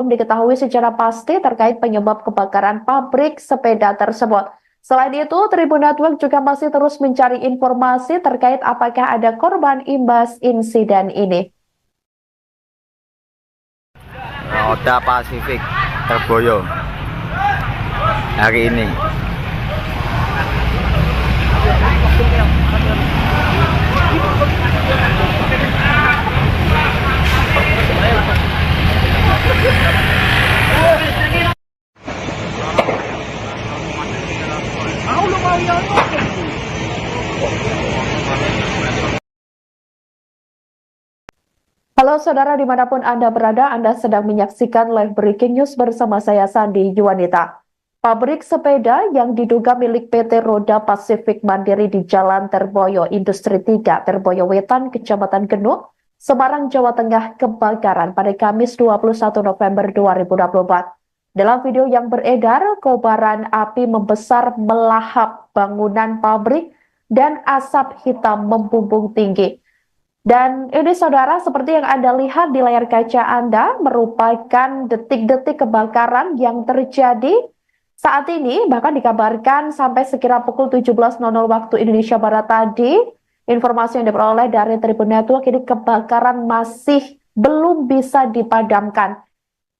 Belum diketahui secara pasti terkait penyebab kebakaran pabrik sepeda tersebut. Selain itu, Tribun Network juga masih terus mencari informasi terkait apakah ada korban imbas insiden ini. Oda Pasifik Terboyo hari ini. Halo saudara dimanapun Anda berada, Anda sedang menyaksikan live breaking news bersama saya Sandi Juwanita. Pabrik sepeda yang diduga milik PT Roda Pasifik Mandiri di Jalan Terboyo Industri 3, Terboyo Wetan, Kecamatan Genuk, Semarang, Jawa Tengah kebakaran pada Kamis 21 November 2024. Dalam video yang beredar, kobaran api membesar melahap bangunan pabrik dan asap hitam membumbung tinggi. Dan ini saudara, seperti yang Anda lihat di layar kaca Anda, merupakan detik-detik kebakaran yang terjadi saat ini, bahkan dikabarkan sampai sekira pukul 17.00 waktu Indonesia Barat tadi, informasi yang diperoleh dari Tribun Network, ini kebakaran masih belum bisa dipadamkan.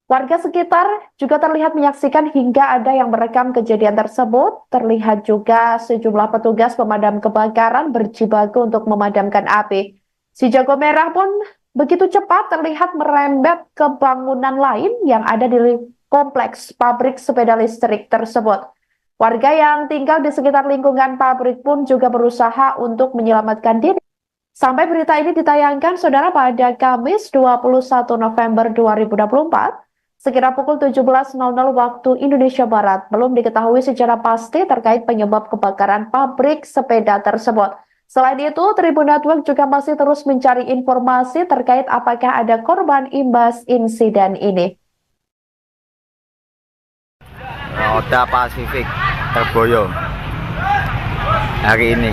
Warga sekitar juga terlihat menyaksikan hingga ada yang merekam kejadian tersebut. Terlihat juga sejumlah petugas pemadam kebakaran berjibaku untuk memadamkan api. Si jago merah pun begitu cepat terlihat merembet ke bangunan lain yang ada di kompleks pabrik sepeda listrik tersebut. Warga yang tinggal di sekitar lingkungan pabrik pun juga berusaha untuk menyelamatkan diri. Sampai berita ini ditayangkan, saudara, pada Kamis 21 November 2024, sekira pukul 17.00 waktu Indonesia Barat, belum diketahui secara pasti terkait penyebab kebakaran pabrik sepeda tersebut. Selain itu, Tribun Network juga masih terus mencari informasi terkait apakah ada korban imbas insiden ini. Oda Pasifik Terboyo hari ini.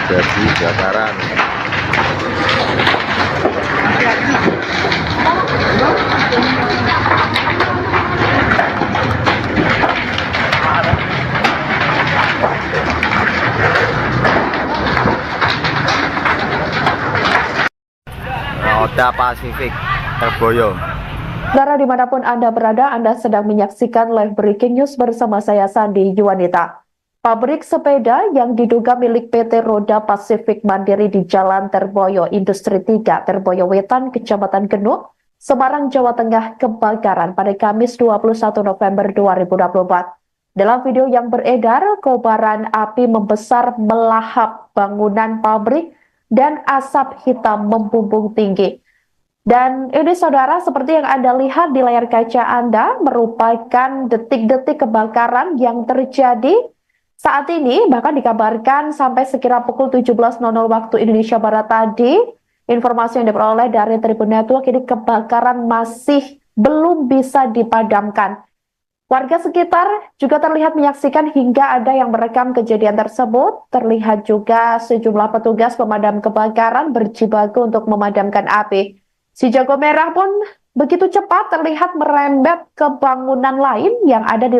Jadi kebakaran Oda Pasifik Terboyo. Saudara dimanapun Anda berada, Anda sedang menyaksikan live breaking news bersama saya Sandi Juwanita. Pabrik sepeda yang diduga milik PT Roda Pasifik Mandiri di Jalan Terboyo Industri 3, Terboyo Wetan, Kecamatan Genuk, Semarang, Jawa Tengah kebakaran pada Kamis 21 November 2024. Dalam video yang beredar, kobaran api membesar melahap bangunan pabrik dan asap hitam membumbung tinggi. Dan ini saudara, seperti yang Anda lihat di layar kaca Anda, merupakan detik-detik kebakaran yang terjadi saat ini, bahkan dikabarkan sampai sekira pukul 17.00 waktu Indonesia Barat tadi, informasi yang diperoleh dari Tribun Network, ini kebakaran masih belum bisa dipadamkan. Warga sekitar juga terlihat menyaksikan hingga ada yang merekam kejadian tersebut. Terlihat juga sejumlah petugas pemadam kebakaran berjibaku untuk memadamkan api. Si jago merah pun begitu cepat terlihat merembet ke bangunan lain yang ada di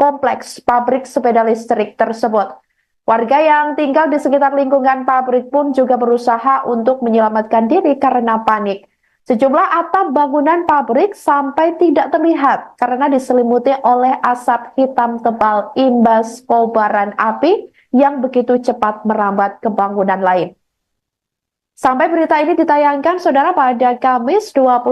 kompleks pabrik sepeda listrik tersebut. Warga yang tinggal di sekitar lingkungan pabrik pun juga berusaha untuk menyelamatkan diri karena panik. Sejumlah atap bangunan pabrik sampai tidak terlihat karena diselimuti oleh asap hitam tebal imbas kobaran api yang begitu cepat merambat ke bangunan lain. Sampai berita ini ditayangkan, saudara, pada Kamis 21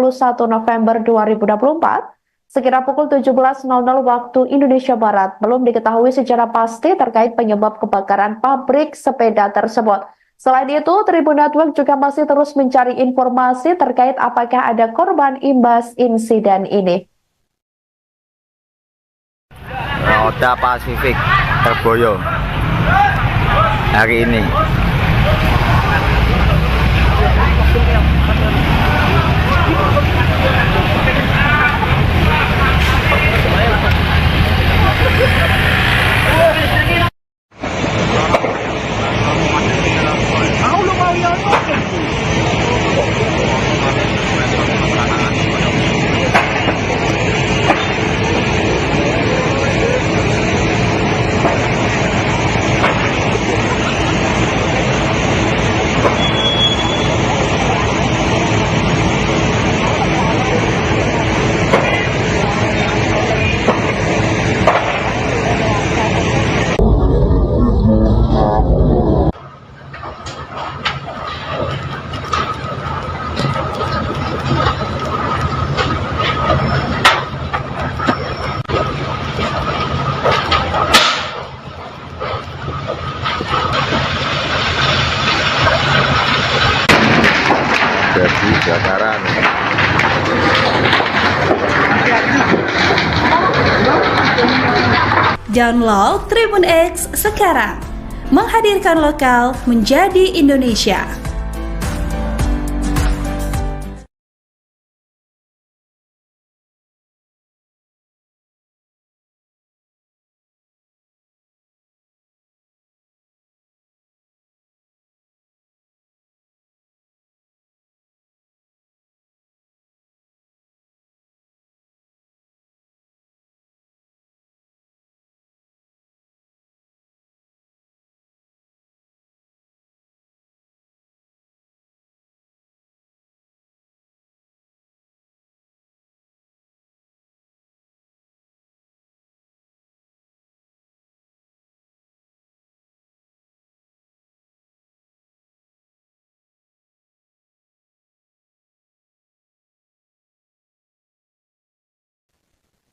November 2024, sekira pukul 17.00 waktu Indonesia Barat, belum diketahui secara pasti terkait penyebab kebakaran pabrik sepeda tersebut. Selain itu, Tribun Network juga masih terus mencari informasi terkait apakah ada korban imbas insiden ini. Roda Pasifik terboyo hari ini. Jadi kebakaran. Download Tribun X sekarang, menghadirkan lokal menjadi Indonesia.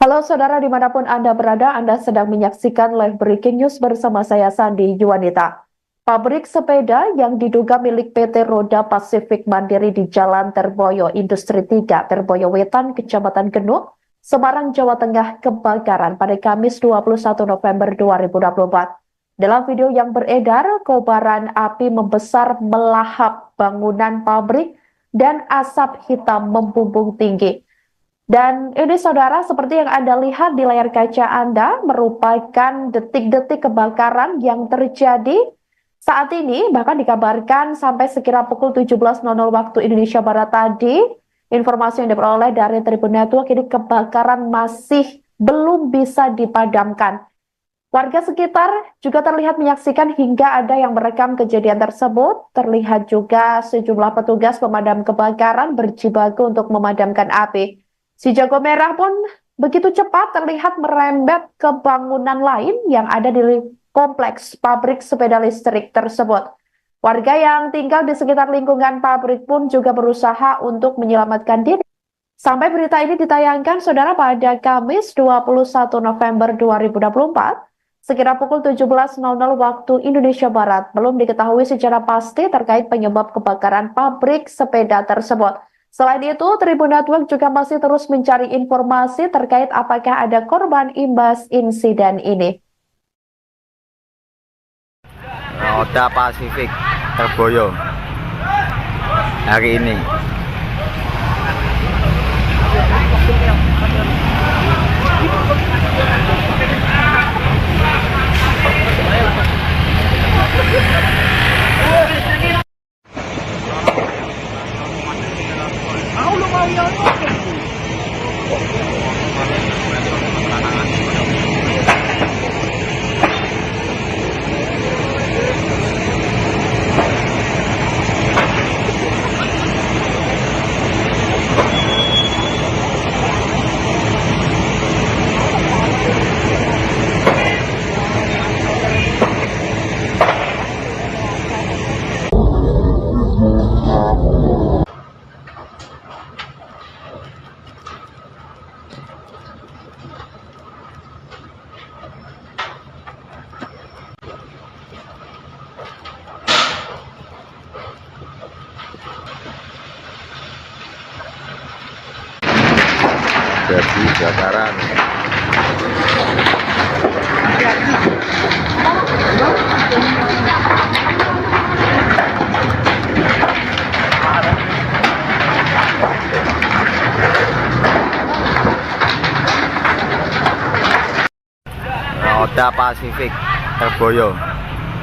Halo saudara, dimanapun Anda berada, Anda sedang menyaksikan live breaking news bersama saya Sandi Yuwanita. Pabrik sepeda yang diduga milik PT Roda Pasifik Mandiri di Jalan Terboyo Industri 3, Terboyo Wetan, Kecamatan Genuk, Semarang, Jawa Tengah kebakaran pada Kamis 21 November 2024. Dalam video yang beredar, kobaran api membesar melahap bangunan pabrik dan asap hitam membumbung tinggi. Dan ini saudara, seperti yang Anda lihat di layar kaca Anda, merupakan detik-detik kebakaran yang terjadi saat ini. Bahkan dikabarkan sampai sekira pukul 17.00 waktu Indonesia Barat tadi, informasi yang diperoleh dari Tribun Network, ini kebakaran masih belum bisa dipadamkan. Warga sekitar juga terlihat menyaksikan hingga ada yang merekam kejadian tersebut. Terlihat juga sejumlah petugas pemadam kebakaran berjibaku untuk memadamkan api. Si jago merah pun begitu cepat terlihat merembet ke bangunan lain yang ada di kompleks pabrik sepeda listrik tersebut. Warga yang tinggal di sekitar lingkungan pabrik pun juga berusaha untuk menyelamatkan diri. Sampai berita ini ditayangkan, saudara, pada Kamis 21 November 2024, sekira pukul 17.00 waktu Indonesia Barat, belum diketahui secara pasti terkait penyebab kebakaran pabrik sepeda tersebut. Selain itu, Tribun Network juga masih terus mencari informasi terkait apakah ada korban imbas insiden ini. Roda Pasifik terboyo hari ini. Jadi kebakaran. Roda Pasifik Terboyo.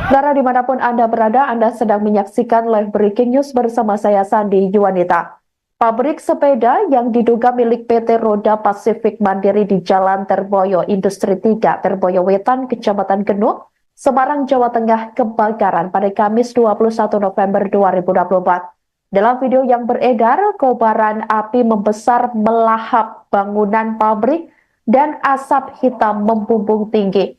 Saudara dimanapun Anda berada, Anda sedang menyaksikan live breaking news bersama saya Sandi Yuwanita. Pabrik sepeda yang diduga milik PT Roda Pasifik Mandiri di Jalan Terboyo Industri 3, Terboyo Wetan, Kecamatan Genuk, Semarang, Jawa Tengah kebakaran pada Kamis 21 November 2024. Dalam video yang beredar, kobaran api membesar melahap bangunan pabrik dan asap hitam membumbung tinggi.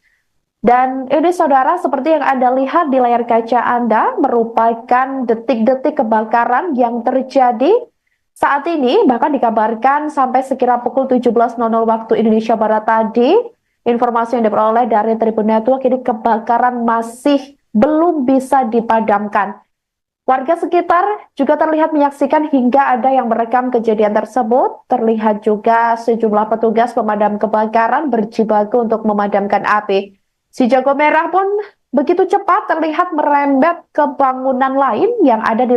Dan ini saudara, seperti yang Anda lihat di layar kaca Anda, merupakan detik-detik kebakaran yang terjadi saat ini. Bahkan dikabarkan sampai sekira pukul 17.00 waktu Indonesia Barat tadi, informasi yang diperoleh dari Tribun Network, ini kebakaran masih belum bisa dipadamkan. Warga sekitar juga terlihat menyaksikan hingga ada yang merekam kejadian tersebut. Terlihat juga sejumlah petugas pemadam kebakaran berjibaku untuk memadamkan api. Si jago merah pun begitu cepat terlihat merembet ke bangunan lain yang ada di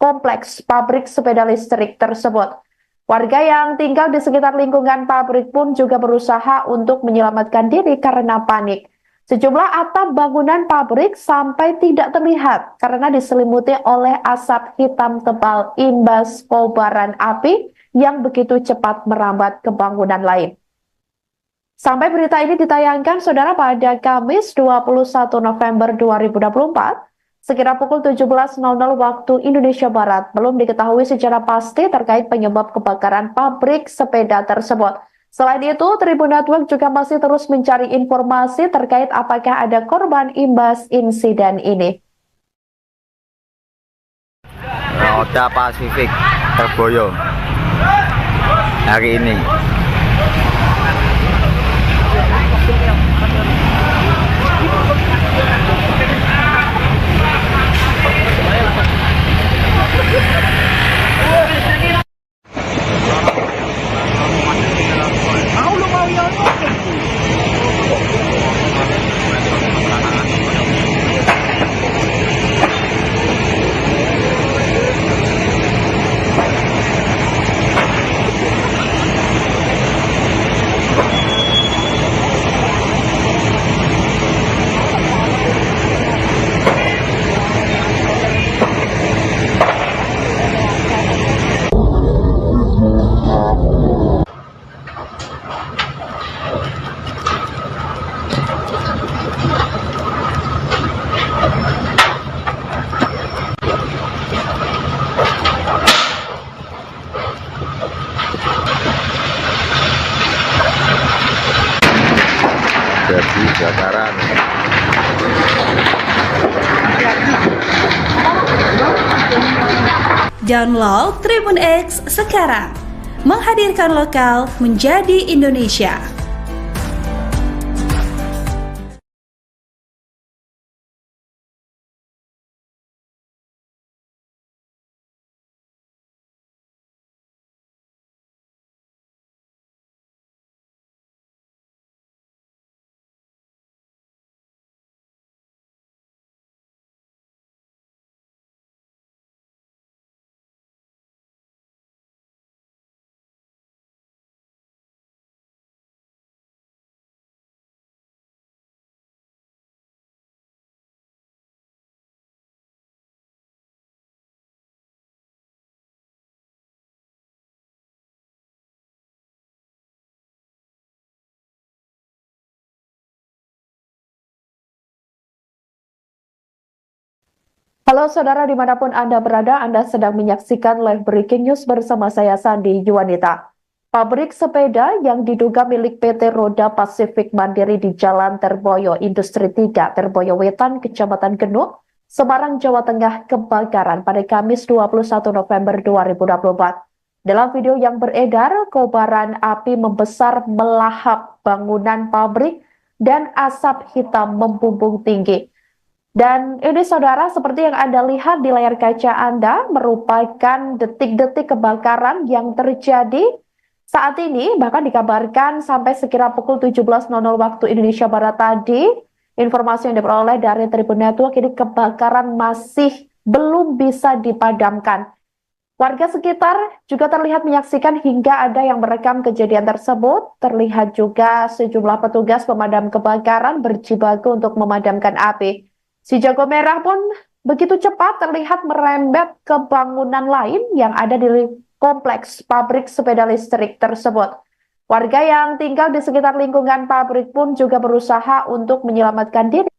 kompleks pabrik sepeda listrik tersebut. Warga yang tinggal di sekitar lingkungan pabrik pun juga berusaha untuk menyelamatkan diri karena panik. Sejumlah atap bangunan pabrik sampai tidak terlihat karena diselimuti oleh asap hitam tebal imbas kobaran api yang begitu cepat merambat ke bangunan lain. Sampai berita ini ditayangkan, saudara, pada Kamis 21 November 2024, sekira pukul 17.00 waktu Indonesia Barat, belum diketahui secara pasti terkait penyebab kebakaran pabrik sepeda tersebut. Selain itu, Tribun Network juga masih terus mencari informasi terkait apakah ada korban imbas insiden ini. Roda Pasifik Terboyo hari ini. Jadi kebakaran. Download Tribun X sekarang, menghadirkan lokal menjadi Indonesia. Halo saudara dimanapun Anda berada, Anda sedang menyaksikan live breaking news bersama saya Sandi Yuwanita. Pabrik sepeda yang diduga milik PT Roda Pasifik Mandiri di Jalan Terboyo Industri 3, Terboyo Wetan, Kecamatan Genuk, Semarang, Jawa Tengah kebakaran pada Kamis 21 November 2024. Dalam video yang beredar, kobaran api membesar melahap bangunan pabrik dan asap hitam membumbung tinggi. Dan ini saudara, seperti yang Anda lihat di layar kaca Anda, merupakan detik-detik kebakaran yang terjadi Saat ini bahkan dikabarkan sampai sekira pukul 17.00 waktu Indonesia Barat tadi, informasi yang diperoleh dari Tribun Network ini kebakaran masih belum bisa dipadamkan. Warga sekitar juga terlihat menyaksikan hingga ada yang merekam kejadian tersebut. Terlihat juga sejumlah petugas pemadam kebakaran berjibaku untuk memadamkan api. Si jago merah pun begitu cepat terlihat merembet ke bangunan lain yang ada di kompleks pabrik sepeda listrik tersebut. Warga yang tinggal di sekitar lingkungan pabrik pun juga berusaha untuk menyelamatkan diri.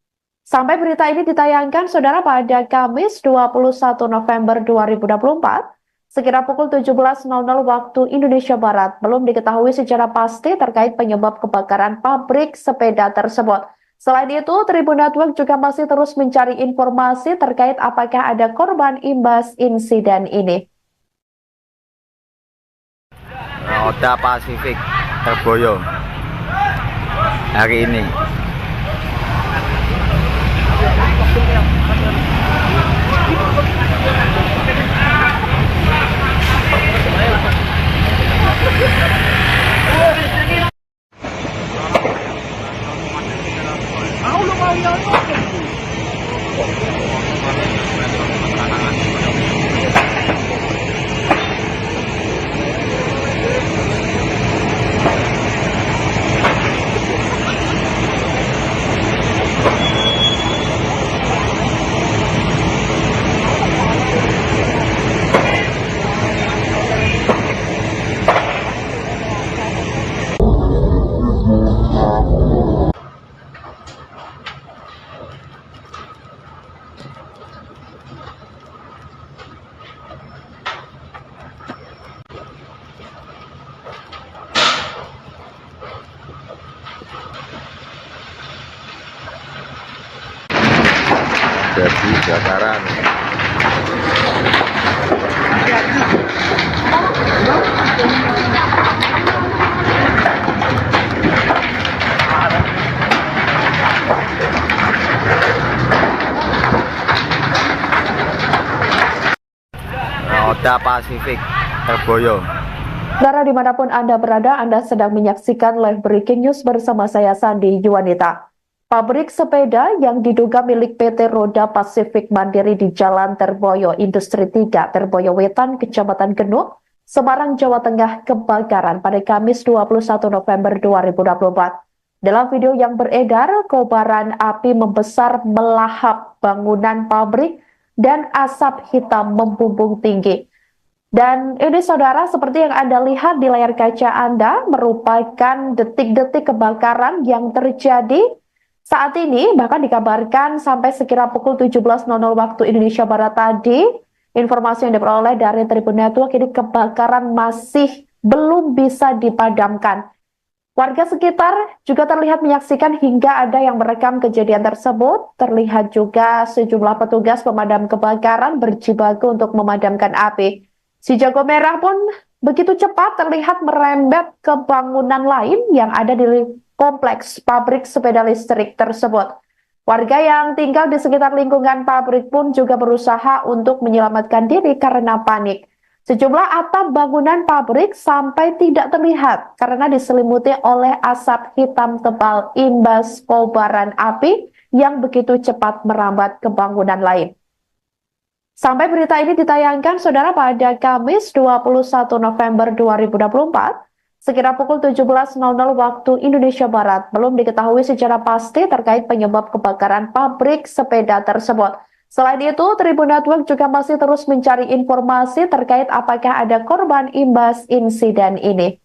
Sampai berita ini ditayangkan, saudara, pada Kamis 21 November 2024, sekira pukul 17.00 waktu Indonesia Barat, belum diketahui secara pasti terkait penyebab kebakaran pabrik sepeda tersebut. Selain itu, Tribun Network juga masih terus mencari informasi terkait apakah ada korban imbas insiden ini. Oda Pasifik Terboyo hari ini. Jadi kebakaran Oda Pasifik Terboyo. Saudara, dimanapun Anda berada, Anda sedang menyaksikan live breaking news bersama saya Sandi Yuwanita. Pabrik sepeda yang diduga milik PT Roda Pasifik Mandiri di Jalan Terboyo Industri 3, Terboyo Wetan, Kecamatan Genuk, Semarang, Jawa Tengah kebakaran pada Kamis 21 November 2024. Dalam video yang beredar, kobaran api membesar melahap bangunan pabrik dan asap hitam membumbung tinggi. Dan ini, saudara, seperti yang Anda lihat di layar kaca Anda, merupakan detik-detik kebakaran yang terjadi saat ini. Bahkan dikabarkan sampai sekira pukul 17.00 waktu Indonesia Barat tadi, informasi yang diperoleh dari Tribun Network ini kebakaran masih belum bisa dipadamkan. Warga sekitar juga terlihat menyaksikan hingga ada yang merekam kejadian tersebut. Terlihat juga sejumlah petugas pemadam kebakaran berjibaku untuk memadamkan api. Si jago merah pun begitu cepat terlihat merembet ke bangunan lain yang ada di kompleks pabrik sepeda listrik tersebut. Warga yang tinggal di sekitar lingkungan pabrik pun juga berusaha untuk menyelamatkan diri karena panik. Sejumlah atap bangunan pabrik sampai tidak terlihat karena diselimuti oleh asap hitam tebal imbas kobaran api yang begitu cepat merambat ke bangunan lain. Sampai berita ini ditayangkan, saudara, pada Kamis 21 November 2024, sekira pukul 17.00 waktu Indonesia Barat, belum diketahui secara pasti terkait penyebab kebakaran pabrik sepeda tersebut. Selain itu, Tribun Network juga masih terus mencari informasi terkait apakah ada korban imbas insiden ini.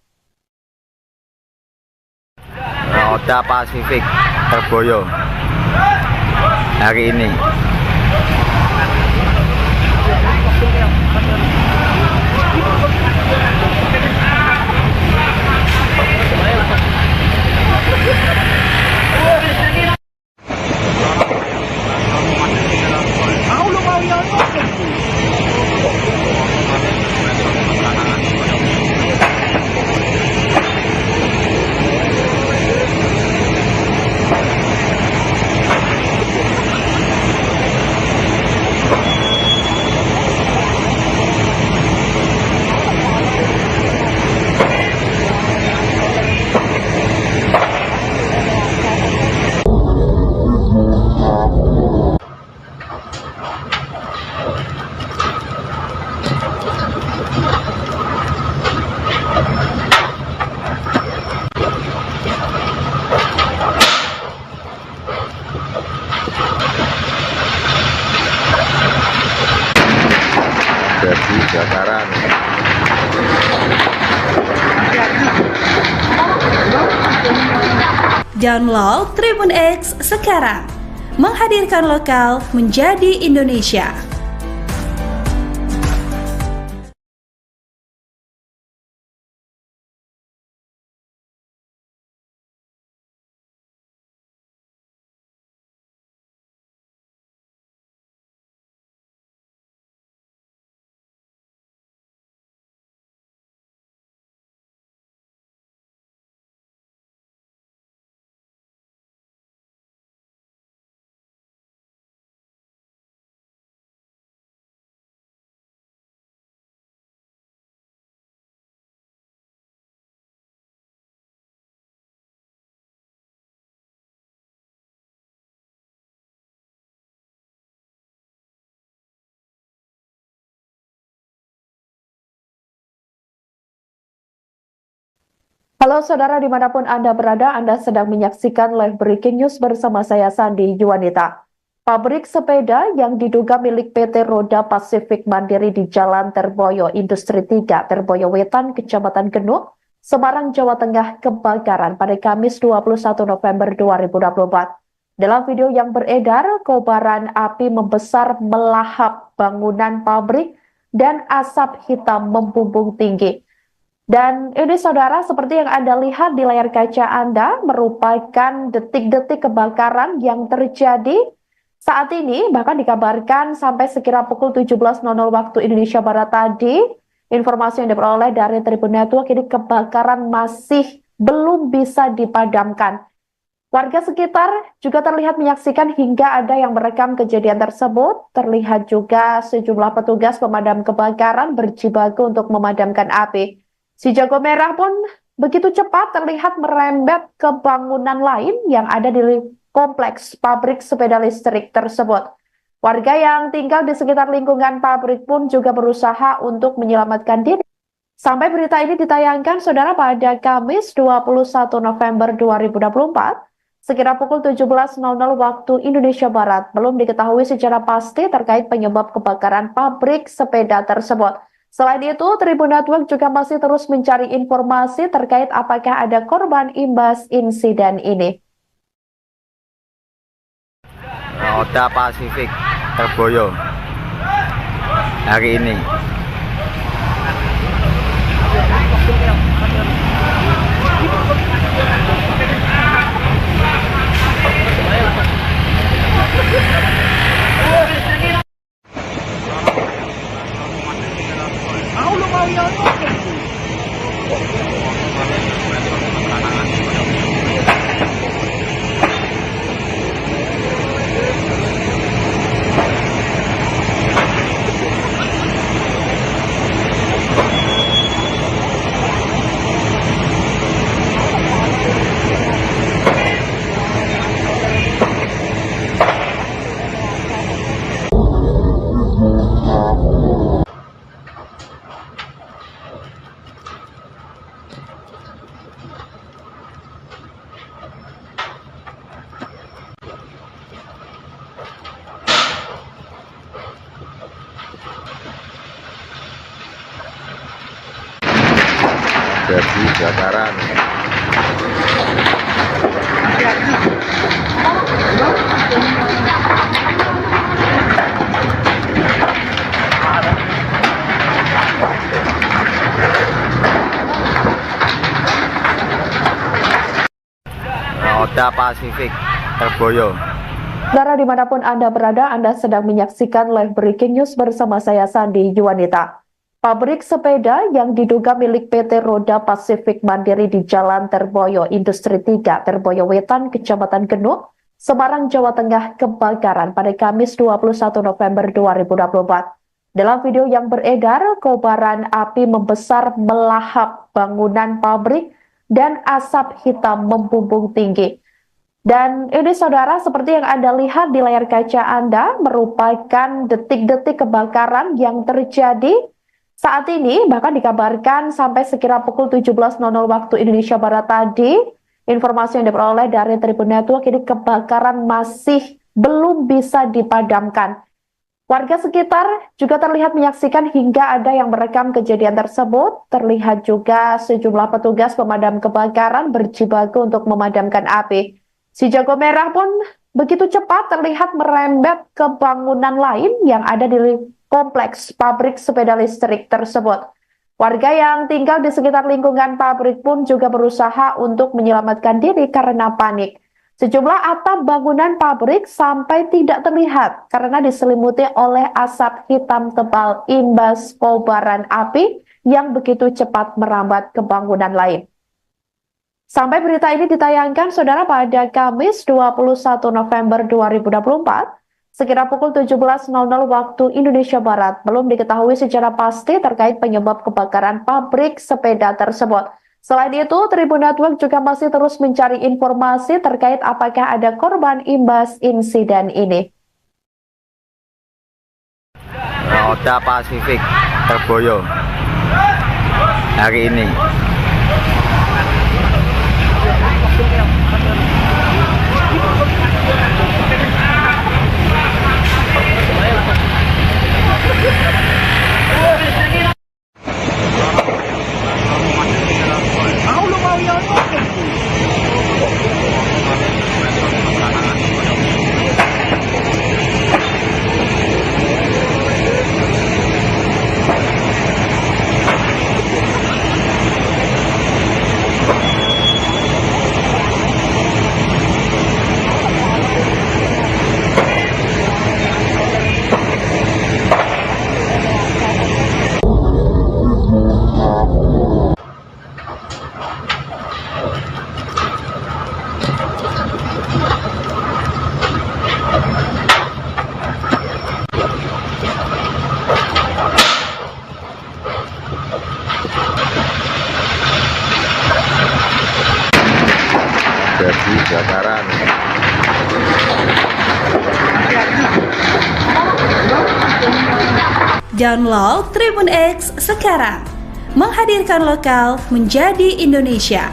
Oda Pasifik Terboyo hari ini. Download Tribun X sekarang. Menghadirkan lokal menjadi Indonesia. Halo saudara dimanapun Anda berada, Anda sedang menyaksikan live breaking news bersama saya Sandi Yuwanita. Pabrik sepeda yang diduga milik PT Roda Pasifik Mandiri di Jalan Terboyo Industri 3, Terboyo Wetan, Kecamatan Genuk, Semarang, Jawa Tengah kebakaran pada Kamis 21 November 2024. Dalam video yang beredar, kobaran api membesar melahap bangunan pabrik dan asap hitam membumbung tinggi. Dan ini saudara, seperti yang Anda lihat di layar kaca Anda, merupakan detik-detik kebakaran yang terjadi saat ini. Bahkan dikabarkan sampai sekira pukul 17.00 waktu Indonesia Barat tadi, informasi yang diperoleh dari Tribun Network, ini kebakaran masih belum bisa dipadamkan. Warga sekitar juga terlihat menyaksikan hingga ada yang merekam kejadian tersebut. Terlihat juga sejumlah petugas pemadam kebakaran berjibaku untuk memadamkan api. Si jago merah pun begitu cepat terlihat merembet ke bangunan lain yang ada di kompleks pabrik sepeda listrik tersebut. Warga yang tinggal di sekitar lingkungan pabrik pun juga berusaha untuk menyelamatkan diri. Sampai berita ini ditayangkan, saudara, pada Kamis 21 November 2024, sekira pukul 17.00 waktu Indonesia Barat, belum diketahui secara pasti terkait penyebab kebakaran pabrik sepeda tersebut. Selain itu, Tribun Network juga masih terus mencari informasi terkait apakah ada korban imbas insiden ini. Roda Pasifik Terboyo hari ini. Jadi kebakaran. Roda Pasifik Terboyo. Saudara dimanapun Anda berada, Anda sedang menyaksikan live breaking news bersama saya Sandi Yuwanita. Pabrik sepeda yang diduga milik PT Roda Pasifik Mandiri di Jalan Terboyo Industri 3, Terboyo Wetan, Kecamatan Genuk, Semarang, Jawa Tengah kebakaran pada Kamis 21 November 2024. Dalam video yang beredar, kobaran api membesar melahap bangunan pabrik dan asap hitam membumbung tinggi. Dan ini saudara, seperti yang Anda lihat di layar kaca Anda, merupakan detik-detik kebakaran yang terjadi saat ini. Bahkan dikabarkan sampai sekira pukul 17.00 waktu Indonesia Barat tadi, informasi yang diperoleh dari Tribun Network, ini kebakaran masih belum bisa dipadamkan. Warga sekitar juga terlihat menyaksikan hingga ada yang merekam kejadian tersebut. Terlihat juga sejumlah petugas pemadam kebakaran berjibaku untuk memadamkan api. Si jago merah pun begitu cepat terlihat merembet ke bangunan lain yang ada di kompleks pabrik sepeda listrik tersebut. Warga yang tinggal di sekitar lingkungan pabrik pun juga berusaha untuk menyelamatkan diri karena panik. Sejumlah atap bangunan pabrik sampai tidak terlihat karena diselimuti oleh asap hitam tebal imbas kobaran api yang begitu cepat merambat ke bangunan lain. Sampai berita ini ditayangkan, saudara, pada Kamis 21 November 2024, sekira pukul 17.00 waktu Indonesia Barat, belum diketahui secara pasti terkait penyebab kebakaran pabrik sepeda tersebut. Selain itu, Tribun Network juga masih terus mencari informasi terkait apakah ada korban imbas insiden ini. Roda Pasifik terboyo hari ini. Jadi kebakaran. Download Tribun X sekarang. Menghadirkan lokal menjadi Indonesia.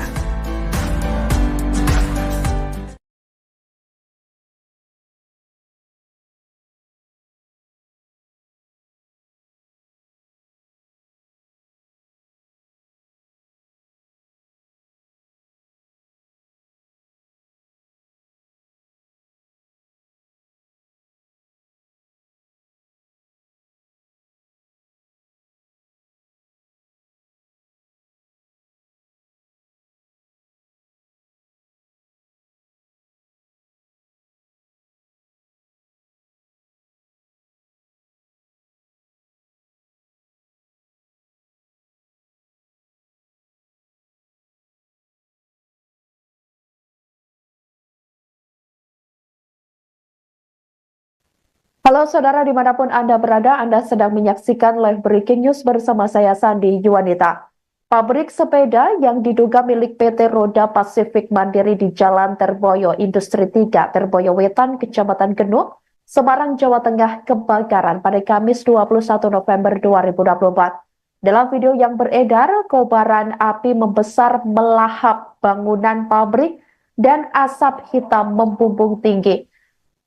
Halo saudara, dimanapun Anda berada, Anda sedang menyaksikan live breaking news bersama saya Sandi Yuwanita. Pabrik sepeda yang diduga milik PT Roda Pasifik Mandiri di Jalan Terboyo Industri 3, Terboyo Wetan, Kecamatan Genuk, Semarang, Jawa Tengah kebakaran pada Kamis 21 November 2024. Dalam video yang beredar, kobaran api membesar melahap bangunan pabrik dan asap hitam membumbung tinggi.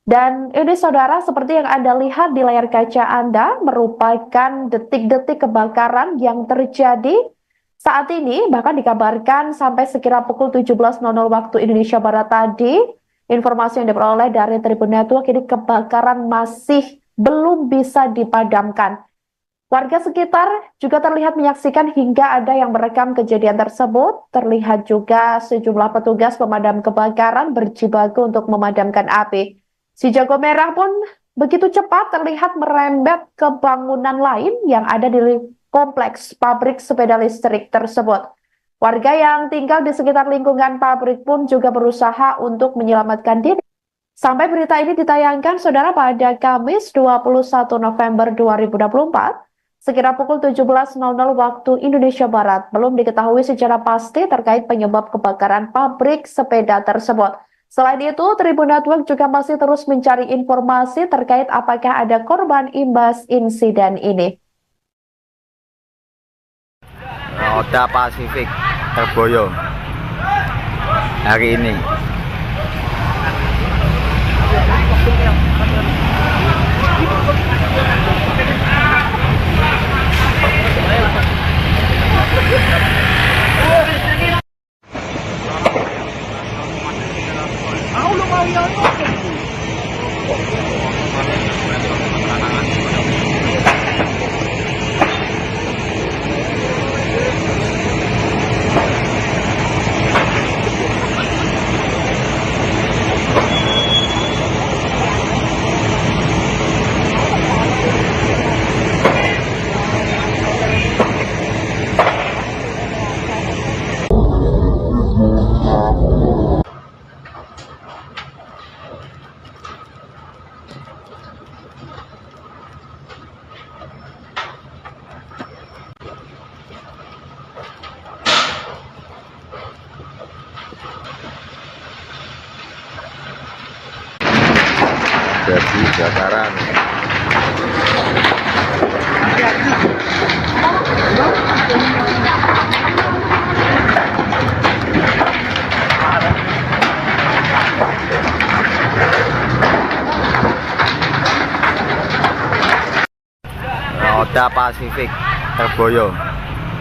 Dan ini saudara, seperti yang Anda lihat di layar kaca Anda, merupakan detik-detik kebakaran yang terjadi saat ini. Bahkan dikabarkan sampai sekira pukul 17.00 waktu Indonesia Barat tadi, informasi yang diperoleh dari Tribun Network, ini kebakaran masih belum bisa dipadamkan. Warga sekitar juga terlihat menyaksikan hingga ada yang merekam kejadian tersebut. Terlihat juga sejumlah petugas pemadam kebakaran berjibaku untuk memadamkan api. Si jago merah pun begitu cepat terlihat merembet ke bangunan lain yang ada di kompleks pabrik sepeda listrik tersebut. Warga yang tinggal di sekitar lingkungan pabrik pun juga berusaha untuk menyelamatkan diri. Sampai berita ini ditayangkan, saudara, pada Kamis 21 November 2024, sekira pukul 17.00 waktu Indonesia Barat, belum diketahui secara pasti terkait penyebab kebakaran pabrik sepeda tersebut. Selain itu, Tribun Network juga masih terus mencari informasi terkait apakah ada korban imbas insiden ini. Roda Pasifik terboyo hari ini. Jadi kebakaran. Roda Pasifik Terboyo.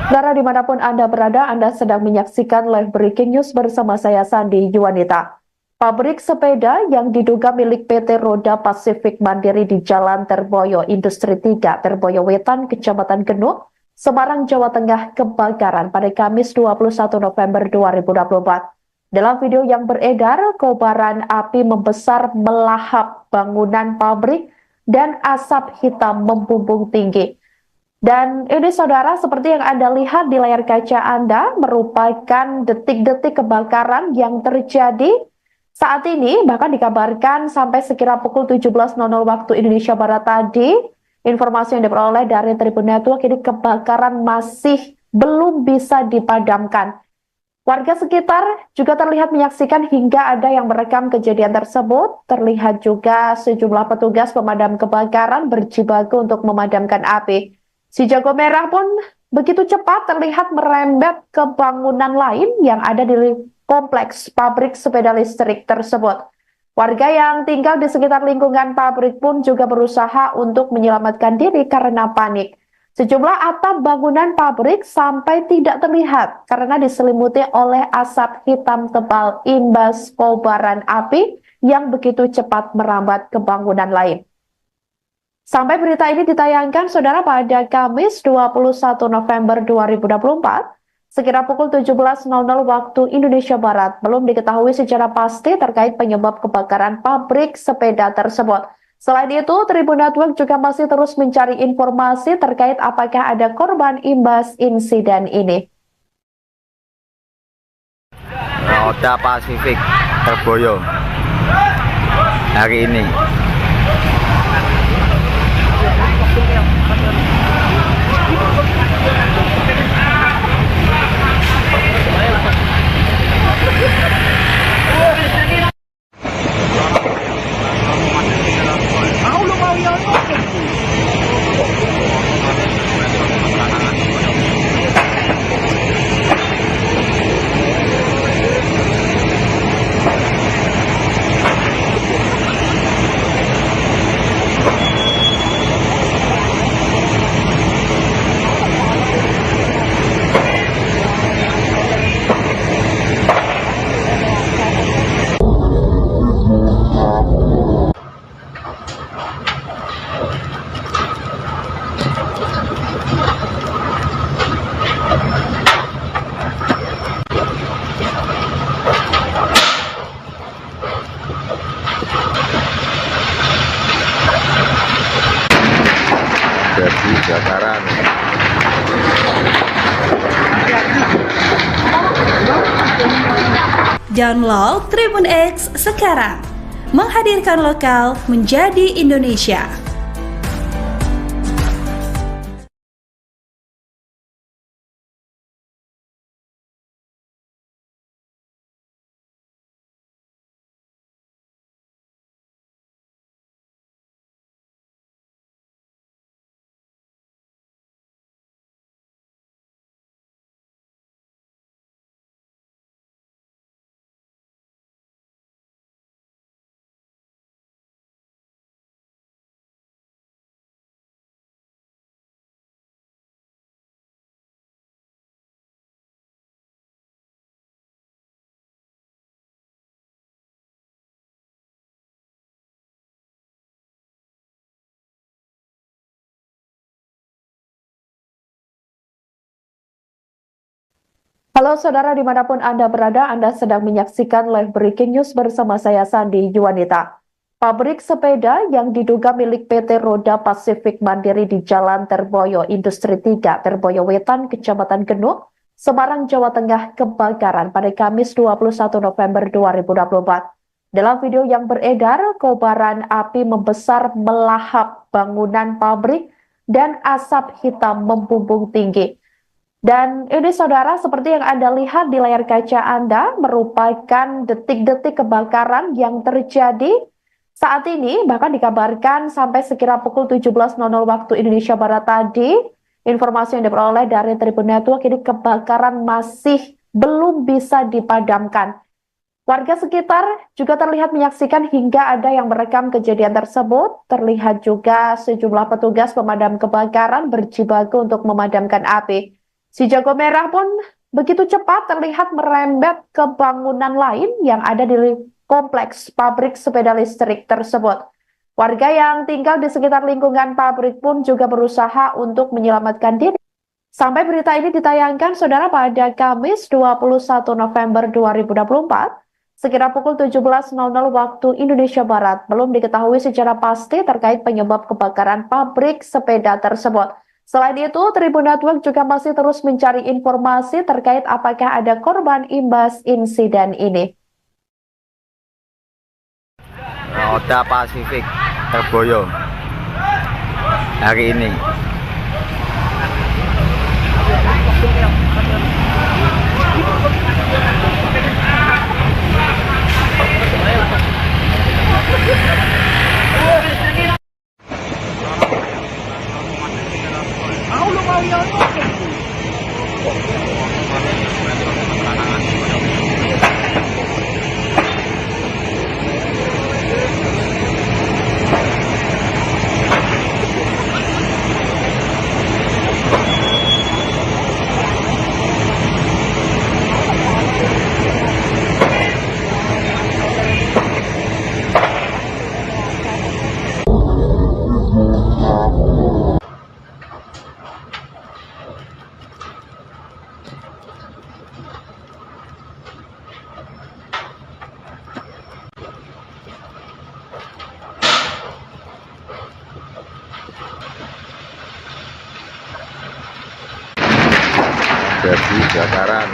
Saudara dimanapun Anda berada, Anda sedang menyaksikan live breaking news bersama saya Sandi Yuwanita. Pabrik sepeda yang diduga milik PT Roda Pasifik Mandiri di Jalan Terboyo Industri 3, Terboyo Wetan, Kecamatan Genuk, Semarang, Jawa Tengah kebakaran pada Kamis 21 November 2024. Dalam video yang beredar, kobaran api membesar melahap bangunan pabrik dan asap hitam membumbung tinggi. Dan ini saudara, seperti yang Anda lihat di layar kaca Anda, merupakan detik-detik kebakaran yang terjadi saat ini. Bahkan dikabarkan sampai sekira pukul 17.00 waktu Indonesia Barat tadi, informasi yang diperoleh dari Tribun Network, ini kebakaran masih belum bisa dipadamkan. Warga sekitar juga terlihat menyaksikan hingga ada yang merekam kejadian tersebut. Terlihat juga sejumlah petugas pemadam kebakaran berjibaku untuk memadamkan api. Si jago merah pun begitu cepat terlihat merembet ke bangunan lain yang ada di kompleks pabrik sepeda listrik tersebut. Warga yang tinggal di sekitar lingkungan pabrik pun juga berusaha untuk menyelamatkan diri karena panik. Sejumlah atap bangunan pabrik sampai tidak terlihat karena diselimuti oleh asap hitam tebal imbas kobaran api yang begitu cepat merambat ke bangunan lain. Sampai berita ini ditayangkan, saudara, pada Kamis 21 November 2024, sekira pukul 17.00 waktu Indonesia Barat, belum diketahui secara pasti terkait penyebab kebakaran pabrik sepeda tersebut. Selain itu, Tribun Network juga masih terus mencari informasi terkait apakah ada korban imbas insiden ini. Roda Pasifik Terboyo hari ini. Jadi kebakaran. Download Tribun X sekarang, menghadirkan lokal menjadi Indonesia. Halo saudara dimanapun Anda berada, Anda sedang menyaksikan live breaking news bersama saya Sandi Juwanita. Pabrik sepeda yang diduga milik PT Roda Pasifik Mandiri di Jalan Terboyo Industri 3, Terboyo Wetan, Kecamatan Genuk, Semarang, Jawa Tengah kebakaran pada Kamis 21 November 2024. Dalam video yang beredar, kobaran api membesar melahap bangunan pabrik dan asap hitam membumbung tinggi. Dan ini saudara, seperti yang Anda lihat di layar kaca Anda, merupakan detik-detik kebakaran yang terjadi saat ini, bahkan dikabarkan sampai sekira pukul 17.00 waktu Indonesia Barat tadi, informasi yang diperoleh dari Tribun Network, ini kebakaran masih belum bisa dipadamkan. Warga sekitar juga terlihat menyaksikan hingga ada yang merekam kejadian tersebut. Terlihat juga sejumlah petugas pemadam kebakaran berjibaku untuk memadamkan api. Si jago merah pun begitu cepat terlihat merembet ke bangunan lain yang ada di kompleks pabrik sepeda listrik tersebut. Warga yang tinggal di sekitar lingkungan pabrik pun juga berusaha untuk menyelamatkan diri. Sampai berita ini ditayangkan, saudara, pada Kamis 21 November 2024, sekira pukul 17.00 waktu Indonesia Barat, belum diketahui secara pasti terkait penyebab kebakaran pabrik sepeda tersebut. Selain itu, Tribun Network juga masih terus mencari informasi terkait apakah ada korban imbas insiden ini. Roda Pasifik Terboyo hari ini. Jadi kebakaran.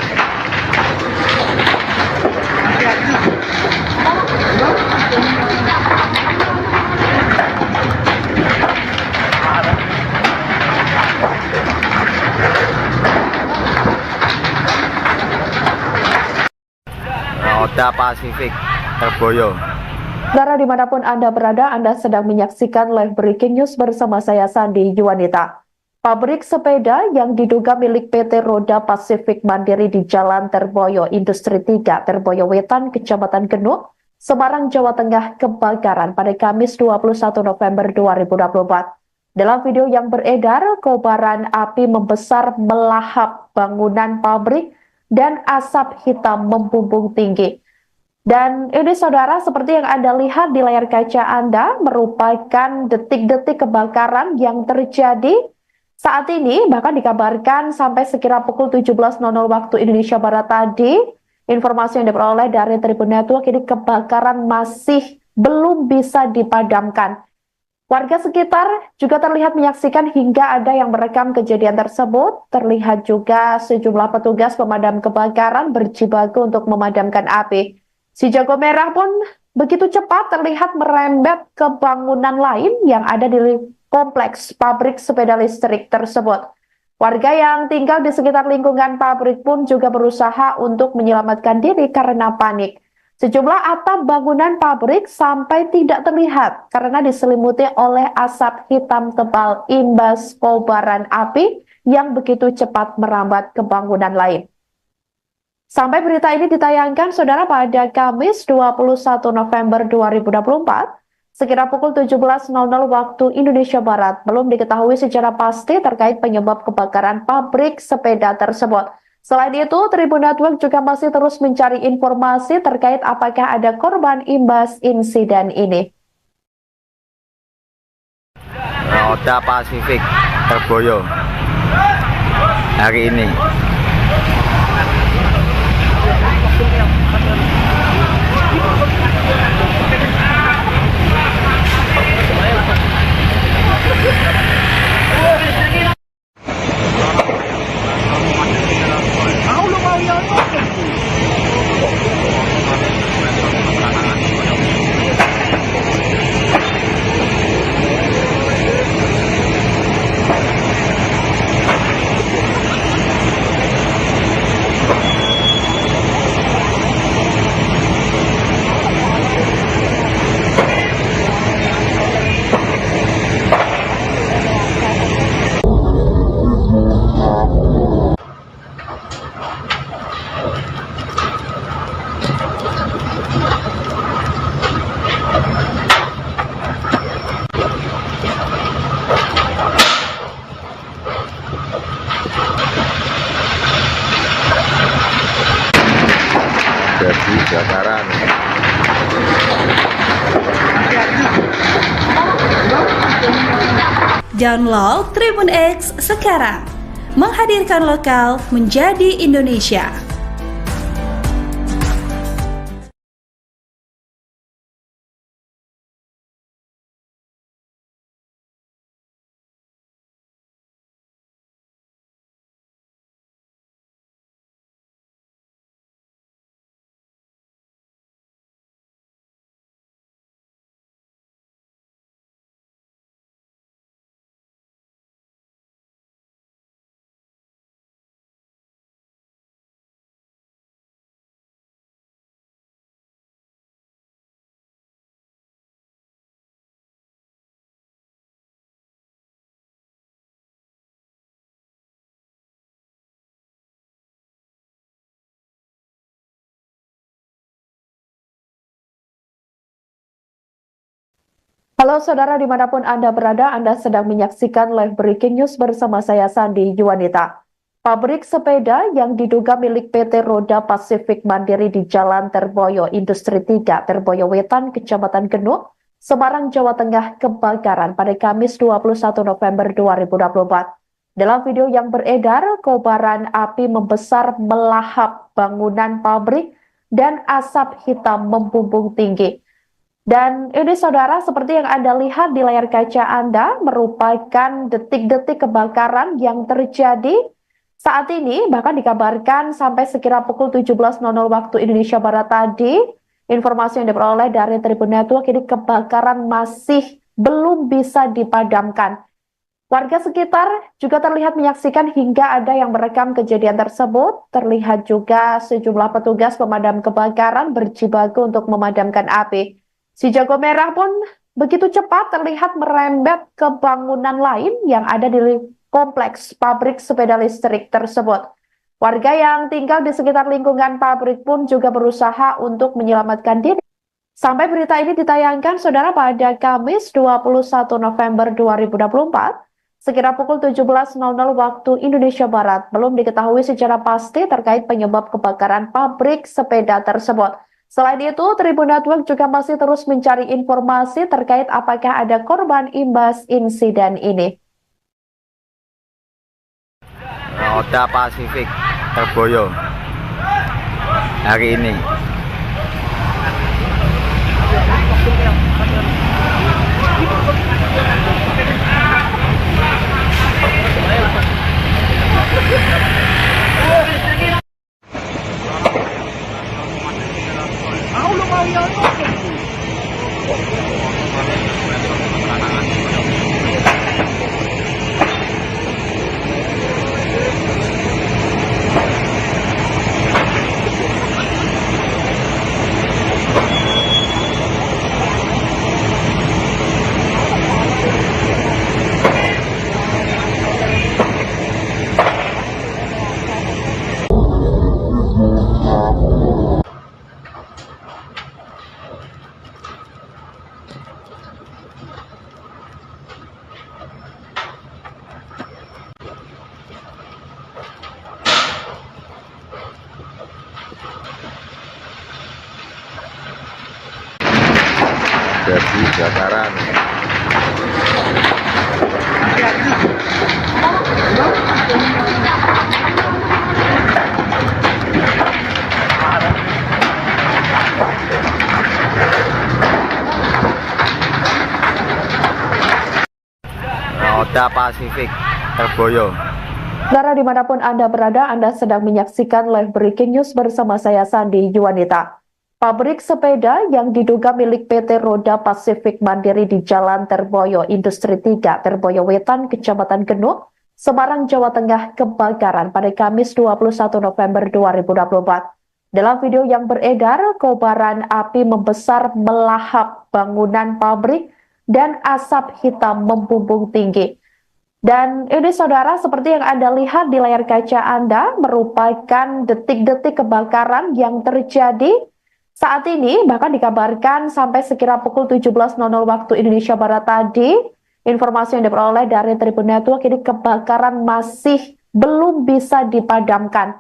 Roda Pasifik Terboyo. Saudara dimanapun Anda berada, Anda sedang menyaksikan live breaking news bersama saya Sandi Juwanita. Pabrik sepeda yang diduga milik PT Roda Pasifik Mandiri di Jalan Terboyo Industri 3, Terboyo Wetan, Kecamatan Genuk, Semarang, Jawa Tengah kebakaran pada Kamis 21 November 2024. Dalam video yang beredar, kobaran api membesar melahap bangunan pabrik dan asap hitam membumbung tinggi. Dan ini saudara, seperti yang Anda lihat di layar kaca Anda, merupakan detik-detik kebakaran yang terjadi saat ini, bahkan dikabarkan sampai sekira pukul 17.00 waktu Indonesia Barat tadi, informasi yang diperoleh dari Tribun Network, ini kebakaran masih belum bisa dipadamkan. Warga sekitar juga terlihat menyaksikan hingga ada yang merekam kejadian tersebut. Terlihat juga sejumlah petugas pemadam kebakaran berjibaku untuk memadamkan api. Si jago merah pun begitu cepat terlihat merembet ke bangunan lain yang ada di kompleks pabrik sepeda listrik tersebut. Warga yang tinggal di sekitar lingkungan pabrik pun juga berusaha untuk menyelamatkan diri karena panik. Sejumlah atap bangunan pabrik sampai tidak terlihat karena diselimuti oleh asap hitam tebal imbas kobaran api yang begitu cepat merambat ke bangunan lain. Sampai berita ini ditayangkan, saudara, pada Kamis 21 November 2024, sekira pukul 17.00 waktu Indonesia Barat, belum diketahui secara pasti terkait penyebab kebakaran pabrik sepeda tersebut. Selain itu, Tribun Network juga masih terus mencari informasi terkait apakah ada korban imbas insiden ini. Roda Pasifik Terboyo hari ini. Jadi dataran. Download Tribun X sekarang. Menghadirkan lokal menjadi Indonesia. Halo saudara dimanapun Anda berada, Anda sedang menyaksikan live breaking news bersama saya Sandi Yuwanita. Pabrik sepeda yang diduga milik PT Roda Pasifik Mandiri di Jalan Terboyo Industri 3, Terboyo Wetan, Kecamatan Genuk, Semarang, Jawa Tengah kebakaran pada Kamis 21 November 2024. Dalam video yang beredar, kobaran api membesar melahap bangunan pabrik dan asap hitam membumbung tinggi. Dan ini saudara, seperti yang Anda lihat di layar kaca Anda, merupakan detik-detik kebakaran yang terjadi saat ini, bahkan dikabarkan sampai sekira pukul 17.00 waktu Indonesia Barat tadi, informasi yang diperoleh dari Tribun Network, ini kebakaran masih belum bisa dipadamkan. Warga sekitar juga terlihat menyaksikan hingga ada yang merekam kejadian tersebut. Terlihat juga sejumlah petugas pemadam kebakaran berjibaku untuk memadamkan api. Si jago merah pun begitu cepat terlihat merembet ke bangunan lain yang ada di kompleks pabrik sepeda listrik tersebut. Warga yang tinggal di sekitar lingkungan pabrik pun juga berusaha untuk menyelamatkan diri. Sampai berita ini ditayangkan, saudara, pada Kamis 21 November 2024, sekira pukul 17.00 waktu Indonesia Barat, belum diketahui secara pasti terkait penyebab kebakaran pabrik sepeda tersebut. Selain itu, Tribun Network juga masih terus mencari informasi terkait apakah ada korban imbas insiden ini. Roda Pasifik Terboyo hari ini. Jadi dataran. Roda Pasifik Terboyo. Saudara dimanapun Anda berada, Anda sedang menyaksikan live breaking news bersama saya Sandi Yuwanita. Pabrik sepeda yang diduga milik PT Roda Pasifik Mandiri di Jalan Terboyo Industri 3, Terboyo Wetan, Kecamatan Genuk, Semarang, Jawa Tengah kebakaran pada Kamis 21 November 2024. Dalam video yang beredar, kobaran api membesar melahap bangunan pabrik dan asap hitam membumbung tinggi. Dan ini saudara, seperti yang Anda lihat di layar kaca Anda, merupakan detik-detik kebakaran yang terjadi saat ini, bahkan dikabarkan sampai sekira pukul 17.00 waktu Indonesia Barat tadi, informasi yang diperoleh dari Tribun Network, ini kebakaran masih belum bisa dipadamkan.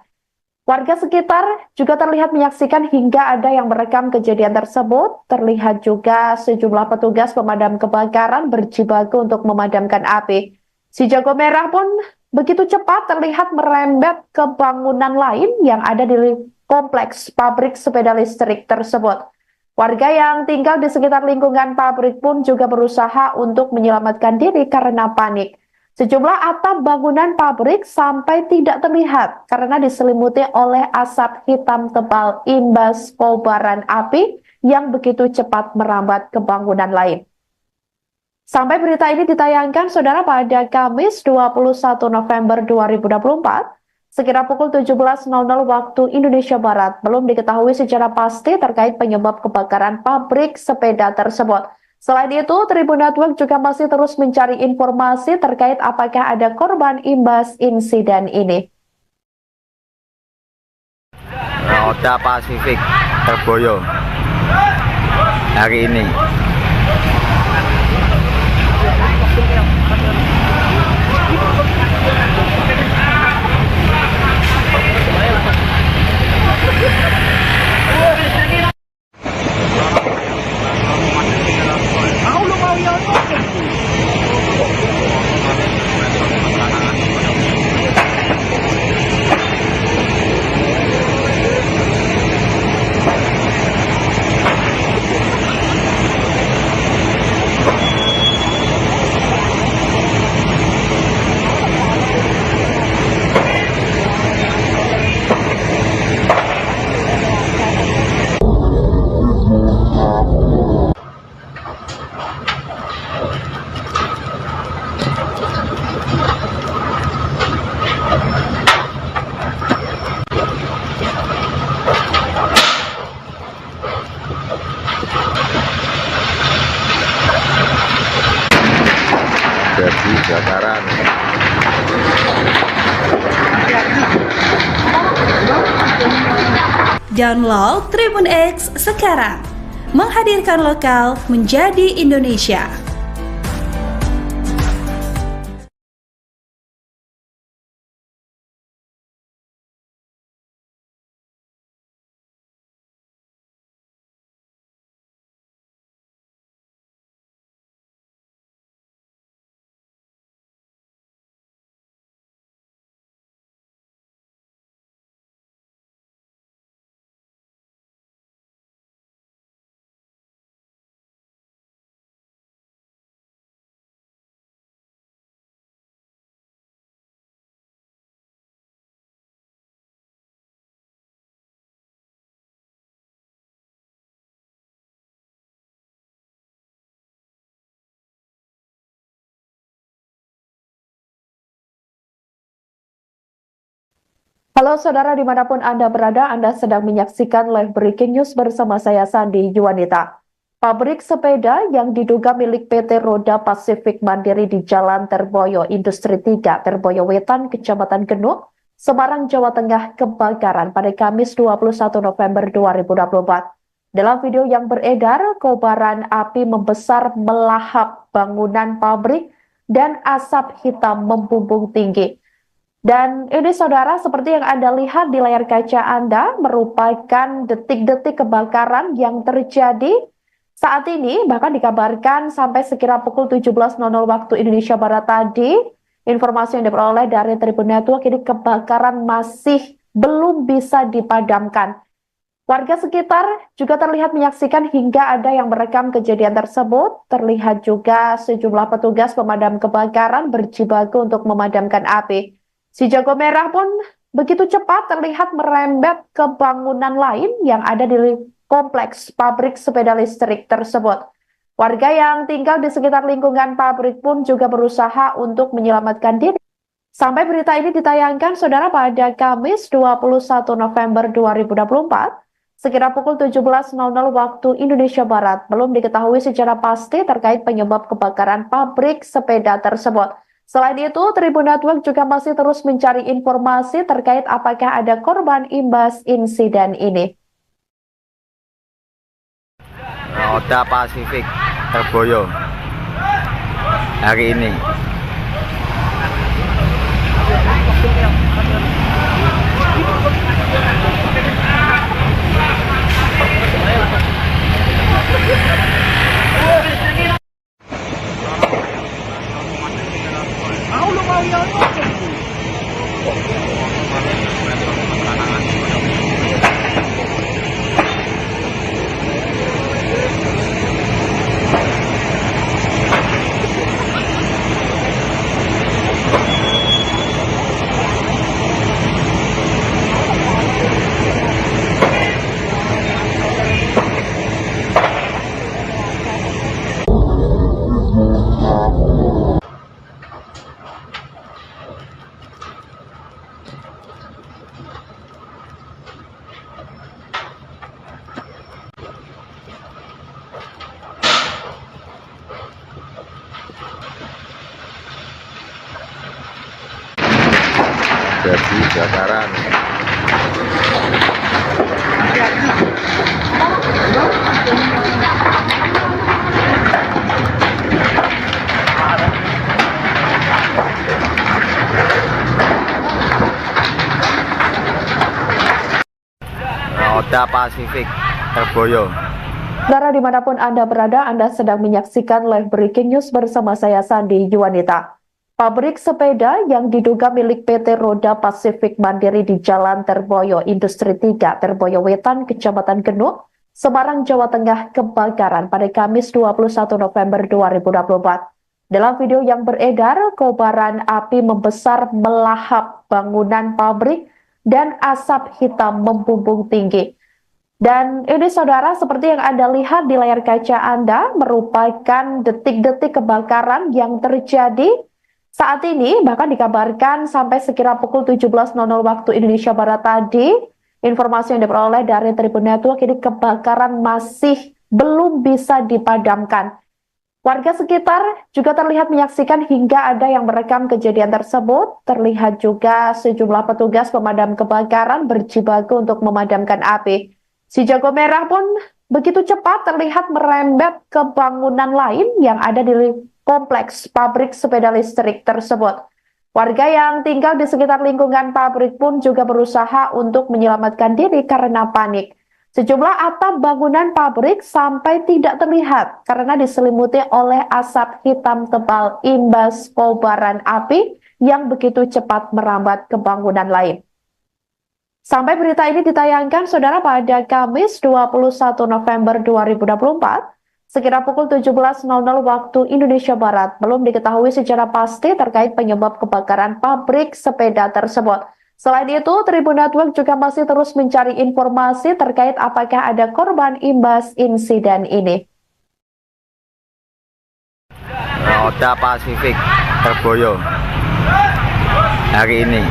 Warga sekitar juga terlihat menyaksikan hingga ada yang merekam kejadian tersebut. Terlihat juga sejumlah petugas pemadam kebakaran berjibaku untuk memadamkan api. Si jago merah pun begitu cepat terlihat merembet ke bangunan lain yang ada di kompleks pabrik sepeda listrik tersebut. Warga yang tinggal di sekitar lingkungan pabrik pun juga berusaha untuk menyelamatkan diri karena panik. Sejumlah atap bangunan pabrik sampai tidak terlihat karena diselimuti oleh asap hitam tebal imbas kobaran api yang begitu cepat merambat ke bangunan lain. Sampai berita ini ditayangkan, saudara, pada Kamis 21 November 2024, sekira pukul 17.00 waktu Indonesia Barat, belum diketahui secara pasti terkait penyebab kebakaran pabrik sepeda tersebut. Selain itu, Tribun Network juga masih terus mencari informasi terkait apakah ada korban imbas insiden ini. Roda Pasifik tergoyo hari ini. Jadi kebakaran. Download Tribun X sekarang, menghadirkan lokal menjadi Indonesia. Halo saudara, dimanapun Anda berada, Anda sedang menyaksikan live breaking news bersama saya Sandi Yuwanita. Pabrik sepeda yang diduga milik PT Roda Pasifik Mandiri di Jalan Terboyo Industri 3, Terboyo Wetan, Kecamatan Genuk, Semarang, Jawa Tengah kebakaran pada Kamis 21 November 2024. Dalam video yang beredar, kobaran api membesar melahap bangunan pabrik dan asap hitam membumbung tinggi. Dan ini saudara, seperti yang Anda lihat di layar kaca Anda, merupakan detik-detik kebakaran yang terjadi saat ini. Bahkan dikabarkan sampai sekira pukul 17.00 waktu Indonesia Barat tadi, informasi yang diperoleh dari Tribun Network, ini kebakaran masih belum bisa dipadamkan. Warga sekitar juga terlihat menyaksikan hingga ada yang merekam kejadian tersebut. Terlihat juga sejumlah petugas pemadam kebakaran berjibaku untuk memadamkan api. Si jago merah pun begitu cepat terlihat merembet ke bangunan lain yang ada di kompleks pabrik sepeda listrik tersebut. Warga yang tinggal di sekitar lingkungan pabrik pun juga berusaha untuk menyelamatkan diri. Sampai berita ini ditayangkan, saudara, pada Kamis 21 November 2024, sekira pukul 17.00 waktu Indonesia Barat, belum diketahui secara pasti terkait penyebab kebakaran pabrik sepeda tersebut. Selain itu, Tribun Network juga masih terus mencari informasi terkait apakah ada korban imbas insiden ini. Roda Pasifik tergoyo hari ini. Jadi kebakaran. Roda Pasifik Terboyo. Saudara dimanapun Anda berada, Anda sedang menyaksikan live breaking news bersama saya Sandi Yuwanita. Pabrik sepeda yang diduga milik PT Roda Pasifik Mandiri di Jalan Terboyo Industri 3, Terboyo Wetan, Kecamatan Genuk, Semarang, Jawa Tengah kebakaran pada Kamis 21 November 2024. Dalam video yang beredar, kobaran api membesar melahap bangunan pabrik dan asap hitam membumbung tinggi. Dan ini saudara, seperti yang Anda lihat di layar kaca Anda, merupakan detik-detik kebakaran yang terjadi saat ini, bahkan dikabarkan sampai sekira pukul 17.00 waktu Indonesia Barat tadi, informasi yang diperoleh dari Tribun Network, ini kebakaran masih belum bisa dipadamkan. Warga sekitar juga terlihat menyaksikan hingga ada yang merekam kejadian tersebut. Terlihat juga sejumlah petugas pemadam kebakaran berjibaku untuk memadamkan api. Si jago merah pun begitu cepat terlihat merembet ke bangunan lain yang ada di kompleks pabrik sepeda listrik tersebut. Warga yang tinggal di sekitar lingkungan pabrik pun juga berusaha untuk menyelamatkan diri karena panik. Sejumlah atap bangunan pabrik sampai tidak terlihat karena diselimuti oleh asap hitam tebal imbas kobaran api yang begitu cepat merambat ke bangunan lain. Sampai berita ini ditayangkan, saudara, pada Kamis 21 November 2024, sekira pukul 17.00 waktu Indonesia Barat, belum diketahui secara pasti terkait penyebab kebakaran pabrik sepeda tersebut. Selain itu, Tribun Network juga masih terus mencari informasi terkait apakah ada korban imbas insiden ini. Roda Pasifik Terboyo hari ini.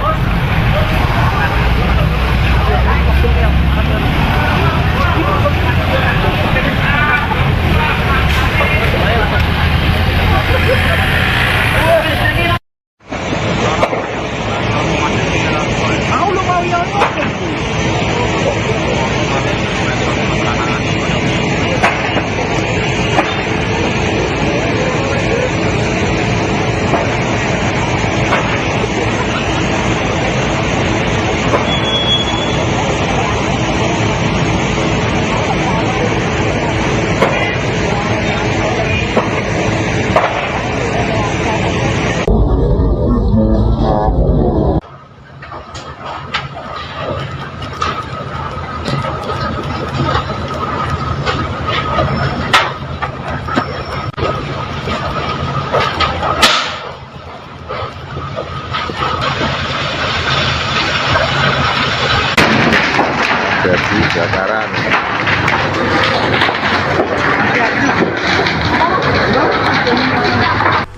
Jadi kebakaran.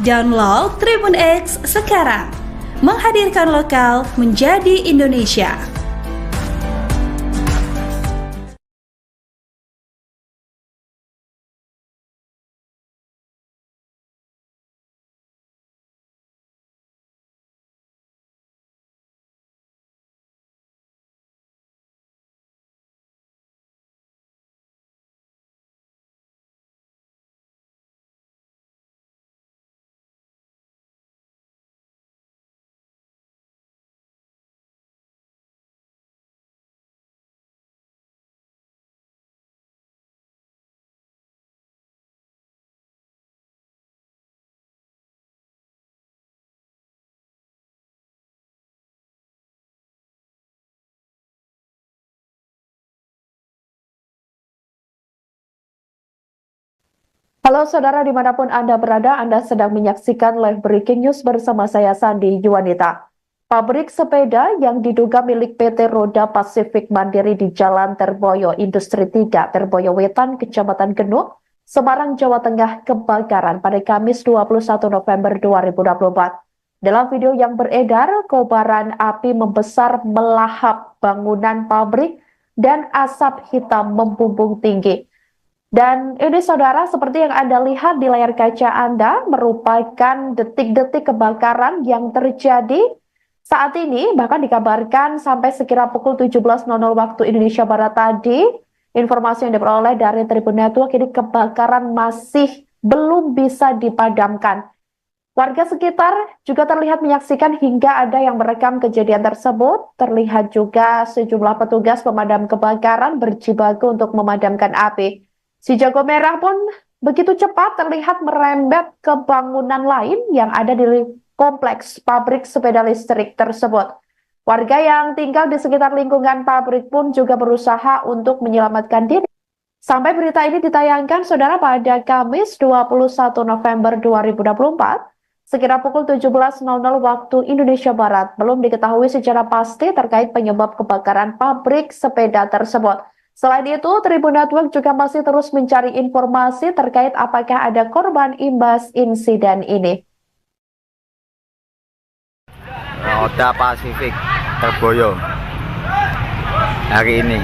Download Tribun X sekarang, menghadirkan lokal menjadi Indonesia. Halo saudara dimanapun Anda berada, Anda sedang menyaksikan live breaking news bersama saya Sandi Yuwanita. Pabrik sepeda yang diduga milik PT Roda Pasifik Mandiri di Jalan Terboyo Industri 3, Terboyo Wetan, Kecamatan Genuk, Semarang, Jawa Tengah kebakaran pada Kamis 21 November 2024. Dalam video yang beredar, kobaran api membesar melahap bangunan pabrik dan asap hitam membumbung tinggi. Dan ini saudara, seperti yang Anda lihat di layar kaca Anda, merupakan detik-detik kebakaran yang terjadi Saat ini bahkan dikabarkan sampai sekira pukul 17.00 waktu Indonesia Barat tadi, informasi yang diperoleh dari Tribun Network ini kebakaran masih belum bisa dipadamkan. Warga sekitar juga terlihat menyaksikan hingga ada yang merekam kejadian tersebut. Terlihat juga sejumlah petugas pemadam kebakaran berjibaku untuk memadamkan api. Si jago merah pun begitu cepat terlihat merembet ke bangunan lain yang ada di kompleks pabrik sepeda listrik tersebut. Warga yang tinggal di sekitar lingkungan pabrik pun juga berusaha untuk menyelamatkan diri. Sampai berita ini ditayangkan, saudara, pada Kamis 21 November 2024, sekira pukul 17.00 waktu Indonesia Barat, belum diketahui secara pasti terkait penyebab kebakaran pabrik sepeda tersebut. Selain itu, Tribun Network juga masih terus mencari informasi terkait apakah ada korban imbas insiden ini. Roda Pasifik terboyo hari ini.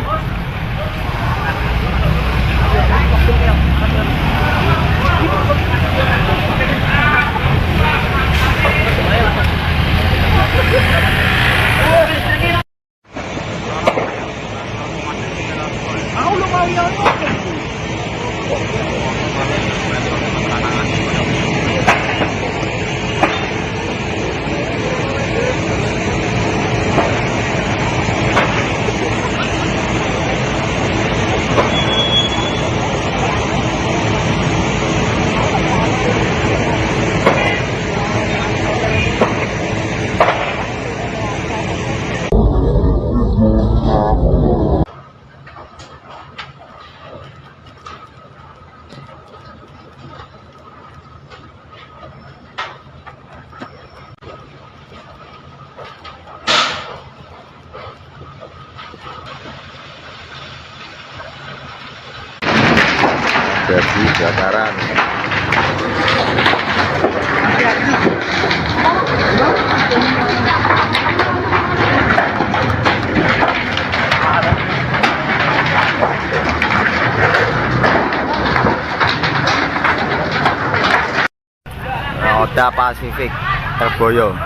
Jadi kebakaran. Roda Pasifik terboyo.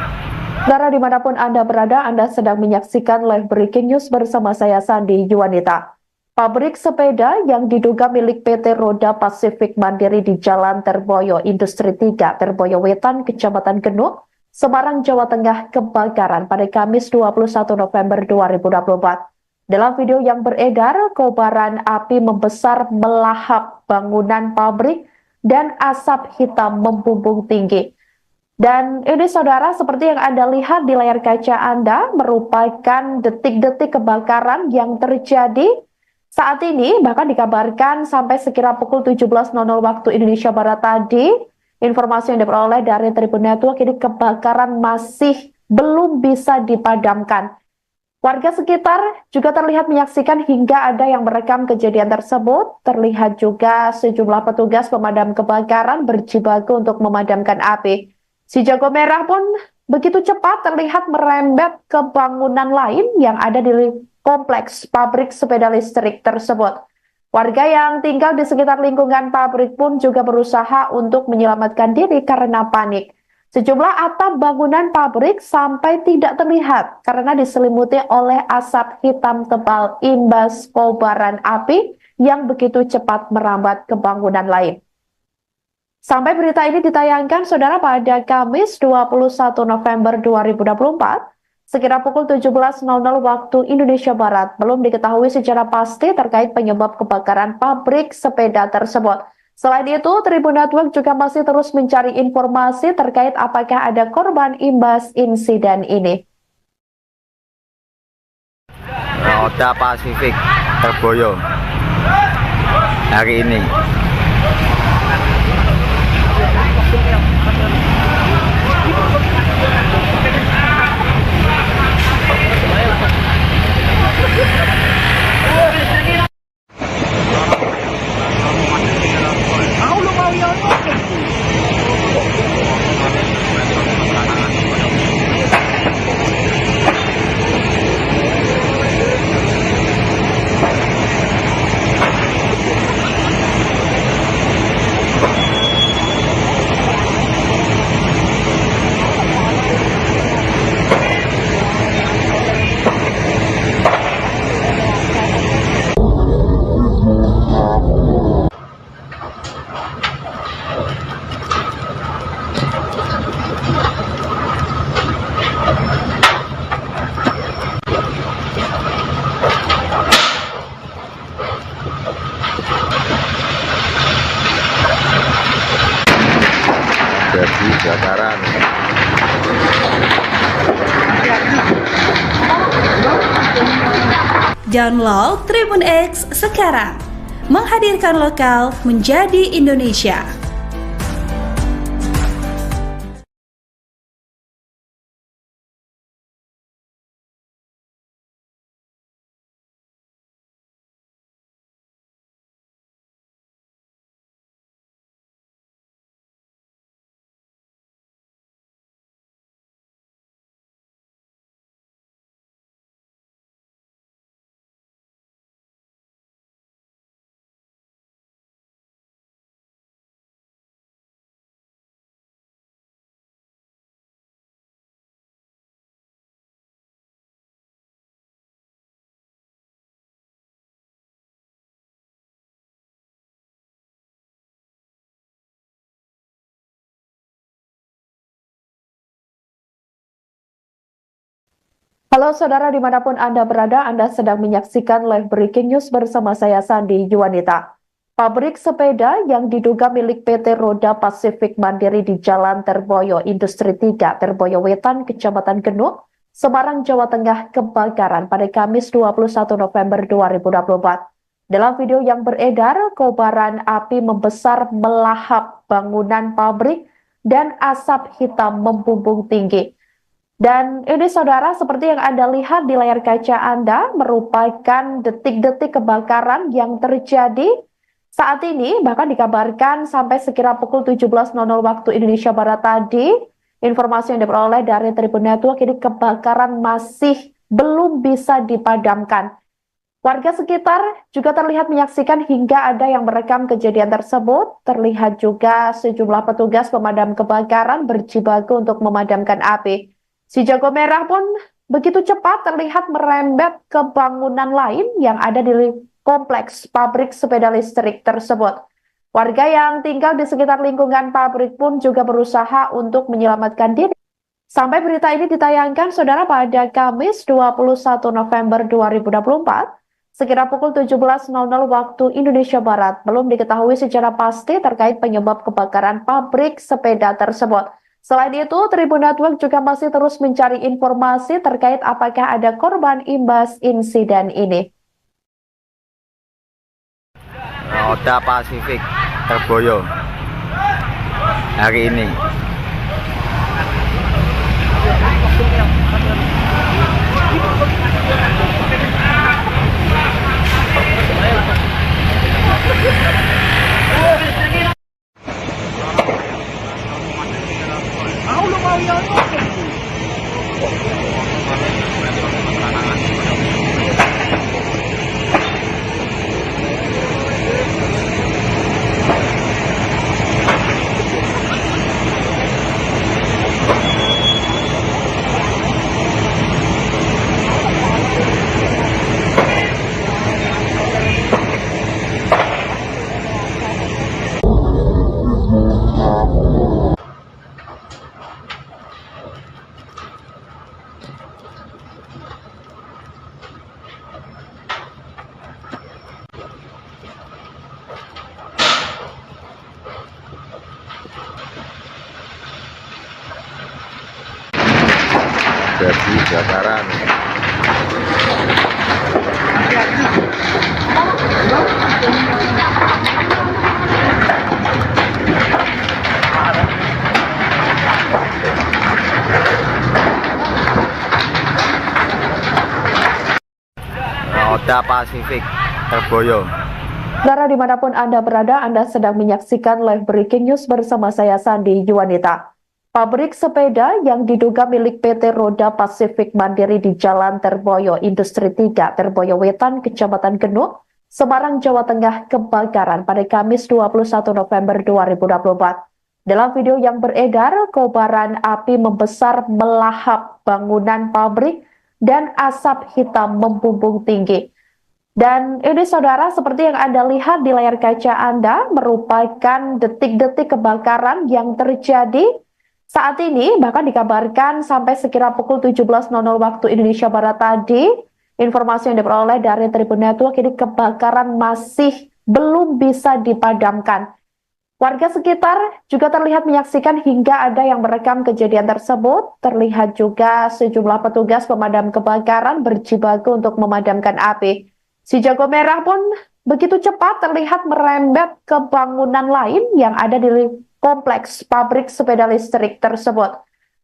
Saudara, dimanapun Anda berada, Anda sedang menyaksikan live breaking news bersama saya Sandi Yuwanita. Pabrik sepeda yang diduga milik PT Roda Pasifik Mandiri di Jalan Terboyo Industri 3, Terboyo Wetan, Kecamatan Genuk, Semarang, Jawa Tengah kebakaran pada Kamis 21 November 2024. Dalam video yang beredar, kobaran api membesar melahap bangunan pabrik dan asap hitam membumbung tinggi. Dan ini, saudara, seperti yang Anda lihat di layar kaca Anda, merupakan detik-detik kebakaran yang terjadi saat ini. Bahkan dikabarkan sampai sekira pukul 17.00 waktu Indonesia Barat tadi, informasi yang diperoleh dari Tribun Network ini kebakaran masih belum bisa dipadamkan. Warga sekitar juga terlihat menyaksikan hingga ada yang merekam kejadian tersebut. Terlihat juga sejumlah petugas pemadam kebakaran berjibaku untuk memadamkan api. Si jago merah pun begitu cepat terlihat merembet ke bangunan lain yang ada di kompleks pabrik sepeda listrik tersebut. Warga yang tinggal di sekitar lingkungan pabrik pun juga berusaha untuk menyelamatkan diri karena panik. Sejumlah atap bangunan pabrik sampai tidak terlihat karena diselimuti oleh asap hitam tebal imbas kobaran api yang begitu cepat merambat ke bangunan lain. Sampai berita ini ditayangkan, saudara, pada Kamis 21 November 2024, sekira pukul 17.00 waktu Indonesia Barat, belum diketahui secara pasti terkait penyebab kebakaran pabrik sepeda tersebut. Selain itu, Tribun Network juga masih terus mencari informasi terkait apakah ada korban imbas insiden ini. Roda Pasifik terboyo hari ini. kebakaran. Download Tribun X sekarang, menghadirkan lokal menjadi Indonesia. Halo saudara dimanapun Anda berada, Anda sedang menyaksikan live breaking news bersama saya Sandi Yuwanita. Pabrik sepeda yang diduga milik PT Roda Pasifik Mandiri di Jalan Terboyo Industri 3, Terboyo Wetan, Kecamatan Genuk, Semarang, Jawa Tengah kebakaran pada Kamis 21 November 2024. Dalam video yang beredar, kobaran api membesar melahap bangunan pabrik dan asap hitam membumbung tinggi. Dan ini saudara, seperti yang Anda lihat di layar kaca Anda, merupakan detik-detik kebakaran yang terjadi saat ini, bahkan dikabarkan sampai sekira pukul 17.00 waktu Indonesia Barat tadi. Informasi yang diperoleh dari Tribun Network, ini kebakaran masih belum bisa dipadamkan. Warga sekitar juga terlihat menyaksikan hingga ada yang merekam kejadian tersebut. Terlihat juga sejumlah petugas pemadam kebakaran berjibaku untuk memadamkan api. Si jago merah pun begitu cepat terlihat merembet ke bangunan lain yang ada di kompleks pabrik sepeda listrik tersebut. Warga yang tinggal di sekitar lingkungan pabrik pun juga berusaha untuk menyelamatkan diri. Sampai berita ini ditayangkan, saudara, pada Kamis 21 November 2024, sekira pukul 17.00 waktu Indonesia Barat, belum diketahui secara pasti terkait penyebab kebakaran pabrik sepeda tersebut. Selain itu, Tribun Network juga masih terus mencari informasi terkait apakah ada korban imbas insiden ini. Roda Pasifik Terboyo hari ini. Jadi kebakaran. Roda Pasifik Terboyo. Saudara dimanapun Anda berada, Anda sedang menyaksikan live breaking news bersama saya Sandi Yuwanita. Pabrik sepeda yang diduga milik PT Roda Pasifik Mandiri di Jalan Terboyo Industri 3, Terboyo Wetan, Kecamatan Genuk, Semarang, Jawa Tengah kebakaran pada Kamis 21 November 2024. Dalam video yang beredar, kobaran api membesar melahap bangunan pabrik dan asap hitam membumbung tinggi. Dan ini saudara, seperti yang Anda lihat di layar kaca Anda, merupakan detik-detik kebakaran yang terjadi saat ini, bahkan dikabarkan sampai sekira pukul 17.00 waktu Indonesia Barat tadi. Informasi yang diperoleh dari Tribun Network, ini kebakaran masih belum bisa dipadamkan. Warga sekitar juga terlihat menyaksikan hingga ada yang merekam kejadian tersebut. Terlihat juga sejumlah petugas pemadam kebakaran berjibaku untuk memadamkan api. Si jago merah pun begitu cepat terlihat merembet ke bangunan lain yang ada di kompleks pabrik sepeda listrik tersebut.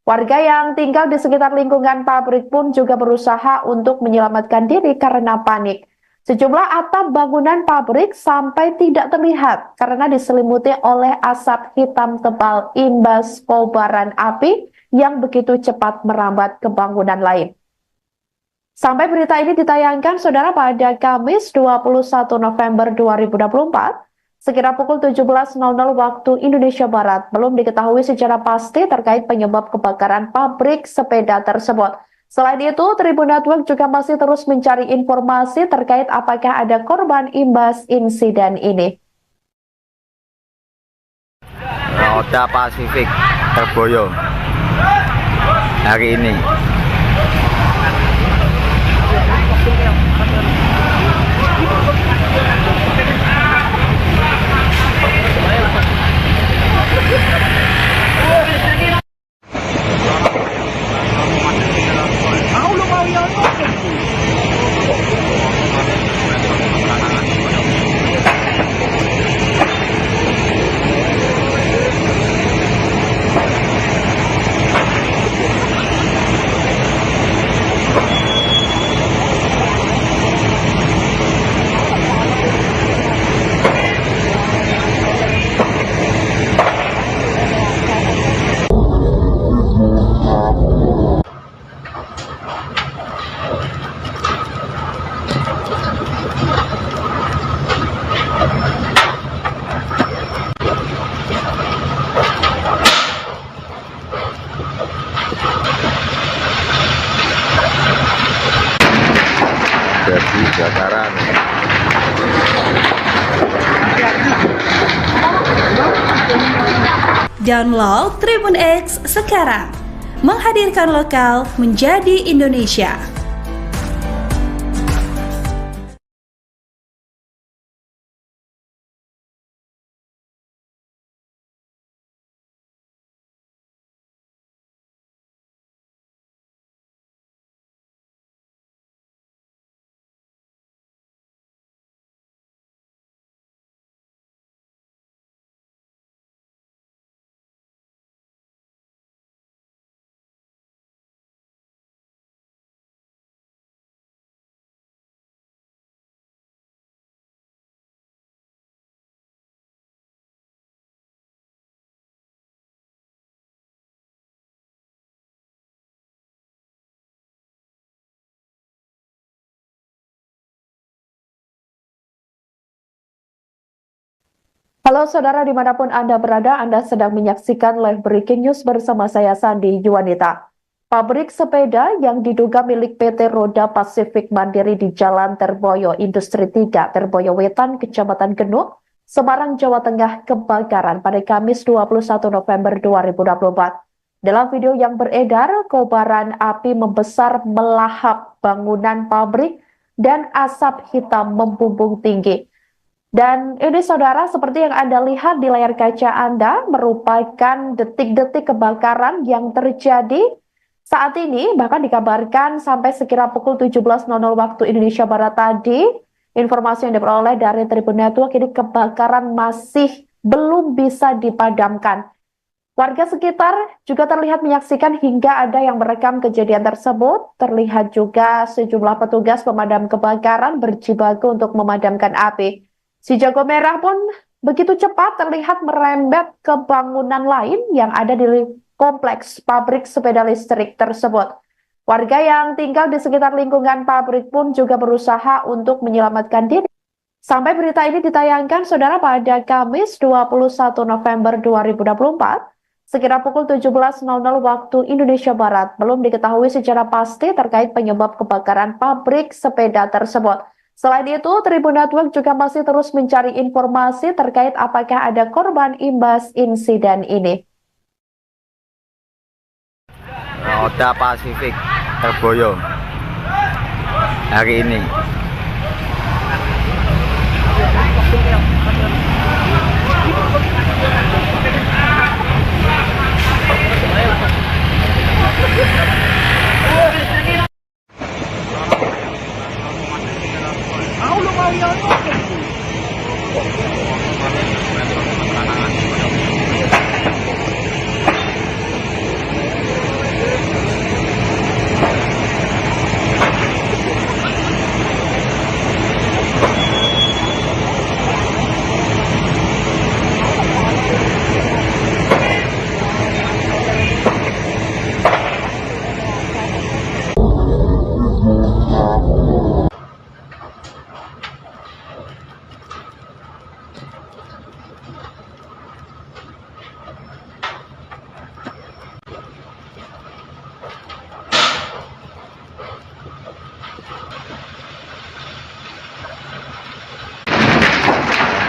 Warga yang tinggal di sekitar lingkungan pabrik pun juga berusaha untuk menyelamatkan diri karena panik. Sejumlah atap bangunan pabrik sampai tidak terlihat karena diselimuti oleh asap hitam tebal imbas kobaran api yang begitu cepat merambat ke bangunan lain. Sampai berita ini ditayangkan, saudara, pada Kamis 21 November 2024, sekira pukul 17.00 waktu Indonesia Barat, belum diketahui secara pasti terkait penyebab kebakaran pabrik sepeda tersebut. Selain itu, Tribun Network juga masih terus mencari informasi terkait apakah ada korban imbas insiden ini. Roda Pasifik tergoyo hari ini. Jadi kebakaran. Download Tribun X sekarang, menghadirkan lokal menjadi Indonesia. Halo saudara, dimanapun Anda berada, Anda sedang menyaksikan live breaking news bersama saya Sandi Yuwanita. Pabrik sepeda yang diduga milik PT Roda Pasifik Mandiri di Jalan Terboyo Industri 3, Terboyo Wetan, Kecamatan Genuk, Semarang, Jawa Tengah kebakaran pada Kamis 21 November 2024. Dalam video yang beredar, kobaran api membesar melahap bangunan pabrik dan asap hitam membumbung tinggi. Dan ini saudara, seperti yang Anda lihat di layar kaca Anda, merupakan detik-detik kebakaran yang terjadi saat ini. Bahkan dikabarkan sampai sekira pukul 17.00 waktu Indonesia Barat tadi, informasi yang diperoleh dari Tribun Network, ini kebakaran masih belum bisa dipadamkan. Warga sekitar juga terlihat menyaksikan hingga ada yang merekam kejadian tersebut. Terlihat juga sejumlah petugas pemadam kebakaran berjibaku untuk memadamkan api. Si jago merah pun begitu cepat terlihat merembet ke bangunan lain yang ada di kompleks pabrik sepeda listrik tersebut. Warga yang tinggal di sekitar lingkungan pabrik pun juga berusaha untuk menyelamatkan diri. Sampai berita ini ditayangkan, saudara, pada Kamis 21 November 2024, sekira pukul 17.00 waktu Indonesia Barat, belum diketahui secara pasti terkait penyebab kebakaran pabrik sepeda tersebut. Selain itu, Tribun Network juga masih terus mencari informasi terkait apakah ada korban imbas insiden ini. Roda Pasifik tergoyo hari ini.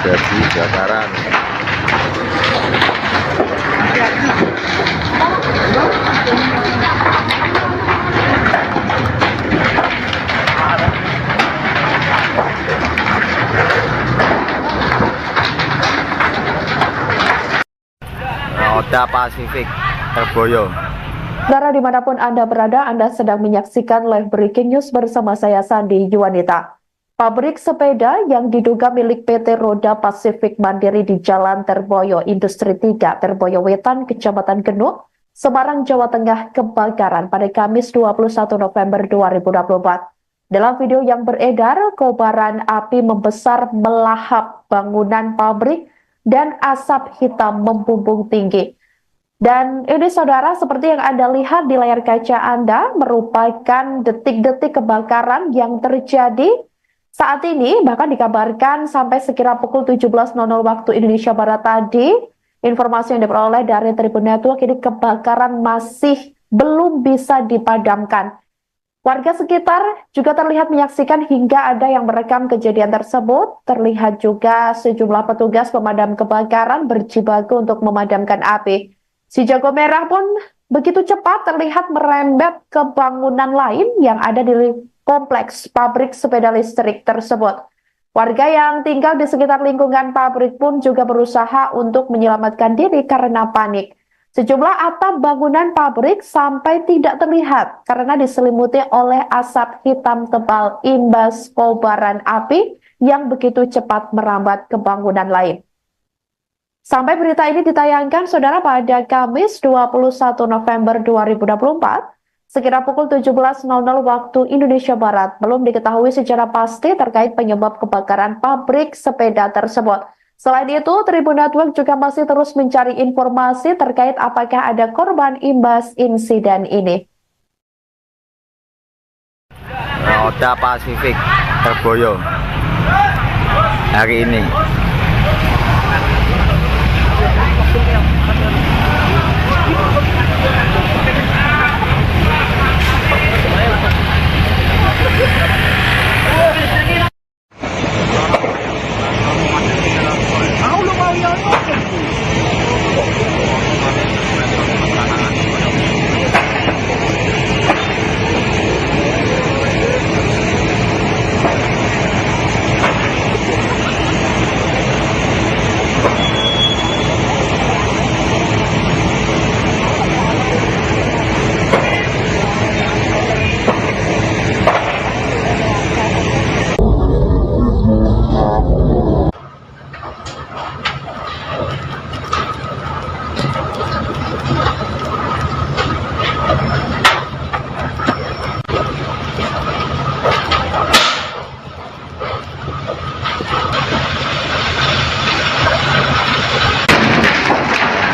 Jadi kebakaran. Roda Pasifik Terboyo. Saudara dimanapun Anda berada, Anda sedang menyaksikan live breaking news bersama saya Sandi Yuwanita. Pabrik sepeda yang diduga milik PT Roda Pasifik Mandiri di Jalan Terboyo Industri 3, Terboyo Wetan, Kecamatan Genuk, Semarang, Jawa Tengah kebakaran pada Kamis 21 November 2024. Dalam video yang beredar, kobaran api membesar melahap bangunan pabrik dan asap hitam membumbung tinggi. Dan ini saudara, seperti yang Anda lihat di layar kaca Anda, merupakan detik-detik kebakaran yang terjadi saat ini. Bahkan dikabarkan sampai sekira pukul 17.00 waktu Indonesia Barat tadi, informasi yang diperoleh dari Tribun Network, ini kebakaran masih belum bisa dipadamkan. Warga sekitar juga terlihat menyaksikan hingga ada yang merekam kejadian tersebut. Terlihat juga sejumlah petugas pemadam kebakaran berjibaku untuk memadamkan api. Si jago merah pun begitu cepat terlihat merembet ke bangunan lain yang ada di kompleks pabrik sepeda listrik tersebut. Warga yang tinggal di sekitar lingkungan pabrik pun juga berusaha untuk menyelamatkan diri karena panik. Sejumlah atap bangunan pabrik sampai tidak terlihat karena diselimuti oleh asap hitam tebal imbas kobaran api yang begitu cepat merambat ke bangunan lain. Sampai berita ini ditayangkan, saudara, pada Kamis 21 November 2024, sekira pukul 17.00 waktu Indonesia Barat, belum diketahui secara pasti terkait penyebab kebakaran pabrik sepeda tersebut. Selain itu, Tribun Network juga masih terus mencari informasi terkait apakah ada korban imbas insiden ini. Roda Pasifik Terboyo hari ini.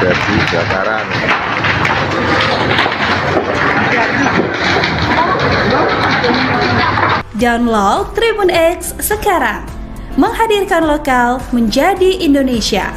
Jadi kebakaran. Download Tribun X sekarang, menghadirkan lokal menjadi Indonesia.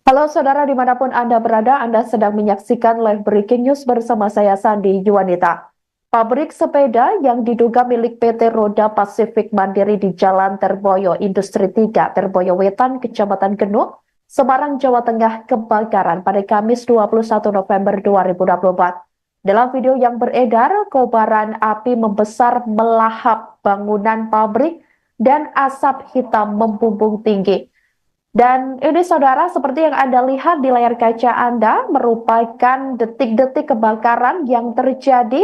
Halo saudara dimanapun Anda berada, Anda sedang menyaksikan live breaking news bersama saya Sandi Yuwanita. Pabrik sepeda yang diduga milik PT Roda Pasifik Mandiri di Jalan Terboyo Industri 3, Terboyo Wetan, Kecamatan Genuk, Semarang, Jawa Tengah kebakaran pada Kamis 21 November 2024. Dalam video yang beredar, kobaran api membesar melahap bangunan pabrik dan asap hitam membumbung tinggi. Dan ini saudara, seperti yang Anda lihat di layar kaca Anda, merupakan detik-detik kebakaran yang terjadi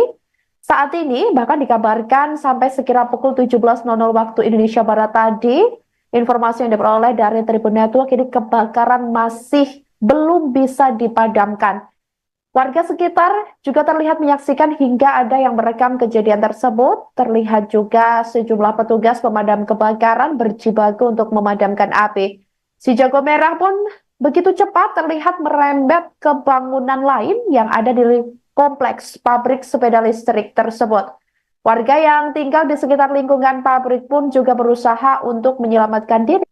saat ini. Bahkan dikabarkan sampai sekira pukul 17.00 waktu Indonesia Barat tadi, informasi yang diperoleh dari Tribun Network, ini kebakaran masih belum bisa dipadamkan. Warga sekitar juga terlihat menyaksikan hingga ada yang merekam kejadian tersebut. Terlihat juga sejumlah petugas pemadam kebakaran berjibaku untuk memadamkan api. Si jago merah pun begitu cepat terlihat merembet ke bangunan lain yang ada di kompleks pabrik sepeda listrik tersebut. Warga yang tinggal di sekitar lingkungan pabrik pun juga berusaha untuk menyelamatkan diri.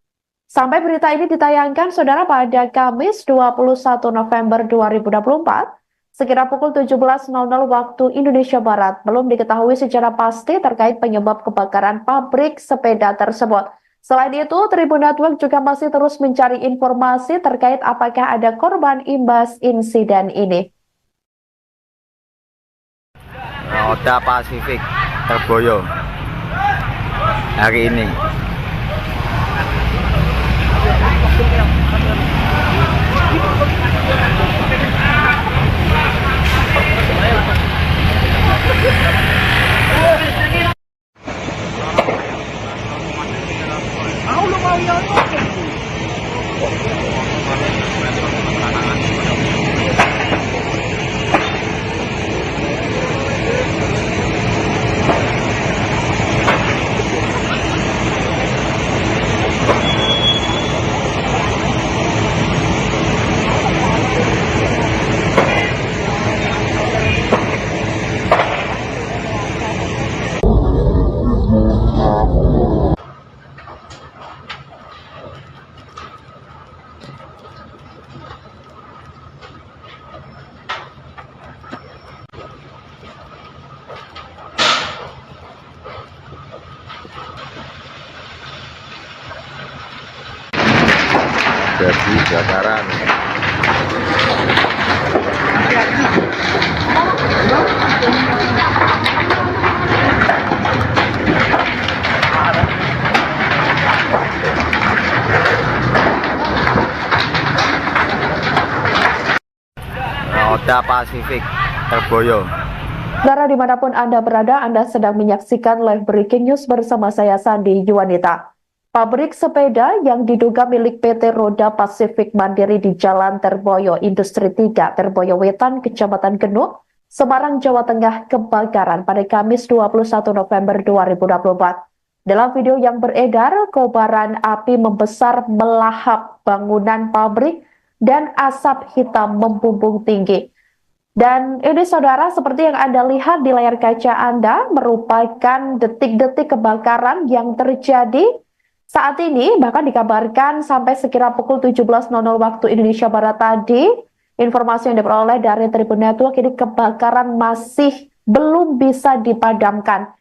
Sampai berita ini ditayangkan, saudara, pada Kamis 21 November 2024, sekira pukul 17.00 waktu Indonesia Barat, belum diketahui secara pasti terkait penyebab kebakaran pabrik sepeda tersebut. Selain itu, Tribun Network juga masih terus mencari informasi terkait apakah ada korban imbas insiden ini. Roda Pasifik Terboyo hari ini. Jadi kebakaran. Roda Pasifik Terboyo. Saudara dimanapun Anda berada, Anda sedang menyaksikan live breaking news bersama saya Sandi Yuwanita. Pabrik sepeda yang diduga milik PT Roda Pasifik Mandiri di Jalan Terboyo Industri 3, Terboyo Wetan, Kecamatan Genuk, Semarang, Jawa Tengah kebakaran pada Kamis 21 November 2024. Dalam video yang beredar, kobaran api membesar melahap bangunan pabrik dan asap hitam membumbung tinggi. Dan ini saudara, seperti yang Anda lihat di layar kaca Anda, merupakan detik-detik kebakaran yang terjadi saat ini. Bahkan dikabarkan sampai sekira pukul 17.00 waktu Indonesia Barat tadi, informasi yang diperoleh dari Tribun Network, ini kebakaran masih belum bisa dipadamkan.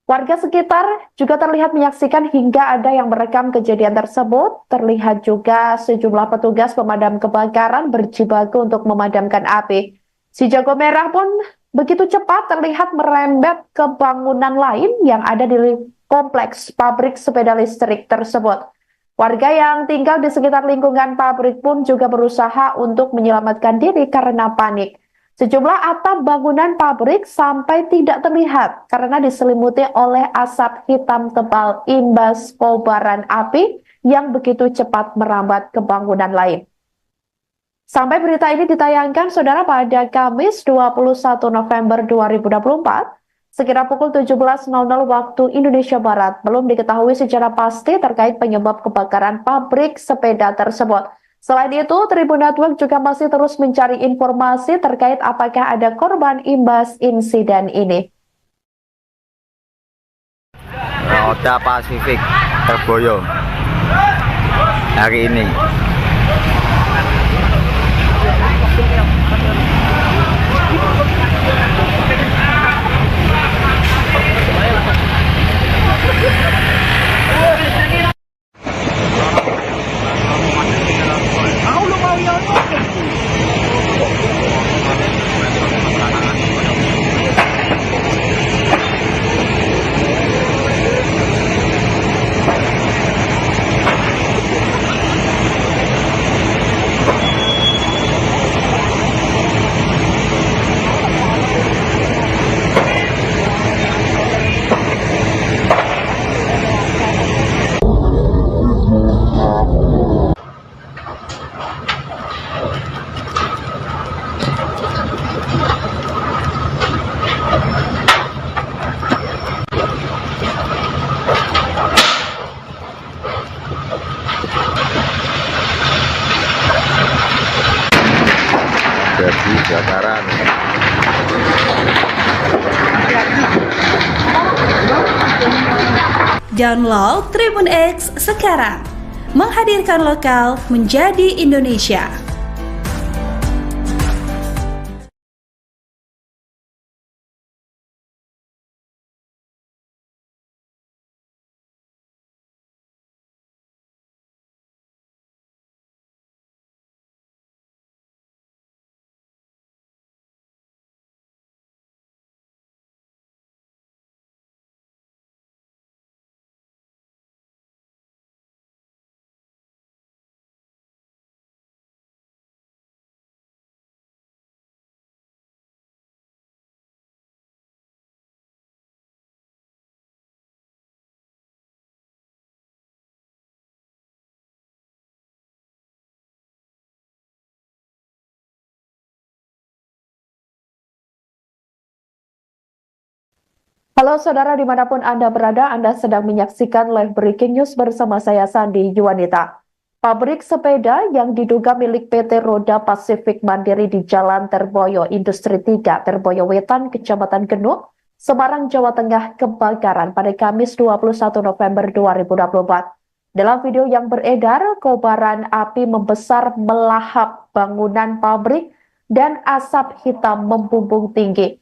Warga sekitar juga terlihat menyaksikan hingga ada yang merekam kejadian tersebut. Terlihat juga sejumlah petugas pemadam kebakaran berjibaku untuk memadamkan api. Si jago merah pun begitu cepat terlihat merembet ke bangunan lain yang ada di kompleks pabrik sepeda listrik tersebut. Warga yang tinggal di sekitar lingkungan pabrik pun juga berusaha untuk menyelamatkan diri karena panik. Sejumlah atap bangunan pabrik sampai tidak terlihat karena diselimuti oleh asap hitam tebal imbas kobaran api yang begitu cepat merambat ke bangunan lain. Sampai berita ini ditayangkan, saudara, pada Kamis 21 November 2024, sekira pukul 17.00 waktu Indonesia Barat, belum diketahui secara pasti terkait penyebab kebakaran pabrik sepeda tersebut. Selain itu, Tribun Network juga masih terus mencari informasi terkait apakah ada korban imbas insiden ini. Roda Pasifik Terboyo hari ini. Download Tribun X sekarang. Menghadirkan lokal menjadi Indonesia. Halo saudara dimanapun Anda berada, Anda sedang menyaksikan live breaking news bersama saya Sandi Yuwanita. Pabrik sepeda yang diduga milik PT Roda Pasifik Mandiri di Jalan Terboyo Industri 3, Terboyo Wetan, Kecamatan Genuk, Semarang, Jawa Tengah kebakaran pada Kamis 21 November 2024. Dalam video yang beredar, kobaran api membesar melahap bangunan pabrik dan asap hitam membumbung tinggi.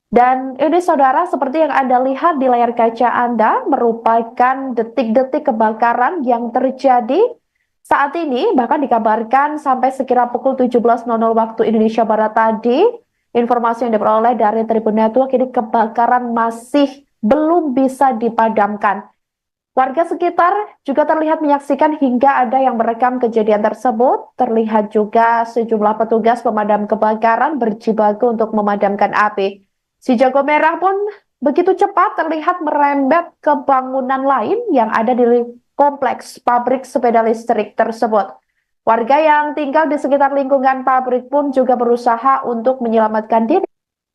Dan ini saudara, seperti yang Anda lihat di layar kaca Anda, merupakan detik-detik kebakaran yang terjadi saat ini, bahkan dikabarkan sampai sekira pukul 17.00 waktu Indonesia Barat tadi, informasi yang diperoleh dari Tribun Network, ini kebakaran masih belum bisa dipadamkan. Warga sekitar juga terlihat menyaksikan hingga ada yang merekam kejadian tersebut. Terlihat juga sejumlah petugas pemadam kebakaran berjibaku untuk memadamkan api. Si jago merah pun begitu cepat terlihat merembet ke bangunan lain yang ada di kompleks pabrik sepeda listrik tersebut. Warga yang tinggal di sekitar lingkungan pabrik pun juga berusaha untuk menyelamatkan diri.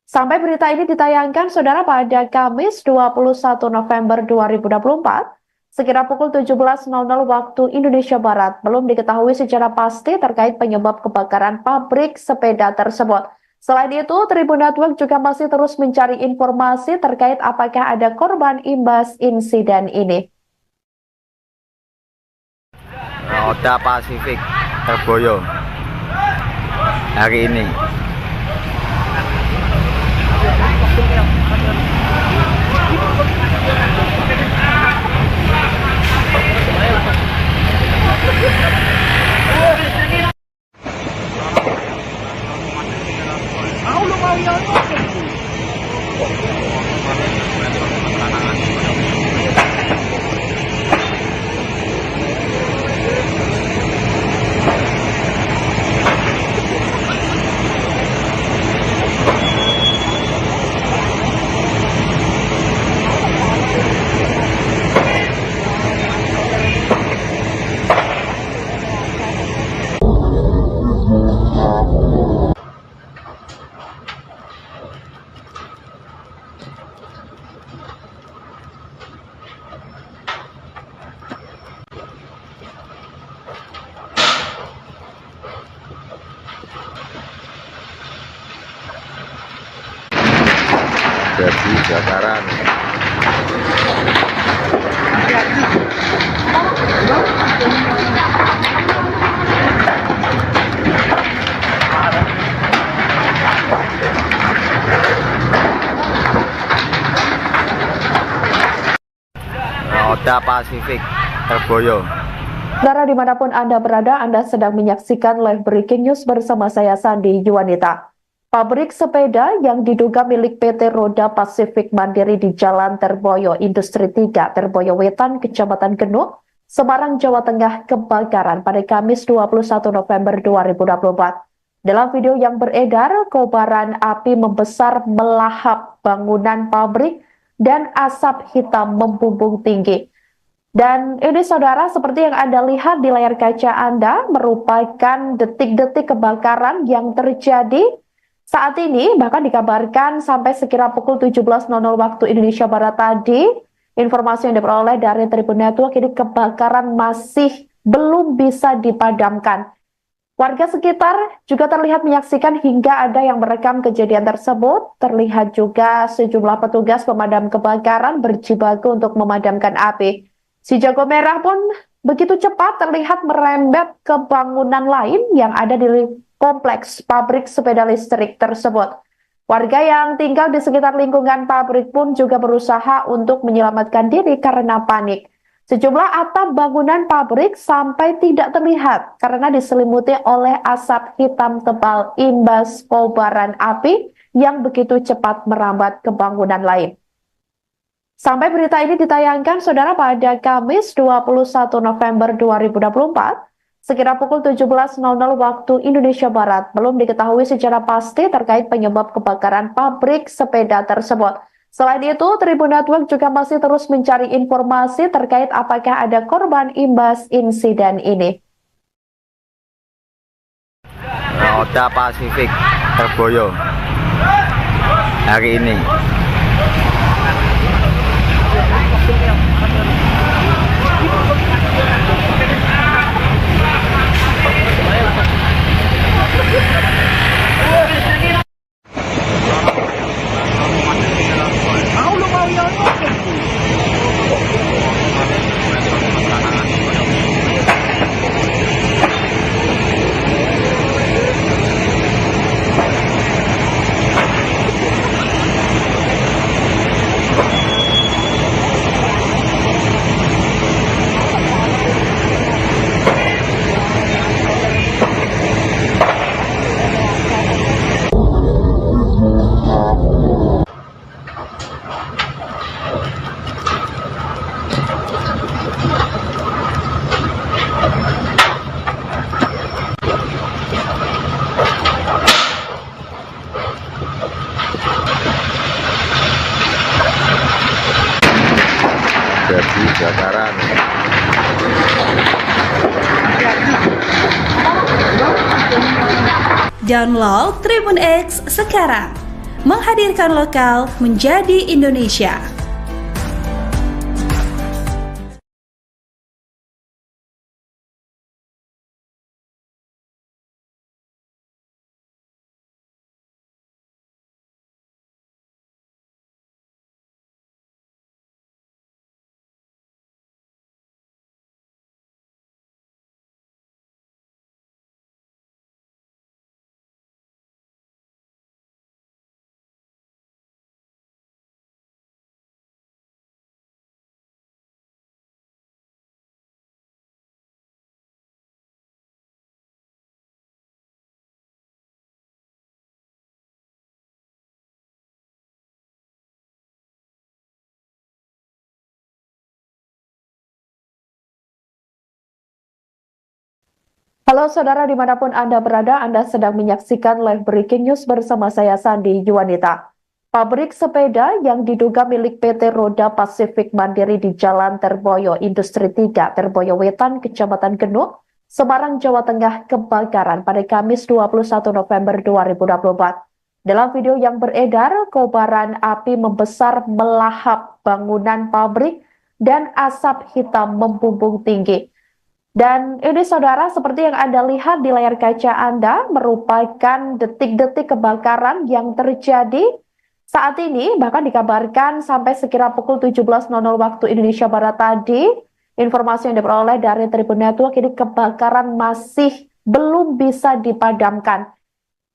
Sampai berita ini ditayangkan, saudara, pada Kamis 21 November 2024, sekira pukul 17.00 waktu Indonesia Barat, belum diketahui secara pasti terkait penyebab kebakaran pabrik sepeda tersebut. Selain itu, Tribun Network juga masih terus mencari informasi terkait apakah ada korban imbas insiden ini. Roda Pasifik Terboyo hari ini. Jadi kebakaran. Roda Pasifik Terboyo. Saudara dimanapun Anda berada, Anda sedang menyaksikan live breaking news bersama saya Sandi Yuwanita. Pabrik sepeda yang diduga milik PT Roda Pasifik Mandiri di Jalan Terboyo Industri 3, Terboyo Wetan, Kecamatan Genuk, Semarang, Jawa Tengah kebakaran pada Kamis 21 November 2024. Dalam video yang beredar, kobaran api membesar melahap bangunan pabrik dan asap hitam membumbung tinggi. Dan ini saudara, seperti yang Anda lihat di layar kaca Anda, merupakan detik-detik kebakaran yang terjadi saat ini, bahkan dikabarkan sampai sekira pukul 17.00 waktu Indonesia Barat tadi, informasi yang diperoleh dari Tribun Network, ini kebakaran masih belum bisa dipadamkan. Warga sekitar juga terlihat menyaksikan hingga ada yang merekam kejadian tersebut. Terlihat juga sejumlah petugas pemadam kebakaran berjibaku untuk memadamkan api. Si jago merah pun begitu cepat terlihat merembet ke bangunan lain yang ada di kompleks pabrik sepeda listrik tersebut. Warga yang tinggal di sekitar lingkungan pabrik pun juga berusaha untuk menyelamatkan diri karena panik. Sejumlah atap bangunan pabrik sampai tidak terlihat karena diselimuti oleh asap hitam tebal imbas kobaran api yang begitu cepat merambat ke bangunan lain. Sampai berita ini ditayangkan, saudara, pada Kamis 21 November 2024, sekira pukul 17.00 waktu Indonesia Barat, belum diketahui secara pasti terkait penyebab kebakaran pabrik sepeda tersebut. Selain itu, Tribun Network juga masih terus mencari informasi terkait apakah ada korban imbas insiden ini. Roda Pasifik terboyo hari ini. Jadi kebakaran. Download Tribun X sekarang. Menghadirkan lokal menjadi Indonesia. Halo saudara, dimanapun Anda berada, Anda sedang menyaksikan live breaking news bersama saya Sandi Yuwanita. Pabrik sepeda yang diduga milik PT Roda Pasifik Mandiri di Jalan Terboyo Industri 3, Terboyo Wetan, Kecamatan Genuk, Semarang, Jawa Tengah kebakaran pada Kamis 21 November 2024. Dalam video yang beredar, kobaran api membesar melahap bangunan pabrik dan asap hitam membumbung tinggi. Dan ini saudara, seperti yang Anda lihat di layar kaca Anda, merupakan detik-detik kebakaran yang terjadi saat ini. Bahkan dikabarkan sampai sekira pukul 17.00 waktu Indonesia Barat tadi, informasi yang diperoleh dari Tribun Network, ini kebakaran masih belum bisa dipadamkan.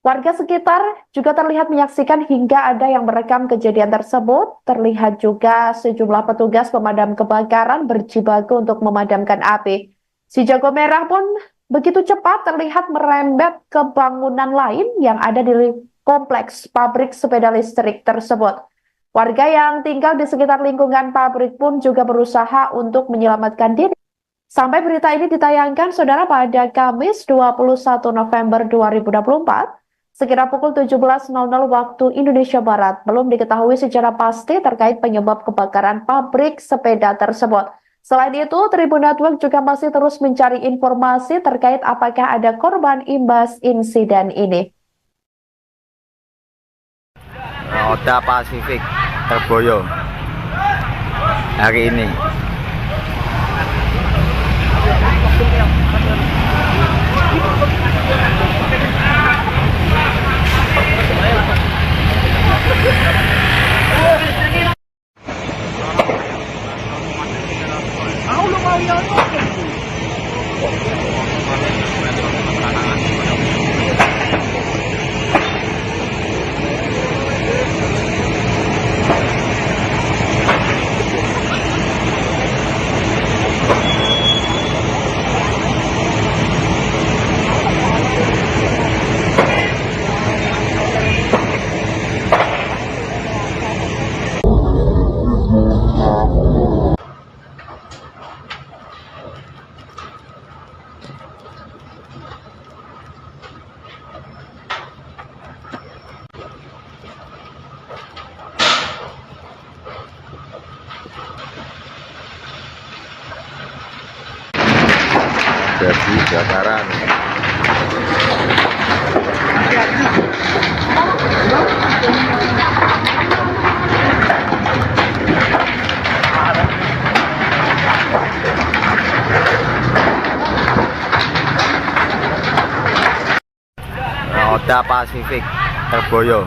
Warga sekitar juga terlihat menyaksikan hingga ada yang merekam kejadian tersebut. Terlihat juga sejumlah petugas pemadam kebakaran berjibaku untuk memadamkan api. Si jago merah pun begitu cepat terlihat merembet ke bangunan lain yang ada di kompleks pabrik sepeda listrik tersebut. Warga yang tinggal di sekitar lingkungan pabrik pun juga berusaha untuk menyelamatkan diri. Sampai berita ini ditayangkan, saudara, pada Kamis 21 November 2024, sekira pukul 17.00 waktu Indonesia Barat, belum diketahui secara pasti terkait penyebab kebakaran pabrik sepeda tersebut. Selain itu, Tribun Network juga masih terus mencari informasi terkait apakah ada korban imbas insiden ini. Roda Pasifik terboyo hari ini. Jadi kebakaran. Roda Pasifik Terboyo.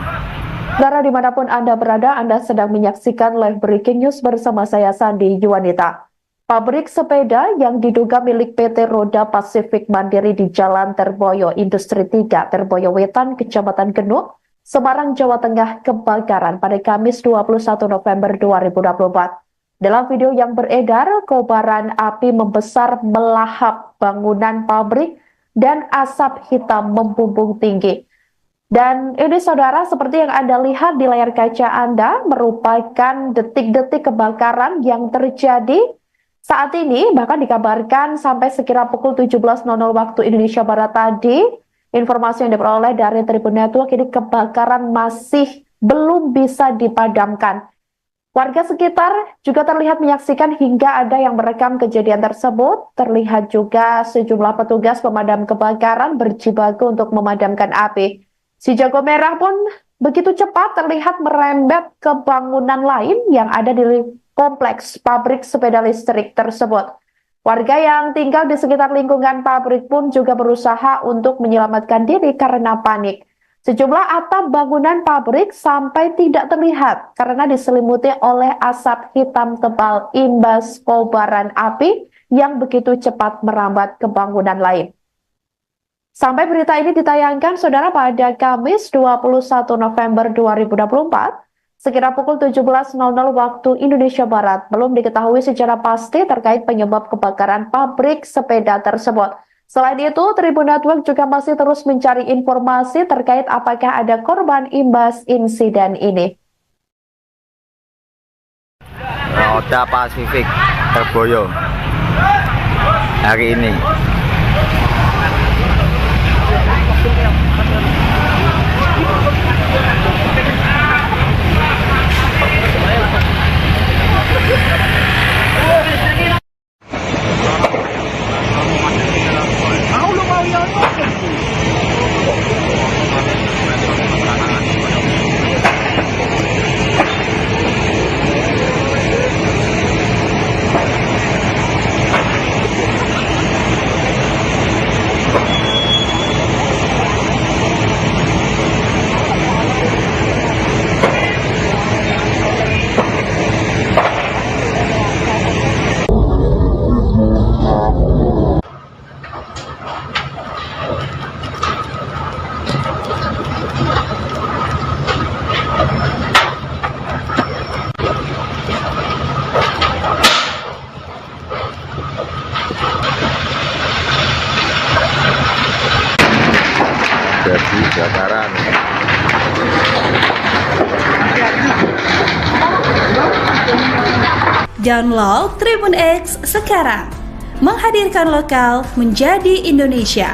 Saudara dimanapun Anda berada, Anda sedang menyaksikan live breaking news bersama saya Sandi Yuwanita. Pabrik sepeda yang diduga milik PT Roda Pasifik Mandiri di Jalan Terboyo Industri 3, Terboyo Wetan, Kecamatan Genuk, Semarang, Jawa Tengah kebakaran pada Kamis 21 November 2024. Dalam video yang beredar, kobaran api membesar melahap bangunan pabrik dan asap hitam membumbung tinggi. Dan ini saudara, seperti yang Anda lihat di layar kaca Anda, merupakan detik-detik kebakaran yang terjadi saat ini. Bahkan dikabarkan sampai sekira pukul 17.00 waktu Indonesia Barat tadi, informasi yang diperoleh dari Tribun Network, ini kebakaran masih belum bisa dipadamkan. Warga sekitar juga terlihat menyaksikan hingga ada yang merekam kejadian tersebut. Terlihat juga sejumlah petugas pemadam kebakaran berjibaku untuk memadamkan api. Si jago merah pun begitu cepat terlihat merembet ke bangunan lain yang ada di kompleks pabrik sepeda listrik tersebut. Warga yang tinggal di sekitar lingkungan pabrik pun juga berusaha untuk menyelamatkan diri karena panik. Sejumlah atap bangunan pabrik sampai tidak terlihat karena diselimuti oleh asap hitam tebal imbas kobaran api yang begitu cepat merambat ke bangunan lain. Sampai berita ini ditayangkan, saudara, pada Kamis 21 November 2024, sekira pukul 17.00 waktu Indonesia Barat, belum diketahui secara pasti terkait penyebab kebakaran pabrik sepeda tersebut. Selain itu, Tribun Network juga masih terus mencari informasi terkait apakah ada korban imbas insiden ini. Roda Pasifik Terboyo hari ini. Jadi kebakaran. Download Tribun X sekarang, menghadirkan lokal menjadi Indonesia.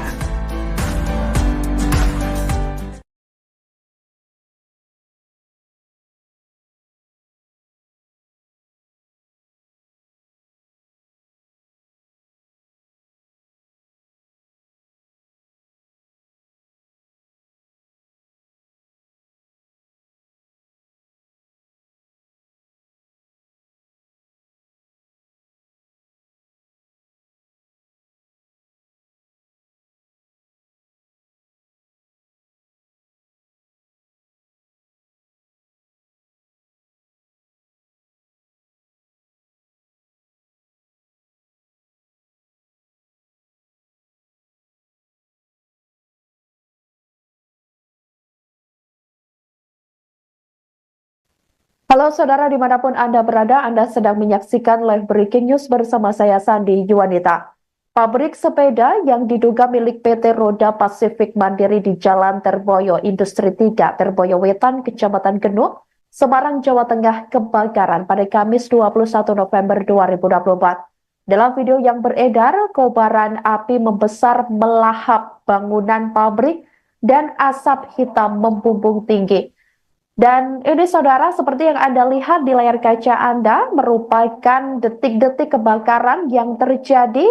Halo saudara dimanapun Anda berada, Anda sedang menyaksikan live breaking news bersama saya Sandi Yuwanita. Pabrik sepeda yang diduga milik PT Roda Pasifik Mandiri di Jalan Terboyo Industri 3, Terboyo Wetan, Kecamatan Genuk, Semarang, Jawa Tengah kebakaran pada Kamis 21 November 2024. Dalam video yang beredar, kobaran api membesar melahap bangunan pabrik dan asap hitam membumbung tinggi. Dan ini saudara, seperti yang Anda lihat di layar kaca Anda, merupakan detik-detik kebakaran yang terjadi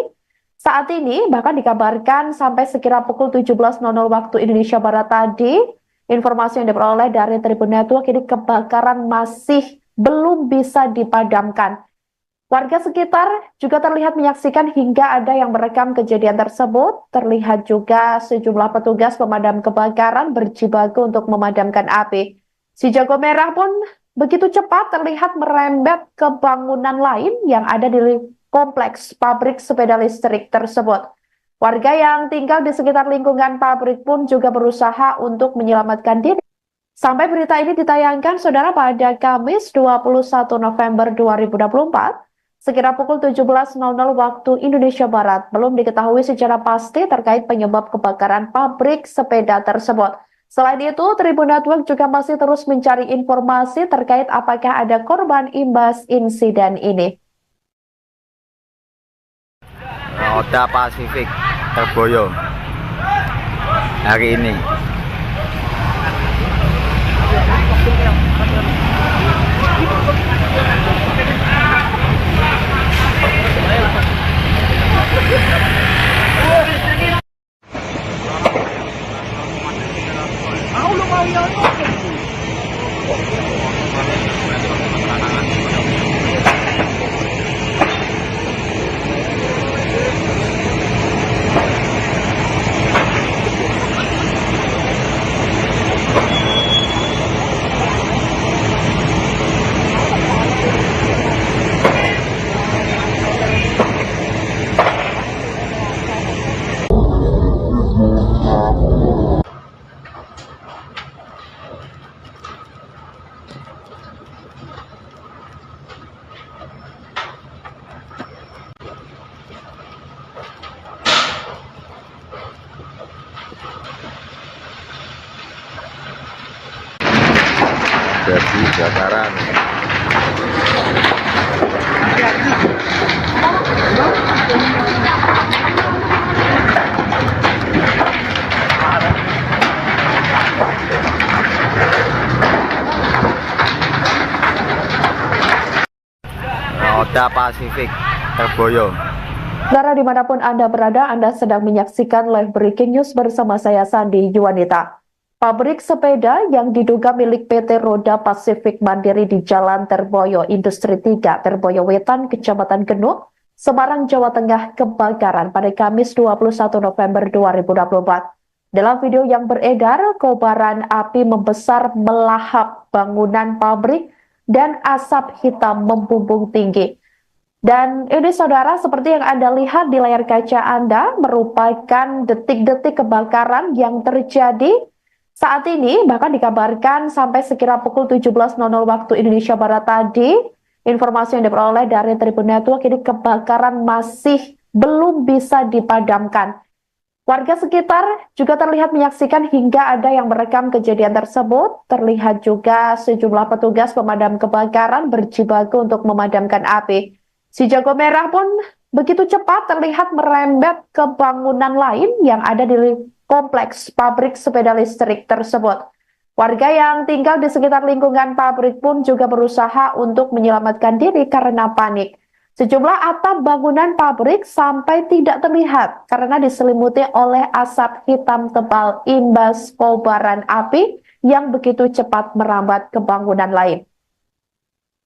saat ini. Bahkan dikabarkan sampai sekira pukul 17.00 waktu Indonesia Barat tadi, informasi yang diperoleh dari Tribun Network, ini kebakaran masih belum bisa dipadamkan. Warga sekitar juga terlihat menyaksikan hingga ada yang merekam kejadian tersebut. Terlihat juga sejumlah petugas pemadam kebakaran berjibaku untuk memadamkan api. Si jago merah pun begitu cepat terlihat merembet ke bangunan lain yang ada di kompleks pabrik sepeda listrik tersebut. Warga yang tinggal di sekitar lingkungan pabrik pun juga berusaha untuk menyelamatkan diri. Sampai berita ini ditayangkan, saudara, pada Kamis 21 November 2024, sekira pukul 17.00 waktu Indonesia Barat, belum diketahui secara pasti terkait penyebab kebakaran pabrik sepeda tersebut. Selain itu, Tribun Network juga masih terus mencari informasi terkait apakah ada korban imbas insiden ini. Roda Pasifik Terboyo hari ini. Jadi kebakaran. Roda Pasifik Terboyo. Saudara dimanapun Anda berada, Anda sedang menyaksikan live breaking news bersama saya Sandi Yuwanita. Pabrik sepeda yang diduga milik PT Roda Pasifik Mandiri di Jalan Terboyo Industri 3, Terboyo Wetan, Kecamatan Genuk, Semarang, Jawa Tengah kebakaran pada Kamis 21 November 2024. Dalam video yang beredar, kobaran api membesar melahap bangunan pabrik dan asap hitam membumbung tinggi. Dan ini saudara, seperti yang Anda lihat di layar kaca Anda, merupakan detik-detik kebakaran yang terjadi saat ini. Bahkan dikabarkan sampai sekira pukul 17.00 waktu Indonesia Barat tadi, informasi yang diperoleh dari Tribun Network, ini kebakaran masih belum bisa dipadamkan. Warga sekitar juga terlihat menyaksikan hingga ada yang merekam kejadian tersebut. Terlihat juga sejumlah petugas pemadam kebakaran berjibaku untuk memadamkan api. Si jago merah pun begitu cepat terlihat merembet ke bangunan lain yang ada di kompleks pabrik sepeda listrik tersebut. Warga yang tinggal di sekitar lingkungan pabrik pun juga berusaha untuk menyelamatkan diri karena panik. Sejumlah atap bangunan pabrik sampai tidak terlihat karena diselimuti oleh asap hitam tebal imbas kobaran api yang begitu cepat merambat ke bangunan lain.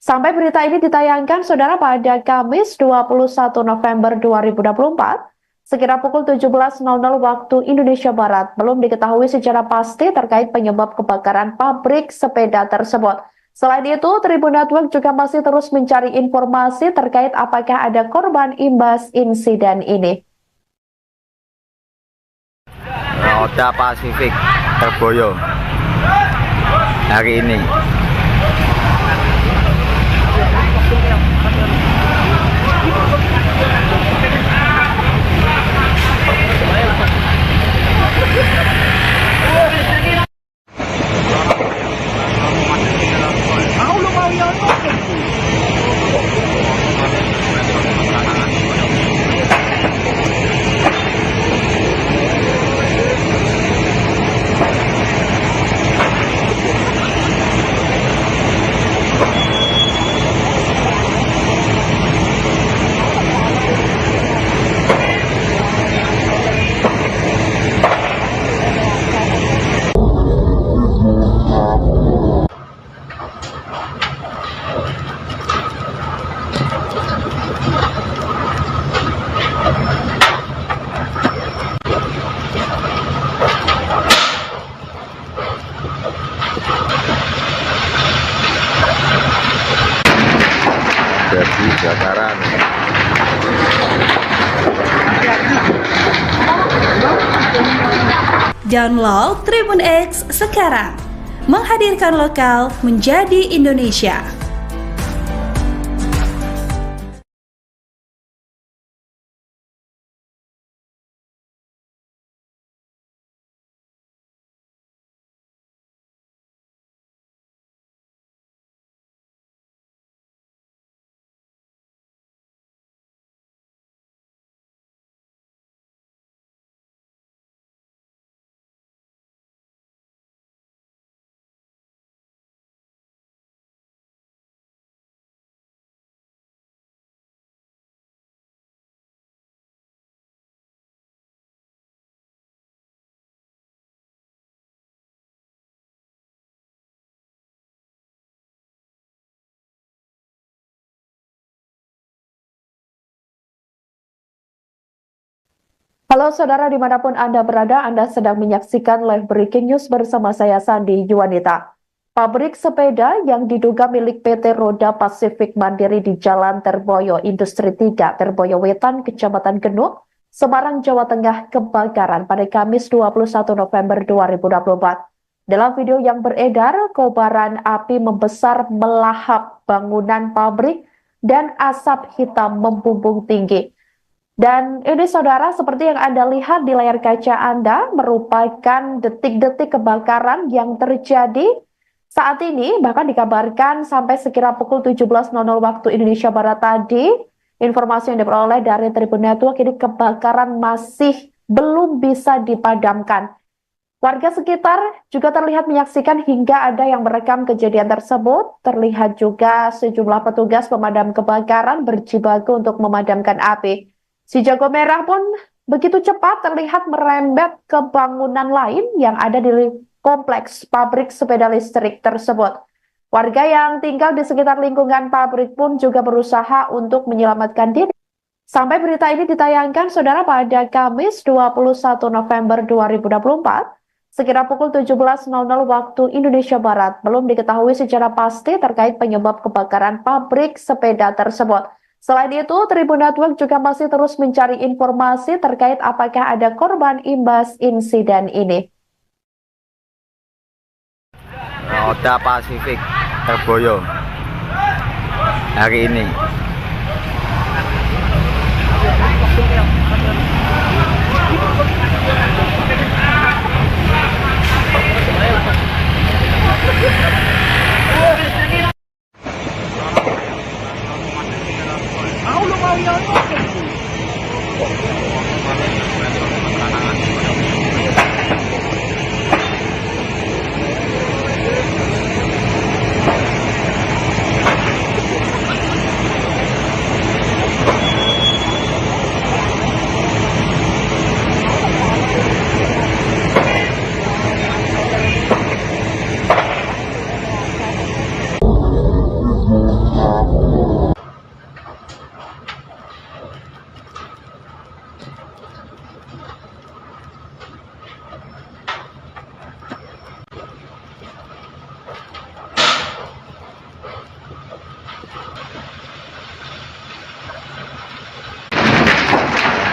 Sampai berita ini ditayangkan, saudara, pada Kamis 21 November 2024, sekira pukul 17.00 waktu Indonesia Barat, belum diketahui secara pasti terkait penyebab kebakaran pabrik sepeda tersebut. Selain itu, Tribun Network juga masih terus mencari informasi terkait apakah ada korban imbas insiden ini. Roda Pasifik Terboyo hari ini. Jadi kebakaran. Download Tribun X sekarang. Menghadirkan lokal menjadi Indonesia. Halo saudara dimanapun Anda berada, Anda sedang menyaksikan live breaking news bersama saya Sandi Juwanita. Pabrik sepeda yang diduga milik PT Roda Pasifik Mandiri di Jalan Terboyo Industri 3, Terboyo Wetan, Kecamatan Genuk, Semarang, Jawa Tengah kebakaran pada Kamis 21 November 2024. Dalam video yang beredar, kobaran api membesar melahap bangunan pabrik dan asap hitam membumbung tinggi. Dan ini saudara, seperti yang Anda lihat di layar kaca Anda, merupakan detik-detik kebakaran yang terjadi saat ini, bahkan dikabarkan sampai sekira pukul 17.00 waktu Indonesia Barat tadi. Informasi yang diperoleh dari Tribun Network, ini kebakaran masih belum bisa dipadamkan. Warga sekitar juga terlihat menyaksikan hingga ada yang merekam kejadian tersebut. Terlihat juga sejumlah petugas pemadam kebakaran berjibaku untuk memadamkan api. Si jago merah pun begitu cepat terlihat merembet ke bangunan lain yang ada di kompleks pabrik sepeda listrik tersebut. Warga yang tinggal di sekitar lingkungan pabrik pun juga berusaha untuk menyelamatkan diri. Sampai berita ini ditayangkan, saudara, pada Kamis 21 November 2024, sekira pukul 17.00 waktu Indonesia Barat, belum diketahui secara pasti terkait penyebab kebakaran pabrik sepeda tersebut. Selain itu, Tribun Network juga masih terus mencari informasi terkait apakah ada korban imbas insiden ini. Roda Pasifik Terboyo hari ini.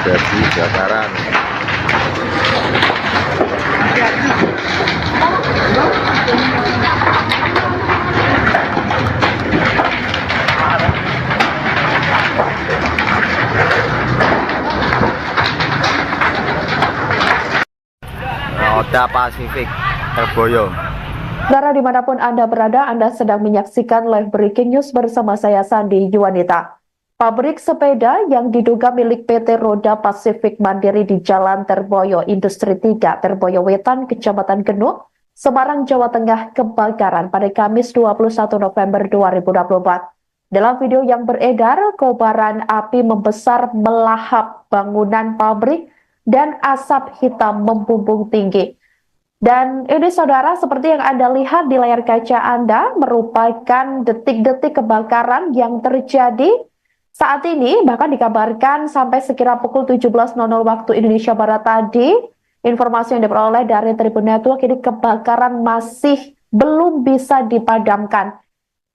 Jadi kebakaran. Roda Pasifik Terboyo. Saudara dimanapun Anda berada, Anda sedang menyaksikan live breaking news bersama saya Sandi Juwanita. Pabrik sepeda yang diduga milik PT Roda Pasifik Mandiri di Jalan Terboyo Industri 3, Terboyo Wetan, Kecamatan Genuk, Semarang, Jawa Tengah kebakaran pada Kamis 21 November 2024. Dalam video yang beredar, kobaran api membesar melahap bangunan pabrik dan asap hitam membumbung tinggi. Dan ini saudara, seperti yang Anda lihat di layar kaca Anda, merupakan detik-detik kebakaran yang terjadi saat ini, bahkan dikabarkan sampai sekira pukul 17.00 waktu Indonesia Barat tadi. Informasi yang diperoleh dari Tribun Network, ini kebakaran masih belum bisa dipadamkan.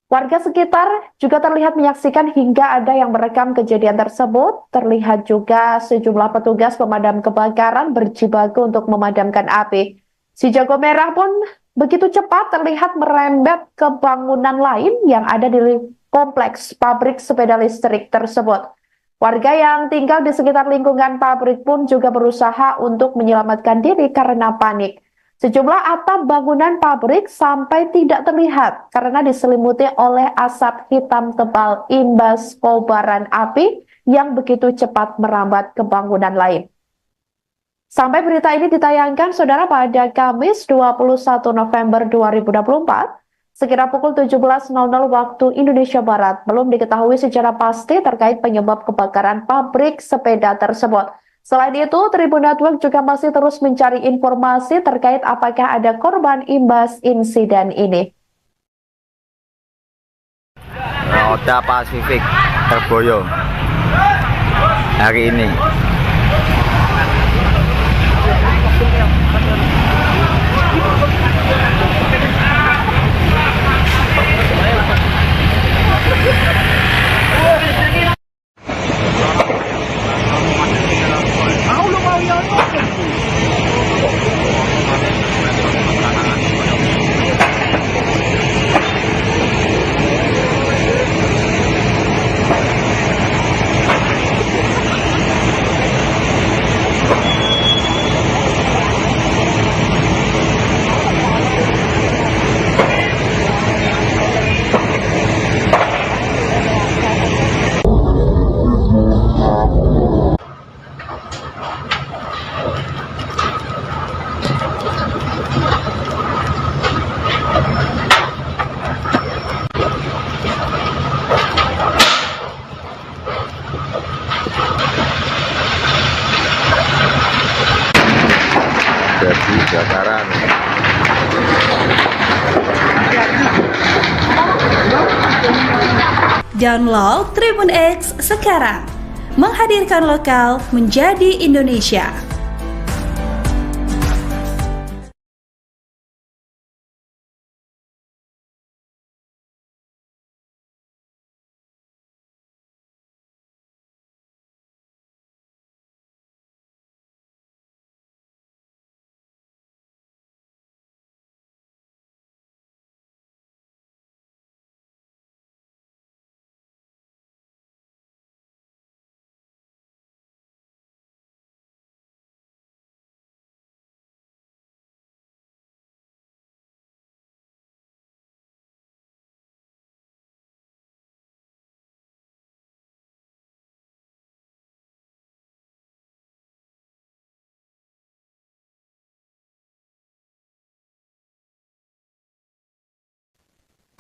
Warga sekitar juga terlihat menyaksikan hingga ada yang merekam kejadian tersebut. Terlihat juga sejumlah petugas pemadam kebakaran berjibaku untuk memadamkan api. Si jago merah pun begitu cepat terlihat merembet ke bangunan lain yang ada di kompleks pabrik sepeda listrik tersebut. Warga yang tinggal di sekitar lingkungan pabrik pun juga berusaha untuk menyelamatkan diri karena panik. Sejumlah atap bangunan pabrik sampai tidak terlihat karena diselimuti oleh asap hitam tebal imbas kobaran api yang begitu cepat merambat ke bangunan lain. Sampai berita ini ditayangkan, saudara, pada Kamis 21 November 2024, sekira pukul 17.00 waktu Indonesia Barat, belum diketahui secara pasti terkait penyebab kebakaran pabrik sepeda tersebut. Selain itu, Tribun Network juga masih terus mencari informasi terkait apakah ada korban imbas insiden ini. Roda Pasifik terboyo hari ini. Jadi kebakaran. Download Tribun X sekarang. Menghadirkan lokal menjadi Indonesia.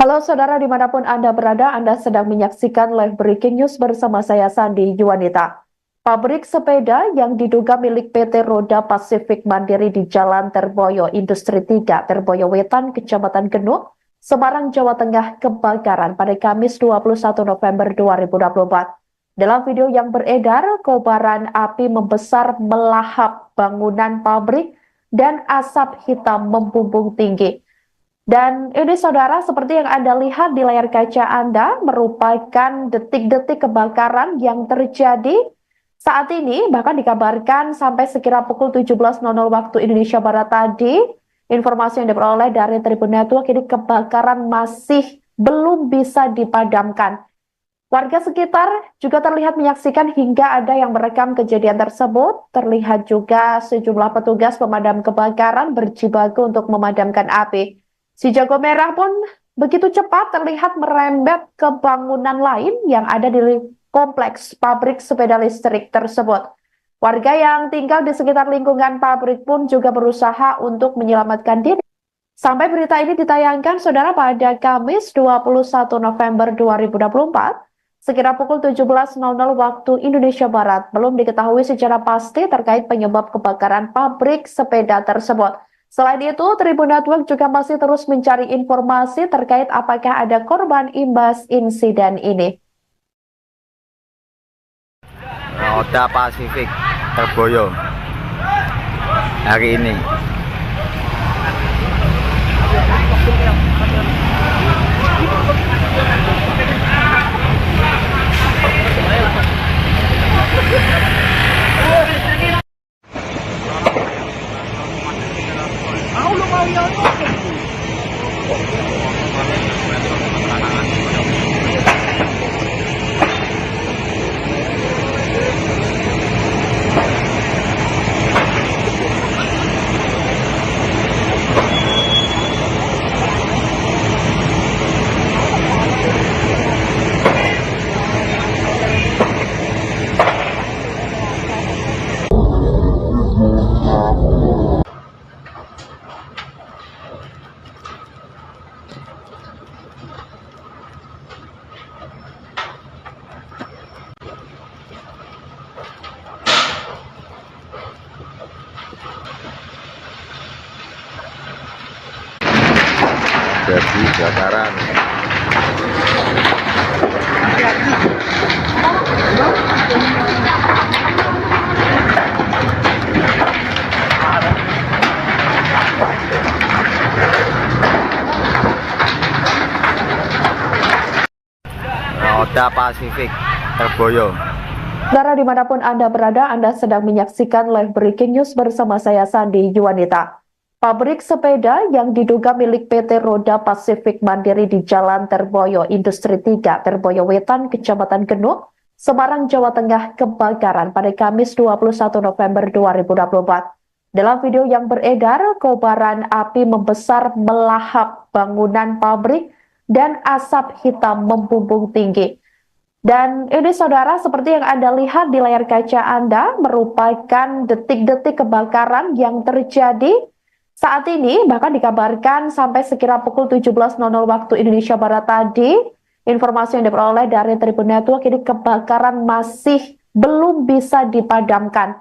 Halo saudara, dimanapun Anda berada, Anda sedang menyaksikan live breaking news bersama saya Sandi Yuwanita. Pabrik sepeda yang diduga milik PT Roda Pasifik Mandiri di Jalan Terboyo Industri 3, Terboyo Wetan, Kecamatan Genuk, Semarang, Jawa Tengah kebakaran pada Kamis 21 November 2024. Dalam video yang beredar, kobaran api membesar melahap bangunan pabrik dan asap hitam membumbung tinggi. Dan ini saudara, seperti yang Anda lihat di layar kaca Anda, merupakan detik-detik kebakaran yang terjadi saat ini. Bahkan dikabarkan sampai sekira pukul 17.00 waktu Indonesia Barat tadi, informasi yang diperoleh dari Tribun Network, ini kebakaran masih belum bisa dipadamkan. Warga sekitar juga terlihat menyaksikan hingga ada yang merekam kejadian tersebut. Terlihat juga sejumlah petugas pemadam kebakaran berjibaku untuk memadamkan api. Si jago merah pun begitu cepat terlihat merembet ke bangunan lain yang ada di kompleks pabrik sepeda listrik tersebut. Warga yang tinggal di sekitar lingkungan pabrik pun juga berusaha untuk menyelamatkan diri. Sampai berita ini ditayangkan, saudara, pada Kamis 21 November 2024, sekira pukul 17.00 waktu Indonesia Barat, belum diketahui secara pasti terkait penyebab kebakaran pabrik sepeda tersebut. Selain itu, Tribun Network juga masih terus mencari informasi terkait apakah ada korban imbas insiden ini. Roda Pasifik terboyo hari ini. Jadi kebakaran. Roda Pasifik Terboyo. Saudara dimanapun Anda berada, Anda sedang menyaksikan live breaking news bersama saya Sandi Yuwanita. Pabrik sepeda yang diduga milik PT Roda Pasifik Mandiri di Jalan Terboyo Industri 3, Terboyo Wetan, Kecamatan Genuk, Semarang, Jawa Tengah kebakaran pada Kamis 21 November 2024. Dalam video yang beredar, kobaran api membesar melahap bangunan pabrik dan asap hitam membumbung tinggi. Dan ini saudara, seperti yang Anda lihat di layar kaca Anda, merupakan detik-detik kebakaran yang terjadi saat ini. Bahkan dikabarkan sampai sekira pukul 17.00 waktu Indonesia Barat tadi, informasi yang diperoleh dari Tribun Network, ini kebakaran masih belum bisa dipadamkan.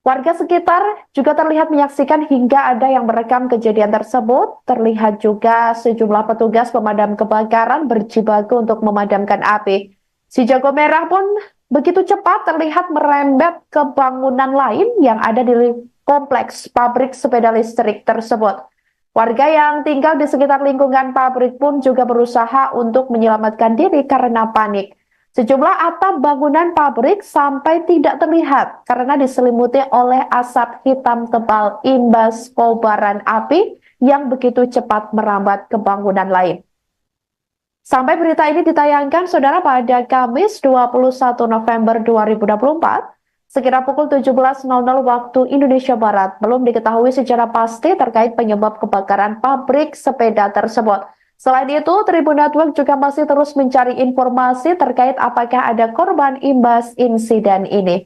Warga sekitar juga terlihat menyaksikan hingga ada yang merekam kejadian tersebut. Terlihat juga sejumlah petugas pemadam kebakaran berjibaku untuk memadamkan api. Si jago merah pun begitu cepat terlihat merembet ke bangunan lain yang ada di kompleks pabrik sepeda listrik tersebut. Warga yang tinggal di sekitar lingkungan pabrik pun juga berusaha untuk menyelamatkan diri karena panik. Sejumlah atap bangunan pabrik sampai tidak terlihat karena diselimuti oleh asap hitam tebal imbas kobaran api yang begitu cepat merambat ke bangunan lain. Sampai berita ini ditayangkan, saudara, pada Kamis 21 November 2024, sekira pukul 17.00 waktu Indonesia Barat, belum diketahui secara pasti terkait penyebab kebakaran pabrik sepeda tersebut. Selain itu, Tribun Network juga masih terus mencari informasi terkait apakah ada korban imbas insiden ini.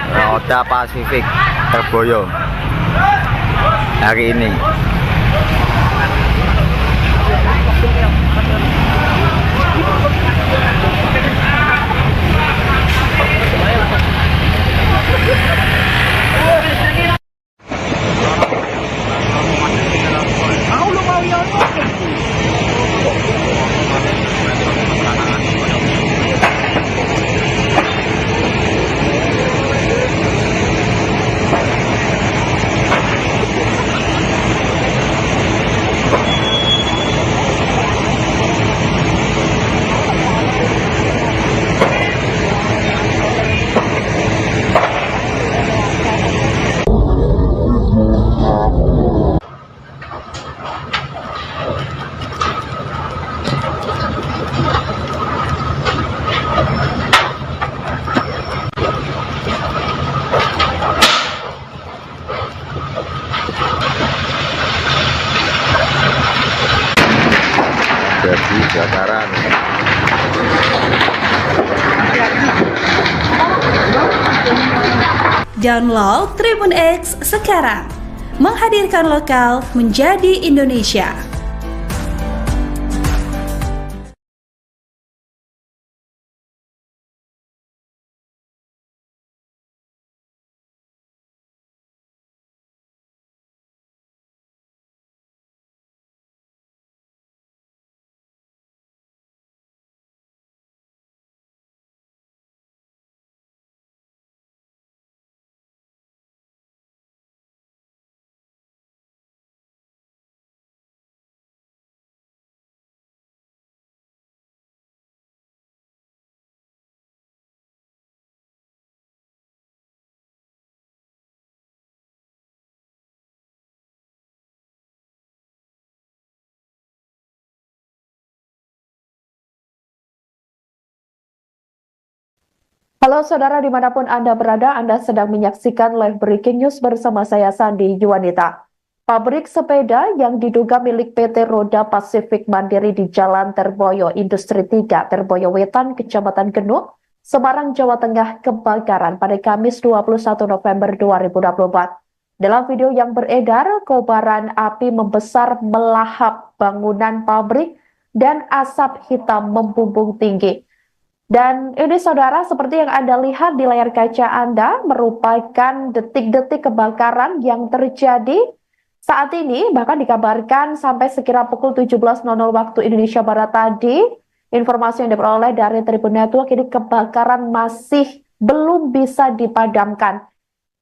Roda Pasifik Terboyo hari ini. Jadi kebakaran. Download Tribun X sekarang, menghadirkan lokal menjadi Indonesia. Halo saudara dimanapun Anda berada, Anda sedang menyaksikan live breaking news bersama saya Sandi Juwanita. Pabrik sepeda yang diduga milik PT Roda Pasifik Mandiri di Jalan Terboyo Industri 3, Terboyo Wetan, Kecamatan Genuk, Semarang, Jawa Tengah kebakaran pada Kamis 21 November 2024. Dalam video yang beredar, kobaran api membesar melahap bangunan pabrik dan asap hitam membumbung tinggi. Dan ini saudara, seperti yang Anda lihat di layar kaca Anda, merupakan detik-detik kebakaran yang terjadi saat ini, bahkan dikabarkan sampai sekira pukul 17.00 waktu Indonesia Barat tadi, informasi yang diperoleh dari Tribun Network, ini kebakaran masih belum bisa dipadamkan.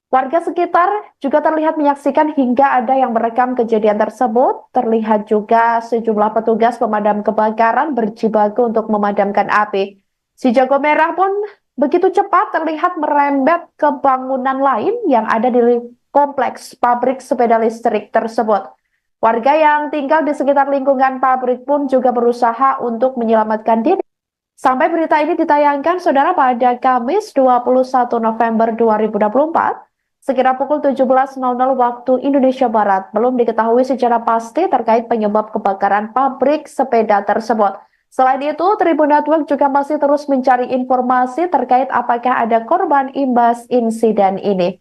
Warga sekitar juga terlihat menyaksikan hingga ada yang merekam kejadian tersebut. Terlihat juga sejumlah petugas pemadam kebakaran berjibaku untuk memadamkan api. Si jago merah pun begitu cepat terlihat merembet ke bangunan lain yang ada di kompleks pabrik sepeda listrik tersebut. Warga yang tinggal di sekitar lingkungan pabrik pun juga berusaha untuk menyelamatkan diri. Sampai berita ini ditayangkan, saudara, pada Kamis 21 November 2024, sekira pukul 17.00 waktu Indonesia Barat, belum diketahui secara pasti terkait penyebab kebakaran pabrik sepeda tersebut. Selain itu, Tribun Network juga masih terus mencari informasi terkait apakah ada korban imbas insiden ini.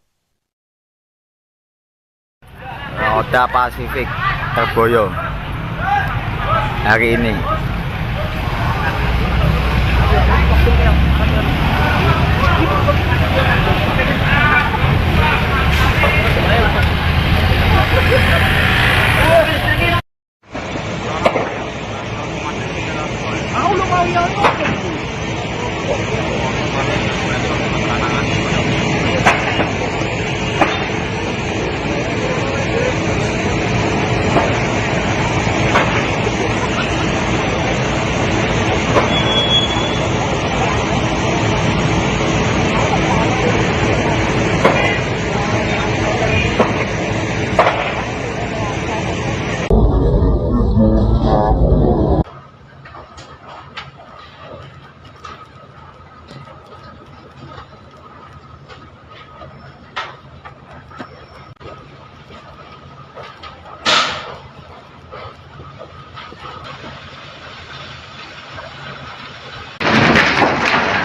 Roda Pasifik Terboyo hari ini.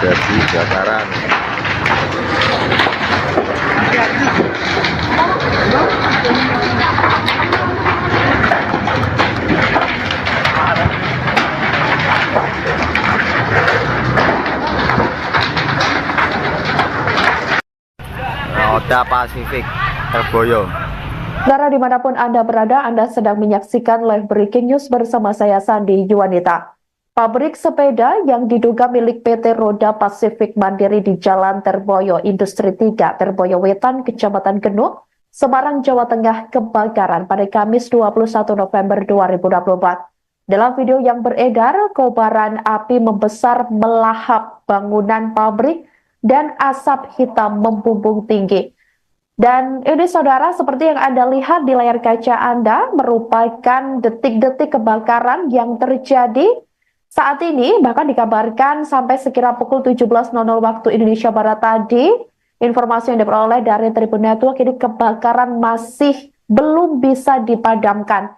Jadi kebakaran. Roda Pasifik Terboyo. Saudara dimanapun Anda berada, Anda sedang menyaksikan live breaking news bersama saya Sandi Juwanita. Pabrik sepeda yang diduga milik PT Roda Pasifik Mandiri di Jalan Terboyo Industri 3, Terboyo Wetan, Kecamatan Genuk, Semarang, Jawa Tengah kebakaran pada Kamis 21 November 2024. Dalam video yang beredar, kobaran api membesar melahap bangunan pabrik dan asap hitam membumbung tinggi. Dan ini saudara, seperti yang Anda lihat di layar kaca Anda, merupakan detik-detik kebakaran yang terjadi saat ini, bahkan dikabarkan sampai sekira pukul 17.00 waktu Indonesia Barat tadi, informasi yang diperoleh dari Tribun Network, ini kebakaran masih belum bisa dipadamkan.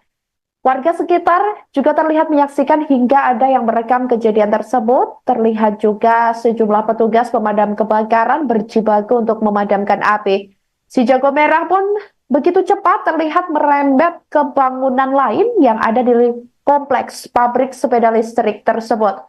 Warga sekitar juga terlihat menyaksikan hingga ada yang merekam kejadian tersebut. Terlihat juga sejumlah petugas pemadam kebakaran berjibaku untuk memadamkan api. Si jago merah pun begitu cepat terlihat merembet ke bangunan lain yang ada di kompleks pabrik sepeda listrik tersebut.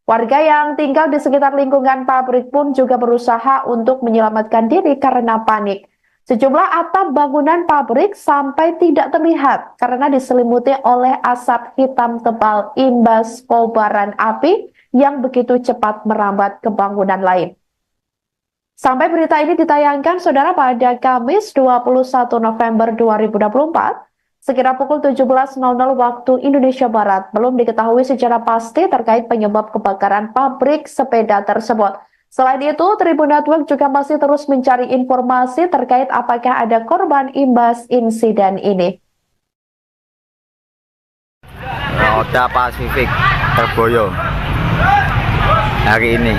Warga yang tinggal di sekitar lingkungan pabrik pun juga berusaha untuk menyelamatkan diri karena panik. Sejumlah atap bangunan pabrik sampai tidak terlihat karena diselimuti oleh asap hitam tebal imbas kobaran api yang begitu cepat merambat ke bangunan lain. Sampai berita ini ditayangkan, saudara, pada Kamis 21 November 2024, sekira pukul 17.00 waktu Indonesia Barat, belum diketahui secara pasti terkait penyebab kebakaran pabrik sepeda tersebut. Selain itu, Tribun Network juga masih terus mencari informasi terkait apakah ada korban imbas insiden ini. Roda Pasifik Terboyo hari ini.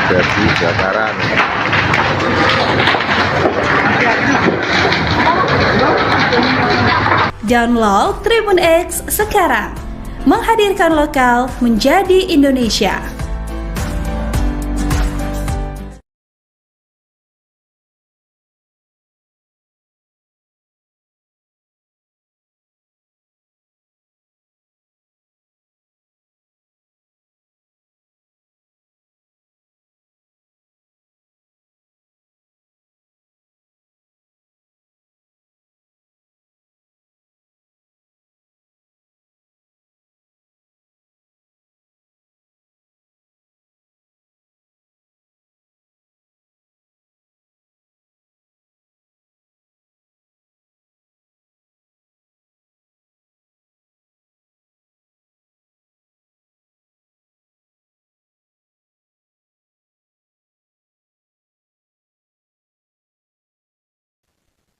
Jadi kebakaran. Download Tribun X sekarang. Menghadirkan lokal menjadi Indonesia.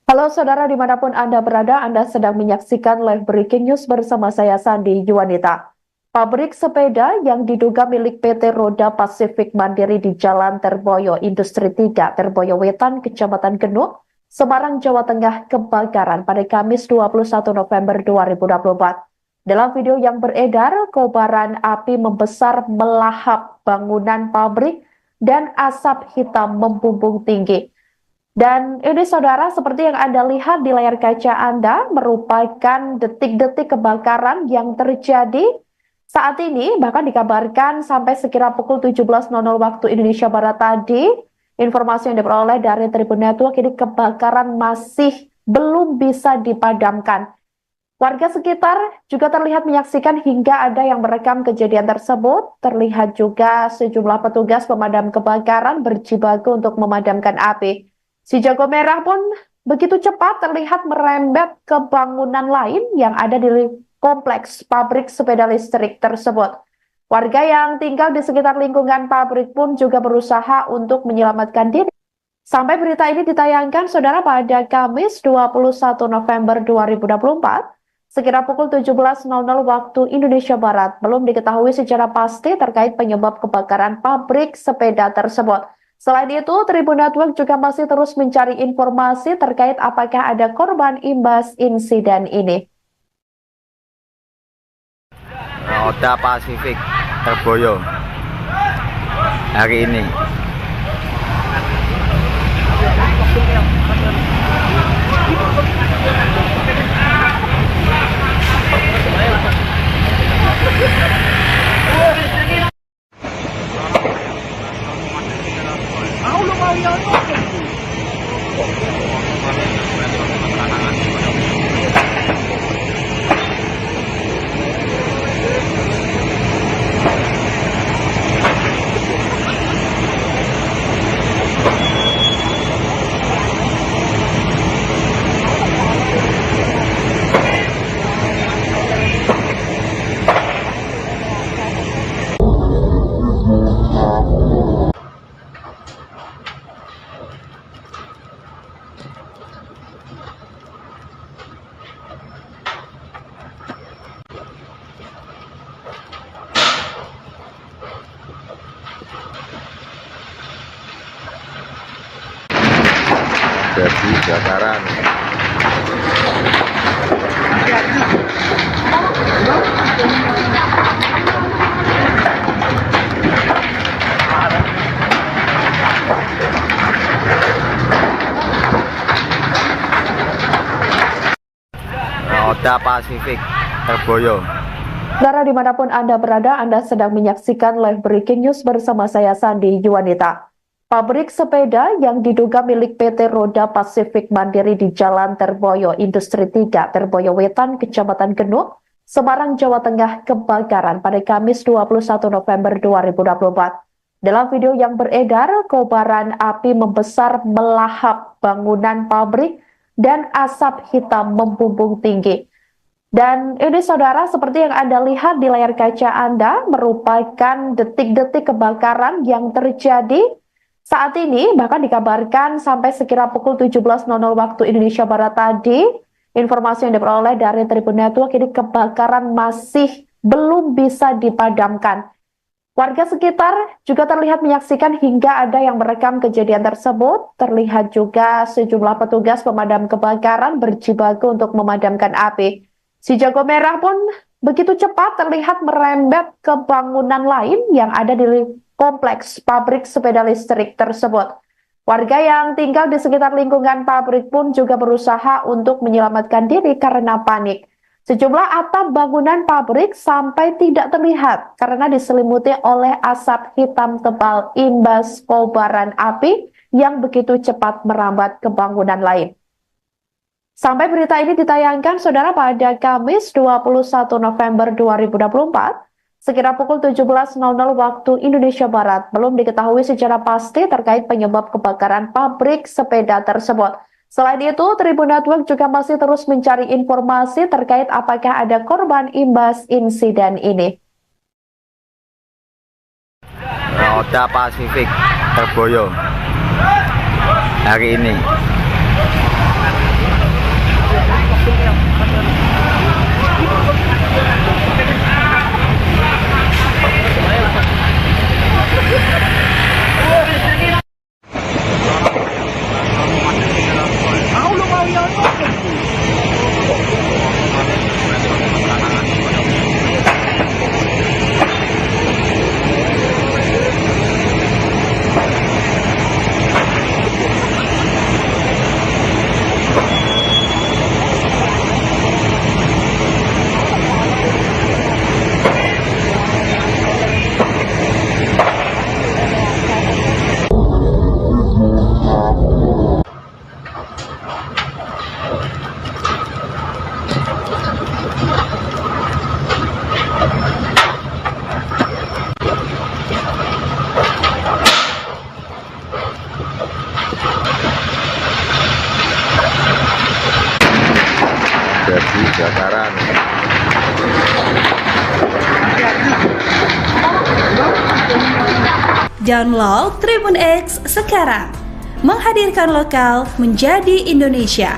Halo saudara dimanapun Anda berada, Anda sedang menyaksikan live breaking news bersama saya Sandi Yuwanita. Pabrik sepeda yang diduga milik PT Roda Pasifik Mandiri di Jalan Terboyo Industri 3, Terboyo Wetan, Kecamatan Genuk, Semarang, Jawa Tengah kebakaran pada Kamis 21 November 2024. Dalam video yang beredar, kobaran api membesar melahap bangunan pabrik dan asap hitam membumbung tinggi. Dan ini saudara, seperti yang Anda lihat di layar kaca Anda, merupakan detik-detik kebakaran yang terjadi saat ini. Bahkan dikabarkan sampai sekira pukul 17.00 waktu Indonesia Barat tadi, informasi yang diperoleh dari Tribun Network, ini kebakaran masih belum bisa dipadamkan. Warga sekitar juga terlihat menyaksikan hingga ada yang merekam kejadian tersebut. Terlihat juga sejumlah petugas pemadam kebakaran berjibaku untuk memadamkan api. Si jago merah pun begitu cepat terlihat merembet ke bangunan lain yang ada di kompleks pabrik sepeda listrik tersebut. Warga yang tinggal di sekitar lingkungan pabrik pun juga berusaha untuk menyelamatkan diri. Sampai berita ini ditayangkan, saudara, pada Kamis 21 November 2024, sekira pukul 17.00 waktu Indonesia Barat, belum diketahui secara pasti terkait penyebab kebakaran pabrik sepeda tersebut. Selain itu, Tribun Network juga masih terus mencari informasi terkait apakah ada korban imbas insiden ini. Roda Pasifik Terboyo hari ini. Jadi kebakaran. Oda Pasifik Terboyo. Saudara dimanapun Anda berada, Anda sedang menyaksikan live breaking news bersama saya Sandi Yuwanita. Pabrik sepeda yang diduga milik PT Roda Pasifik Mandiri di Jalan Terboyo Industri 3, Terboyo Wetan, Kecamatan Genuk, Semarang, Jawa Tengah kebakaran pada Kamis 21 November 2024. Dalam video yang beredar, kobaran api membesar melahap bangunan pabrik dan asap hitam membumbung tinggi. Dan ini saudara, seperti yang Anda lihat di layar kaca Anda, merupakan detik-detik kebakaran yang terjadi saat ini. Bahkan dikabarkan sampai sekira pukul 17.00 waktu Indonesia Barat tadi, informasi yang diperoleh dari Tribun Network, ini kebakaran masih belum bisa dipadamkan. Warga sekitar juga terlihat menyaksikan hingga ada yang merekam kejadian tersebut. Terlihat juga sejumlah petugas pemadam kebakaran berjibaku untuk memadamkan api. Si jago merah pun begitu cepat terlihat merembet ke bangunan lain yang ada di kompleks pabrik sepeda listrik tersebut. Warga yang tinggal di sekitar lingkungan pabrik pun juga berusaha untuk menyelamatkan diri karena panik. Sejumlah atap bangunan pabrik sampai tidak terlihat karena diselimuti oleh asap hitam tebal imbas kobaran api yang begitu cepat merambat ke bangunan lain. Sampai berita ini ditayangkan, saudara, pada Kamis 21 November 2024, sekira pukul 17.00 waktu Indonesia Barat, belum diketahui secara pasti terkait penyebab kebakaran pabrik sepeda tersebut. Selain itu, Tribun Network juga masih terus mencari informasi terkait apakah ada korban imbas insiden ini. Oda Pasifik Terboyo hari ini. Jadi kebakaran. Download Tribun X sekarang, menghadirkan lokal menjadi Indonesia.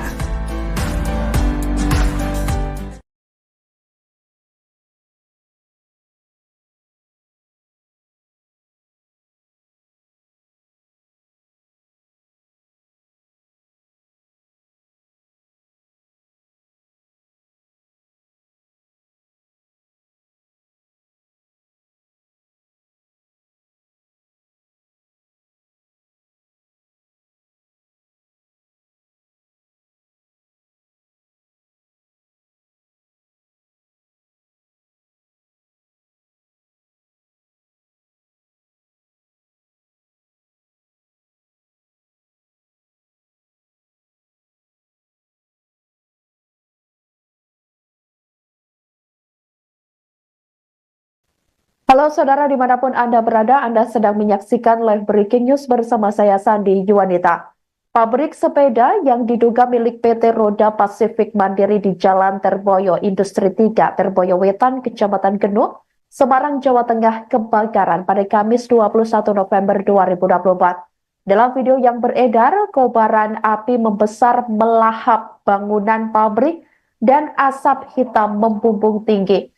Halo saudara dimanapun Anda berada, Anda sedang menyaksikan live breaking news bersama saya Sandi Yuwanita. Pabrik sepeda yang diduga milik PT Roda Pasifik Mandiri di Jalan Terboyo Industri 3, Terboyo Wetan, Kecamatan Genuk, Semarang, Jawa Tengah kebakaran pada Kamis 21 November 2024. Dalam video yang beredar, kobaran api membesar melahap bangunan pabrik dan asap hitam membumbung tinggi.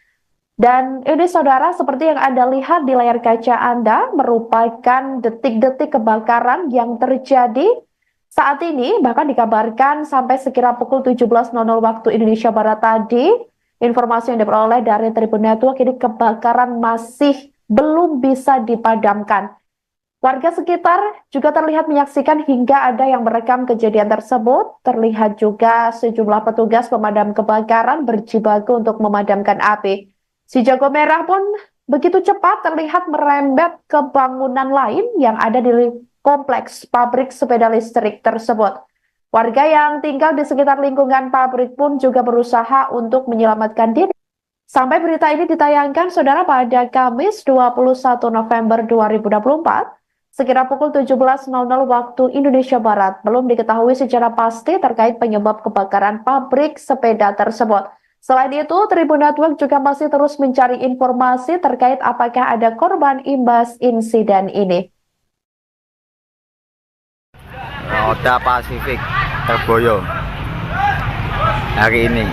Dan ini saudara, seperti yang Anda lihat di layar kaca Anda, merupakan detik-detik kebakaran yang terjadi saat ini. Bahkan dikabarkan sampai sekira pukul 17.00 waktu Indonesia Barat tadi, informasi yang diperoleh dari Tribun Network, ini kebakaran masih belum bisa dipadamkan. Warga sekitar juga terlihat menyaksikan hingga ada yang merekam kejadian tersebut. Terlihat juga sejumlah petugas pemadam kebakaran berjibaku untuk memadamkan api. Si jago merah pun begitu cepat terlihat merembet ke bangunan lain yang ada di kompleks pabrik sepeda listrik tersebut. Warga yang tinggal di sekitar lingkungan pabrik pun juga berusaha untuk menyelamatkan diri. Sampai berita ini ditayangkan, saudara, pada Kamis 21 November 2024, sekira pukul 17.00 waktu Indonesia Barat, belum diketahui secara pasti terkait penyebab kebakaran pabrik sepeda tersebut. Selain itu, Tribun Network juga masih terus mencari informasi terkait apakah ada korban imbas insiden ini. Oda Pasifik Terboyo hari ini.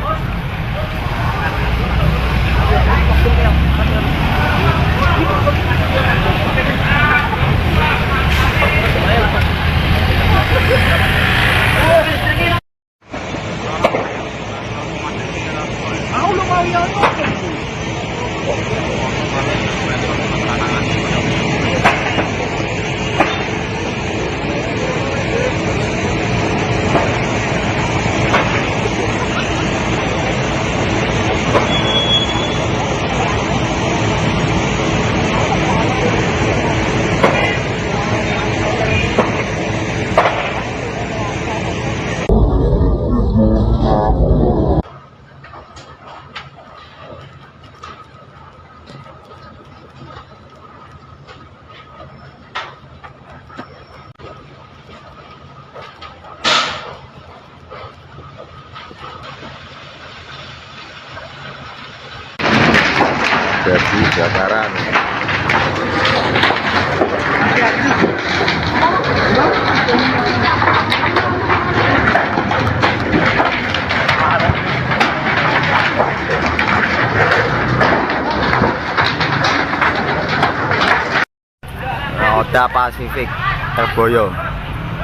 Jadi kebakaran. Oda Pasifik Terboyo.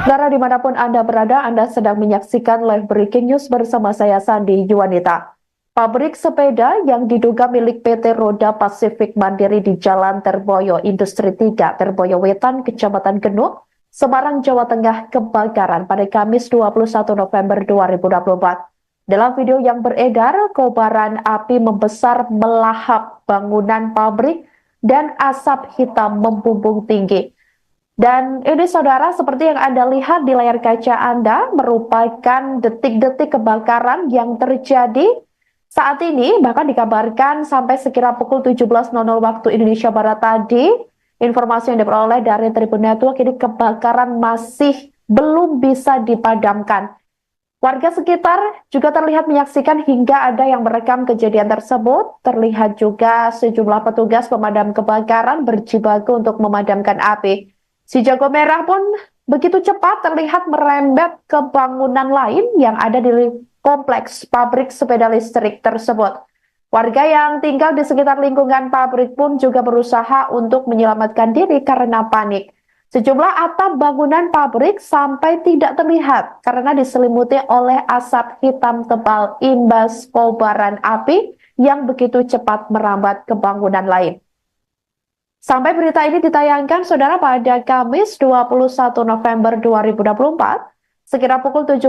Saudara, dimanapun Anda berada, Anda sedang menyaksikan live breaking news bersama saya Sandi Yuwanita. Pabrik sepeda yang diduga milik PT Roda Pasifik Mandiri di Jalan Terboyo Industri 3, Terboyo Wetan, Kecamatan Genuk, Semarang, Jawa Tengah kebakaran pada Kamis 21 November 2024. Dalam video yang beredar, kobaran api membesar melahap bangunan pabrik dan asap hitam membumbung tinggi. Dan ini, saudara, seperti yang Anda lihat di layar kaca Anda, merupakan detik-detik kebakaran yang terjadi saat ini. Bahkan dikabarkan sampai sekira pukul 17.00 waktu Indonesia Barat tadi, informasi yang diperoleh dari Tribun Network, ini kebakaran masih belum bisa dipadamkan. Warga sekitar juga terlihat menyaksikan hingga ada yang merekam kejadian tersebut. Terlihat juga sejumlah petugas pemadam kebakaran berjibaku untuk memadamkan api. Si jago merah pun begitu cepat terlihat merembet ke bangunan lain yang ada di kompleks pabrik sepeda listrik tersebut. Warga yang tinggal di sekitar lingkungan pabrik pun juga berusaha untuk menyelamatkan diri karena panik. Sejumlah atap bangunan pabrik sampai tidak terlihat karena diselimuti oleh asap hitam tebal imbas kobaran api yang begitu cepat merambat ke bangunan lain. Sampai berita ini ditayangkan, saudara, pada Kamis 21 November 2024, sekira pukul 17.00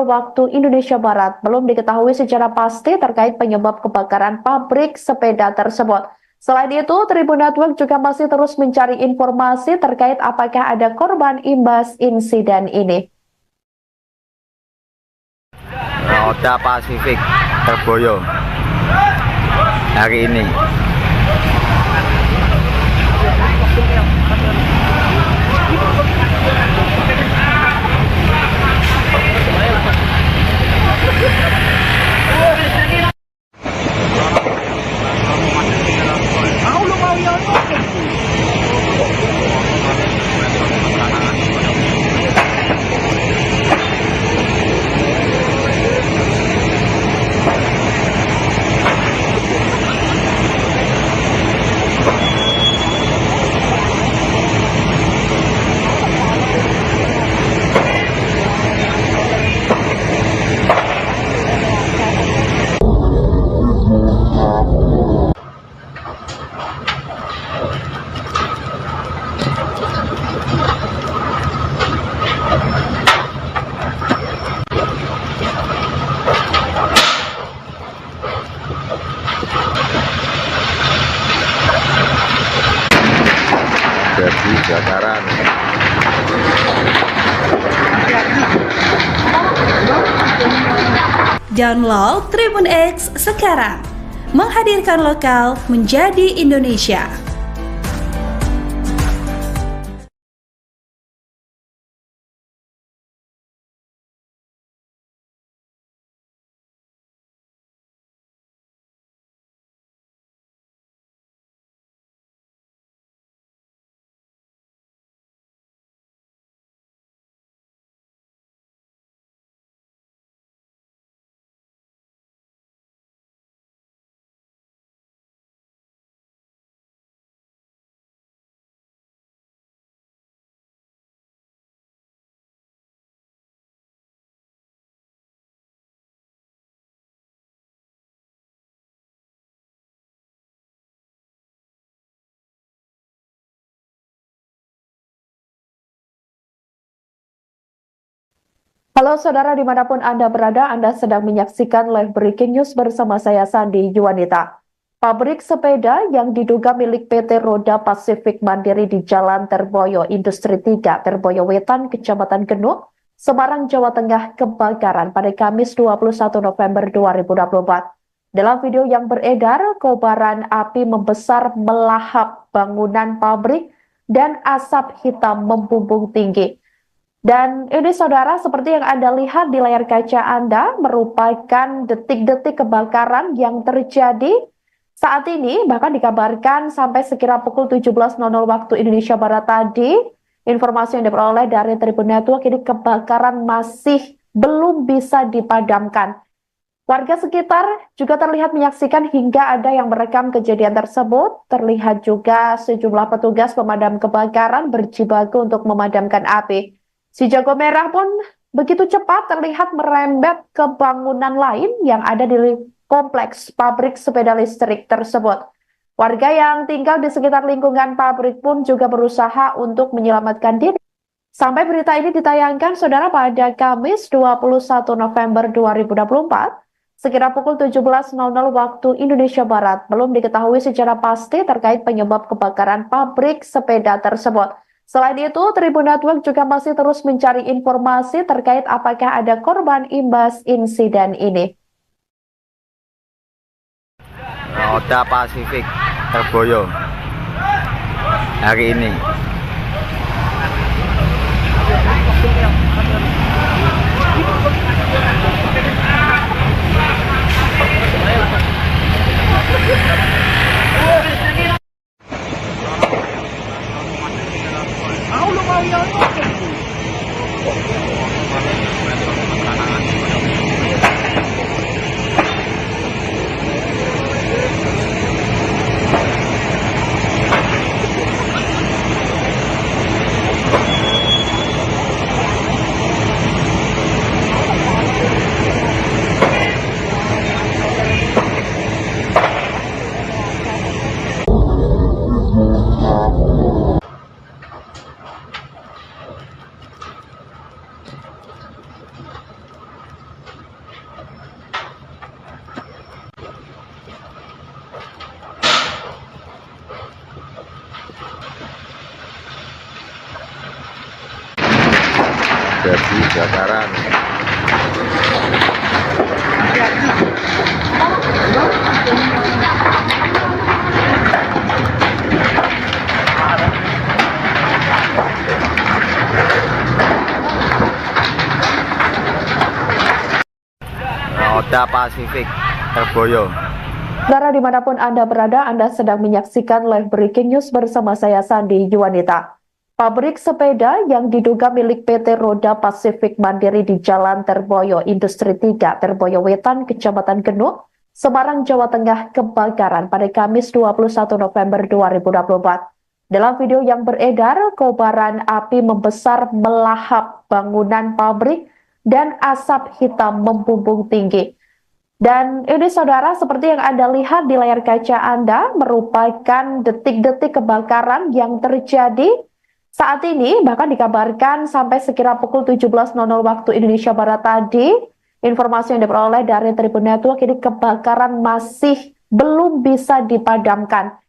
waktu Indonesia Barat, belum diketahui secara pasti terkait penyebab kebakaran pabrik sepeda tersebut. Selain itu, Tribun Network juga masih terus mencari informasi terkait apakah ada korban imbas insiden ini. Oda Pasifik Terboyo hari ini. Jadi dataran. Download Tribun X sekarang. Menghadirkan lokal menjadi Indonesia. Halo saudara dimanapun Anda berada, Anda sedang menyaksikan live breaking news bersama saya Sandi Yuwanita. Pabrik sepeda yang diduga milik PT Roda Pasifik Mandiri di Jalan Terboyo Industri 3, Terboyo Wetan, Kecamatan Genuk, Semarang, Jawa Tengah kebakaran pada Kamis 21 November 2024. Dalam video yang beredar, kobaran api membesar melahap bangunan pabrik dan asap hitam membumbung tinggi. Dan ini saudara, seperti yang Anda lihat di layar kaca Anda, merupakan detik-detik kebakaran yang terjadi saat ini, bahkan dikabarkan sampai sekira pukul 17.00 waktu Indonesia Barat tadi. Informasi yang diperoleh dari Tribun Network, ini kebakaran masih belum bisa dipadamkan. Warga sekitar juga terlihat menyaksikan hingga ada yang merekam kejadian tersebut. Terlihat juga sejumlah petugas pemadam kebakaran berjibaku untuk memadamkan api. Si jago merah pun begitu cepat terlihat merembet ke bangunan lain yang ada di kompleks pabrik sepeda listrik tersebut. Warga yang tinggal di sekitar lingkungan pabrik pun juga berusaha untuk menyelamatkan diri. Sampai berita ini ditayangkan, saudara, pada Kamis 21 November 2024, sekira pukul 17.00 waktu Indonesia Barat, belum diketahui secara pasti terkait penyebab kebakaran pabrik sepeda tersebut. Selain itu, Tribun Network juga masih terus mencari informasi terkait apakah ada korban imbas insiden ini. Roda Pasifik Terboyo hari ini. Jadi dataran. Roda Pasifik Terboyo. Saudara dimanapun Anda berada, Anda sedang menyaksikan live breaking news bersama saya Sandi Yuwanita. Pabrik sepeda yang diduga milik PT Roda Pasifik Mandiri di Jalan Terboyo Industri 3, Terboyo Wetan, Kecamatan Genuk, Semarang, Jawa Tengah kebakaran pada Kamis 21 November 2024. Dalam video yang beredar, kobaran api membesar melahap bangunan pabrik dan asap hitam membumbung tinggi. Dan ini saudara, seperti yang Anda lihat di layar kaca Anda, merupakan detik-detik kebakaran yang terjadi saat ini, bahkan dikabarkan sampai sekira pukul 17.00 waktu Indonesia Barat tadi. Informasi yang diperoleh dari Tribun Network, ini kebakaran masih belum bisa dipadamkan.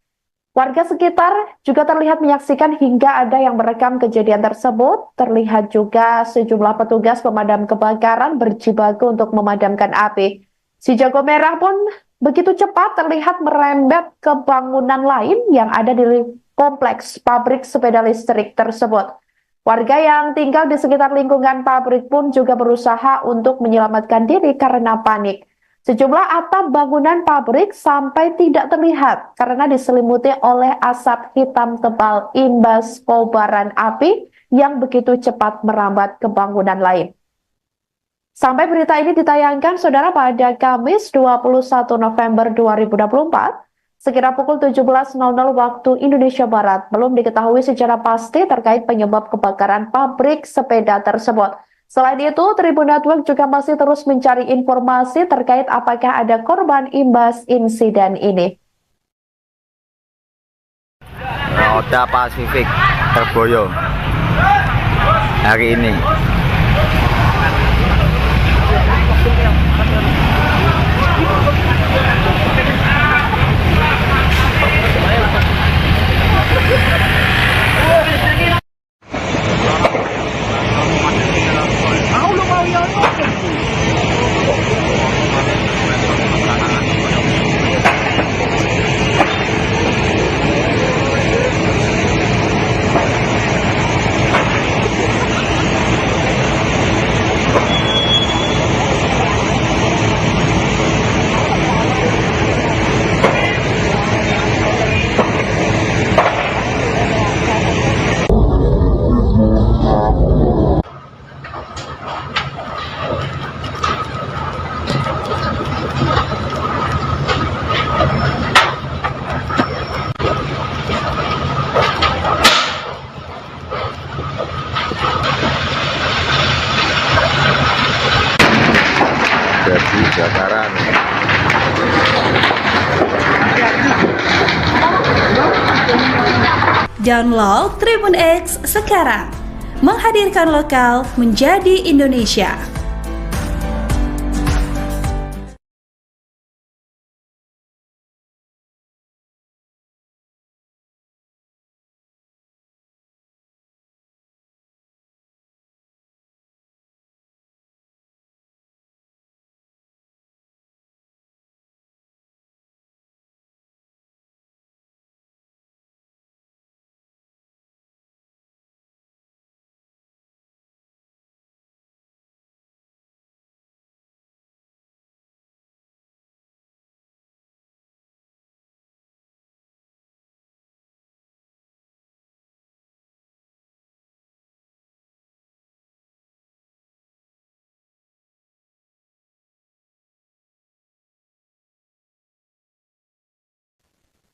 Warga sekitar juga terlihat menyaksikan hingga ada yang merekam kejadian tersebut. Terlihat juga sejumlah petugas pemadam kebakaran berjibaku untuk memadamkan api. Si jago merah pun begitu cepat terlihat merembet ke bangunan lain yang ada di kompleks pabrik sepeda listrik tersebut. Warga yang tinggal di sekitar lingkungan pabrik pun juga berusaha untuk menyelamatkan diri karena panik. Sejumlah atap bangunan pabrik sampai tidak terlihat karena diselimuti oleh asap hitam tebal imbas kobaran api yang begitu cepat merambat ke bangunan lain. Sampai berita ini ditayangkan, saudara, pada Kamis 21 November 2024, sekira pukul 17.00 waktu Indonesia Barat, belum diketahui secara pasti terkait penyebab kebakaran pabrik sepeda tersebut. Selain itu, Tribun Network juga masih terus mencari informasi terkait apakah ada korban imbas insiden ini. Roda Pasifik tergoyo hari ini. Jadi kebakaran. Download Tribun X sekarang, menghadirkan lokal menjadi Indonesia.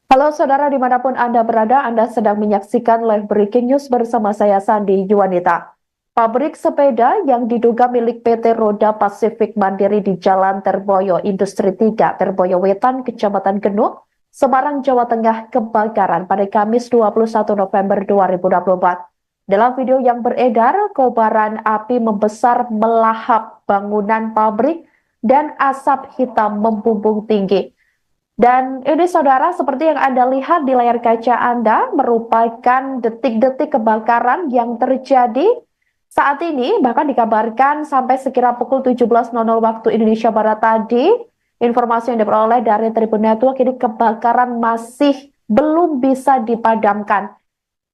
Halo saudara, dimanapun Anda berada, Anda sedang menyaksikan live breaking news bersama saya Sandi Yuwanita. Pabrik sepeda yang diduga milik PT Roda Pasifik Mandiri di Jalan Terboyo Industri 3, Terboyo Wetan, Kecamatan Genuk, Semarang, Jawa Tengah kebakaran pada Kamis 21 November 2024. Dalam video yang beredar, kobaran api membesar melahap bangunan pabrik dan asap hitam membumbung tinggi. Dan ini saudara, seperti yang Anda lihat di layar kaca Anda, merupakan detik-detik kebakaran yang terjadi saat ini. Bahkan dikabarkan sampai sekira pukul 17.00 waktu Indonesia Barat tadi, informasi yang diperoleh dari Tribun Network, ini kebakaran masih belum bisa dipadamkan.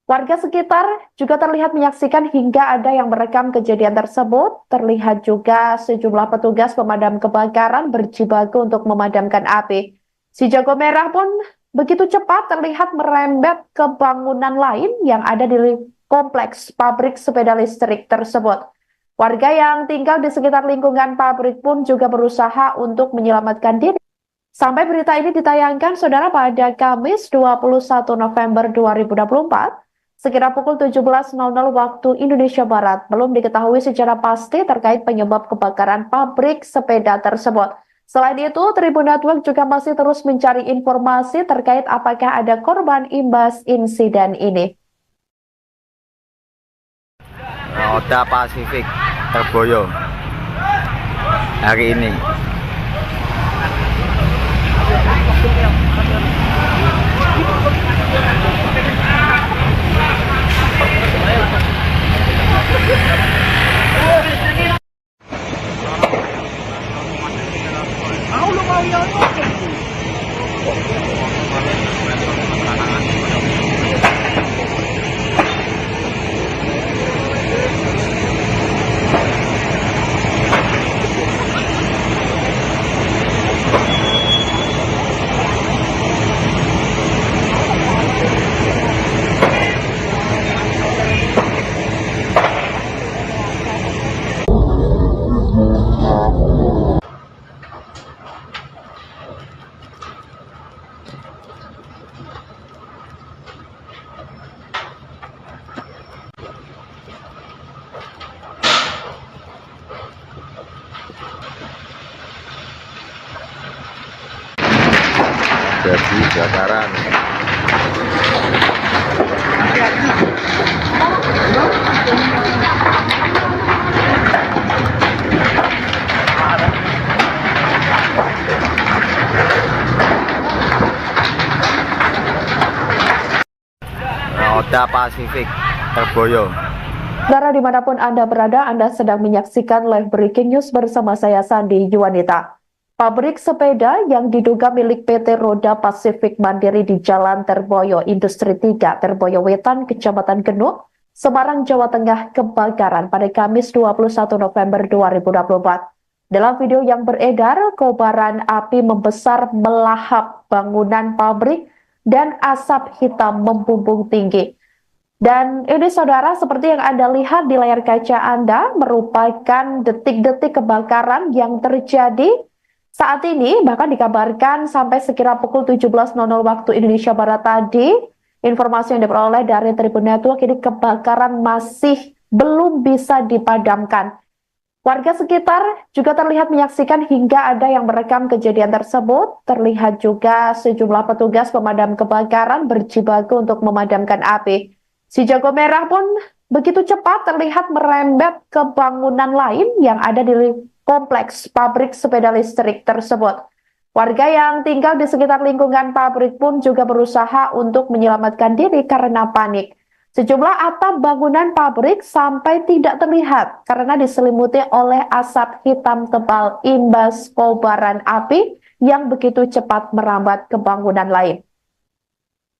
Warga sekitar juga terlihat menyaksikan hingga ada yang merekam kejadian tersebut. Terlihat juga sejumlah petugas pemadam kebakaran berjibaku untuk memadamkan api. Si jago merah pun begitu cepat terlihat merembet ke bangunan lain yang ada di kompleks pabrik sepeda listrik tersebut. Warga yang tinggal di sekitar lingkungan pabrik pun juga berusaha untuk menyelamatkan diri. Sampai berita ini ditayangkan, saudara, pada Kamis 21 November 2024, sekira pukul 17.00 waktu Indonesia Barat, belum diketahui secara pasti terkait penyebab kebakaran pabrik sepeda tersebut. Selain itu, Tribun Network juga masih terus mencari informasi terkait apakah ada korban imbas insiden ini. Roda Pasifik tergoyo hari ini. kebakaran. Roda Pasifik Terboyo. Saudara dimanapun Anda berada, Anda sedang menyaksikan live breaking news bersama saya Sandi Yuwanita. Pabrik sepeda yang diduga milik PT Roda Pasifik Mandiri di Jalan Terboyo Industri 3, Terboyo Wetan, Kecamatan Genuk, Semarang, Jawa Tengah kebakaran pada Kamis 21 November 2024. Dalam video yang beredar, kobaran api membesar melahap bangunan pabrik dan asap hitam membumbung tinggi. Dan ini saudara, seperti yang Anda lihat di layar kaca Anda, merupakan detik-detik kebakaran yang terjadi saat ini. Bahkan dikabarkan sampai sekira pukul 17.00 waktu Indonesia Barat tadi, informasi yang diperoleh dari Tribun Network, ini kebakaran masih belum bisa dipadamkan. Warga sekitar juga terlihat menyaksikan hingga ada yang merekam kejadian tersebut. Terlihat juga sejumlah petugas pemadam kebakaran berjibaku untuk memadamkan api. Si jago merah pun begitu cepat terlihat merembet ke bangunan lain yang ada di kompleks pabrik sepeda listrik tersebut. Warga yang tinggal di sekitar lingkungan pabrik pun juga berusaha untuk menyelamatkan diri karena panik. Sejumlah atap bangunan pabrik sampai tidak terlihat karena diselimuti oleh asap hitam tebal imbas kobaran api yang begitu cepat merambat ke bangunan lain.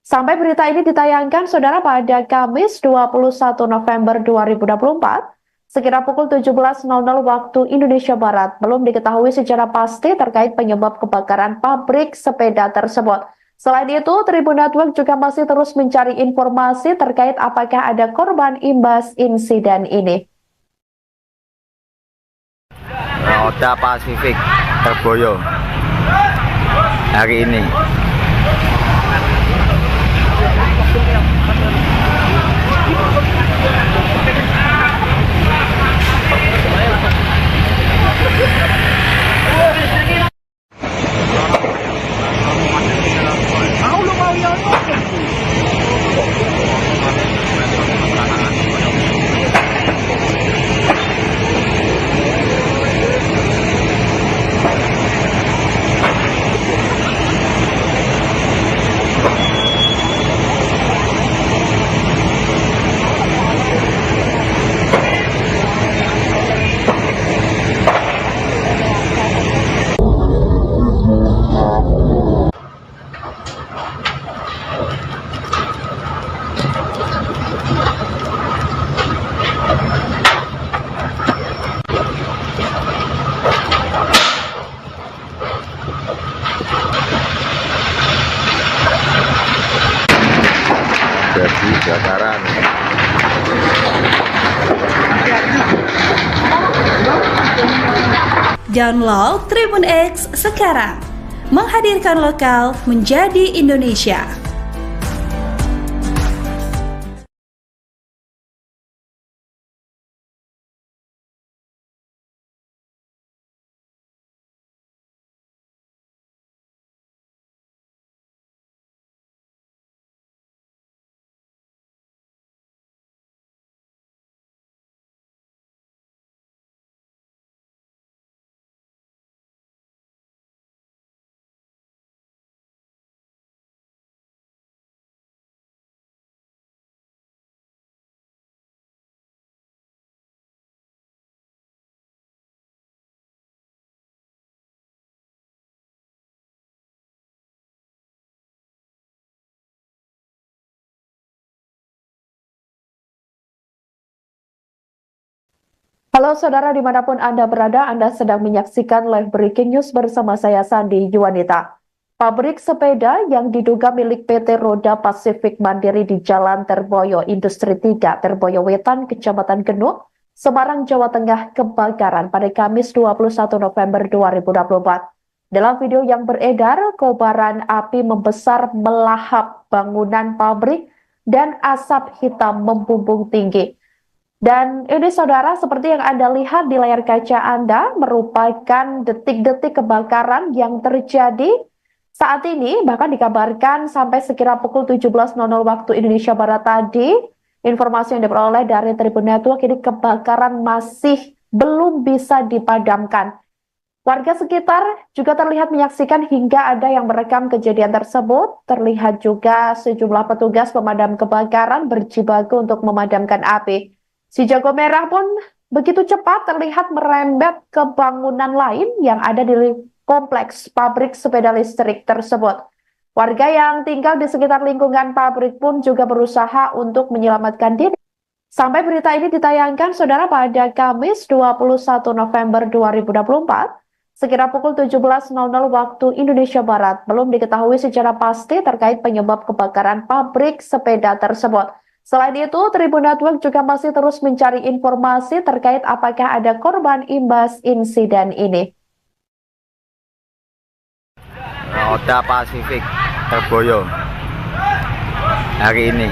Sampai berita ini ditayangkan, saudara, pada Kamis 21 November 2024, sekira pukul 17.00 waktu Indonesia Barat, belum diketahui secara pasti terkait penyebab kebakaran pabrik sepeda tersebut. Selain itu, Tribun Network juga masih terus mencari informasi terkait apakah ada korban imbas insiden ini. Roda Pasifik Terboyo hari ini. Jadi kebakaran. Download Tribun X sekarang, menghadirkan lokal menjadi Indonesia. Halo saudara dimanapun Anda berada, Anda sedang menyaksikan live breaking news bersama saya Sandi Yuwanita. Pabrik sepeda yang diduga milik PT Roda Pasifik Mandiri di Jalan Terboyo Industri 3, Terboyo Wetan, Kecamatan Genuk, Semarang, Jawa Tengah kebakaran pada Kamis 21 November 2024. Dalam video yang beredar, kobaran api membesar melahap bangunan pabrik dan asap hitam membumbung tinggi. Dan ini saudara, seperti yang Anda lihat di layar kaca Anda, merupakan detik-detik kebakaran yang terjadi Saat ini bahkan dikabarkan sampai sekira pukul 17.00 waktu Indonesia Barat tadi, informasi yang diperoleh dari Tribun Network ini kebakaran masih belum bisa dipadamkan. Warga sekitar juga terlihat menyaksikan hingga ada yang merekam kejadian tersebut. Terlihat juga sejumlah petugas pemadam kebakaran berjibaku untuk memadamkan api. Si jago merah pun begitu cepat terlihat merembet ke bangunan lain yang ada di kompleks pabrik sepeda listrik tersebut. Warga yang tinggal di sekitar lingkungan pabrik pun juga berusaha untuk menyelamatkan diri. Sampai berita ini ditayangkan, saudara, pada Kamis 21 November 2024, sekira pukul 17.00 waktu Indonesia Barat, belum diketahui secara pasti terkait penyebab kebakaran pabrik sepeda tersebut. Selain itu, Tribun Network juga masih terus mencari informasi terkait apakah ada korban imbas insiden ini. Oda Pasifik Terboyo hari ini.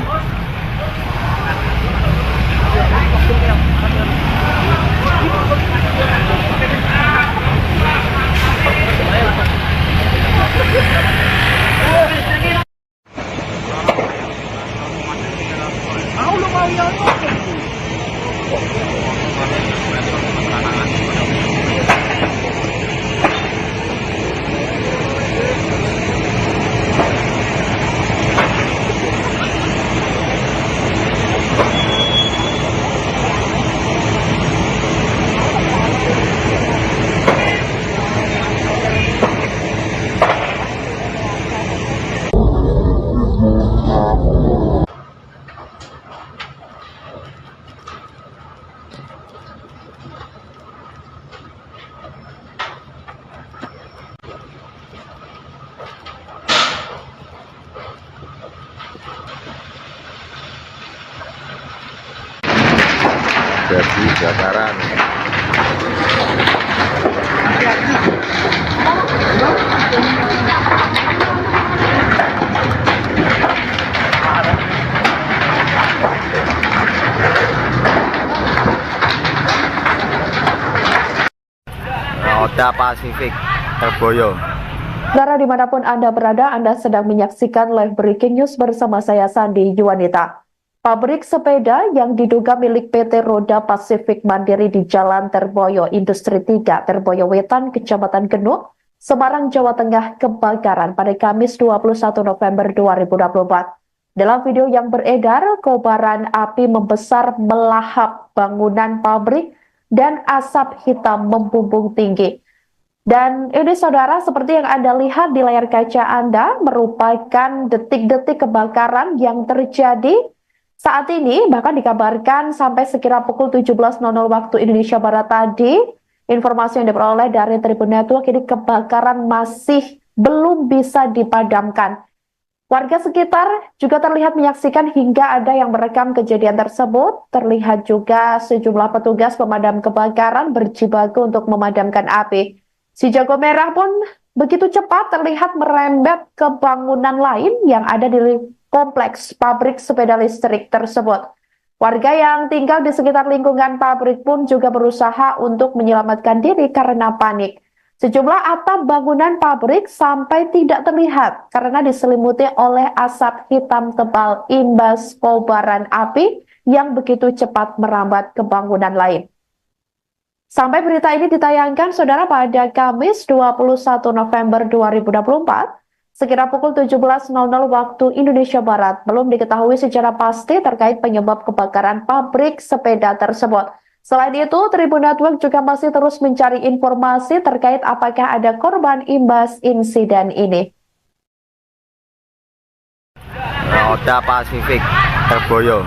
Jadi kebakaran. Oda Pasifik Terboyo. Saudara, dimanapun Anda berada, Anda sedang menyaksikan live breaking news bersama saya Sandi Yuwanita. Pabrik sepeda yang diduga milik PT Roda Pasifik Mandiri di Jalan Terboyo Industri 3, Terboyo Wetan, Kecamatan Genuk, Semarang, Jawa Tengah kebakaran pada Kamis 21 November 2024. Dalam video yang beredar, kobaran api membesar melahap bangunan pabrik dan asap hitam membumbung tinggi. Dan ini, saudara, seperti yang Anda lihat di layar kaca Anda, merupakan detik-detik kebakaran yang terjadi saat ini. Bahkan dikabarkan sampai sekira pukul 17.00 waktu Indonesia Barat tadi, informasi yang diperoleh dari Tribun Network ini kebakaran masih belum bisa dipadamkan. Warga sekitar juga terlihat menyaksikan hingga ada yang merekam kejadian tersebut. Terlihat juga sejumlah petugas pemadam kebakaran berjibaku untuk memadamkan api. Si jago merah pun begitu cepat terlihat merembet ke bangunan lain yang ada di kompleks pabrik sepeda listrik tersebut. Warga yang tinggal di sekitar lingkungan pabrik pun juga berusaha untuk menyelamatkan diri karena panik. Sejumlah atap bangunan pabrik sampai tidak terlihat karena diselimuti oleh asap hitam tebal imbas kobaran api yang begitu cepat merambat ke bangunan lain. Sampai berita ini ditayangkan, saudara, pada Kamis 21 November 2024, sekira pukul 17.00 waktu Indonesia Barat, belum diketahui secara pasti terkait penyebab kebakaran pabrik sepeda tersebut. Selain itu, Tribun Network juga masih terus mencari informasi terkait apakah ada korban imbas insiden ini. Oda Pasifik Terboyo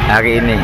hari ini.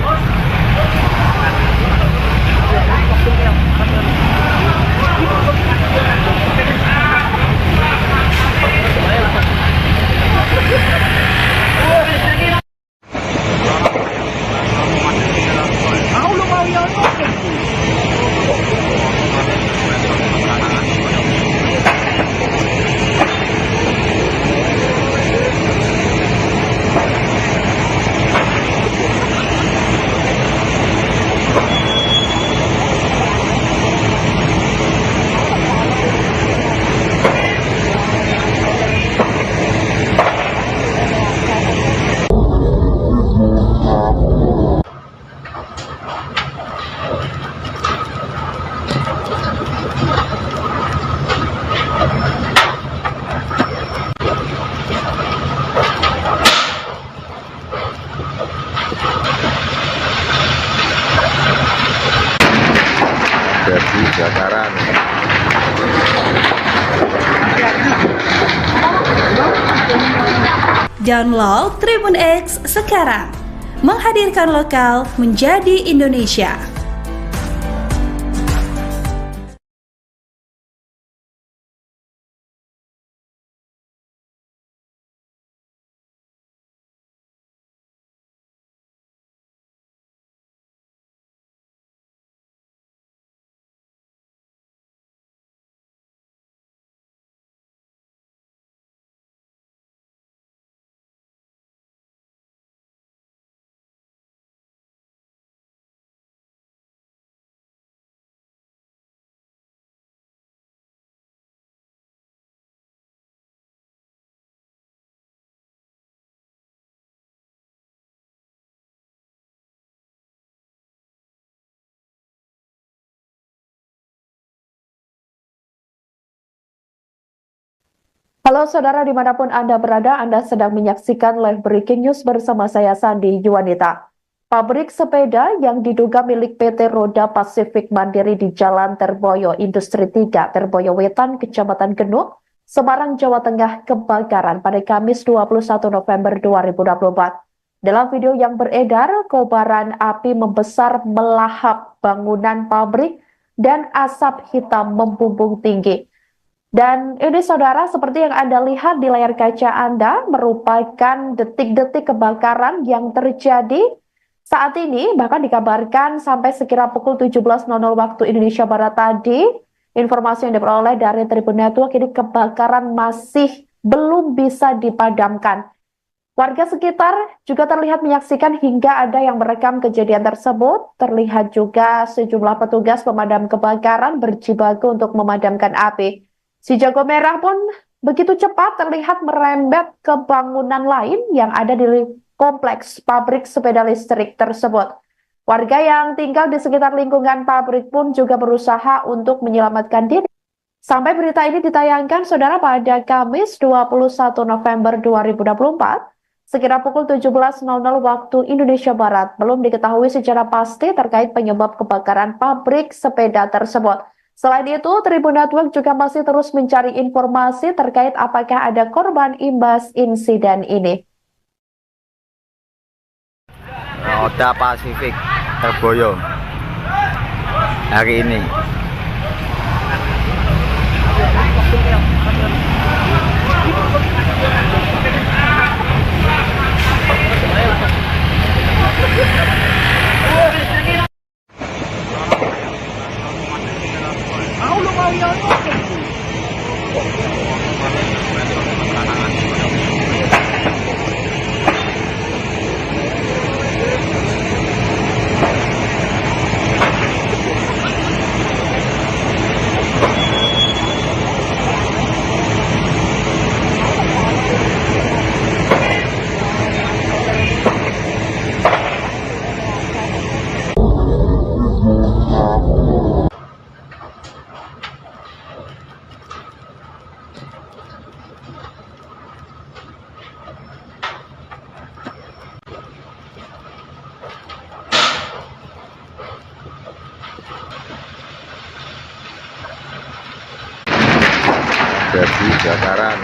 kebakaran. Download Tribun X sekarang, menghadirkan lokal menjadi Indonesia. Halo saudara dimanapun Anda berada, Anda sedang menyaksikan live breaking news bersama saya Sandi Yuwanita. Pabrik sepeda yang diduga milik PT Roda Pasifik Mandiri di Jalan Terboyo Industri 3, Terboyo Wetan, Kecamatan Genuk, Semarang, Jawa Tengah kebakaran pada Kamis 21 November 2024. Dalam video yang beredar, kobaran api membesar melahap bangunan pabrik dan asap hitam membumbung tinggi. Dan ini saudara, seperti yang Anda lihat di layar kaca Anda, merupakan detik-detik kebakaran yang terjadi saat ini, bahkan dikabarkan sampai sekira pukul 17.00 waktu Indonesia Barat tadi. Informasi yang diperoleh dari Tribun Network, ini kebakaran masih belum bisa dipadamkan. Warga sekitar juga terlihat menyaksikan hingga ada yang merekam kejadian tersebut. Terlihat juga sejumlah petugas pemadam kebakaran berjibaku untuk memadamkan api. Si jago merah pun begitu cepat terlihat merembet ke bangunan lain yang ada di kompleks pabrik sepeda listrik tersebut. Warga yang tinggal di sekitar lingkungan pabrik pun juga berusaha untuk menyelamatkan diri. Sampai berita ini ditayangkan, saudara, pada Kamis 21 November 2024, sekira pukul 17.00 waktu Indonesia Barat, belum diketahui secara pasti terkait penyebab kebakaran pabrik sepeda tersebut. Selain itu, Tribun Network juga masih terus mencari informasi terkait apakah ada korban imbas insiden ini. Roda Pasifik Terboyo hari ini. Jadi kebakaran.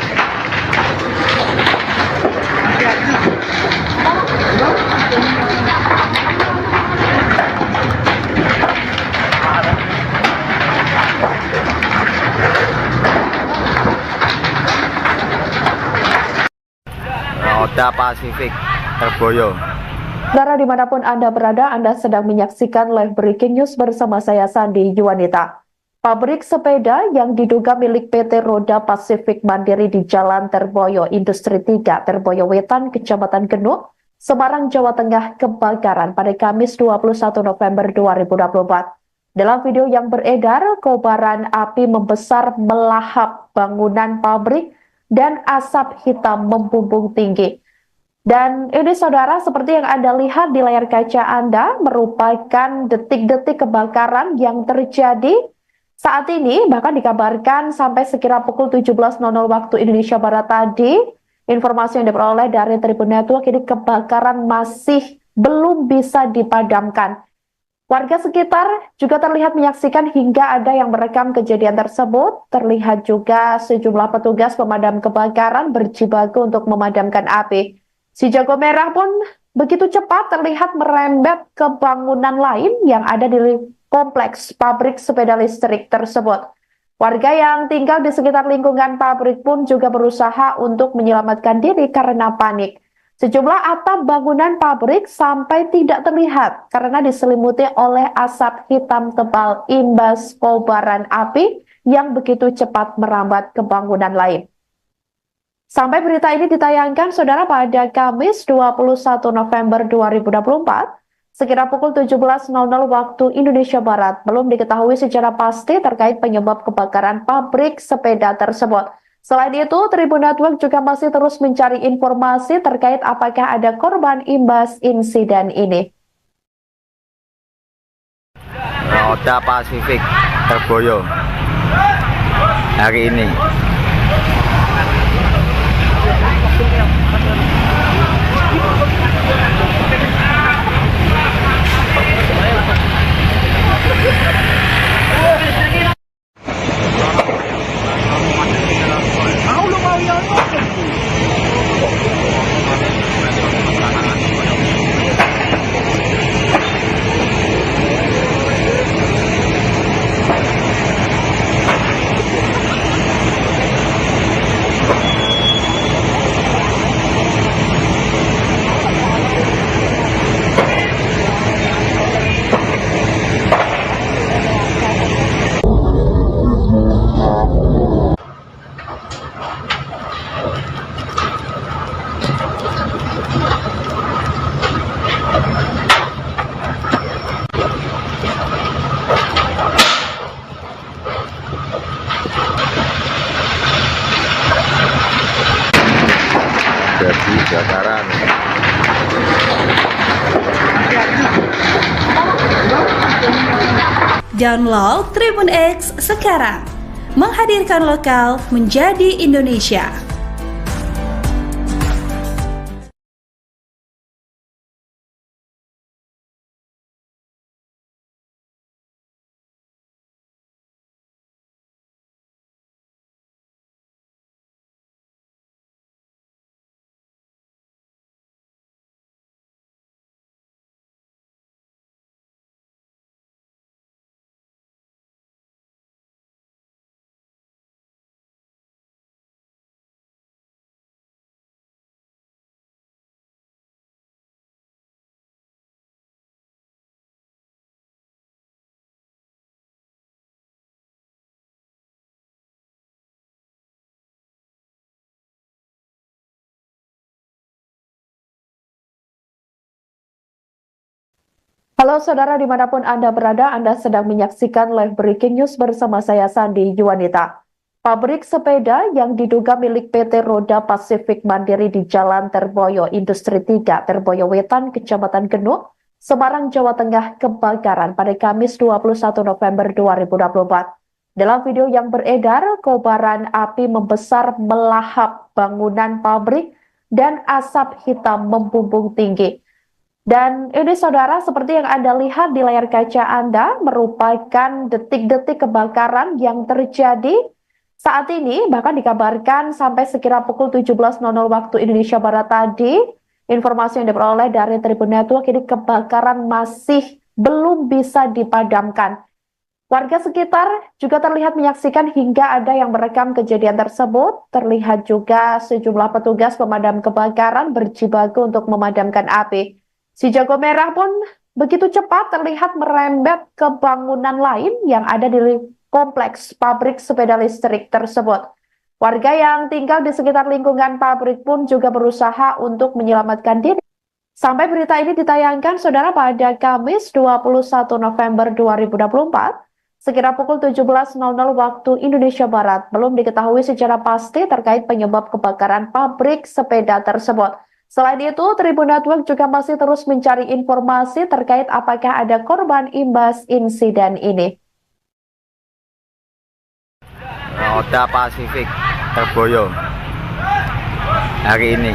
Roda Pasifik Terboyo. Saudara dimanapun Anda berada, Anda sedang menyaksikan live breaking news bersama saya Sandi Yuwanita. Pabrik sepeda yang diduga milik PT Roda Pasifik Mandiri di Jalan Terboyo Industri 3, Terboyo Wetan, Kecamatan Genuk, Semarang, Jawa Tengah kebakaran pada Kamis 21 November 2024. Dalam video yang beredar, kobaran api membesar melahap bangunan pabrik dan asap hitam membumbung tinggi. Dan ini saudara, seperti yang Anda lihat di layar kaca Anda, merupakan detik-detik kebakaran yang terjadi saat ini, bahkan dikabarkan sampai sekira pukul 17.00 waktu Indonesia Barat tadi. Informasi yang diperoleh dari Tribun Network, ini kebakaran masih belum bisa dipadamkan. Warga sekitar juga terlihat menyaksikan hingga ada yang merekam kejadian tersebut. Terlihat juga sejumlah petugas pemadam kebakaran berjibaku untuk memadamkan api. Si jago merah pun begitu cepat terlihat merembet ke bangunan lain yang ada di kompleks pabrik sepeda listrik tersebut. Warga yang tinggal di sekitar lingkungan pabrik pun juga berusaha untuk menyelamatkan diri karena panik. Sejumlah atap bangunan pabrik sampai tidak terlihat karena diselimuti oleh asap hitam tebal imbas kobaran api yang begitu cepat merambat ke bangunan lain. Sampai berita ini ditayangkan, saudara, pada Kamis 21 November 2024, sekira pukul 17.00 waktu Indonesia Barat, belum diketahui secara pasti terkait penyebab kebakaran pabrik sepeda tersebut. Selain itu, Tribun Network juga masih terus mencari informasi terkait apakah ada korban imbas insiden ini. Roda Pasifik terboyo hari ini. Jadi kebakaran. Download Tribun X sekarang, menghadirkan lokal menjadi Indonesia. Halo saudara, dimanapun Anda berada, Anda sedang menyaksikan live breaking news bersama saya Sandi Yuwanita. Pabrik sepeda yang diduga milik PT Roda Pasifik Mandiri di Jalan Terboyo Industri 3, Terboyo Wetan, Kecamatan Genuk, Semarang, Jawa Tengah kebakaran pada Kamis 21 November 2024. Dalam video yang beredar, kobaran api membesar melahap bangunan pabrik dan asap hitam membumbung tinggi. Dan ini saudara, seperti yang Anda lihat di layar kaca Anda, merupakan detik-detik kebakaran yang terjadi saat ini. Bahkan dikabarkan sampai sekira pukul 17.00 waktu Indonesia Barat tadi, informasi yang diperoleh dari Tribun Network, ini kebakaran masih belum bisa dipadamkan. Warga sekitar juga terlihat menyaksikan hingga ada yang merekam kejadian tersebut. Terlihat juga sejumlah petugas pemadam kebakaran berjibaku untuk memadamkan api. Si jago merah pun begitu cepat terlihat merembet ke bangunan lain yang ada di kompleks pabrik sepeda listrik tersebut. Warga yang tinggal di sekitar lingkungan pabrik pun juga berusaha untuk menyelamatkan diri. Sampai berita ini ditayangkan, saudara, pada Kamis 21 November 2024, sekira pukul 17.00 waktu Indonesia Barat, belum diketahui secara pasti terkait penyebab kebakaran pabrik sepeda tersebut. Selain itu, Tribun Network juga masih terus mencari informasi terkait apakah ada korban imbas insiden ini. Roda Pasifik terboyo hari ini.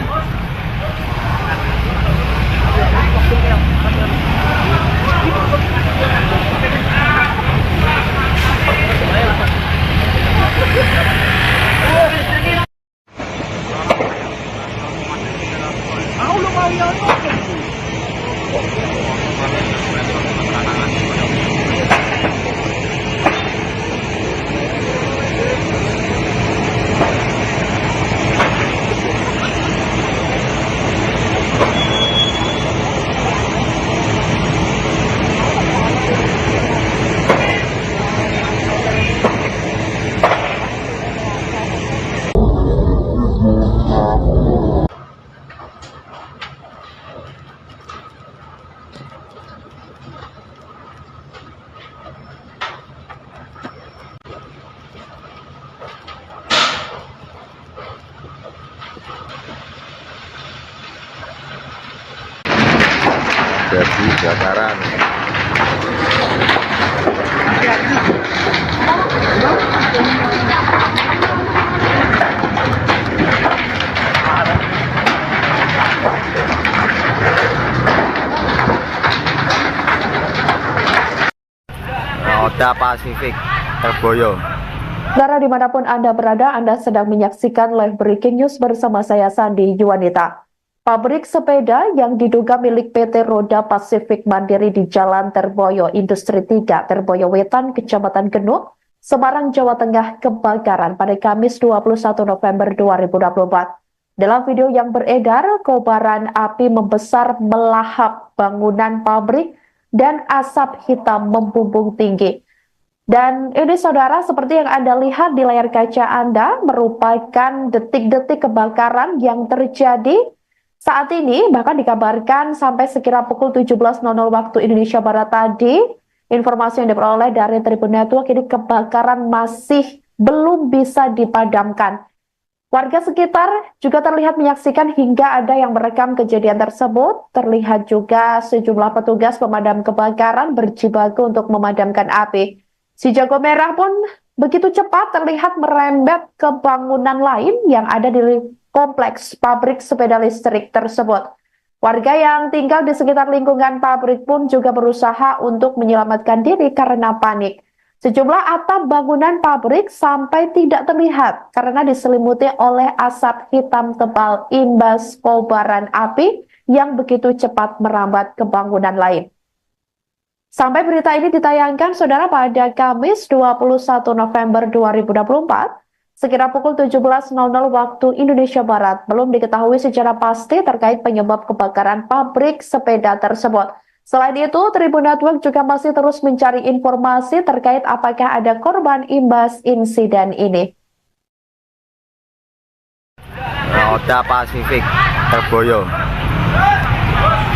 Jadi kebakaran. Roda Pasifik Terboyo. Saudara dimanapun Anda berada, Anda sedang menyaksikan live breaking news bersama saya Sandi Yuwanita. Pabrik sepeda yang diduga milik PT Roda Pasifik Mandiri di Jalan Terboyo Industri 3, Terboyo Wetan, Kecamatan Genuk, Semarang, Jawa Tengah kebakaran pada Kamis 21 November 2024. Dalam video yang beredar, kobaran api membesar melahap bangunan pabrik dan asap hitam membumbung tinggi. Dan ini saudara, seperti yang Anda lihat di layar kaca Anda, merupakan detik-detik kebakaran yang terjadi saat ini. Bahkan dikabarkan sampai sekira pukul 17.00 waktu Indonesia Barat tadi, informasi yang diperoleh dari Tribun Network, ini kebakaran masih belum bisa dipadamkan. Warga sekitar juga terlihat menyaksikan hingga ada yang merekam kejadian tersebut. Terlihat juga sejumlah petugas pemadam kebakaran berjibaku untuk memadamkan api. Si jago merah pun begitu cepat terlihat merembet ke bangunan lain yang ada di kompleks pabrik sepeda listrik tersebut. Warga yang tinggal di sekitar lingkungan pabrik pun juga berusaha untuk menyelamatkan diri karena panik. Sejumlah atap bangunan pabrik sampai tidak terlihat karena diselimuti oleh asap hitam tebal imbas kobaran api yang begitu cepat merambat ke bangunan lain. Sampai berita ini ditayangkan, saudara, pada Kamis 21 November 2024, sekira pukul 17.00 waktu Indonesia Barat, belum diketahui secara pasti terkait penyebab kebakaran pabrik sepeda tersebut. Selain itu, Tribun Network juga masih terus mencari informasi terkait apakah ada korban imbas insiden ini. Roda Pasifik Terboyo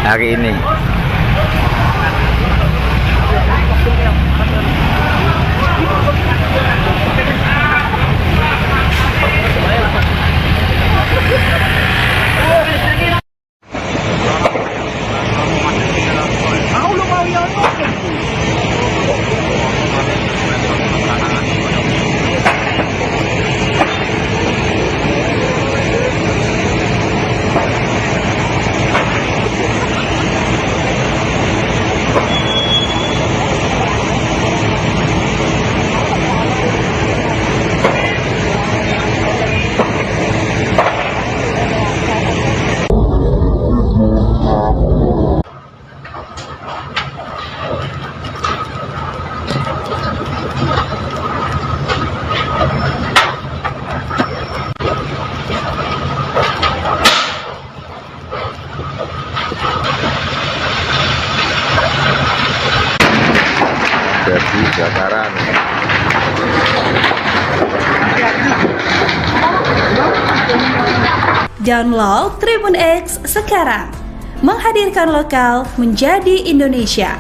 hari ini. Jadi kebakaran. Download Tribun X sekarang, menghadirkan lokal menjadi Indonesia.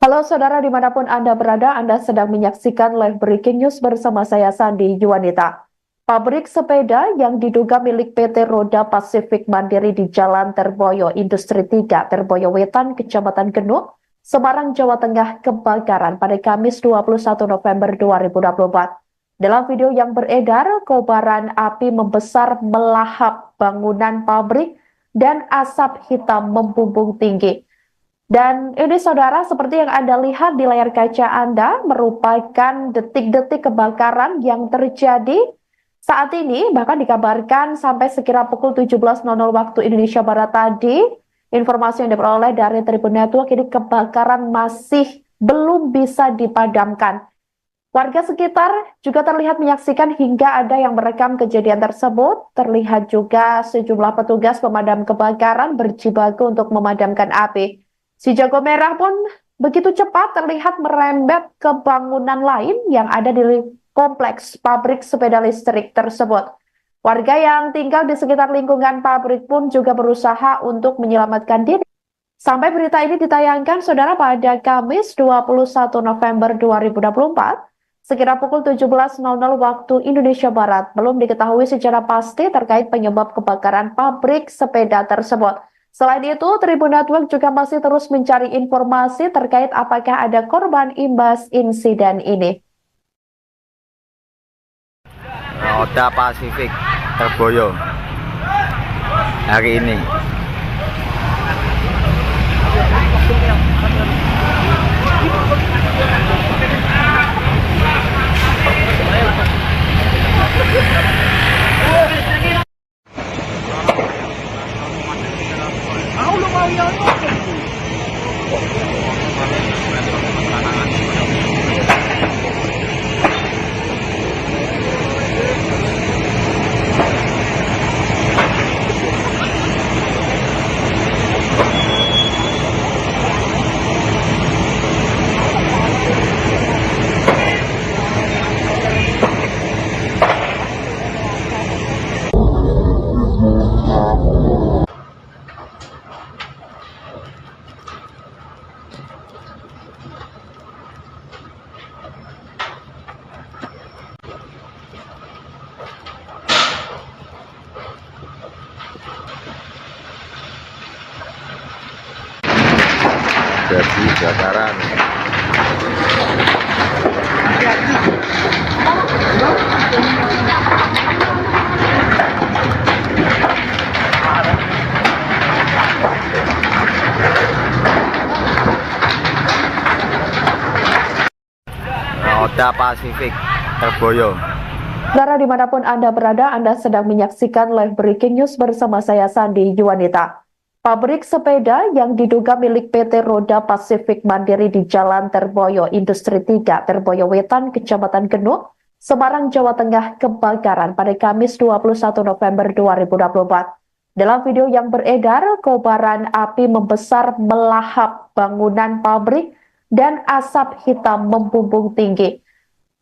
Halo saudara dimanapun Anda berada, Anda sedang menyaksikan live breaking news bersama saya Sandi Juwanita. Pabrik sepeda yang diduga milik PT Roda Pasifik Mandiri di Jalan Terboyo Industri 3, Terboyo Wetan, Kecamatan Genuk, Semarang, Jawa Tengah kebakaran pada Kamis 21 November 2024. Dalam video yang beredar, kobaran api membesar melahap bangunan pabrik dan asap hitam membumbung tinggi. Dan ini saudara, seperti yang Anda lihat di layar kaca Anda, merupakan detik-detik kebakaran yang terjadi saat ini, bahkan dikabarkan sampai sekira pukul 17.00 waktu Indonesia Barat tadi, informasi yang diperoleh dari Tribun Network, ini kebakaran masih belum bisa dipadamkan. Warga sekitar juga terlihat menyaksikan hingga ada yang merekam kejadian tersebut. Terlihat juga sejumlah petugas pemadam kebakaran berjibaku untuk memadamkan api. Si jago merah pun begitu cepat terlihat merembet ke bangunan lain yang ada di kompleks pabrik sepeda listrik tersebut. Warga yang tinggal di sekitar lingkungan pabrik pun juga berusaha untuk menyelamatkan diri. Sampai berita ini ditayangkan, saudara, pada Kamis 21 November 2024, sekira pukul 17.00 waktu Indonesia Barat, belum diketahui secara pasti terkait penyebab kebakaran pabrik sepeda tersebut. Selain itu, Tribun Network juga masih terus mencari informasi terkait apakah ada korban imbas insiden ini. Roda Pasifik Terboyo hari ini. Jadi kebakaran Roda Pasifik Terboyo. Saudara dimanapun Anda berada, Anda sedang menyaksikan live breaking news bersama saya Sandi Juwanita. Pabrik sepeda yang diduga milik PT Roda Pasifik Mandiri di Jalan Terboyo Industri 3, Terboyo Wetan, Kecamatan Genuk, Semarang, Jawa Tengah kebakaran pada Kamis 21 November 2024. Dalam video yang beredar, kobaran api membesar melahap bangunan pabrik dan asap hitam membumbung tinggi.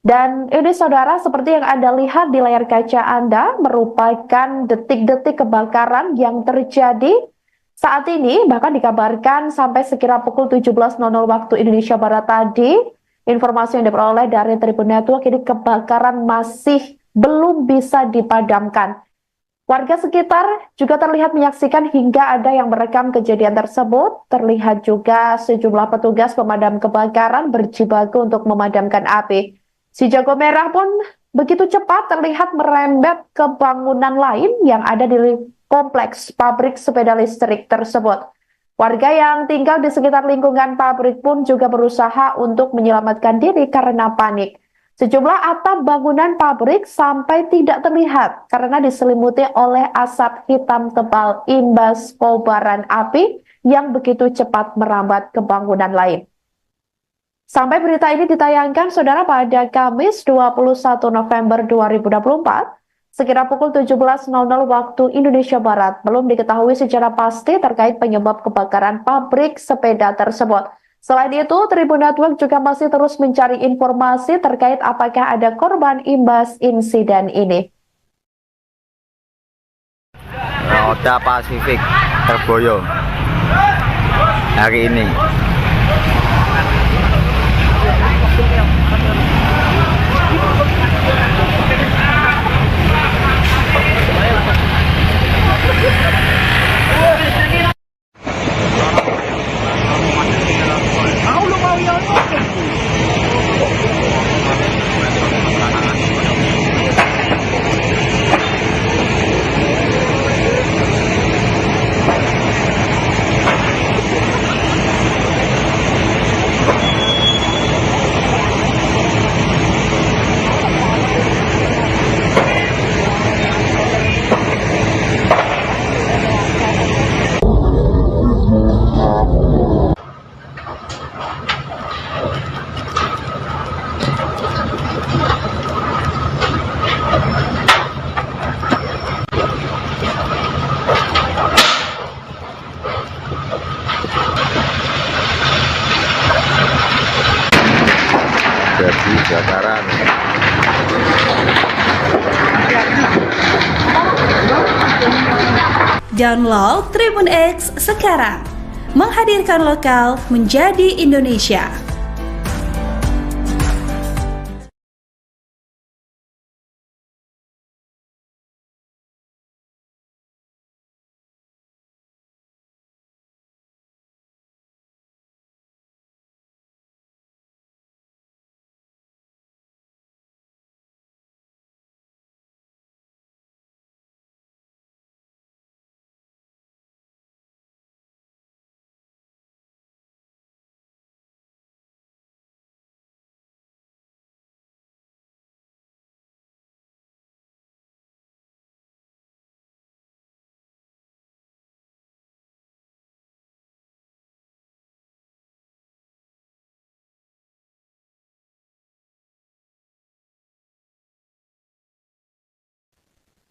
Dan ini saudara, seperti yang Anda lihat di layar kaca Anda, merupakan detik-detik kebakaran yang terjadi saat ini, bahkan dikabarkan sampai sekira pukul 17.00 waktu Indonesia Barat tadi, informasi yang diperoleh dari Tribun Network, ini kebakaran masih belum bisa dipadamkan. Warga sekitar juga terlihat menyaksikan hingga ada yang merekam kejadian tersebut. Terlihat juga sejumlah petugas pemadam kebakaran berjibaku untuk memadamkan api. Si jago merah pun begitu cepat terlihat merembet ke bangunan lain yang ada di kompleks pabrik sepeda listrik tersebut. Warga yang tinggal di sekitar lingkungan pabrik pun juga berusaha untuk menyelamatkan diri karena panik. Sejumlah atap bangunan pabrik sampai tidak terlihat karena diselimuti oleh asap hitam tebal imbas kobaran api yang begitu cepat merambat ke bangunan lain. Sampai berita ini ditayangkan, saudara, pada Kamis 21 November 2024, sekira pukul 17.00 waktu Indonesia Barat, belum diketahui secara pasti terkait penyebab kebakaran pabrik sepeda tersebut. Selain itu, Tribun Network juga masih terus mencari informasi terkait apakah ada korban imbas insiden ini. Roda Pasifik Terboyo hari ini. Download Tribun X sekarang, menghadirkan lokal menjadi Indonesia.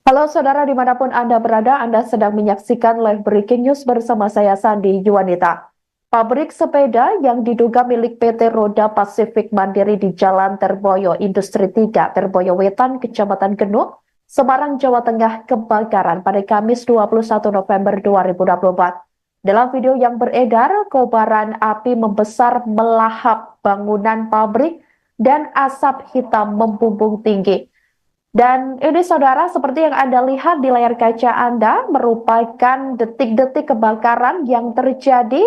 Halo saudara dimanapun Anda berada, Anda sedang menyaksikan live breaking news bersama saya Sandi Yuwanita. Pabrik sepeda yang diduga milik PT Roda Pasifik Mandiri di Jalan Terboyo Industri 3, Terboyo Wetan, Kecamatan Genuk, Semarang, Jawa Tengah kebakaran pada Kamis 21 November 2024. Dalam video yang beredar, kobaran api membesar melahap bangunan pabrik dan asap hitam membumbung tinggi. Dan ini saudara, seperti yang Anda lihat di layar kaca Anda, merupakan detik-detik kebakaran yang terjadi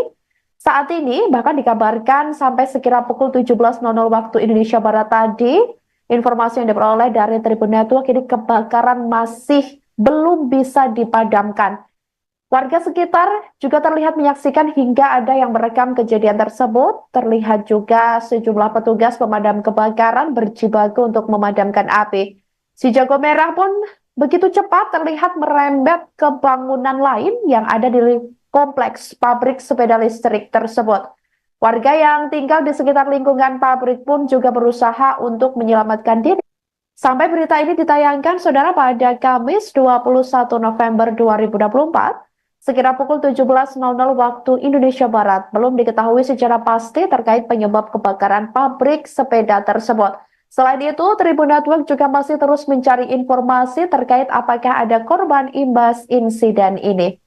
saat ini. Bahkan dikabarkan sampai sekira pukul 17.00 waktu Indonesia Barat tadi, informasi yang diperoleh dari Tribun Network, ini kebakaran masih belum bisa dipadamkan. Warga sekitar juga terlihat menyaksikan hingga ada yang merekam kejadian tersebut. Terlihat juga sejumlah petugas pemadam kebakaran berjibaku untuk memadamkan api. Si jago merah pun begitu cepat terlihat merembet ke bangunan lain yang ada di kompleks pabrik sepeda listrik tersebut. Warga yang tinggal di sekitar lingkungan pabrik pun juga berusaha untuk menyelamatkan diri. Sampai berita ini ditayangkan, saudara, pada Kamis 21 November 2024, sekira pukul 17.00 waktu Indonesia Barat, belum diketahui secara pasti terkait penyebab kebakaran pabrik sepeda tersebut. Selain itu, Tribun Network juga masih terus mencari informasi terkait apakah ada korban imbas insiden ini.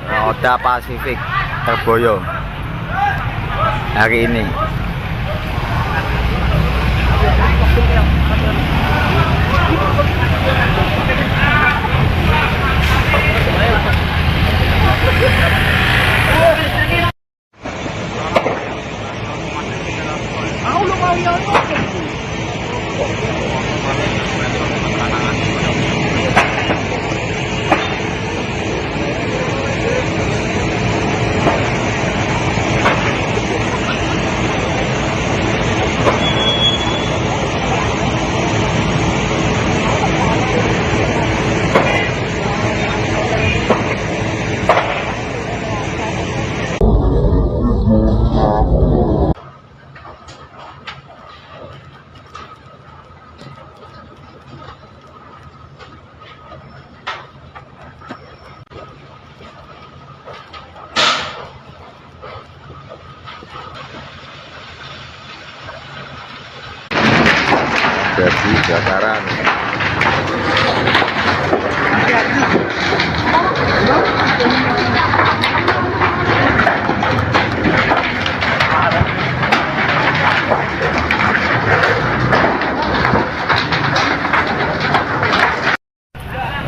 Roda Pasifik Terboyo hari ini. Jadi kebakaran.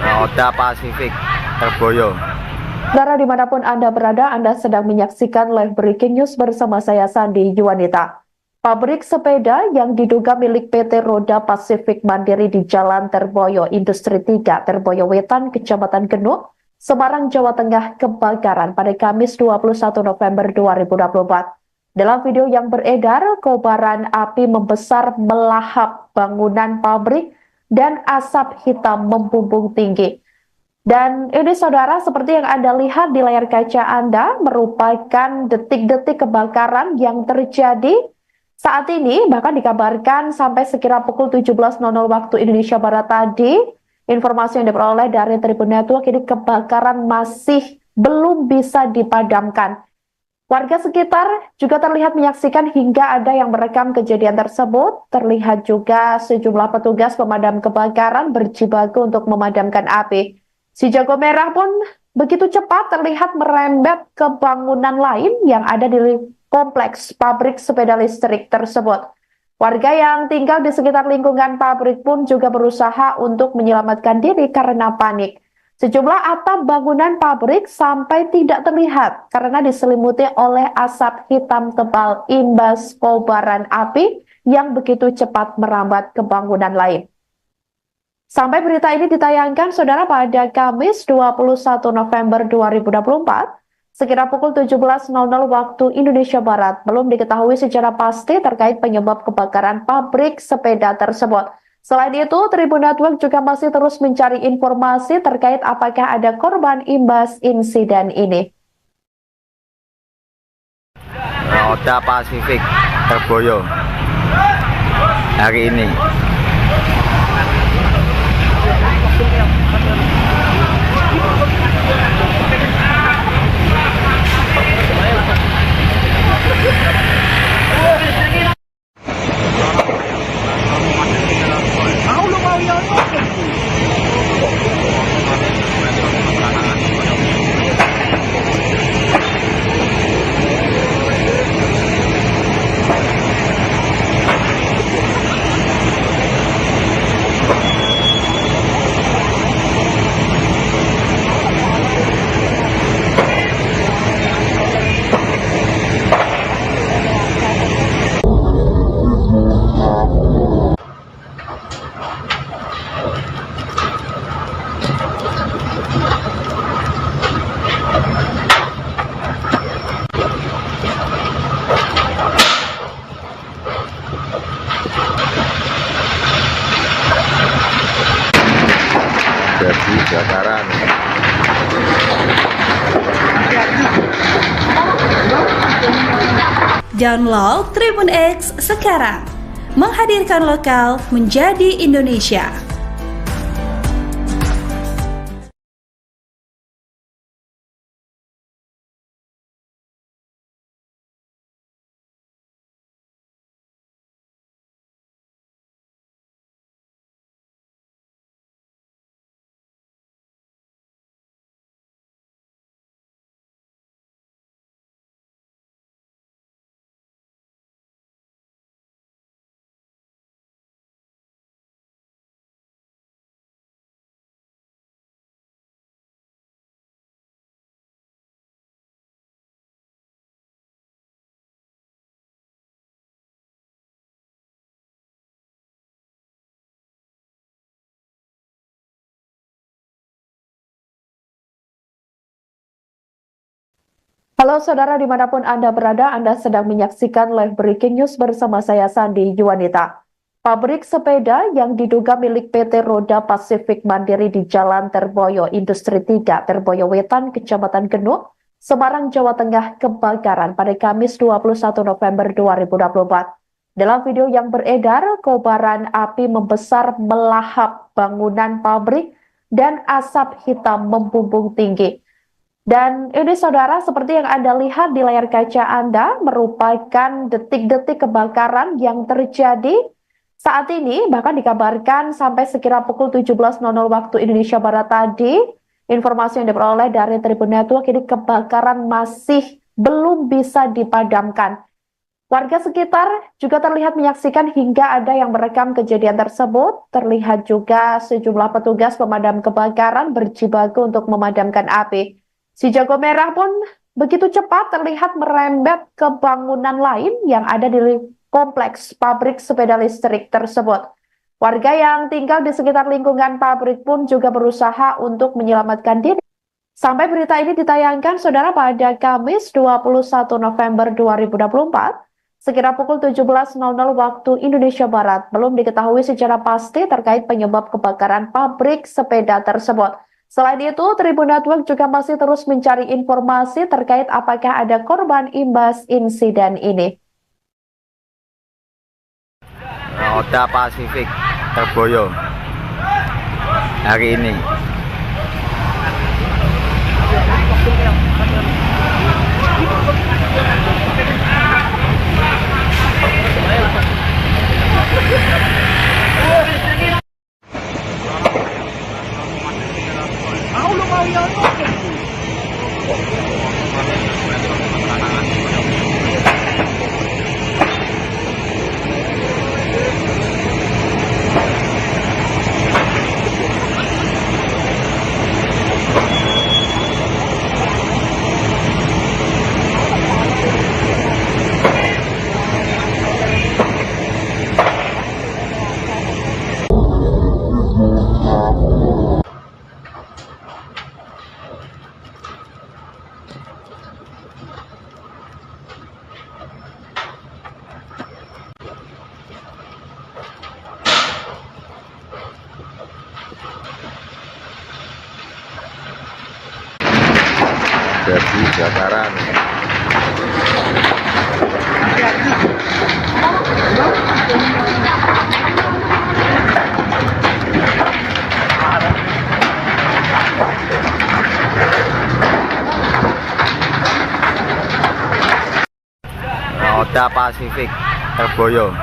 Roda Pasifik Terboyo. Saudara dimanapun Anda berada, Anda sedang menyaksikan live breaking news bersama saya Sandi Yuwanita. Pabrik sepeda yang diduga milik PT Roda Pasifik Mandiri di Jalan Terboyo Industri 3, Terboyo Wetan, Kecamatan Genuk, Semarang, Jawa Tengah kebakaran pada Kamis 21 November 2024. Dalam video yang beredar, kobaran api membesar melahap bangunan pabrik dan asap hitam membumbung tinggi. Dan ini saudara, seperti yang Anda lihat di layar kaca Anda, merupakan detik-detik kebakaran yang terjadi saat ini. Bahkan dikabarkan sampai sekira pukul 17.00 waktu Indonesia Barat tadi, informasi yang diperoleh dari Tribun Network, ini kebakaran masih belum bisa dipadamkan. Warga sekitar juga terlihat menyaksikan hingga ada yang merekam kejadian tersebut. Terlihat juga sejumlah petugas pemadam kebakaran berjibaku untuk memadamkan api. Si jago merah pun begitu cepat terlihat merembet ke bangunan lain yang ada di kompleks pabrik sepeda listrik tersebut. Warga yang tinggal di sekitar lingkungan pabrik pun juga berusaha untuk menyelamatkan diri karena panik. Sejumlah atap bangunan pabrik sampai tidak terlihat karena diselimuti oleh asap hitam tebal imbas kobaran api yang begitu cepat merambat ke bangunan lain. Sampai berita ini ditayangkan, saudara, pada Kamis 21 November 2024, sekira pukul 17.00 waktu Indonesia Barat, belum diketahui secara pasti terkait penyebab kebakaran pabrik sepeda tersebut. Selain itu, Tribun Network juga masih terus mencari informasi terkait apakah ada korban imbas insiden ini. Roda Pasifik terboyo hari ini. Jadi kebakaran. Download Tribun X sekarang, menghadirkan lokal menjadi Indonesia. Halo saudara, dimanapun Anda berada, Anda sedang menyaksikan live breaking news bersama saya Sandi Yuwanita. Pabrik sepeda yang diduga milik PT Roda Pasifik Mandiri di Jalan Terboyo Industri 3, Terboyo Wetan, Kecamatan Genuk, Semarang, Jawa Tengah kebakaran pada Kamis 21 November 2024. Dalam video yang beredar, kobaran api membesar melahap bangunan pabrik dan asap hitam membumbung tinggi. Dan ini saudara, seperti yang Anda lihat di layar kaca Anda, merupakan detik-detik kebakaran yang terjadi saat ini. Bahkan dikabarkan sampai sekira pukul 17.00 waktu Indonesia Barat tadi, informasi yang diperoleh dari Tribun Network, ini kebakaran masih belum bisa dipadamkan. Warga sekitar juga terlihat menyaksikan hingga ada yang merekam kejadian tersebut. Terlihat juga sejumlah petugas pemadam kebakaran berjibaku untuk memadamkan api. Si jago merah pun begitu cepat terlihat merembet ke bangunan lain yang ada di kompleks pabrik sepeda listrik tersebut. Warga yang tinggal di sekitar lingkungan pabrik pun juga berusaha untuk menyelamatkan diri. Sampai berita ini ditayangkan, saudara, pada Kamis 21 November 2024, sekira pukul 17.00 waktu Indonesia Barat, belum diketahui secara pasti terkait penyebab kebakaran pabrik sepeda tersebut. Selain itu, Tribun Network juga masih terus mencari informasi terkait apakah ada korban imbas insiden ini. Roda Pasifik terboyo hari ini. Jadi kebakaran. Roda Pasifik Terboyo.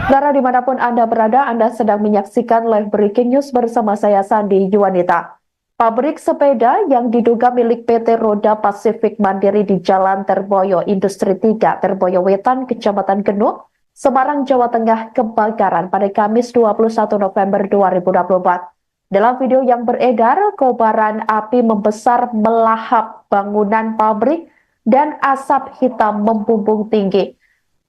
Saudara dimanapun Anda berada, Anda sedang menyaksikan live breaking news bersama saya Sandi Yuwanita. Pabrik sepeda yang diduga milik PT Roda Pasifik Mandiri di Jalan Terboyo Industri 3, Terboyo Wetan, Kecamatan Genuk, Semarang, Jawa Tengah kebakaran pada Kamis 21 November 2024. Dalam video yang beredar, kobaran api membesar melahap bangunan pabrik dan asap hitam membumbung tinggi.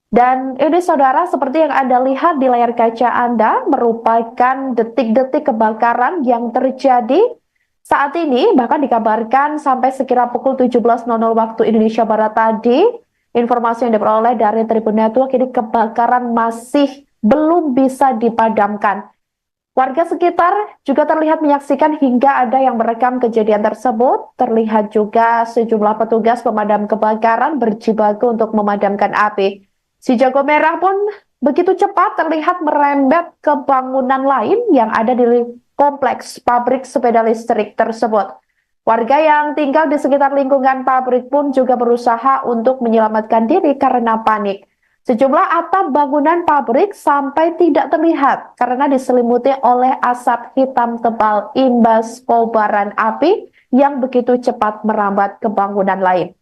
Dan ini saudara, seperti yang Anda lihat di layar kaca Anda, merupakan detik-detik kebakaran yang terjadi saat ini. Bahkan dikabarkan sampai sekira pukul 17.00 waktu Indonesia Barat tadi, informasi yang diperoleh dari Tribun Network, ini kebakaran masih belum bisa dipadamkan. Warga sekitar juga terlihat menyaksikan hingga ada yang merekam kejadian tersebut. Terlihat juga sejumlah petugas pemadam kebakaran berjibaku untuk memadamkan api. Si jago merah pun begitu cepat terlihat merembet ke bangunan lain yang ada di kompleks pabrik sepeda listrik tersebut. Warga yang tinggal di sekitar lingkungan pabrik pun juga berusaha untuk menyelamatkan diri karena panik. Sejumlah atap bangunan pabrik sampai tidak terlihat karena diselimuti oleh asap hitam tebal imbas kobaran api yang begitu cepat merambat ke bangunan lain.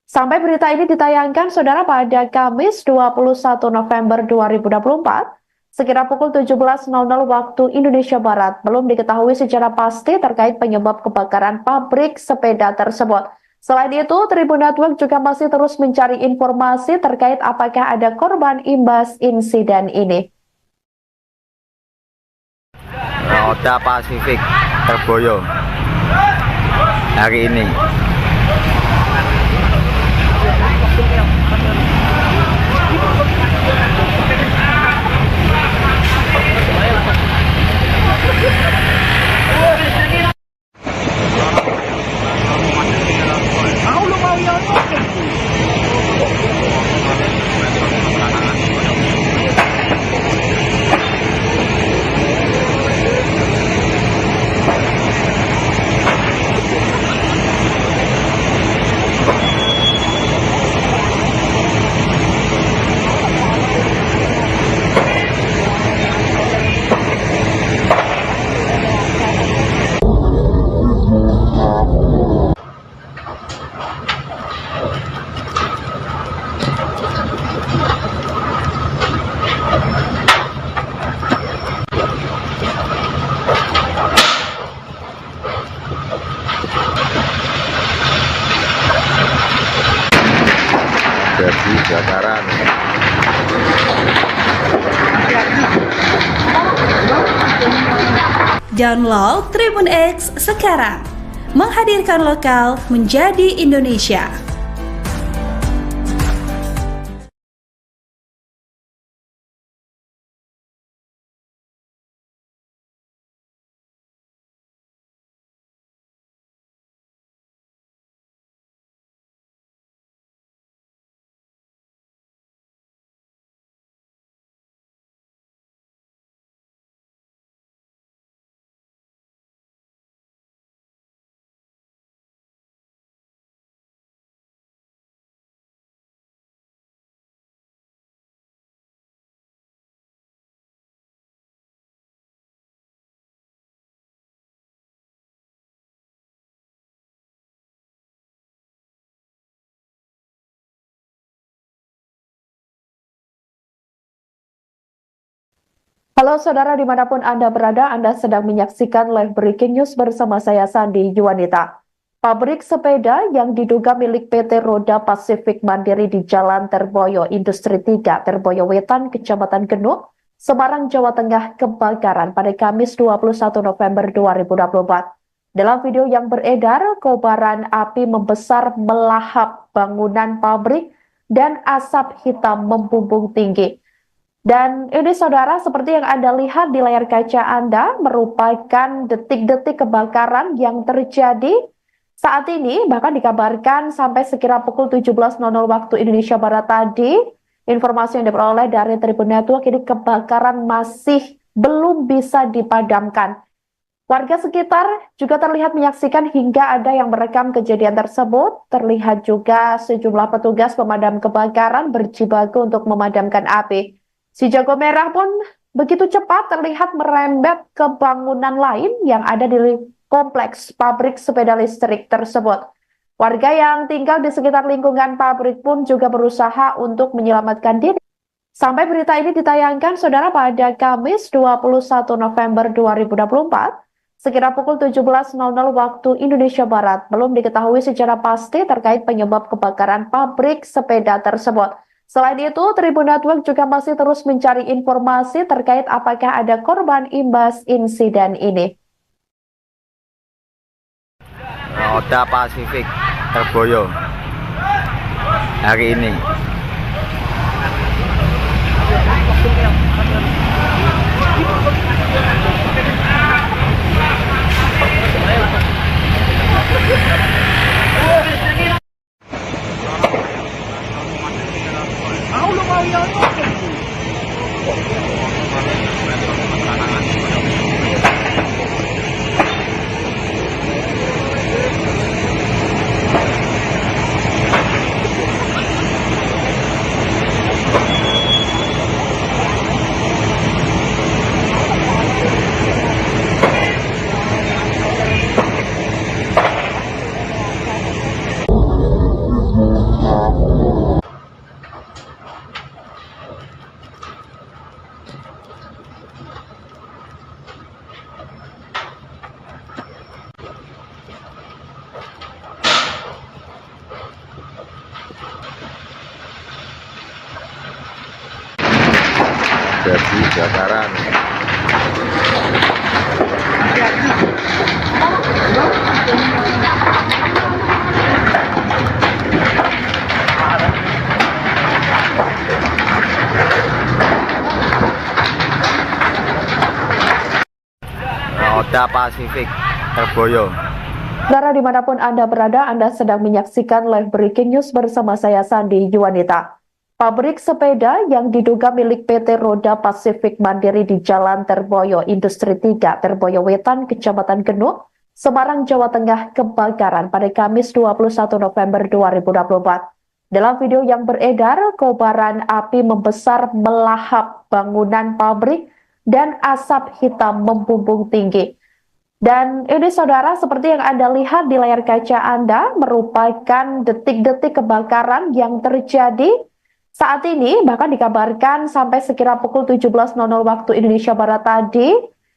Sampai berita ini ditayangkan, saudara, pada Kamis 21 November 2024, sekira pukul 17.00 waktu Indonesia Barat, belum diketahui secara pasti terkait penyebab kebakaran pabrik sepeda tersebut. Selain itu, Tribun Network juga masih terus mencari informasi terkait apakah ada korban imbas insiden ini. Roda Pasifik Terboyo hari ini. Jadi kebakaran. Download Tribun X sekarang, menghadirkan lokal menjadi Indonesia. Halo saudara dimanapun Anda berada, Anda sedang menyaksikan live breaking news bersama saya Sandi Yuwanita. Pabrik sepeda yang diduga milik PT Roda Pasifik Mandiri di Jalan Terboyo Industri 3, Terboyo Wetan, Kecamatan Genuk, Semarang, Jawa Tengah kebakaran pada Kamis 21 November 2024. Dalam video yang beredar, kobaran api membesar melahap bangunan pabrik dan asap hitam membumbung tinggi. Dan ini saudara, seperti yang Anda lihat di layar kaca Anda, merupakan detik-detik kebakaran yang terjadi saat ini, bahkan dikabarkan sampai sekira pukul 17.00 waktu Indonesia Barat tadi, informasi yang diperoleh dari Tribun Network, ini kebakaran masih belum bisa dipadamkan. Warga sekitar juga terlihat menyaksikan hingga ada yang merekam kejadian tersebut. Terlihat juga sejumlah petugas pemadam kebakaran berjibaku untuk memadamkan api. Si jago merah pun begitu cepat terlihat merembet ke bangunan lain yang ada di kompleks pabrik sepeda listrik tersebut. Warga yang tinggal di sekitar lingkungan pabrik pun juga berusaha untuk menyelamatkan diri. Sampai berita ini ditayangkan, saudara, pada Kamis 21 November 2024, sekira pukul 17.00 waktu Indonesia Barat, belum diketahui secara pasti terkait penyebab kebakaran pabrik sepeda tersebut. Selain itu, Tribun Network juga masih terus mencari informasi terkait apakah ada korban imbas insiden ini. Oda Pasifik Terboyo hari ini. Jadi kebakaran. Oda Pasifik Terboyo. Saudara dimanapun Anda berada, Anda sedang menyaksikan live breaking news bersama saya Sandi Yuwanita. Pabrik sepeda yang diduga milik PT Roda Pasifik Mandiri di Jalan Terboyo Industri 3, Terboyo Wetan, Kecamatan Genuk, Semarang, Jawa Tengah kebakaran pada Kamis 21 November 2024. Dalam video yang beredar, kobaran api membesar melahap bangunan pabrik dan asap hitam membumbung tinggi. Dan ini saudara, seperti yang Anda lihat di layar kaca Anda, merupakan detik-detik kebakaran yang terjadi saat ini, bahkan dikabarkan sampai sekira pukul 17.00 waktu Indonesia Barat tadi,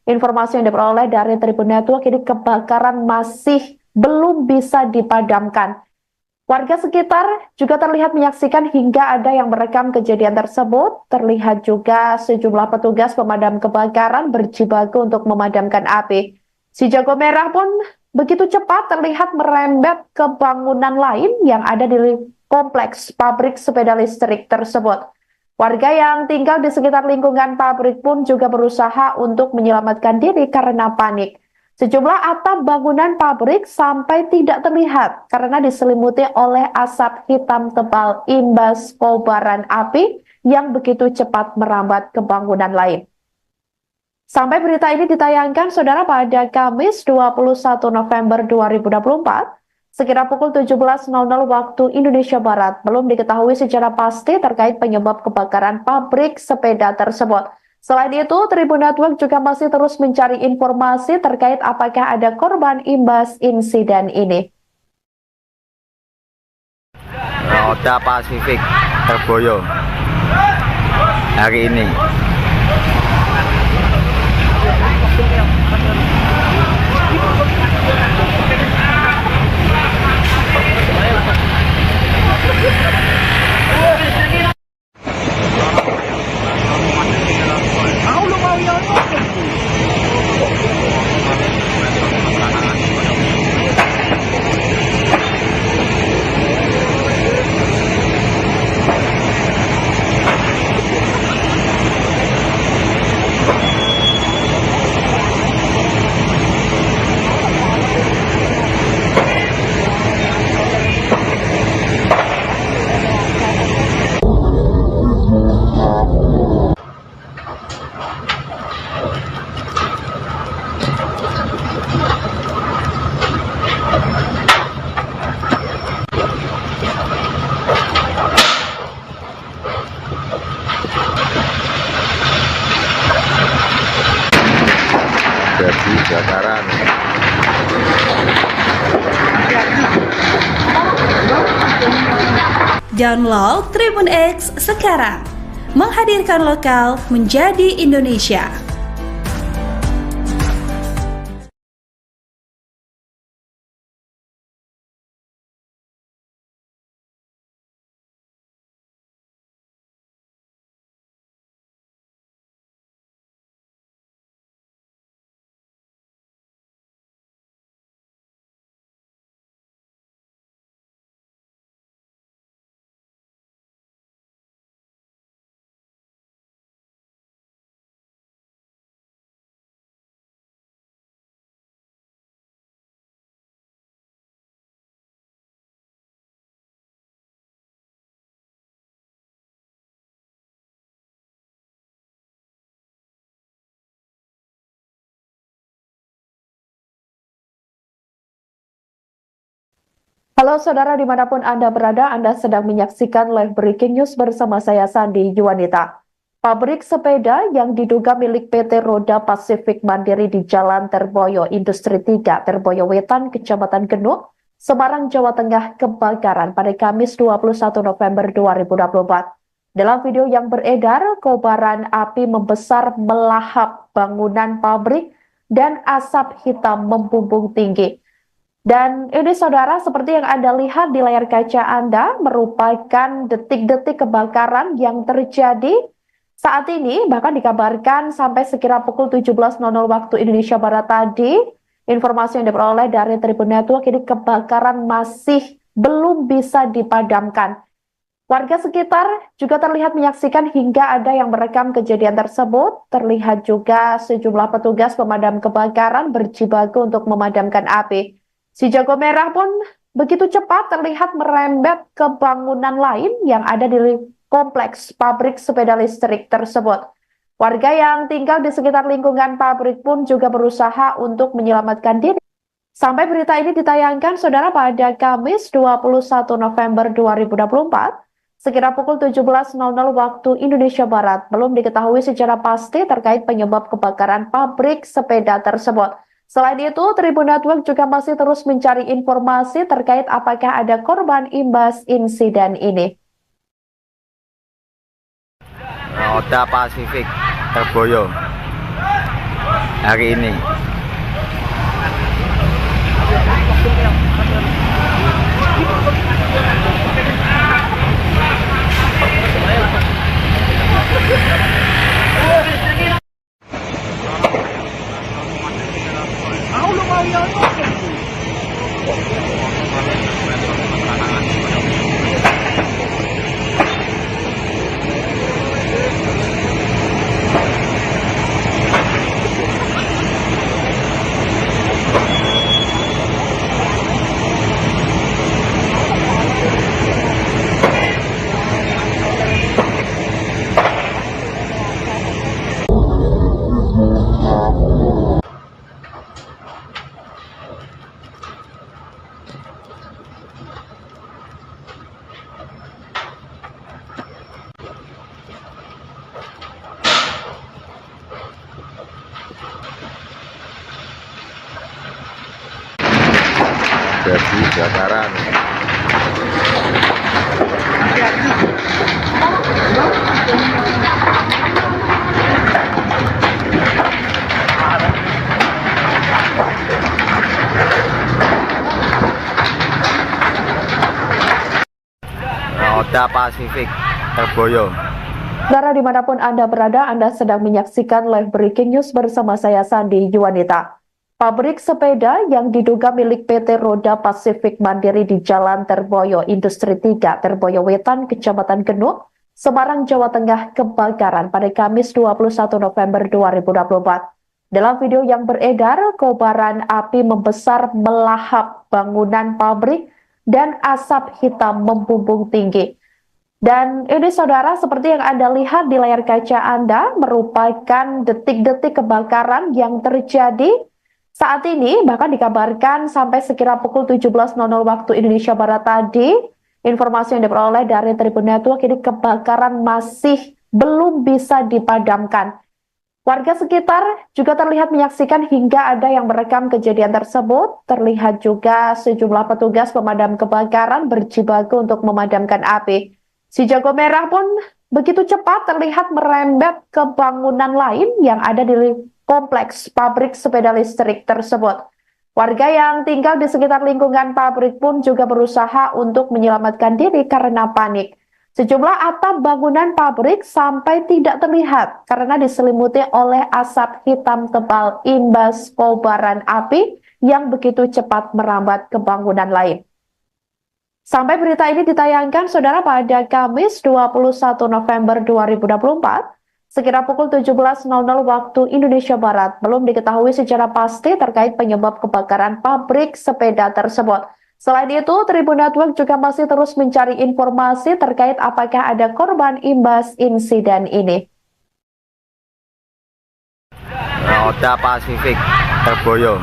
informasi yang diperoleh dari Tribun Network, ini kebakaran masih belum bisa dipadamkan. Warga sekitar juga terlihat menyaksikan hingga ada yang merekam kejadian tersebut. Terlihat juga sejumlah petugas pemadam kebakaran berjibaku untuk memadamkan api. Si jago merah pun begitu cepat terlihat merembet ke bangunan lain yang ada di kompleks pabrik sepeda listrik tersebut. Warga yang tinggal di sekitar lingkungan pabrik pun juga berusaha untuk menyelamatkan diri karena panik. Sejumlah atap bangunan pabrik sampai tidak terlihat karena diselimuti oleh asap hitam tebal imbas kobaran api yang begitu cepat merambat ke bangunan lain. Sampai berita ini ditayangkan, saudara, pada Kamis 21 November 2024, sekira pukul 17.00 waktu Indonesia Barat, belum diketahui secara pasti terkait penyebab kebakaran pabrik sepeda tersebut. Selain itu, Tribun Network juga masih terus mencari informasi terkait apakah ada korban imbas insiden ini. Oda Pasifik Terboyo hari ini. Jadi kebakaran. Download Tribun X sekarang. Menghadirkan lokal menjadi Indonesia. Halo saudara dimanapun Anda berada, Anda sedang menyaksikan live breaking news bersama saya Sandi Yuwanita. Pabrik sepeda yang diduga milik PT Roda Pasifik Mandiri di Jalan Terboyo Industri 3, Terboyo Wetan, Kecamatan Genuk, Semarang, Jawa Tengah kebakaran pada Kamis 21 November 2024. Dalam video yang beredar, kobaran api membesar melahap bangunan pabrik dan asap hitam membumbung tinggi. Dan ini saudara, seperti yang Anda lihat di layar kaca Anda, merupakan detik-detik kebakaran yang terjadi saat ini, bahkan dikabarkan sampai sekira pukul 17.00 waktu Indonesia Barat tadi, informasi yang diperoleh dari Tribun Network, ini kebakaran masih belum bisa dipadamkan. Warga sekitar juga terlihat menyaksikan hingga ada yang merekam kejadian tersebut. Terlihat juga sejumlah petugas pemadam kebakaran berjibaku untuk memadamkan api. Si jago merah pun begitu cepat terlihat merembet ke bangunan lain yang ada di kompleks pabrik sepeda listrik tersebut. Warga yang tinggal di sekitar lingkungan pabrik pun juga berusaha untuk menyelamatkan diri. Sampai berita ini ditayangkan, saudara, pada Kamis 21 November 2024, sekira pukul 17.00 waktu Indonesia Barat, belum diketahui secara pasti terkait penyebab kebakaran pabrik sepeda tersebut. Selain itu, Tribun Network juga masih terus mencari informasi terkait apakah ada korban imbas insiden ini. Roda Pasifik Terboyo hari ini. Jadi kebakaran. Roda Pasifik Terboyo. Saudara dimanapun Anda berada, Anda sedang menyaksikan live breaking news bersama saya Sandi Yuwanita. Pabrik sepeda yang diduga milik PT Roda Pasifik Mandiri di Jalan Terboyo Industri 3, Terboyo Wetan, Kecamatan Genuk, Semarang, Jawa Tengah kebakaran pada Kamis 21 November 2024. Dalam video yang beredar, kobaran api membesar melahap bangunan pabrik dan asap hitam membumbung tinggi. Dan ini saudara, seperti yang Anda lihat di layar kaca Anda, merupakan detik-detik kebakaran yang terjadi saat ini, bahkan dikabarkan sampai sekira pukul 17.00 waktu Indonesia Barat tadi, informasi yang diperoleh dari Tribun Network, ini kebakaran masih belum bisa dipadamkan. Warga sekitar juga terlihat menyaksikan hingga ada yang merekam kejadian tersebut. Terlihat juga sejumlah petugas pemadam kebakaran berjibaku untuk memadamkan api. Si jago merah pun begitu cepat terlihat merembet ke bangunan lain yang ada di kompleks pabrik sepeda listrik tersebut. Warga yang tinggal di sekitar lingkungan pabrik pun juga berusaha untuk menyelamatkan diri karena panik. Sejumlah atap bangunan pabrik sampai tidak terlihat karena diselimuti oleh asap hitam tebal imbas kobaran api yang begitu cepat merambat ke bangunan lain. Sampai berita ini ditayangkan, saudara, pada Kamis 21 November 2024, sekira pukul 17.00 waktu Indonesia Barat, belum diketahui secara pasti terkait penyebab kebakaran pabrik sepeda tersebut. Selain itu, Tribun Network juga masih terus mencari informasi terkait apakah ada korban imbas insiden ini. Roda Pasifik terboyo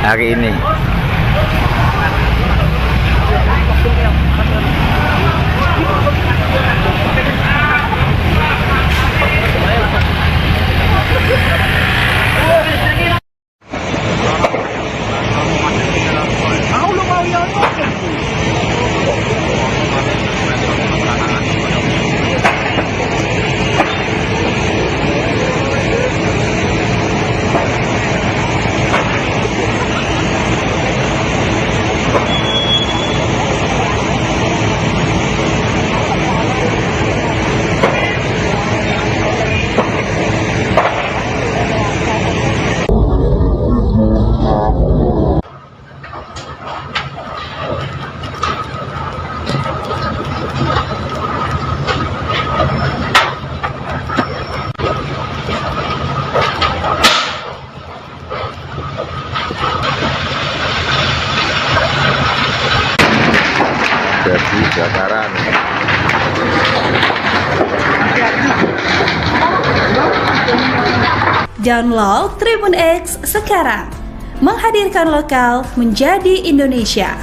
hari ini. Jadi kebakaran. Download Tribun X sekarang, menghadirkan lokal menjadi Indonesia.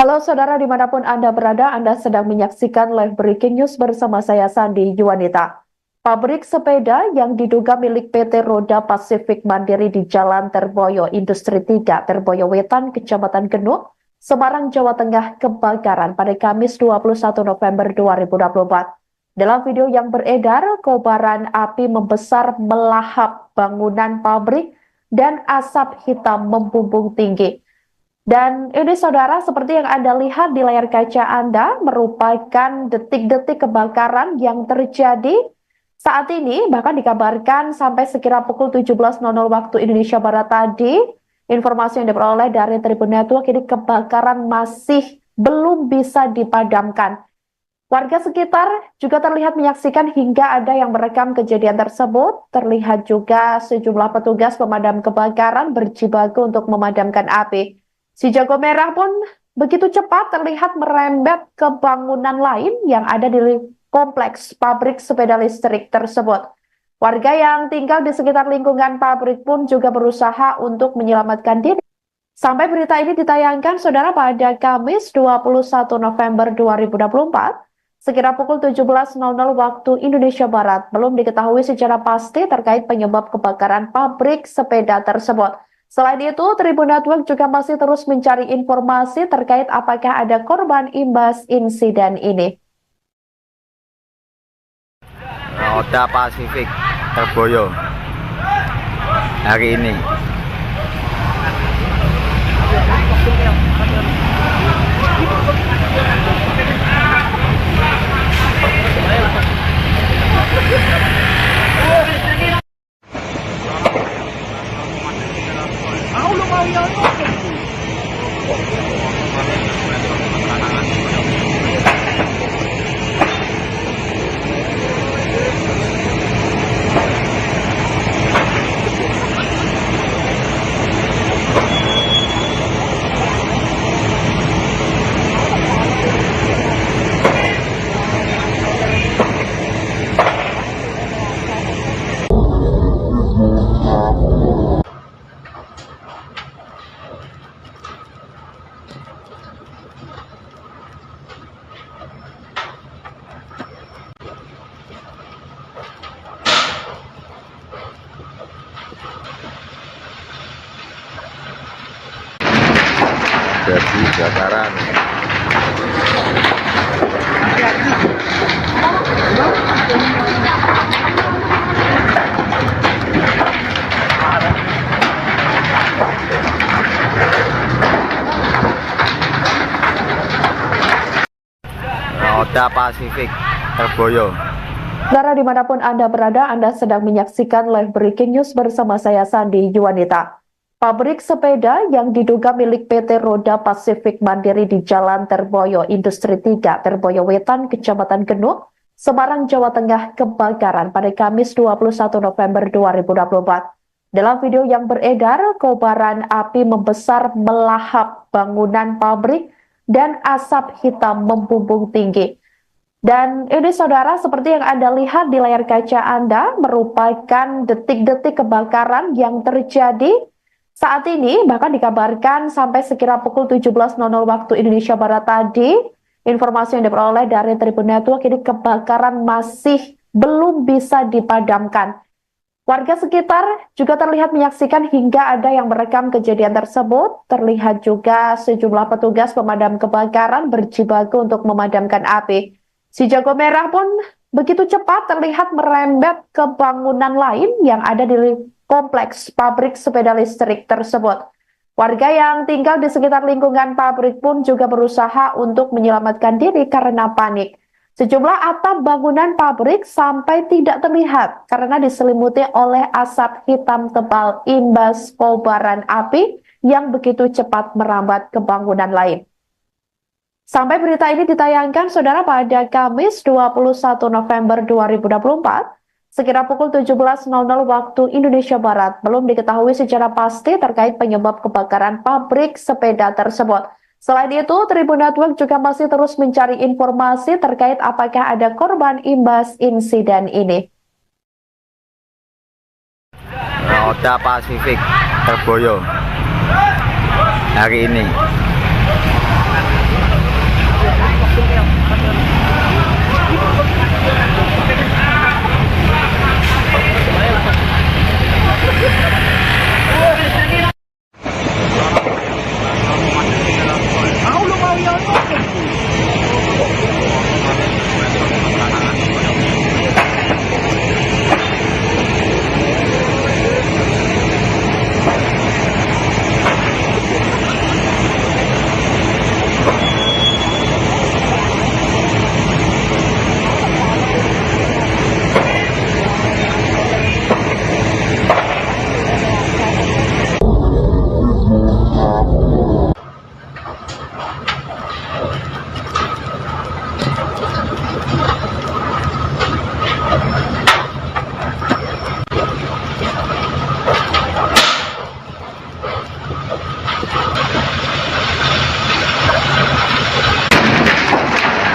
Halo saudara, dimanapun Anda berada, Anda sedang menyaksikan live breaking news bersama saya Sandi Yuwanita. Pabrik sepeda yang diduga milik PT Roda Pasifik Mandiri di Jalan Terboyo Industri 3, Terboyo Wetan, Kecamatan Genuk, Semarang, Jawa Tengah kebakaran pada Kamis 21 November 2024. Dalam video yang beredar, kobaran api membesar melahap bangunan pabrik dan asap hitam membumbung tinggi. Dan ini saudara, seperti yang Anda lihat di layar kaca Anda, merupakan detik-detik kebakaran yang terjadi saat ini. Bahkan dikabarkan sampai sekira pukul 17.00 waktu Indonesia Barat tadi, informasi yang diperoleh dari Tribun Network, ini kebakaran masih belum bisa dipadamkan. Warga sekitar juga terlihat menyaksikan hingga ada yang merekam kejadian tersebut. Terlihat juga sejumlah petugas pemadam kebakaran berjibaku untuk memadamkan api. Si jago merah pun begitu cepat terlihat merembet ke bangunan lain yang ada di kompleks pabrik sepeda listrik tersebut. Warga yang tinggal di sekitar lingkungan pabrik pun juga berusaha untuk menyelamatkan diri. Sampai berita ini ditayangkan, saudara, pada Kamis 21 November 2024, sekira pukul 17.00 waktu Indonesia Barat, belum diketahui secara pasti terkait penyebab kebakaran pabrik sepeda tersebut. Selain itu, Tribun Network juga masih terus mencari informasi terkait apakah ada korban imbas insiden ini. Roda Pasifik terboyo hari ini. Jadi kebakaran. Roda Pasifik Terboyo. Saudara dimanapun Anda berada, Anda sedang menyaksikan live breaking news bersama saya Sandi Yuwanita. Pabrik sepeda yang diduga milik PT Roda Pasifik Mandiri di Jalan Terboyo Industri 3, Terboyo Wetan, Kecamatan Genuk, Semarang, Jawa Tengah kebakaran pada Kamis 21 November 2024. Dalam video yang beredar, kobaran api membesar melahap bangunan pabrik dan asap hitam membumbung tinggi. Dan ini saudara, seperti yang Anda lihat di layar kaca Anda, merupakan detik-detik kebakaran yang terjadi saat ini, bahkan dikabarkan sampai sekira pukul 17.00 waktu Indonesia Barat tadi, informasi yang diperoleh dari Tribun Network, ini kebakaran masih belum bisa dipadamkan. Warga sekitar juga terlihat menyaksikan hingga ada yang merekam kejadian tersebut. Terlihat juga sejumlah petugas pemadam kebakaran berjibaku untuk memadamkan api. Si jago merah pun begitu cepat terlihat merembet ke bangunan lain yang ada di kompleks pabrik sepeda listrik tersebut. Warga yang tinggal di sekitar lingkungan pabrik pun juga berusaha untuk menyelamatkan diri karena panik. Sejumlah atap bangunan pabrik sampai tidak terlihat karena diselimuti oleh asap hitam tebal imbas kobaran api yang begitu cepat merambat ke bangunan lain. Sampai berita ini ditayangkan, saudara, pada Kamis 21 November 2024, sekira pukul 17.00 waktu Indonesia Barat, belum diketahui secara pasti terkait penyebab kebakaran pabrik sepeda tersebut. Selain itu, Tribun Network juga masih terus mencari informasi terkait apakah ada korban imbas insiden ini. Roda Pasifik Terboyo hari ini.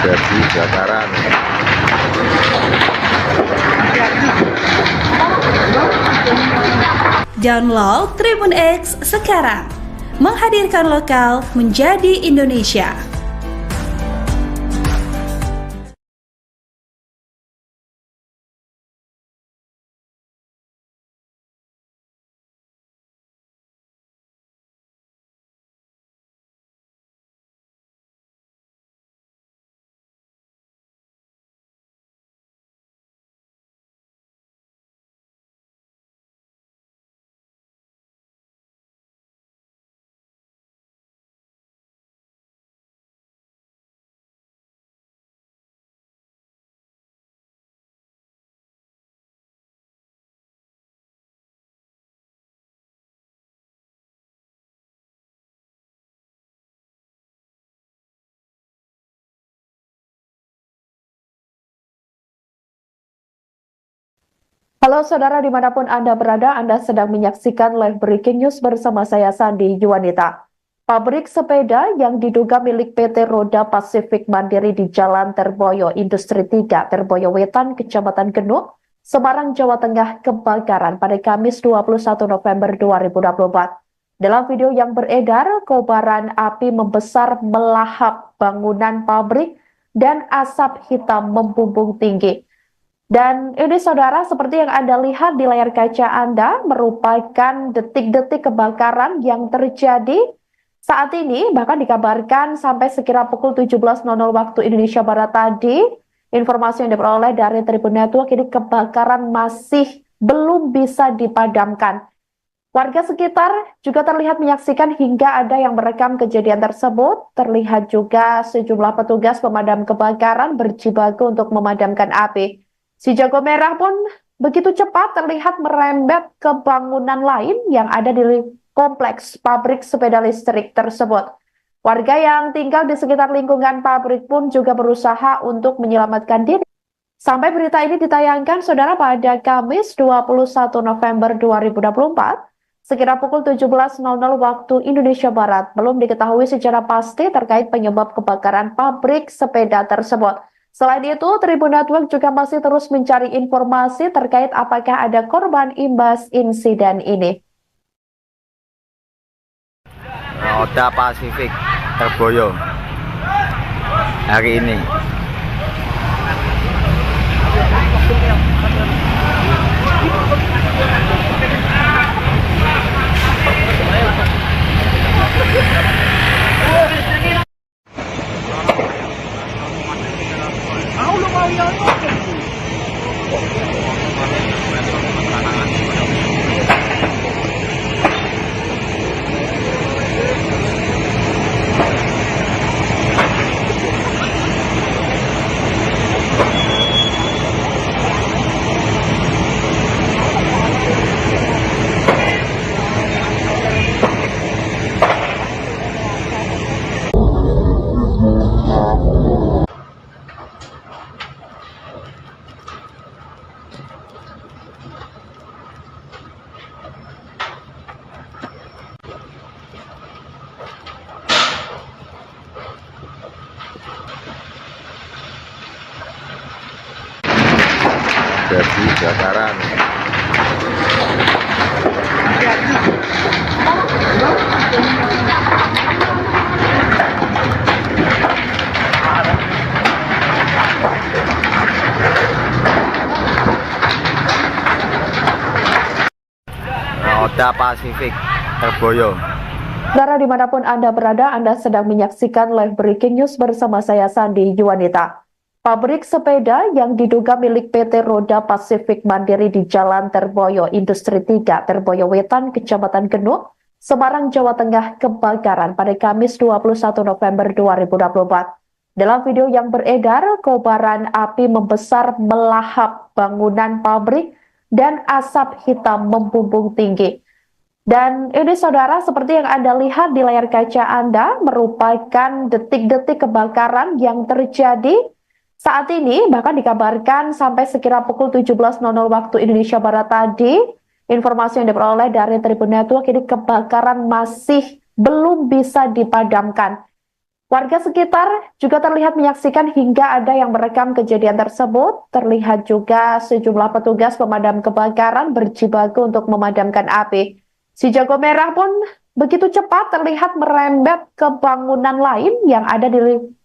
Jadi kebakaran. Download Tribun X sekarang, menghadirkan lokal menjadi Indonesia. Halo saudara dimanapun Anda berada, Anda sedang menyaksikan live breaking news bersama saya Sandi Yuwanita. Pabrik sepeda yang diduga milik PT Roda Pasifik Mandiri di Jalan Terboyo Industri 3, Terboyo Wetan, Kecamatan Genuk, Semarang, Jawa Tengah kebakaran pada Kamis 21 November 2024. Dalam video yang beredar, kobaran api membesar melahap bangunan pabrik dan asap hitam membumbung tinggi. Dan ini saudara, seperti yang Anda lihat di layar kaca Anda, merupakan detik-detik kebakaran yang terjadi Saat ini bahkan dikabarkan sampai sekira pukul 17.00 waktu Indonesia Barat tadi, informasi yang diperoleh dari Tribun Network ini kebakaran masih belum bisa dipadamkan. Warga sekitar juga terlihat menyaksikan hingga ada yang merekam kejadian tersebut. Terlihat juga sejumlah petugas pemadam kebakaran berjibaku untuk memadamkan api. Si jago merah pun begitu cepat terlihat merembet ke bangunan lain yang ada di kompleks pabrik sepeda listrik tersebut. Warga yang tinggal di sekitar lingkungan pabrik pun juga berusaha untuk menyelamatkan diri. Sampai berita ini ditayangkan, saudara, pada Kamis 21 November 2024, sekira pukul 17.00 waktu Indonesia Barat, belum diketahui secara pasti terkait penyebab kebakaran pabrik sepeda tersebut. Selain itu, Tribun Network juga masih terus mencari informasi terkait apakah ada korban imbas insiden ini. Oda Pasifik Terboyo hari ini. Jadi kebakaran. Oda Pasifik Terboyo. Saudara, dimanapun Anda berada, Anda sedang menyaksikan live breaking news bersama saya Sandi Yuwanita. Pabrik sepeda yang diduga milik PT Roda Pasifik Mandiri di Jalan Terboyo Industri 3, Terboyo Wetan, Kecamatan Genuk, Semarang, Jawa Tengah kebakaran pada Kamis 21 November 2024. Dalam video yang beredar, kobaran api membesar melahap bangunan pabrik dan asap hitam membumbung tinggi. Dan ini, saudara, seperti yang Anda lihat di layar kaca Anda, merupakan detik-detik kebakaran yang terjadi saat ini. Bahkan dikabarkan sampai sekira pukul 17.00 waktu Indonesia Barat tadi, informasi yang diperoleh dari Tribun Network ini kebakaran masih belum bisa dipadamkan. Warga sekitar juga terlihat menyaksikan hingga ada yang merekam kejadian tersebut. Terlihat juga sejumlah petugas pemadam kebakaran berjibaku untuk memadamkan api. Si jago merah pun begitu cepat terlihat merembet ke bangunan lain yang ada di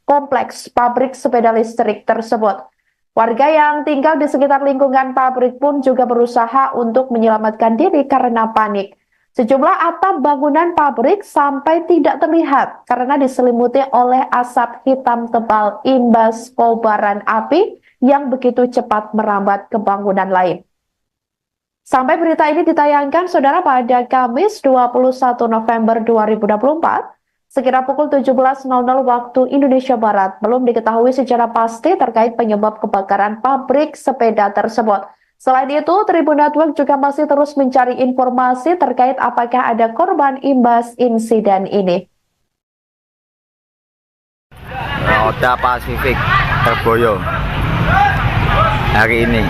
kompleks pabrik sepeda listrik tersebut. Warga yang tinggal di sekitar lingkungan pabrik pun juga berusaha untuk menyelamatkan diri karena panik. Sejumlah atap bangunan pabrik sampai tidak terlihat karena diselimuti oleh asap hitam tebal imbas kobaran api yang begitu cepat merambat ke bangunan lain. Sampai berita ini ditayangkan, saudara, pada Kamis 21 November 2024, sekira pukul 17.00 waktu Indonesia Barat, belum diketahui secara pasti terkait penyebab kebakaran pabrik sepeda tersebut. Selain itu, Tribun Network juga masih terus mencari informasi terkait apakah ada korban imbas insiden ini. Oda Pasifik Terboyo hari ini.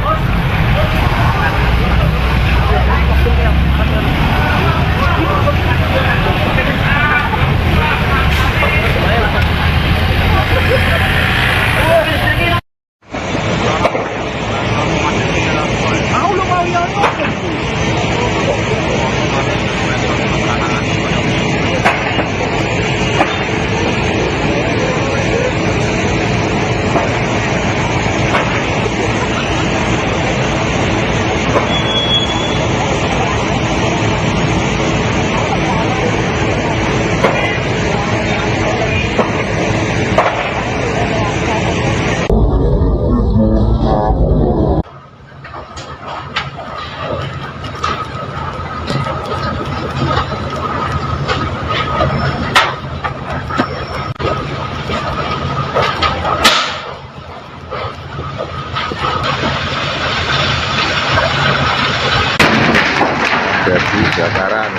kebakaran.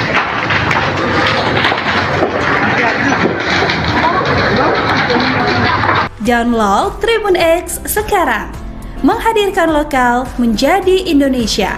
Download Tribun X sekarang, menghadirkan lokal menjadi Indonesia.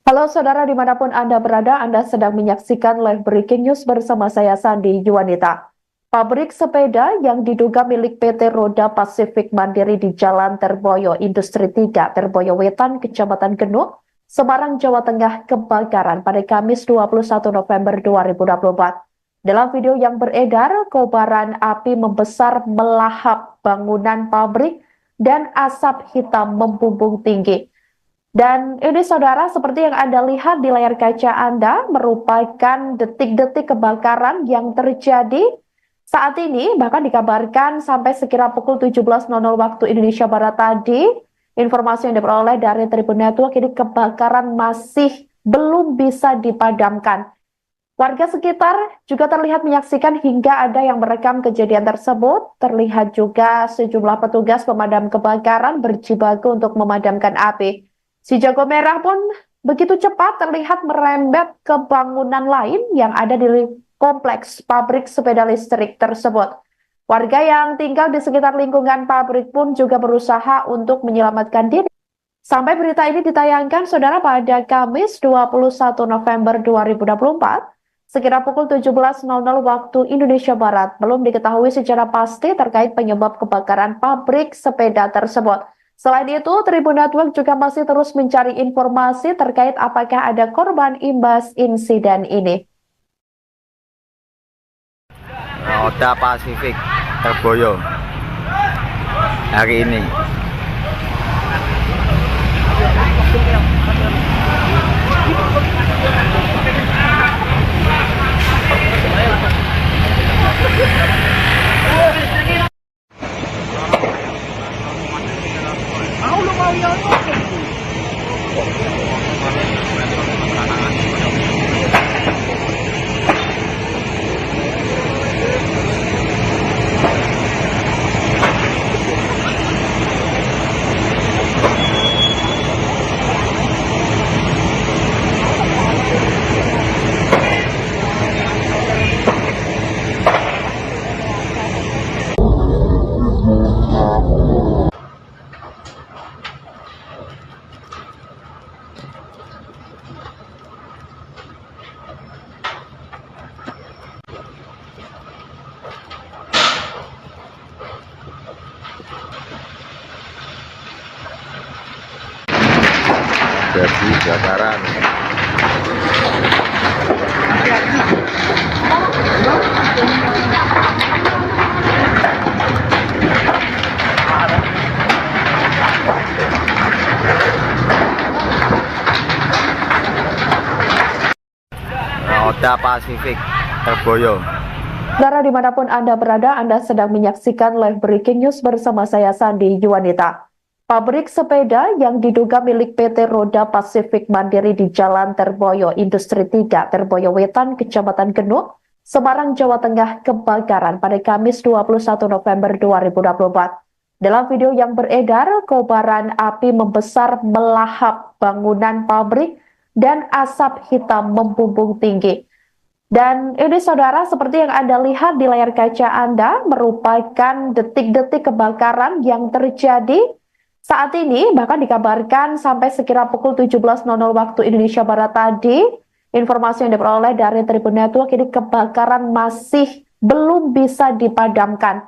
Halo saudara dimanapun Anda berada, Anda sedang menyaksikan live breaking news bersama saya Sandi Yuwanita. Pabrik sepeda yang diduga milik PT Roda Pasifik Mandiri di Jalan Terboyo Industri 3, Terboyo Wetan, Kecamatan Genuk, Semarang, Jawa Tengah kebakaran pada Kamis 21 November 2024. Dalam video yang beredar, kobaran api membesar melahap bangunan pabrik dan asap hitam membumbung tinggi. Dan ini saudara, seperti yang Anda lihat di layar kaca Anda, merupakan detik-detik kebakaran yang terjadi saat ini, bahkan dikabarkan sampai sekira pukul 17.00 waktu Indonesia Barat tadi, informasi yang diperoleh dari Tribun Network, ini kebakaran masih belum bisa dipadamkan. Warga sekitar juga terlihat menyaksikan hingga ada yang merekam kejadian tersebut. Terlihat juga sejumlah petugas pemadam kebakaran berjibaku untuk memadamkan api. Si jago merah pun begitu cepat terlihat merembet ke bangunan lain yang ada di kompleks pabrik sepeda listrik tersebut. Warga yang tinggal di sekitar lingkungan pabrik pun juga berusaha untuk menyelamatkan diri. Sampai berita ini ditayangkan, saudara, pada Kamis 21 November 2024, sekira pukul 17.00 waktu Indonesia Barat, belum diketahui secara pasti terkait penyebab kebakaran pabrik sepeda tersebut. Selain itu, Tribun Network juga masih terus mencari informasi terkait apakah ada korban imbas insiden ini. Roda Pasifik Terboyo hari ini. Jadi kebakaran. Roda Pasifik Terboyo. Saudara dimanapun Anda berada, Anda sedang menyaksikan live breaking news bersama saya Sandi Yuwanita. Pabrik sepeda yang diduga milik PT Roda Pasifik Mandiri di Jalan Terboyo Industri 3, Terboyo Wetan, Kecamatan Genuk, Semarang, Jawa Tengah kebakaran pada Kamis 21 November 2024. Dalam video yang beredar, kobaran api membesar melahap bangunan pabrik dan asap hitam membumbung tinggi. Dan ini saudara, seperti yang Anda lihat di layar kaca Anda, merupakan detik-detik kebakaran yang terjadi saat ini, bahkan dikabarkan sampai sekira pukul 17.00 waktu Indonesia Barat tadi, informasi yang diperoleh dari Tribun Network, ini kebakaran masih belum bisa dipadamkan.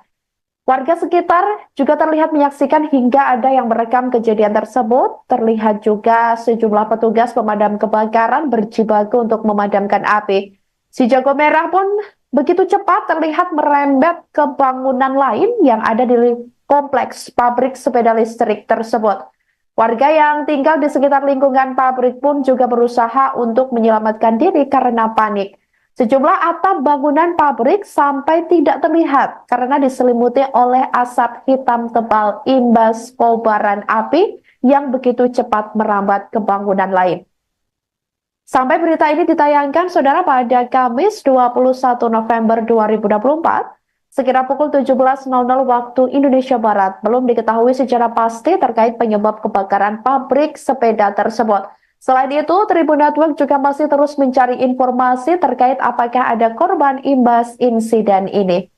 Warga sekitar juga terlihat menyaksikan hingga ada yang merekam kejadian tersebut. Terlihat juga sejumlah petugas pemadam kebakaran berjibaku untuk memadamkan api. Si jago merah pun begitu cepat terlihat merembet ke bangunan lain yang ada di kompleks pabrik sepeda listrik tersebut. Warga yang tinggal di sekitar lingkungan pabrik pun juga berusaha untuk menyelamatkan diri karena panik. Sejumlah atap bangunan pabrik sampai tidak terlihat karena diselimuti oleh asap hitam tebal imbas kobaran api yang begitu cepat merambat ke bangunan lain. Sampai berita ini ditayangkan, saudara, pada Kamis 21 November 2024, sekira pukul 17.00 waktu Indonesia Barat, belum diketahui secara pasti terkait penyebab kebakaran pabrik sepeda tersebut. Selain itu, Tribun Network juga masih terus mencari informasi terkait apakah ada korban imbas insiden ini.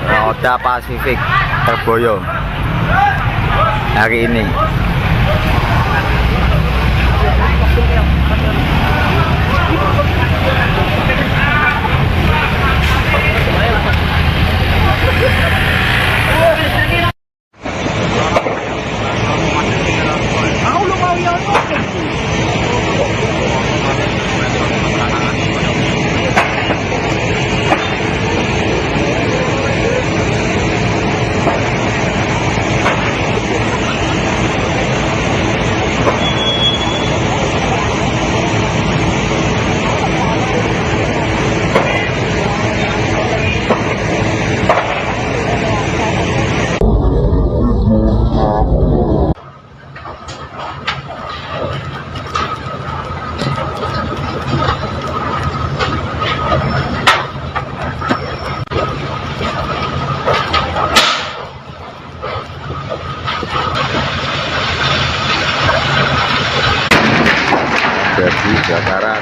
Roda Pasifik tergoyong hari ini. Jadi kebakaran.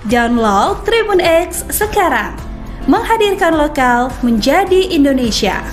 Download Tribun X sekarang, menghadirkan lokal menjadi Indonesia.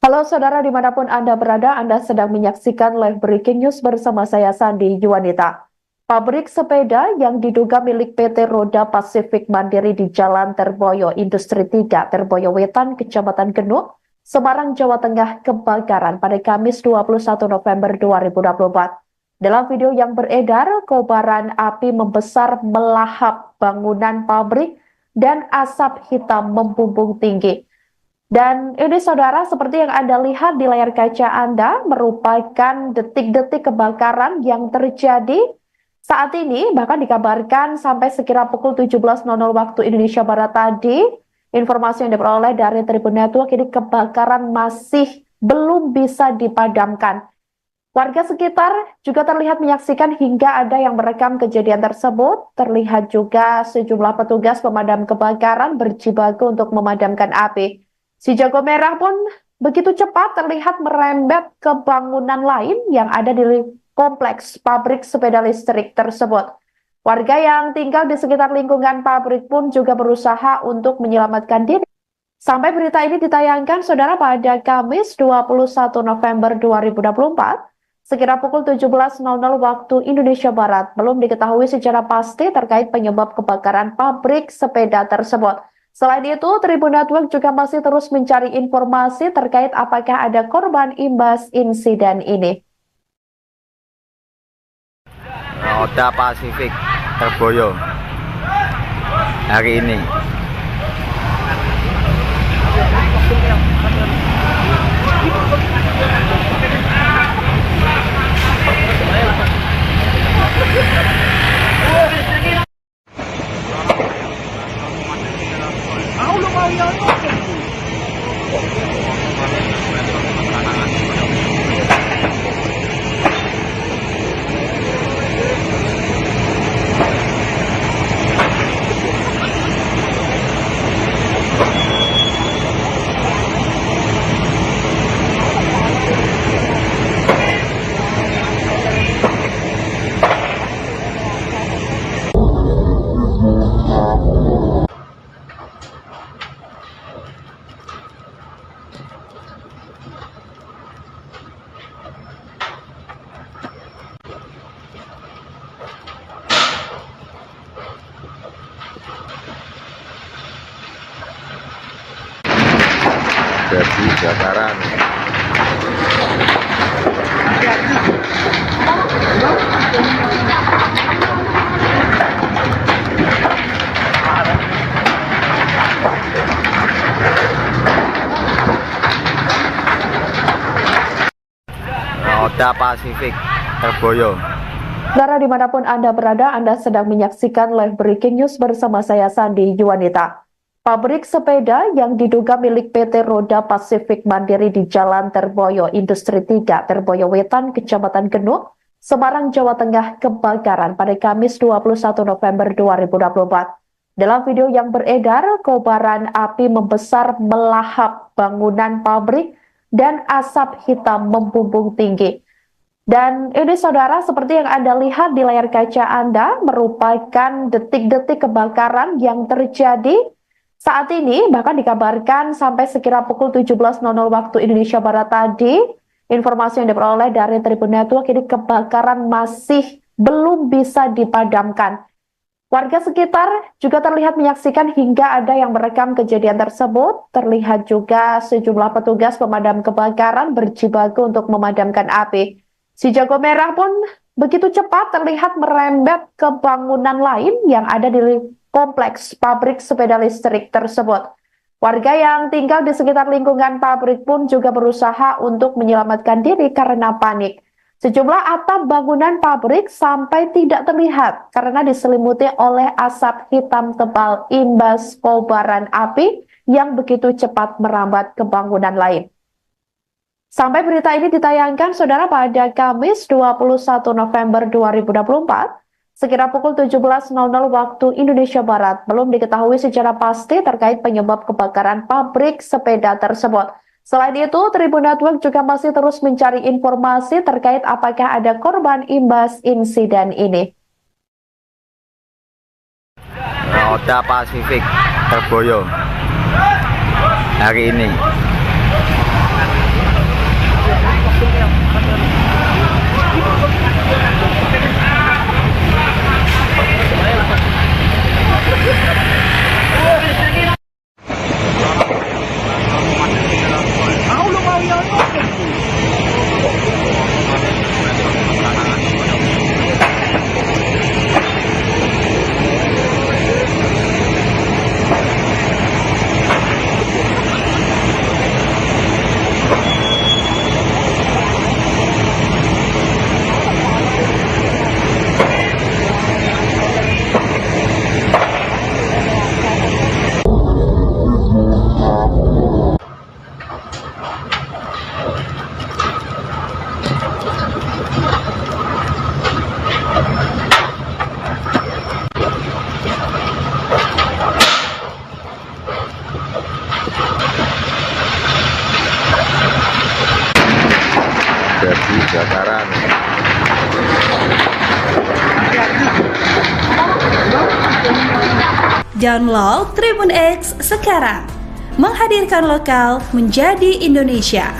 Halo saudara, dimanapun Anda berada, Anda sedang menyaksikan live breaking news bersama saya Sandi Yuwanita. Pabrik sepeda yang diduga milik PT Roda Pasifik Mandiri di Jalan Terboyo Industri 3, Terboyo Wetan, Kecamatan Genuk, Semarang, Jawa Tengah kebakaran pada Kamis 21 November 2024. Dalam video yang beredar, kobaran api membesar melahap bangunan pabrik dan asap hitam membumbung tinggi. Dan ini saudara, seperti yang Anda lihat di layar kaca Anda, merupakan detik-detik kebakaran yang terjadi saat ini. Bahkan dikabarkan sampai sekira pukul 17.00 waktu Indonesia Barat tadi, informasi yang diperoleh dari Tribun Network, ini kebakaran masih belum bisa dipadamkan. Warga sekitar juga terlihat menyaksikan hingga ada yang merekam kejadian tersebut. Terlihat juga sejumlah petugas pemadam kebakaran berjibaku untuk memadamkan api. Si jago merah pun begitu cepat terlihat merembet ke bangunan lain yang ada di kompleks pabrik sepeda listrik tersebut. Warga yang tinggal di sekitar lingkungan pabrik pun juga berusaha untuk menyelamatkan diri. Sampai berita ini ditayangkan, saudara, pada Kamis 21 November 2024, sekira pukul 17.00 waktu Indonesia Barat, belum diketahui secara pasti terkait penyebab kebakaran pabrik sepeda tersebut. Selain itu, Tribun Network juga masih terus mencari informasi terkait apakah ada korban imbas insiden ini. Roda Pasifik tergoyong hari ini. Jadi kebakaran. Roda Pasifik Terboyo. Saudara dimanapun Anda berada, Anda sedang menyaksikan live breaking news bersama saya Sandi Yuwanita. Pabrik sepeda yang diduga milik PT Roda Pasifik Mandiri di Jalan Terboyo Industri 3, Terboyo Wetan, Kecamatan Genuk, Semarang, Jawa Tengah kebakaran pada Kamis 21 November 2024. Dalam video yang beredar, kobaran api membesar melahap bangunan pabrik dan asap hitam membumbung tinggi. Dan ini saudara, seperti yang Anda lihat di layar kaca Anda, merupakan detik-detik kebakaran yang terjadi saat ini. Bahkan dikabarkan sampai sekira pukul 17.00 waktu Indonesia Barat tadi, informasi yang diperoleh dari Tribun Network, ini kebakaran masih belum bisa dipadamkan. Warga sekitar juga terlihat menyaksikan hingga ada yang merekam kejadian tersebut. Terlihat juga sejumlah petugas pemadam kebakaran berjibaku untuk memadamkan api. Si jago merah pun begitu cepat terlihat merembet ke bangunan lain yang ada di kompleks pabrik sepeda listrik tersebut. Warga yang tinggal di sekitar lingkungan pabrik pun juga berusaha untuk menyelamatkan diri karena panik. Sejumlah atap bangunan pabrik sampai tidak terlihat karena diselimuti oleh asap hitam tebal imbas kobaran api yang begitu cepat merambat ke bangunan lain. Sampai berita ini ditayangkan, saudara, pada Kamis 21 November 2024, sekira pukul 17.00 waktu Indonesia Barat, belum diketahui secara pasti terkait penyebab kebakaran pabrik sepeda tersebut. Selain itu, Tribun Network juga masih terus mencari informasi terkait apakah ada korban imbas insiden ini. Roda Pasifik Terboyo hari ini. Jadi kebakaran. Download Tribun X sekarang, menghadirkan lokal menjadi Indonesia.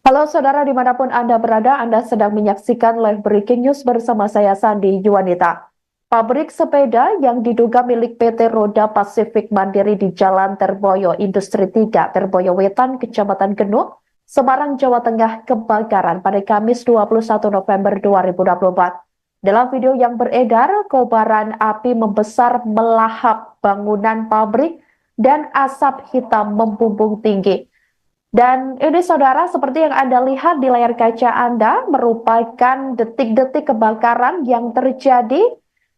Halo saudara dimanapun Anda berada, Anda sedang menyaksikan live breaking news bersama saya Sandi Juwanita. Pabrik sepeda yang diduga milik PT Roda Pasifik Mandiri di Jalan Terboyo Industri 3, Terboyo Wetan, Kecamatan Genuk, Semarang, Jawa Tengah kebakaran pada Kamis 21 November 2024. Dalam video yang beredar, kobaran api membesar melahap bangunan pabrik dan asap hitam membumbung tinggi. Dan ini saudara, seperti yang Anda lihat di layar kaca Anda, merupakan detik-detik kebakaran yang terjadi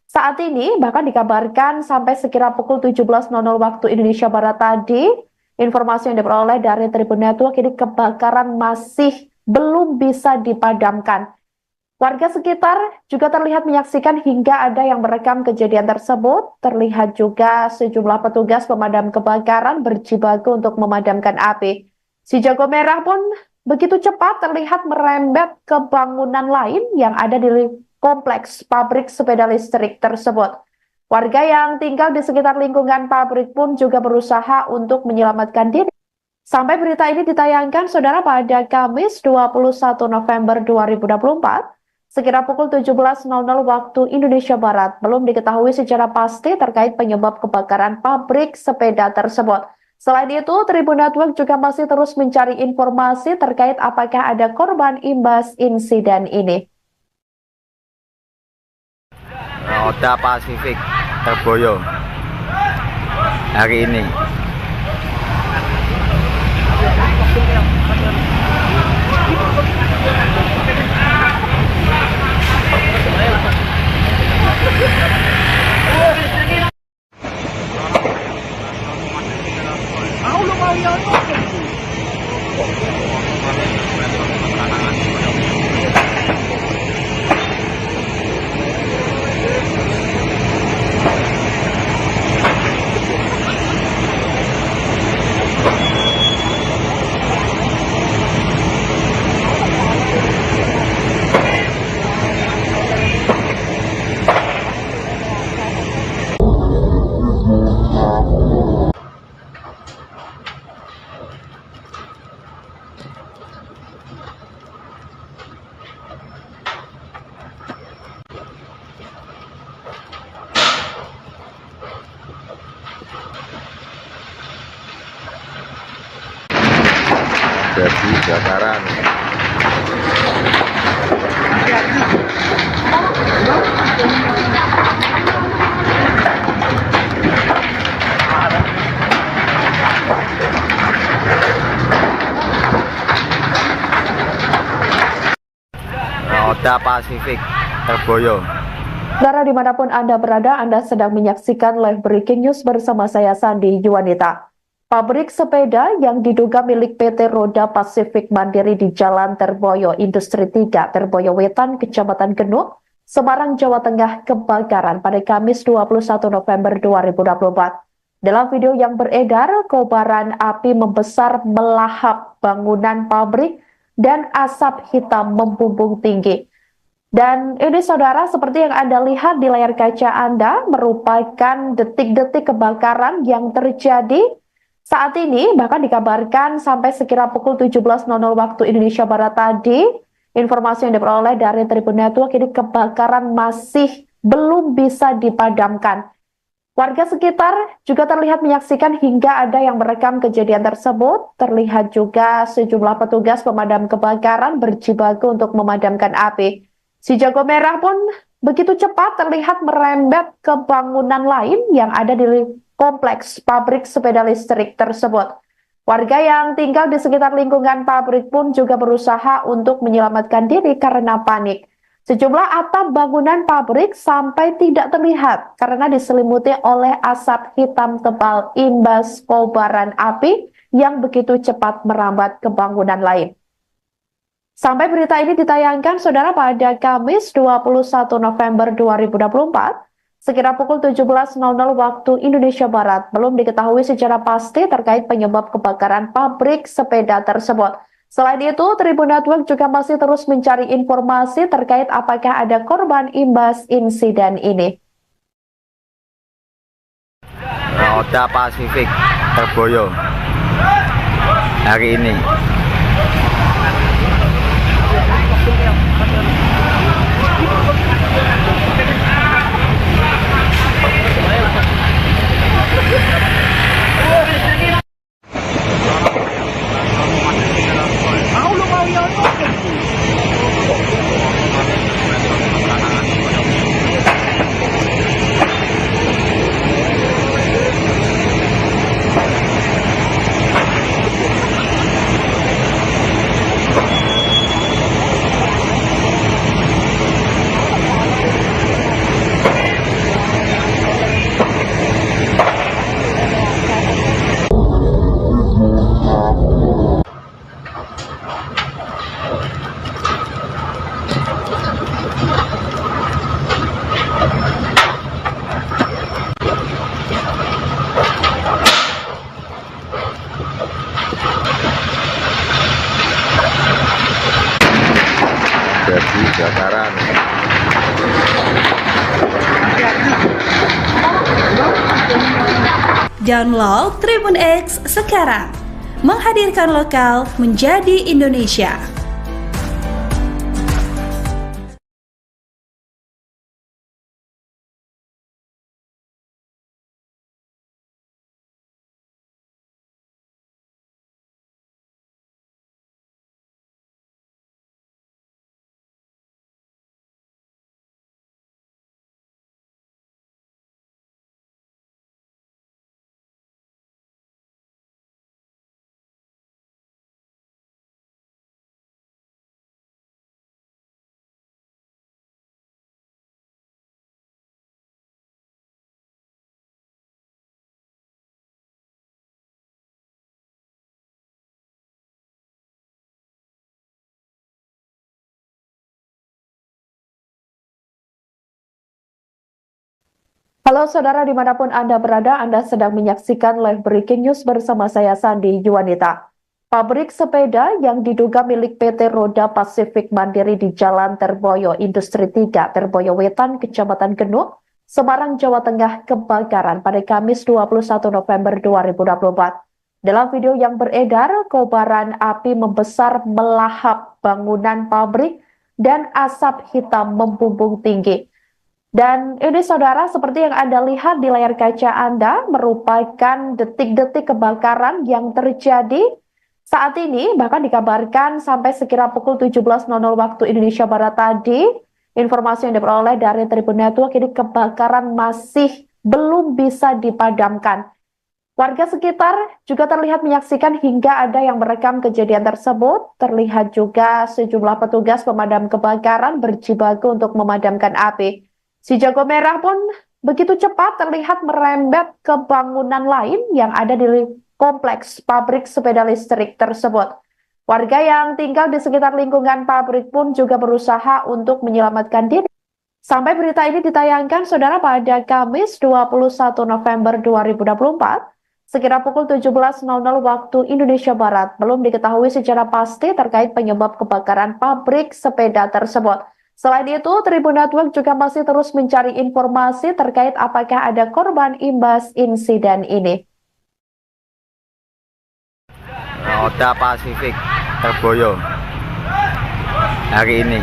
saat ini. Bahkan dikabarkan sampai sekira pukul 17.00 waktu Indonesia Barat tadi, informasi yang diperoleh dari Tribun Network, ini kebakaran masih belum bisa dipadamkan. Warga sekitar juga terlihat menyaksikan hingga ada yang merekam kejadian tersebut. Terlihat juga sejumlah petugas pemadam kebakaran berjibaku untuk memadamkan api. Si jago merah pun begitu cepat terlihat merembet ke bangunan lain yang ada di kompleks pabrik sepeda listrik tersebut. Warga yang tinggal di sekitar lingkungan pabrik pun juga berusaha untuk menyelamatkan diri. Sampai berita ini ditayangkan, saudara, pada Kamis 21 November 2024, sekira pukul 17.00 waktu Indonesia Barat, belum diketahui secara pasti terkait penyebab kebakaran pabrik sepeda tersebut. Selain itu, Tribun Network juga masih terus mencari informasi terkait apakah ada korban imbas insiden ini. Roda Pasifik Terboyo hari ini. Jadi kebakaran. Roda Pasifik Terboyo. Saudara dimanapun Anda berada, Anda sedang menyaksikan live breaking news bersama saya Sandi Juwanita. Pabrik sepeda yang diduga milik PT Roda Pasifik Mandiri di Jalan Terboyo Industri 3, Terboyo Wetan, Kecamatan Genuk, Semarang, Jawa Tengah kebakaran pada Kamis 21 November 2024. Dalam video yang beredar, kobaran api membesar melahap bangunan pabrik dan asap hitam membumbung tinggi. Dan ini saudara, seperti yang Anda lihat di layar kaca Anda, merupakan detik-detik kebakaran yang terjadi saat ini. Bahkan dikabarkan sampai sekira pukul 17.00 waktu Indonesia Barat tadi, informasi yang diperoleh dari Tribun Network, ini kebakaran masih belum bisa dipadamkan. Warga sekitar juga terlihat menyaksikan hingga ada yang merekam kejadian tersebut. Terlihat juga sejumlah petugas pemadam kebakaran berjibaku untuk memadamkan api. Si jago merah pun begitu cepat terlihat merembet ke bangunan lain yang ada di kompleks pabrik sepeda listrik tersebut. Warga yang tinggal di sekitar lingkungan pabrik pun juga berusaha untuk menyelamatkan diri karena panik. Sejumlah atap bangunan pabrik sampai tidak terlihat karena diselimuti oleh asap hitam tebal imbas kobaran api yang begitu cepat merambat ke bangunan lain. Sampai berita ini ditayangkan, saudara, pada Kamis 21 November 2024, sekira pukul 17.00 waktu Indonesia Barat, belum diketahui secara pasti terkait penyebab kebakaran pabrik sepeda tersebut. Selain itu, Tribun Network juga masih terus mencari informasi terkait apakah ada korban imbas insiden ini. Roda Pasifik Terboyo hari ini. Jadi kebakaran. Download Tribun X sekarang. Menghadirkan lokal menjadi Indonesia. Halo saudara dimanapun Anda berada, Anda sedang menyaksikan live breaking news bersama saya Sandi Yuwanita. Pabrik sepeda yang diduga milik PT Roda Pasifik Mandiri di Jalan Terboyo Industri 3, Terboyo Wetan, Kecamatan Genuk, Semarang, Jawa Tengah kebakaran pada Kamis 21 November 2024. Dalam video yang beredar, kobaran api membesar melahap bangunan pabrik dan asap hitam membumbung tinggi. Dan ini saudara, seperti yang Anda lihat di layar kaca Anda, merupakan detik-detik kebakaran yang terjadi saat ini, bahkan dikabarkan sampai sekira pukul 17.00 waktu Indonesia Barat tadi, informasi yang diperoleh dari Tribun Network, ini kebakaran masih belum bisa dipadamkan. Warga sekitar juga terlihat menyaksikan hingga ada yang merekam kejadian tersebut. Terlihat juga sejumlah petugas pemadam kebakaran berjibaku untuk memadamkan api. Si jago merah pun begitu cepat terlihat merembet ke bangunan lain yang ada di kompleks pabrik sepeda listrik tersebut. Warga yang tinggal di sekitar lingkungan pabrik pun juga berusaha untuk menyelamatkan diri. Sampai berita ini ditayangkan, saudara, pada Kamis 21 November 2024, sekira pukul 17.00 waktu Indonesia Barat, belum diketahui secara pasti terkait penyebab kebakaran pabrik sepeda tersebut. Selain itu, Tribun Network juga masih terus mencari informasi terkait apakah ada korban imbas insiden ini. Roda Pasifik Terboyo hari ini.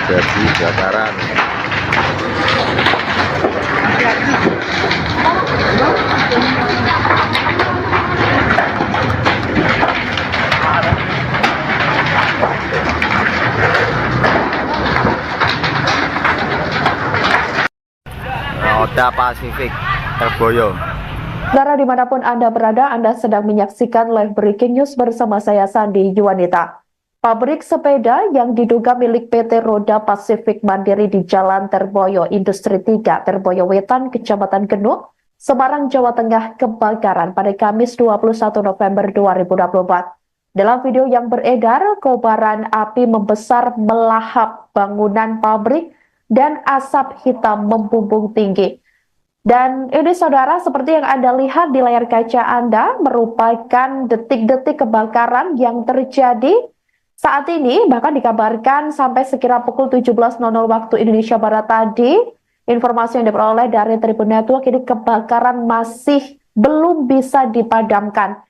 Jadi kebakaran. Oda Pasifik Terboyo. Saudara dimanapun Anda berada, Anda sedang menyaksikan live breaking news bersama saya Sandi Yuwanita. Pabrik sepeda yang diduga milik PT Roda Pasifik Mandiri di Jalan Terboyo Industri 3, Terboyo Wetan, Kecamatan Genuk, Semarang, Jawa Tengah kebakaran pada Kamis 21 November 2024. Dalam video yang beredar, kobaran api membesar melahap bangunan pabrik dan asap hitam membumbung tinggi. Dan ini saudara, seperti yang Anda lihat di layar kaca Anda, merupakan detik-detik kebakaran yang terjadi saat ini, bahkan dikabarkan sampai sekira pukul 17.00 waktu Indonesia Barat tadi, informasi yang diperoleh dari Tribun Network, ini kebakaran masih belum bisa dipadamkan.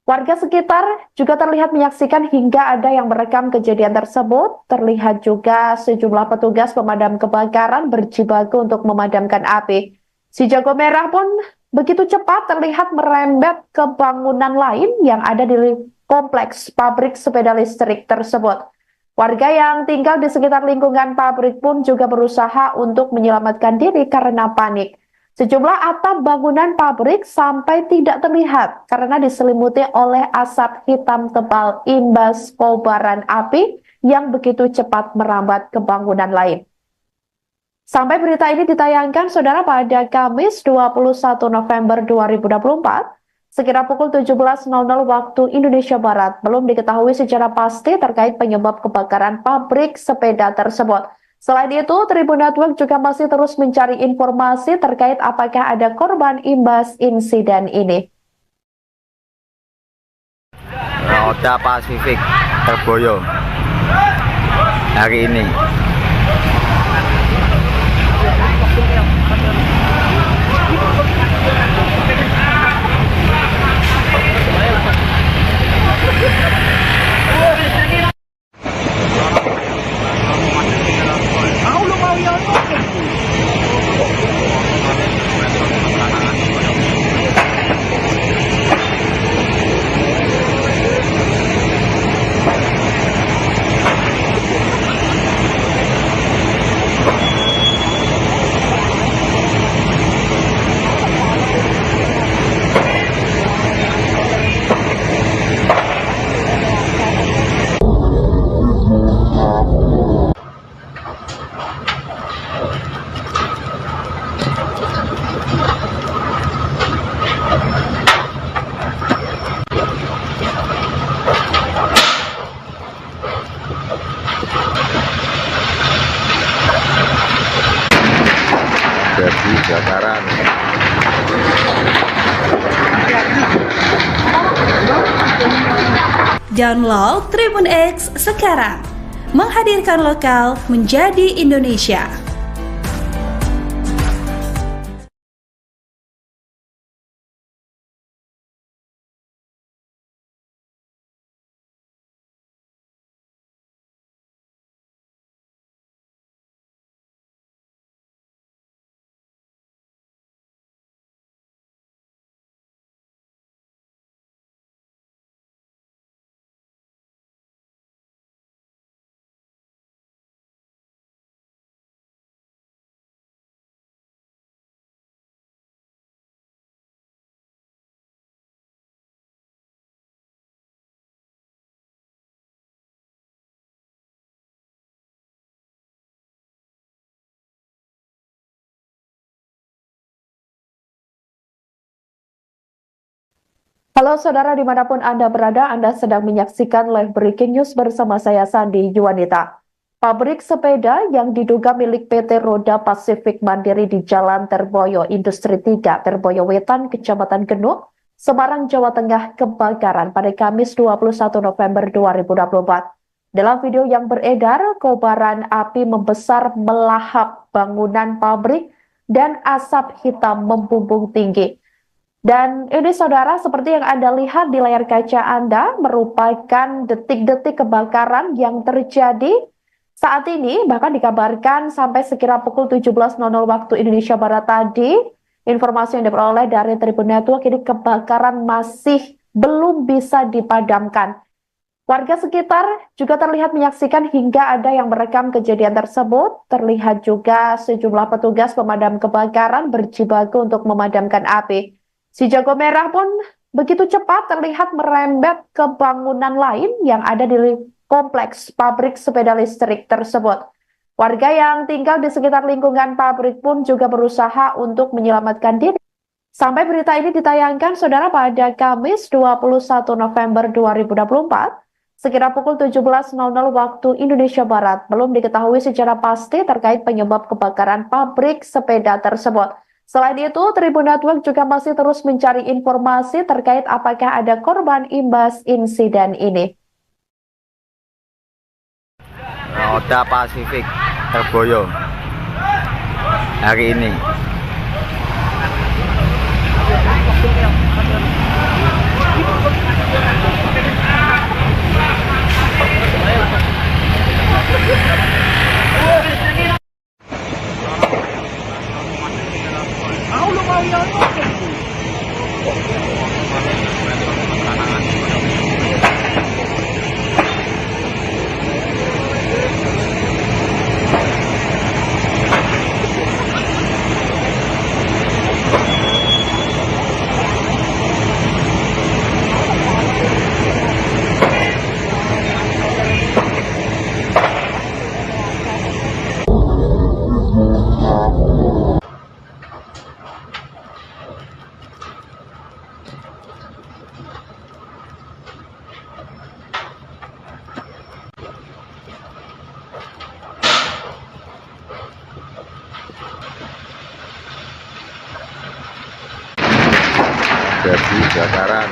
Warga sekitar juga terlihat menyaksikan hingga ada yang merekam kejadian tersebut. Terlihat juga sejumlah petugas pemadam kebakaran berjibaku untuk memadamkan api. Si jago merah pun begitu cepat terlihat merembet ke bangunan lain yang ada di kompleks pabrik sepeda listrik tersebut. Warga yang tinggal di sekitar lingkungan pabrik pun juga berusaha untuk menyelamatkan diri karena panik. Sejumlah atap bangunan pabrik sampai tidak terlihat karena diselimuti oleh asap hitam tebal imbas kobaran api yang begitu cepat merambat ke bangunan lain. Sampai berita ini ditayangkan, saudara, pada Kamis 21 November 2024, sekira pukul 17.00 waktu Indonesia Barat, belum diketahui secara pasti terkait penyebab kebakaran pabrik sepeda tersebut. Selain itu, Tribun Network juga masih terus mencari informasi terkait apakah ada korban imbas insiden ini. Oda Pasifik Terboyo hari ini. Jadi kebakaran. Download Tribun X sekarang. Menghadirkan lokal menjadi Indonesia. Halo saudara dimanapun Anda berada, Anda sedang menyaksikan live breaking news bersama saya Sandi Yuwanita. Pabrik sepeda yang diduga milik PT Roda Pasifik Mandiri di Jalan Terboyo Industri 3, Terboyo Wetan, Kecamatan Genuk, Semarang, Jawa Tengah kebakaran pada Kamis 21 November 2024. Dalam video yang beredar, kobaran api membesar melahap bangunan pabrik dan asap hitam membumbung tinggi. Dan ini saudara, seperti yang Anda lihat di layar kaca Anda, merupakan detik-detik kebakaran yang terjadi saat ini, bahkan dikabarkan sampai sekira pukul 17.00 waktu Indonesia Barat tadi, informasi yang diperoleh dari Tribun Network, ini kebakaran masih belum bisa dipadamkan. Warga sekitar juga terlihat menyaksikan hingga ada yang merekam kejadian tersebut. Terlihat juga sejumlah petugas pemadam kebakaran berjibaku untuk memadamkan api. Si jago merah pun begitu cepat terlihat merembet ke bangunan lain yang ada di kompleks pabrik sepeda listrik tersebut. Warga yang tinggal di sekitar lingkungan pabrik pun juga berusaha untuk menyelamatkan diri. Sampai berita ini ditayangkan, saudara, pada Kamis 21 November 2024, sekira pukul 17.00 waktu Indonesia Barat, belum diketahui secara pasti terkait penyebab kebakaran pabrik sepeda tersebut. Selain itu, Tribun Network juga masih terus mencari informasi terkait apakah ada korban imbas insiden ini. Roda Pasifik terboyo hari ini. Jadi kebakaran.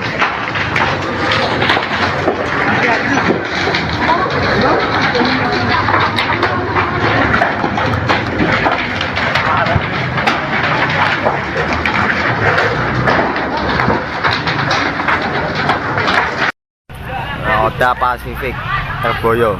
Roda Pasifik terboyo.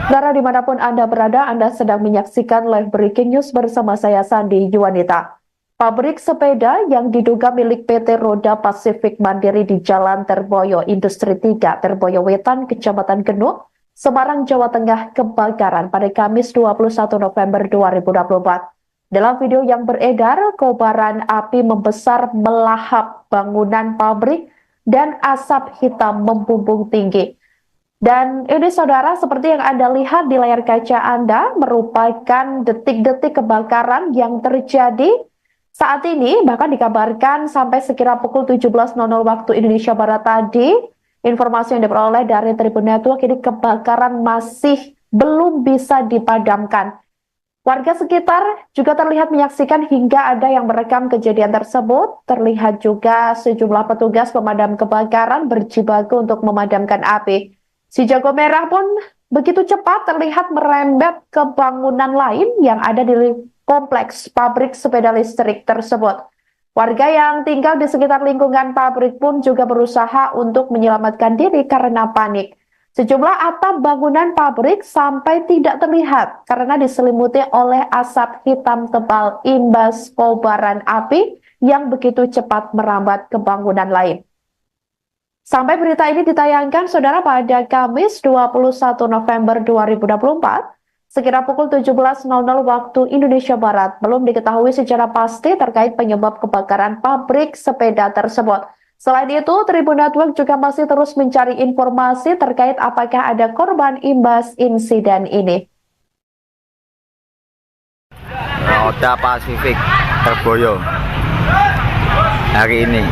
Saudara, dimanapun Anda berada, Anda sedang menyaksikan live breaking news bersama saya Sandi Yuwanita. Pabrik sepeda yang diduga milik PT Roda Pasifik Mandiri di Jalan Terboyo Industri 3, Terboyo Wetan, Kecamatan Genuk, Semarang, Jawa Tengah kebakaran pada Kamis 21 November 2024. Dalam video yang beredar, kobaran api membesar melahap bangunan pabrik dan asap hitam membumbung tinggi. Dan ini, saudara, seperti yang Anda lihat di layar kaca Anda, merupakan detik-detik kebakaran yang terjadi saat ini. Bahkan dikabarkan sampai sekira pukul 17.00 waktu Indonesia Barat tadi, informasi yang diperoleh dari Tribun Network, ini kebakaran masih belum bisa dipadamkan. Warga sekitar juga terlihat menyaksikan hingga ada yang merekam kejadian tersebut. Terlihat juga sejumlah petugas pemadam kebakaran berjibaku untuk memadamkan api. Si jago merah pun begitu cepat terlihat merembet ke bangunan lain yang ada di kompleks pabrik sepeda listrik tersebut. Warga yang tinggal di sekitar lingkungan pabrik pun juga berusaha untuk menyelamatkan diri karena panik. Sejumlah atap bangunan pabrik sampai tidak terlihat karena diselimuti oleh asap hitam tebal imbas kobaran api yang begitu cepat merambat ke bangunan lain. Sampai berita ini ditayangkan, saudara, pada Kamis 21 November 2024, sekira pukul 17.00 waktu Indonesia Barat, belum diketahui secara pasti terkait penyebab kebakaran pabrik sepeda tersebut. Selain itu, Tribun Network juga masih terus mencari informasi terkait apakah ada korban imbas insiden ini. Roda Pasifik terboyo hari ini.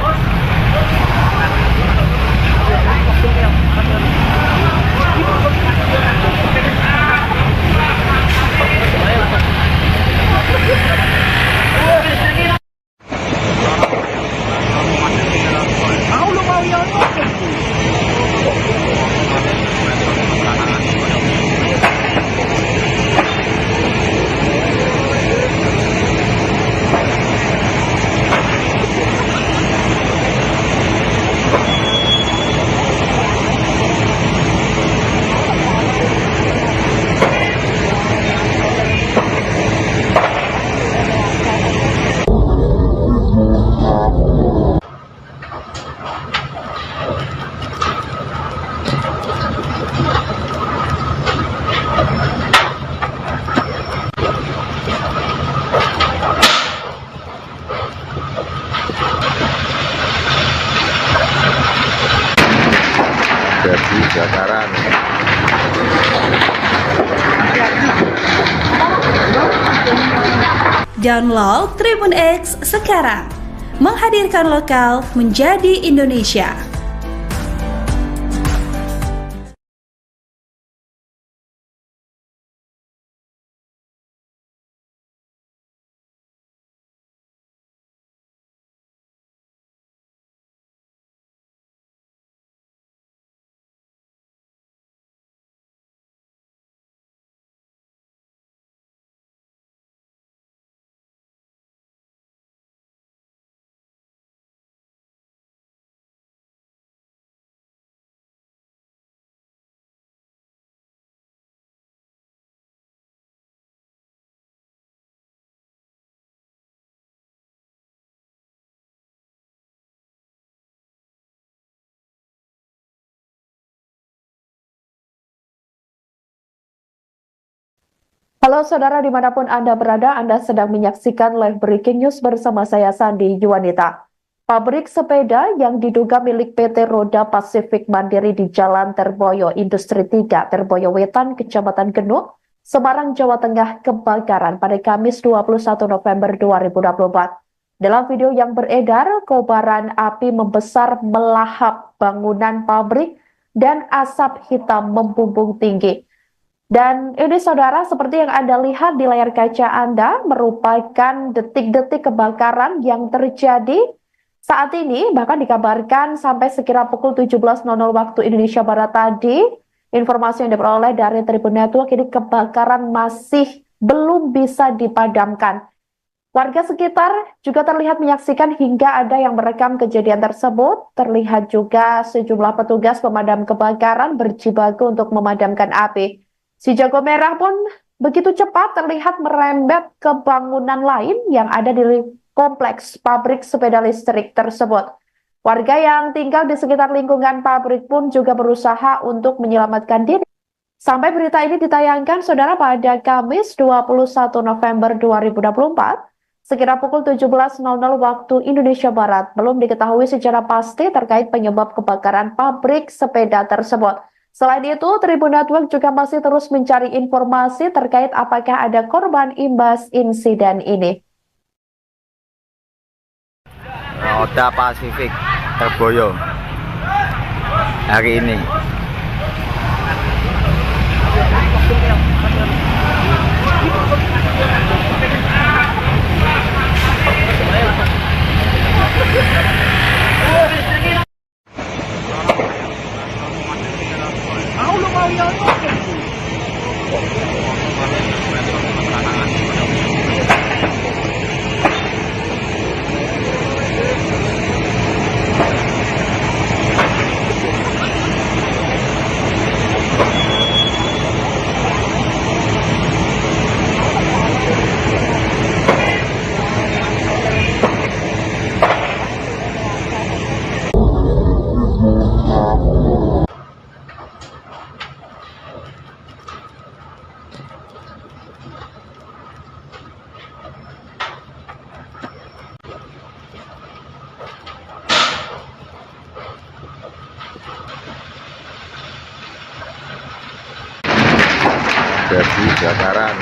Download Tribun X sekarang. Menghadirkan lokal menjadi Indonesia. Halo saudara dimanapun Anda berada, Anda sedang menyaksikan live breaking news bersama saya Sandi Yuwanita. Pabrik sepeda yang diduga milik PT Roda Pasifik Mandiri di Jalan Terboyo Industri 3, Terboyo Wetan, Kecamatan Genuk, Semarang, Jawa Tengah kebakaran pada Kamis 21 November 2024. Dalam video yang beredar, kobaran api membesar melahap bangunan pabrik dan asap hitam membumbung tinggi. Dan ini saudara, seperti yang Anda lihat di layar kaca Anda, merupakan detik-detik kebakaran yang terjadi saat ini, bahkan dikabarkan sampai sekira pukul 17.00 waktu Indonesia Barat tadi, informasi yang diperoleh dari Tribun Network, ini kebakaran masih belum bisa dipadamkan. Warga sekitar juga terlihat menyaksikan hingga ada yang merekam kejadian tersebut. Terlihat juga sejumlah petugas pemadam kebakaran berjibaku untuk memadamkan api. Si jago merah pun begitu cepat terlihat merembet ke bangunan lain yang ada di kompleks pabrik sepeda listrik tersebut. Warga yang tinggal di sekitar lingkungan pabrik pun juga berusaha untuk menyelamatkan diri. Sampai berita ini ditayangkan, saudara, pada Kamis 21 November 2024, sekira pukul 17.00 waktu Indonesia Barat, belum diketahui secara pasti terkait penyebab kebakaran pabrik sepeda tersebut. Selain itu, Tribun Network juga masih terus mencari informasi terkait apakah ada korban imbas insiden ini. Roda Pasifik Terboyo hari ini. Jadi kebakaran.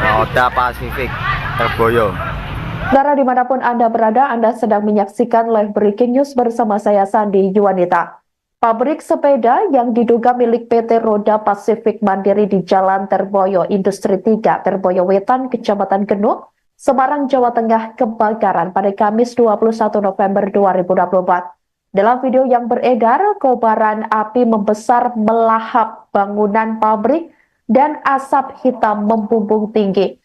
Roda Pasifik Terboyo. Saudara dimanapun Anda berada, Anda sedang menyaksikan live breaking news bersama saya Sandi Yuwanita. Pabrik sepeda yang diduga milik PT Roda Pasifik Mandiri di Jalan Terboyo Industri 3, Terboyo Wetan, Kecamatan Genuk, Semarang, Jawa Tengah kebakaran pada Kamis 21 November 2024. Dalam video yang beredar, kobaran api membesar melahap bangunan pabrik dan asap hitam membumbung tinggi.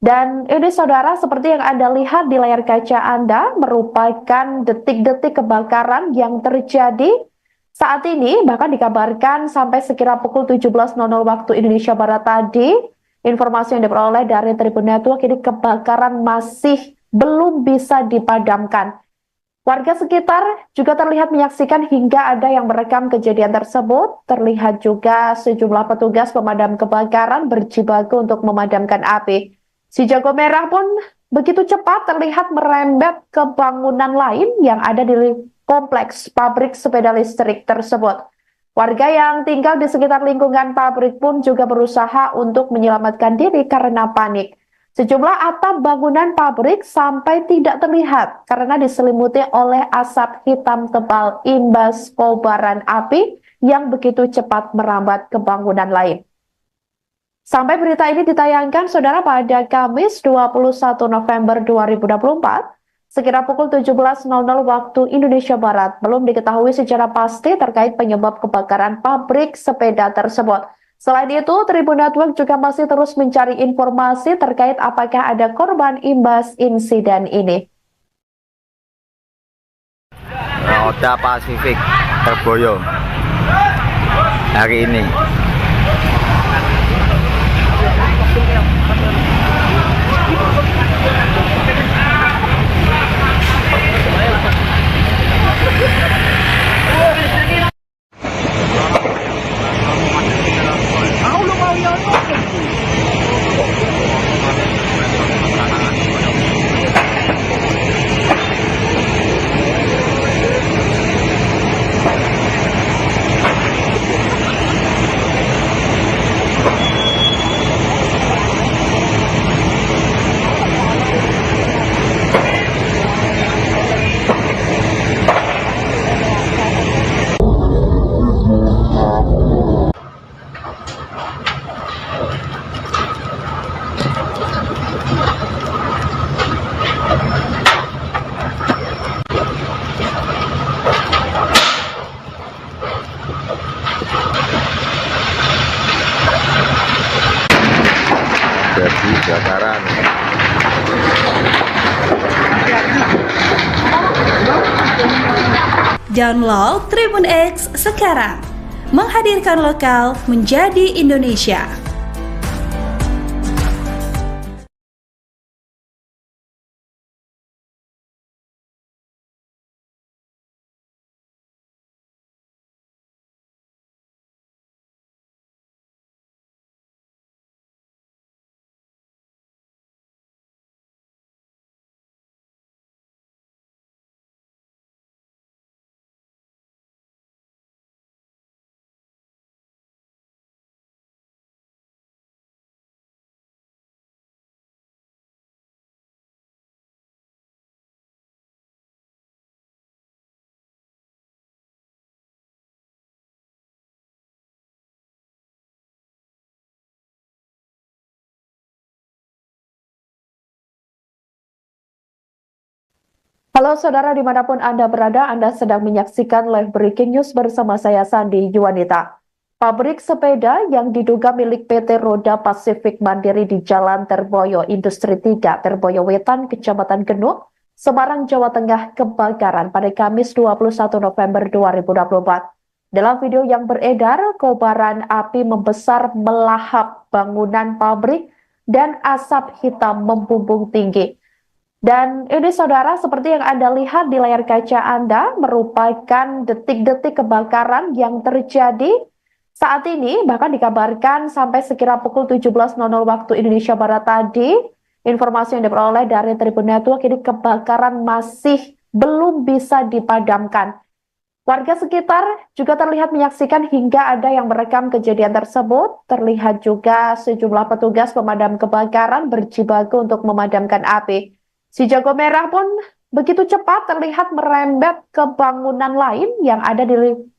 Dan ini saudara, seperti yang Anda lihat di layar kaca Anda, merupakan detik-detik kebakaran yang terjadi saat ini, bahkan dikabarkan sampai sekira pukul 17.00 waktu Indonesia Barat tadi, informasi yang diperoleh dari Tribun Network, ini kebakaran masih belum bisa dipadamkan. Warga sekitar juga terlihat menyaksikan hingga ada yang merekam kejadian tersebut. Terlihat juga sejumlah petugas pemadam kebakaran berjibaku untuk memadamkan api. Si jago merah pun begitu cepat terlihat merembet ke bangunan lain yang ada di kompleks pabrik sepeda listrik tersebut. Warga yang tinggal di sekitar lingkungan pabrik pun juga berusaha untuk menyelamatkan diri karena panik. Sejumlah atap bangunan pabrik sampai tidak terlihat karena diselimuti oleh asap hitam tebal imbas kobaran api yang begitu cepat merambat ke bangunan lain. Sampai berita ini ditayangkan, saudara, pada Kamis 21 November 2024, sekira pukul 17.00 waktu Indonesia Barat, belum diketahui secara pasti terkait penyebab kebakaran pabrik sepeda tersebut. Selain itu, Tribun Network juga masih terus mencari informasi terkait apakah ada korban imbas insiden ini. Roda Pasifik tergoyo hari ini. Jadi kebakaran. Download Tribun X sekarang, menghadirkan lokal menjadi Indonesia. Halo saudara, dimanapun Anda berada, Anda sedang menyaksikan live breaking news bersama saya Sandi Yuwanita. Pabrik sepeda yang diduga milik PT Roda Pasifik Mandiri di Jalan Terboyo Industri 3, Terboyo Wetan, Kecamatan Genuk, Semarang, Jawa Tengah kebakaran pada Kamis 21 November 2024. Dalam video yang beredar, kobaran api membesar melahap bangunan pabrik dan asap hitam membumbung tinggi. Dan ini saudara, seperti yang Anda lihat di layar kaca Anda, merupakan detik-detik kebakaran yang terjadi saat ini. Bahkan dikabarkan sampai sekira pukul 17.00 waktu Indonesia Barat tadi, informasi yang diperoleh dari Tribun Network, ini kebakaran masih belum bisa dipadamkan. Warga sekitar juga terlihat menyaksikan hingga ada yang merekam kejadian tersebut. Terlihat juga sejumlah petugas pemadam kebakaran berjibaku untuk memadamkan api. Si jago merah pun begitu cepat terlihat merembet ke bangunan lain yang ada di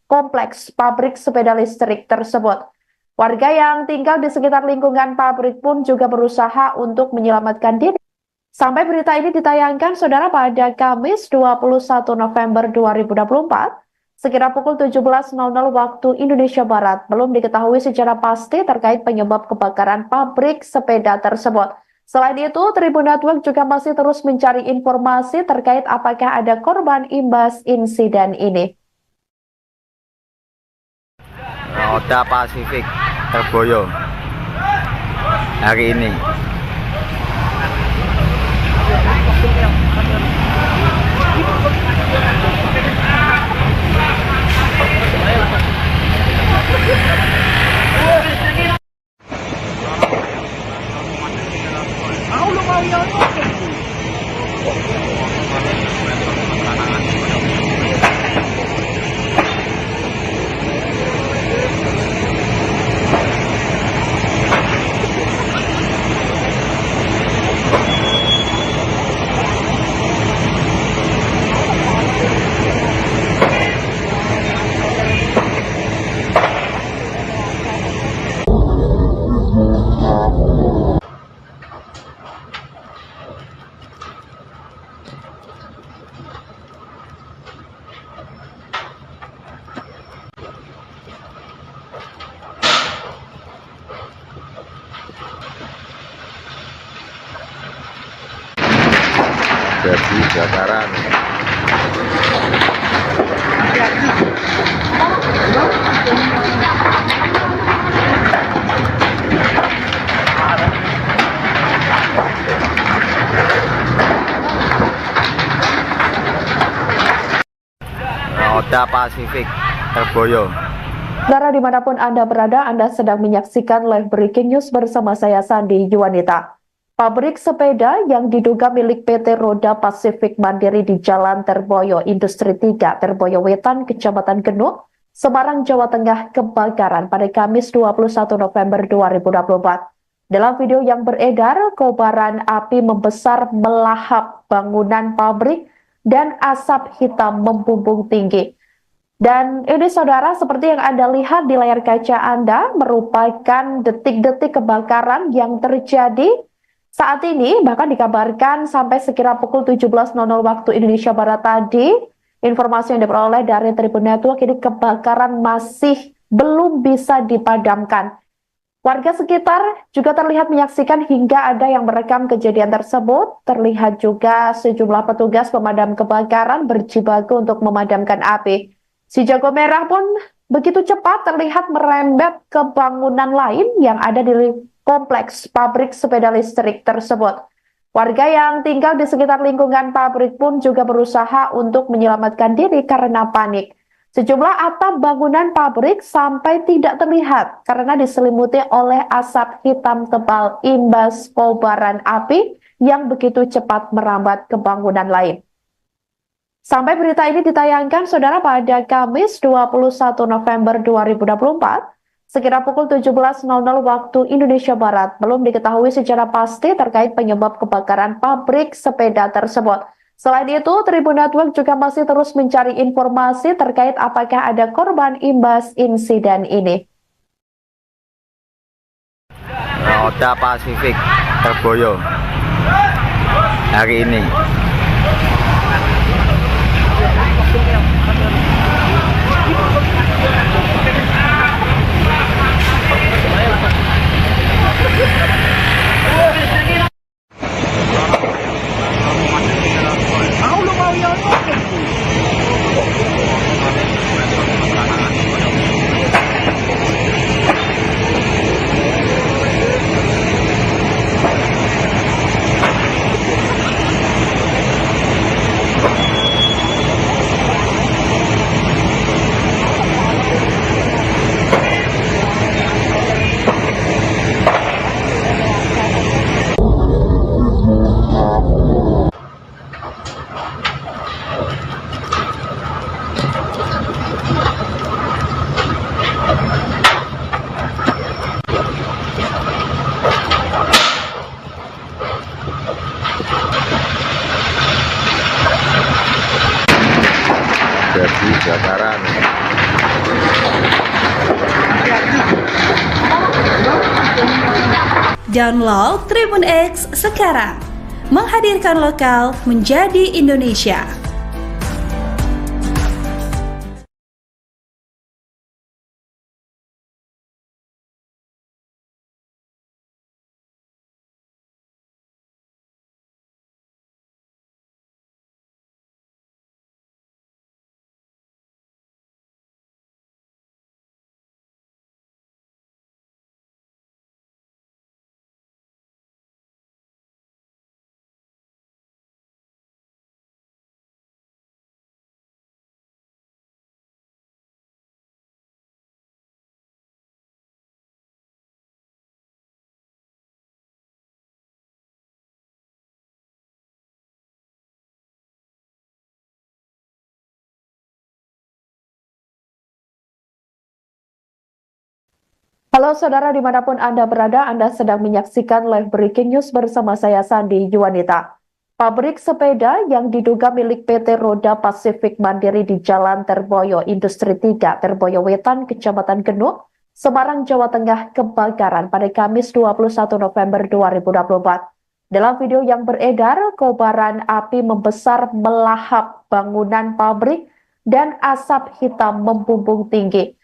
kompleks pabrik sepeda listrik tersebut. Warga yang tinggal di sekitar lingkungan pabrik pun juga berusaha untuk menyelamatkan diri. Sampai berita ini ditayangkan, saudara, pada Kamis 21 November 2024, sekira pukul 17.00 waktu Indonesia Barat, belum diketahui secara pasti terkait penyebab kebakaran pabrik sepeda tersebut. Selain itu, Tribun Network juga masih terus mencari informasi terkait apakah ada korban imbas insiden ini. Roda Pasifik tergoyo hari ini. Jadi kebakaran. Roda Pasifik Terboyo. Saudara dimanapun Anda berada, Anda sedang menyaksikan live breaking news bersama saya Sandi Yuwanita. Pabrik sepeda yang diduga milik PT Roda Pasifik Mandiri di Jalan Terboyo Industri 3, Terboyo Wetan, Kecamatan Genuk, Semarang, Jawa Tengah kebakaran pada Kamis 21 November 2024. Dalam video yang beredar, kobaran api membesar melahap bangunan pabrik dan asap hitam membumbung tinggi. Dan ini saudara, seperti yang Anda lihat di layar kaca Anda, merupakan detik-detik kebakaran yang terjadi saat ini. Bahkan dikabarkan sampai sekira pukul 17.00 waktu Indonesia Barat tadi, informasi yang diperoleh dari Tribun Network, ini kebakaran masih belum bisa dipadamkan. Warga sekitar juga terlihat menyaksikan hingga ada yang merekam kejadian tersebut. Terlihat juga sejumlah petugas pemadam kebakaran berjibaku untuk memadamkan api. Si jago merah pun begitu cepat terlihat merembet ke bangunan lain yang ada di kompleks pabrik sepeda listrik tersebut. Warga yang tinggal di sekitar lingkungan pabrik pun juga berusaha untuk menyelamatkan diri karena panik. Sejumlah atap bangunan pabrik sampai tidak terlihat karena diselimuti oleh asap hitam tebal imbas kobaran api yang begitu cepat merambat ke bangunan lain. Sampai berita ini ditayangkan, saudara, pada Kamis 21 November 2024, sekira pukul 17.00 waktu Indonesia Barat, belum diketahui secara pasti terkait penyebab kebakaran pabrik sepeda tersebut. Selain itu, Tribun Network juga masih terus mencari informasi terkait apakah ada korban imbas insiden ini. Roda Pasifik Terboyo hari ini. Jadi kebakaran. Download Tribun X sekarang, menghadirkan lokal menjadi Indonesia. Halo saudara dimanapun Anda berada, Anda sedang menyaksikan live breaking news bersama saya Sandi Yuwanita. Pabrik sepeda yang diduga milik PT Roda Pasifik Mandiri di Jalan Terboyo Industri 3, Terboyo Wetan, Kecamatan Genuk, Semarang, Jawa Tengah kebakaran pada Kamis 21 November 2024. Dalam video yang beredar, kobaran api membesar melahap bangunan pabrik dan asap hitam membumbung tinggi.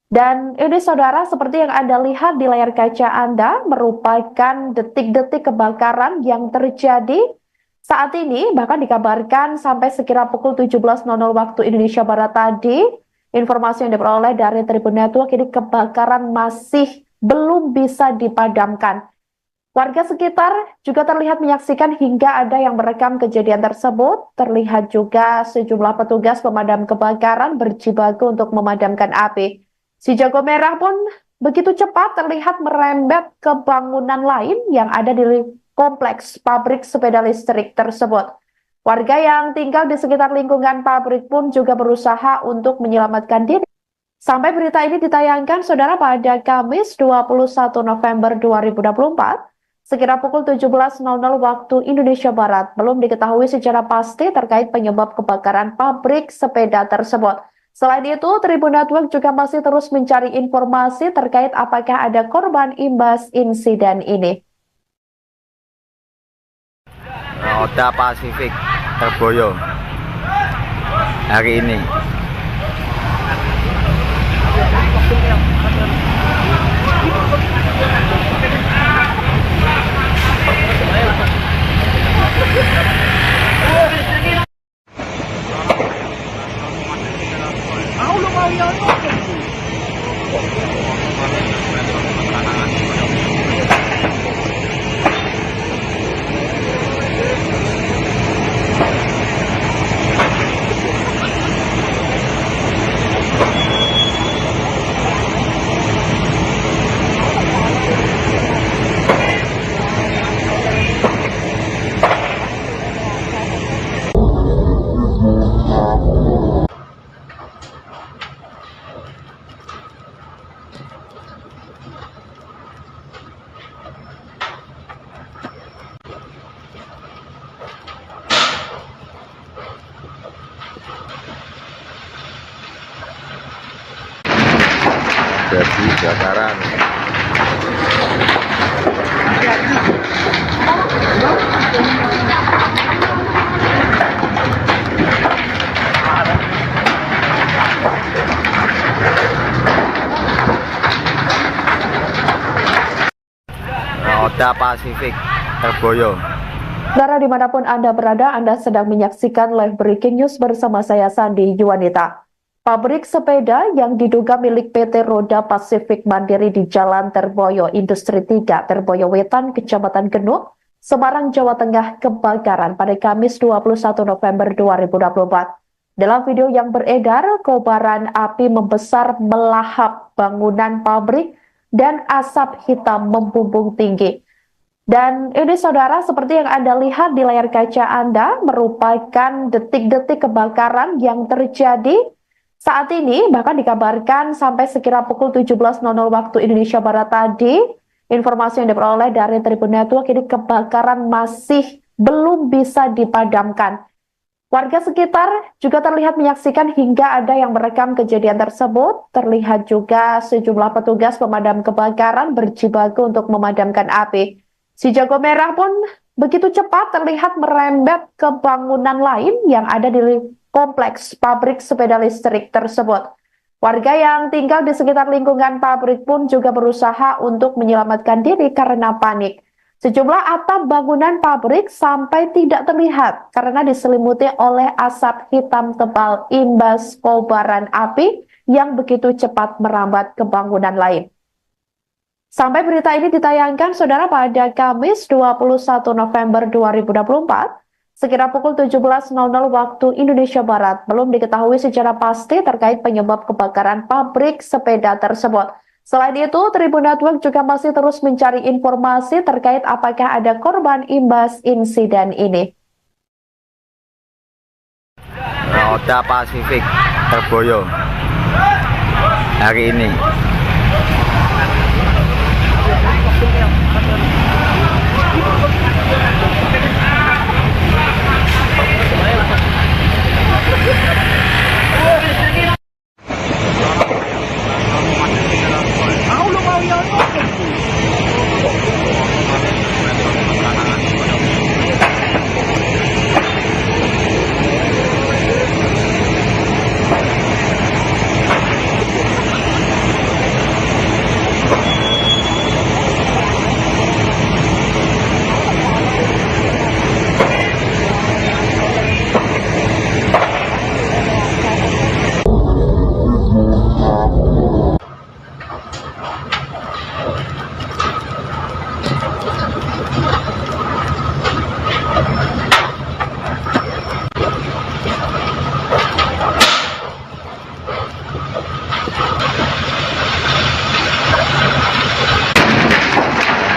Dan ini saudara, seperti yang Anda lihat di layar kaca Anda, merupakan detik-detik kebakaran yang terjadi saat ini. Bahkan dikabarkan sampai sekira pukul 17.00 waktu Indonesia Barat tadi, informasi yang diperoleh dari Tribun Network, ini kebakaran masih belum bisa dipadamkan. Warga sekitar juga terlihat menyaksikan hingga ada yang merekam kejadian tersebut. Terlihat juga sejumlah petugas pemadam kebakaran berjibaku untuk memadamkan api. Si jago merah pun begitu cepat terlihat merembet ke bangunan lain yang ada di kompleks pabrik sepeda listrik tersebut. Warga yang tinggal di sekitar lingkungan pabrik pun juga berusaha untuk menyelamatkan diri. Sampai berita ini ditayangkan, saudara, pada Kamis 21 November 2024, sekira pukul 17.00 waktu Indonesia Barat, belum diketahui secara pasti terkait penyebab kebakaran pabrik sepeda tersebut. Selain itu, Tribun Network juga masih terus mencari informasi terkait apakah ada korban imbas insiden ini. Roda Pasifik Terboyo hari ini. Jadi kebakaran. Roda Pasifik Terboyo. Saudara dimanapun Anda berada, Anda sedang menyaksikan live breaking news bersama saya Sandi Yuwanita. Pabrik sepeda yang diduga milik PT Roda Pasifik Mandiri di Jalan Terboyo Industri 3, Terboyo Wetan, Kecamatan Genuk, Semarang, Jawa Tengah kebakaran pada Kamis 21 November 2024. Dalam video yang beredar, kobaran api membesar melahap bangunan pabrik dan asap hitam membumbung tinggi. Dan ini saudara, seperti yang Anda lihat di layar kaca Anda, merupakan detik-detik kebakaran yang terjadi saat ini. Bahkan dikabarkan sampai sekira pukul 17.00 waktu Indonesia Barat tadi, informasi yang diperoleh dari Tribun Network, ini kebakaran masih belum bisa dipadamkan. Warga sekitar juga terlihat menyaksikan hingga ada yang merekam kejadian tersebut. Terlihat juga sejumlah petugas pemadam kebakaran berjibaku untuk memadamkan api. Si jago merah pun begitu cepat terlihat merembet ke bangunan lain yang ada di kompleks pabrik sepeda listrik tersebut. Warga yang tinggal di sekitar lingkungan pabrik pun juga berusaha untuk menyelamatkan diri karena panik. Sejumlah atap bangunan pabrik sampai tidak terlihat karena diselimuti oleh asap hitam tebal imbas kobaran api yang begitu cepat merambat ke bangunan lain. Sampai berita ini ditayangkan, saudara, pada Kamis 21 November 2024, sekira pukul 17.00 waktu Indonesia Barat, belum diketahui secara pasti terkait penyebab kebakaran pabrik sepeda tersebut. Selain itu, Tribun Network juga masih terus mencari informasi terkait apakah ada korban imbas insiden ini. Roda Pasifik Terboyo hari ini.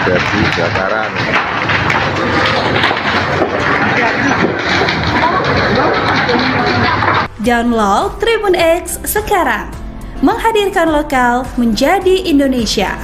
Jadi kebakaran. Download Tribun X sekarang. Menghadirkan lokal menjadi Indonesia.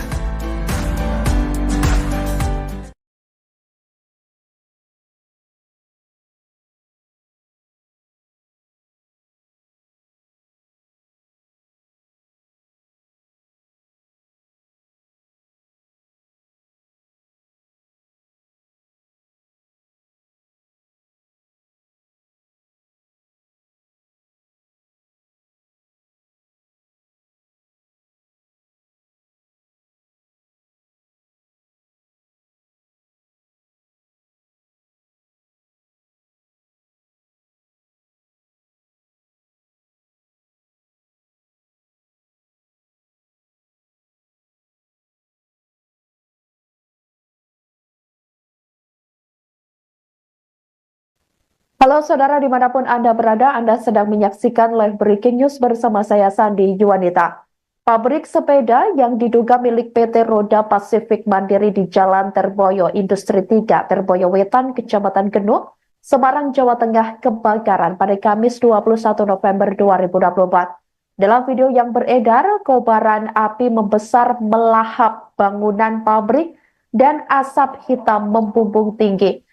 Halo saudara dimanapun Anda berada, Anda sedang menyaksikan live breaking news bersama saya Sandi Yuwanita. Pabrik sepeda yang diduga milik PT Roda Pasifik Mandiri di Jalan Terboyo Industri 3, Terboyo Wetan, Kecamatan Genuk, Semarang, Jawa Tengah kebakaran pada Kamis 21 November 2024. Dalam video yang beredar, kobaran api membesar melahap bangunan pabrik dan asap hitam membumbung tinggi.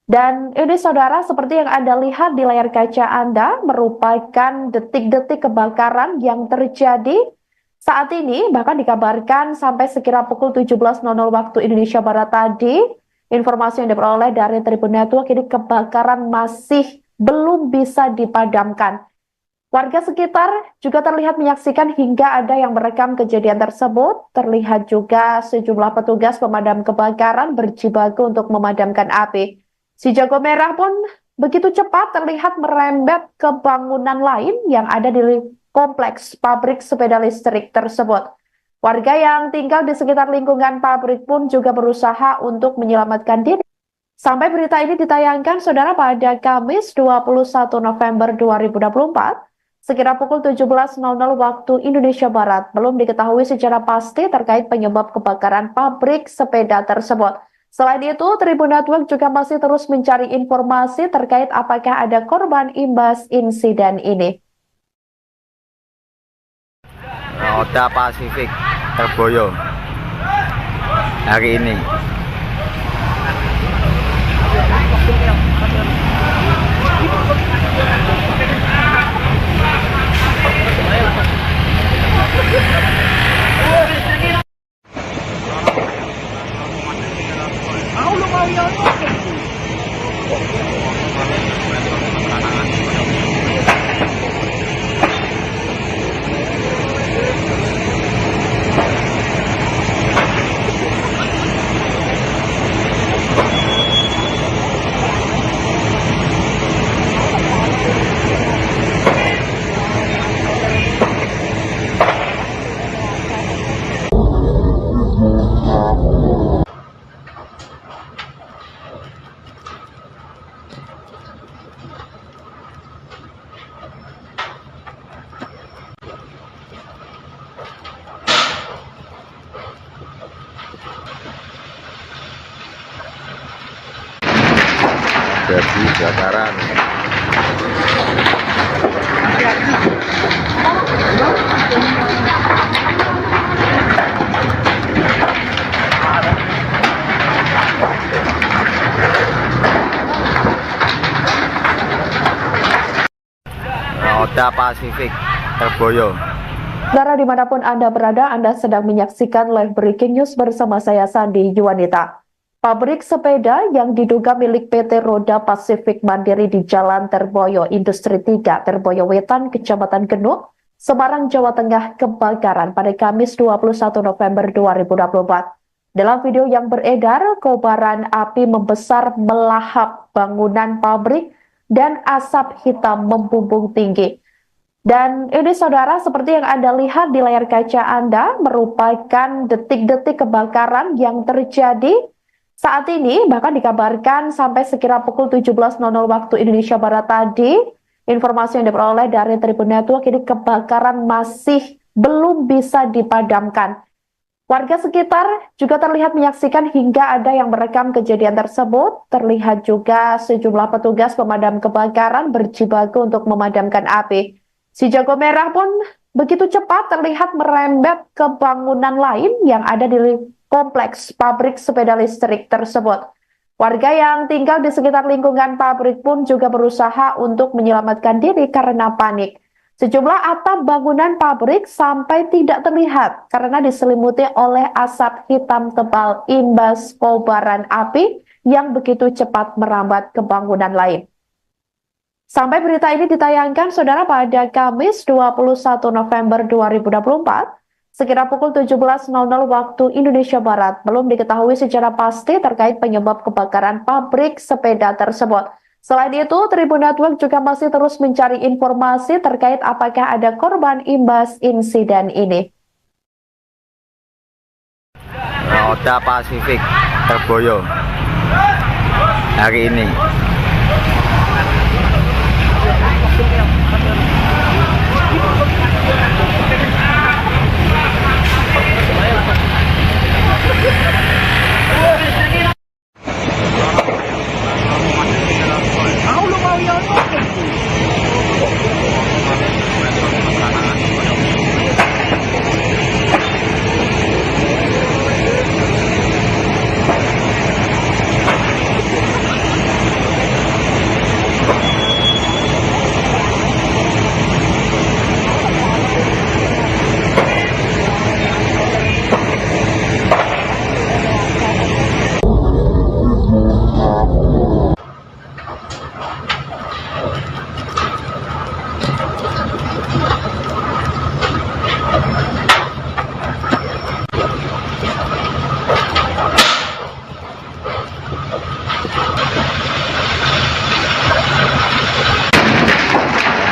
Dan ini saudara, seperti yang Anda lihat di layar kaca Anda, merupakan detik-detik kebakaran yang terjadi saat ini, bahkan dikabarkan sampai sekira pukul 17.00 waktu Indonesia Barat tadi. Informasi yang diperoleh dari Tribun Network, ini kebakaran masih belum bisa dipadamkan. Warga sekitar juga terlihat menyaksikan hingga ada yang merekam kejadian tersebut. Terlihat juga sejumlah petugas pemadam kebakaran berjibaku untuk memadamkan api. Si jago merah pun begitu cepat terlihat merembet ke bangunan lain yang ada di kompleks pabrik sepeda listrik tersebut. Warga yang tinggal di sekitar lingkungan pabrik pun juga berusaha untuk menyelamatkan diri. Sampai berita ini ditayangkan, saudara, pada Kamis 21 November 2024, sekira pukul 17.00 waktu Indonesia Barat, belum diketahui secara pasti terkait penyebab kebakaran pabrik sepeda tersebut. Selain itu, Tribun Network juga masih terus mencari informasi terkait apakah ada korban imbas insiden ini. Roda Pasifik Terboyo hari ini. Jadi kebakaran. Roda Pasifik Terboyo. Saudara dimanapun Anda berada, Anda sedang menyaksikan live breaking news bersama saya Sandi Yuwanita. Pabrik sepeda yang diduga milik PT Roda Pasifik Mandiri di Jalan Terboyo Industri 3, Terboyo Wetan, Kecamatan Genuk, Semarang, Jawa Tengah kebakaran pada Kamis 21 November 2024. Dalam video yang beredar, kobaran api membesar melahap bangunan pabrik dan asap hitam membumbung tinggi. Dan ini saudara, seperti yang Anda lihat di layar kaca Anda, merupakan detik-detik kebakaran yang terjadi saat ini, bahkan dikabarkan sampai sekira pukul 17.00 waktu Indonesia Barat tadi. Informasi yang diperoleh dari Tribun Network, ini kebakaran masih belum bisa dipadamkan. Warga sekitar juga terlihat menyaksikan hingga ada yang merekam kejadian tersebut. Terlihat juga sejumlah petugas pemadam kebakaran berjibaku untuk memadamkan api. Si jago merah pun begitu cepat terlihat merembet ke bangunan lain yang ada di kompleks pabrik sepeda listrik tersebut. Warga yang tinggal di sekitar lingkungan pabrik pun juga berusaha untuk menyelamatkan diri karena panik. Sejumlah atap bangunan pabrik sampai tidak terlihat karena diselimuti oleh asap hitam tebal imbas kobaran api yang begitu cepat merambat ke bangunan lain. Sampai berita ini ditayangkan, saudara, pada Kamis 21 November 2024, sekira pukul 17.00 waktu Indonesia Barat, belum diketahui secara pasti terkait penyebab kebakaran pabrik sepeda tersebut. Selain itu, Tribun Network juga masih terus mencari informasi terkait apakah ada korban imbas insiden ini. Roda Pasifik tergoyong hari ini.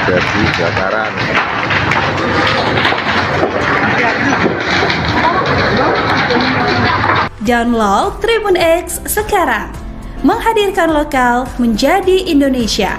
Jadi kebakaran. Download Tribun X sekarang, menghadirkan lokal menjadi Indonesia.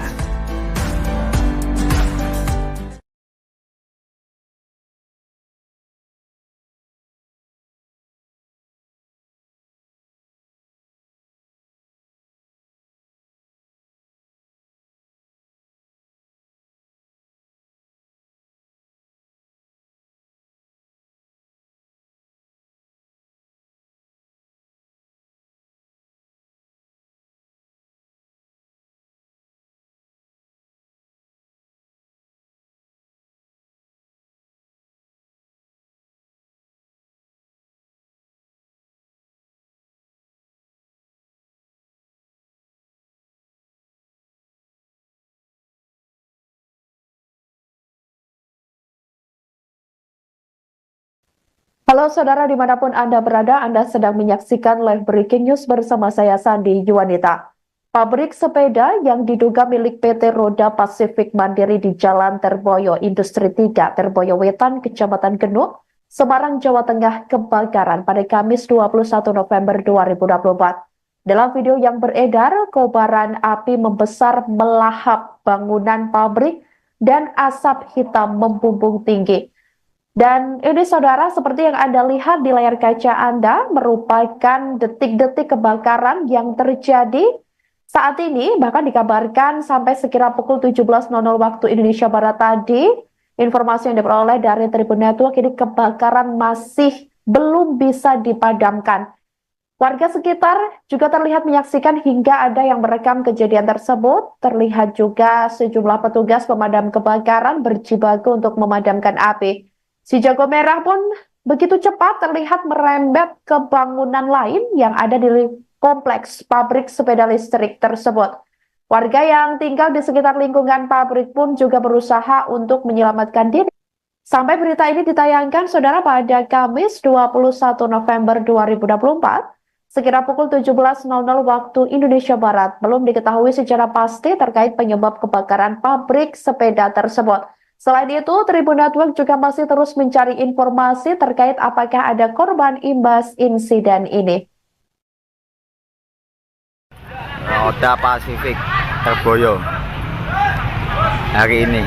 Halo saudara, dimanapun Anda berada, Anda sedang menyaksikan live breaking news bersama saya Sandi Yuwanita. Pabrik sepeda yang diduga milik PT Roda Pasifik Mandiri di Jalan Terboyo Industri 3, Terboyo Wetan, Kecamatan Genuk, Semarang, Jawa Tengah kebakaran pada Kamis 21 November 2024. Dalam video yang beredar, kobaran api membesar melahap bangunan pabrik dan asap hitam membumbung tinggi. Dan ini saudara, seperti yang Anda lihat di layar kaca Anda, merupakan detik-detik kebakaran yang terjadi saat ini. Bahkan dikabarkan sampai sekira pukul 17.00 waktu Indonesia Barat tadi, informasi yang diperoleh dari Tribun Network, ini kebakaran masih belum bisa dipadamkan. Warga sekitar juga terlihat menyaksikan hingga ada yang merekam kejadian tersebut. Terlihat juga sejumlah petugas pemadam kebakaran berjibaku untuk memadamkan api. Si jago merah pun begitu cepat terlihat merembet ke bangunan lain yang ada di kompleks pabrik sepeda listrik tersebut. Warga yang tinggal di sekitar lingkungan pabrik pun juga berusaha untuk menyelamatkan diri. Sampai berita ini ditayangkan, saudara, pada Kamis 21 November 2024, sekira pukul 17.00 waktu Indonesia Barat, belum diketahui secara pasti terkait penyebab kebakaran pabrik sepeda tersebut. Selain itu, Tribun Network juga masih terus mencari informasi terkait apakah ada korban imbas insiden ini. Roda Pasifik tergoyong hari ini.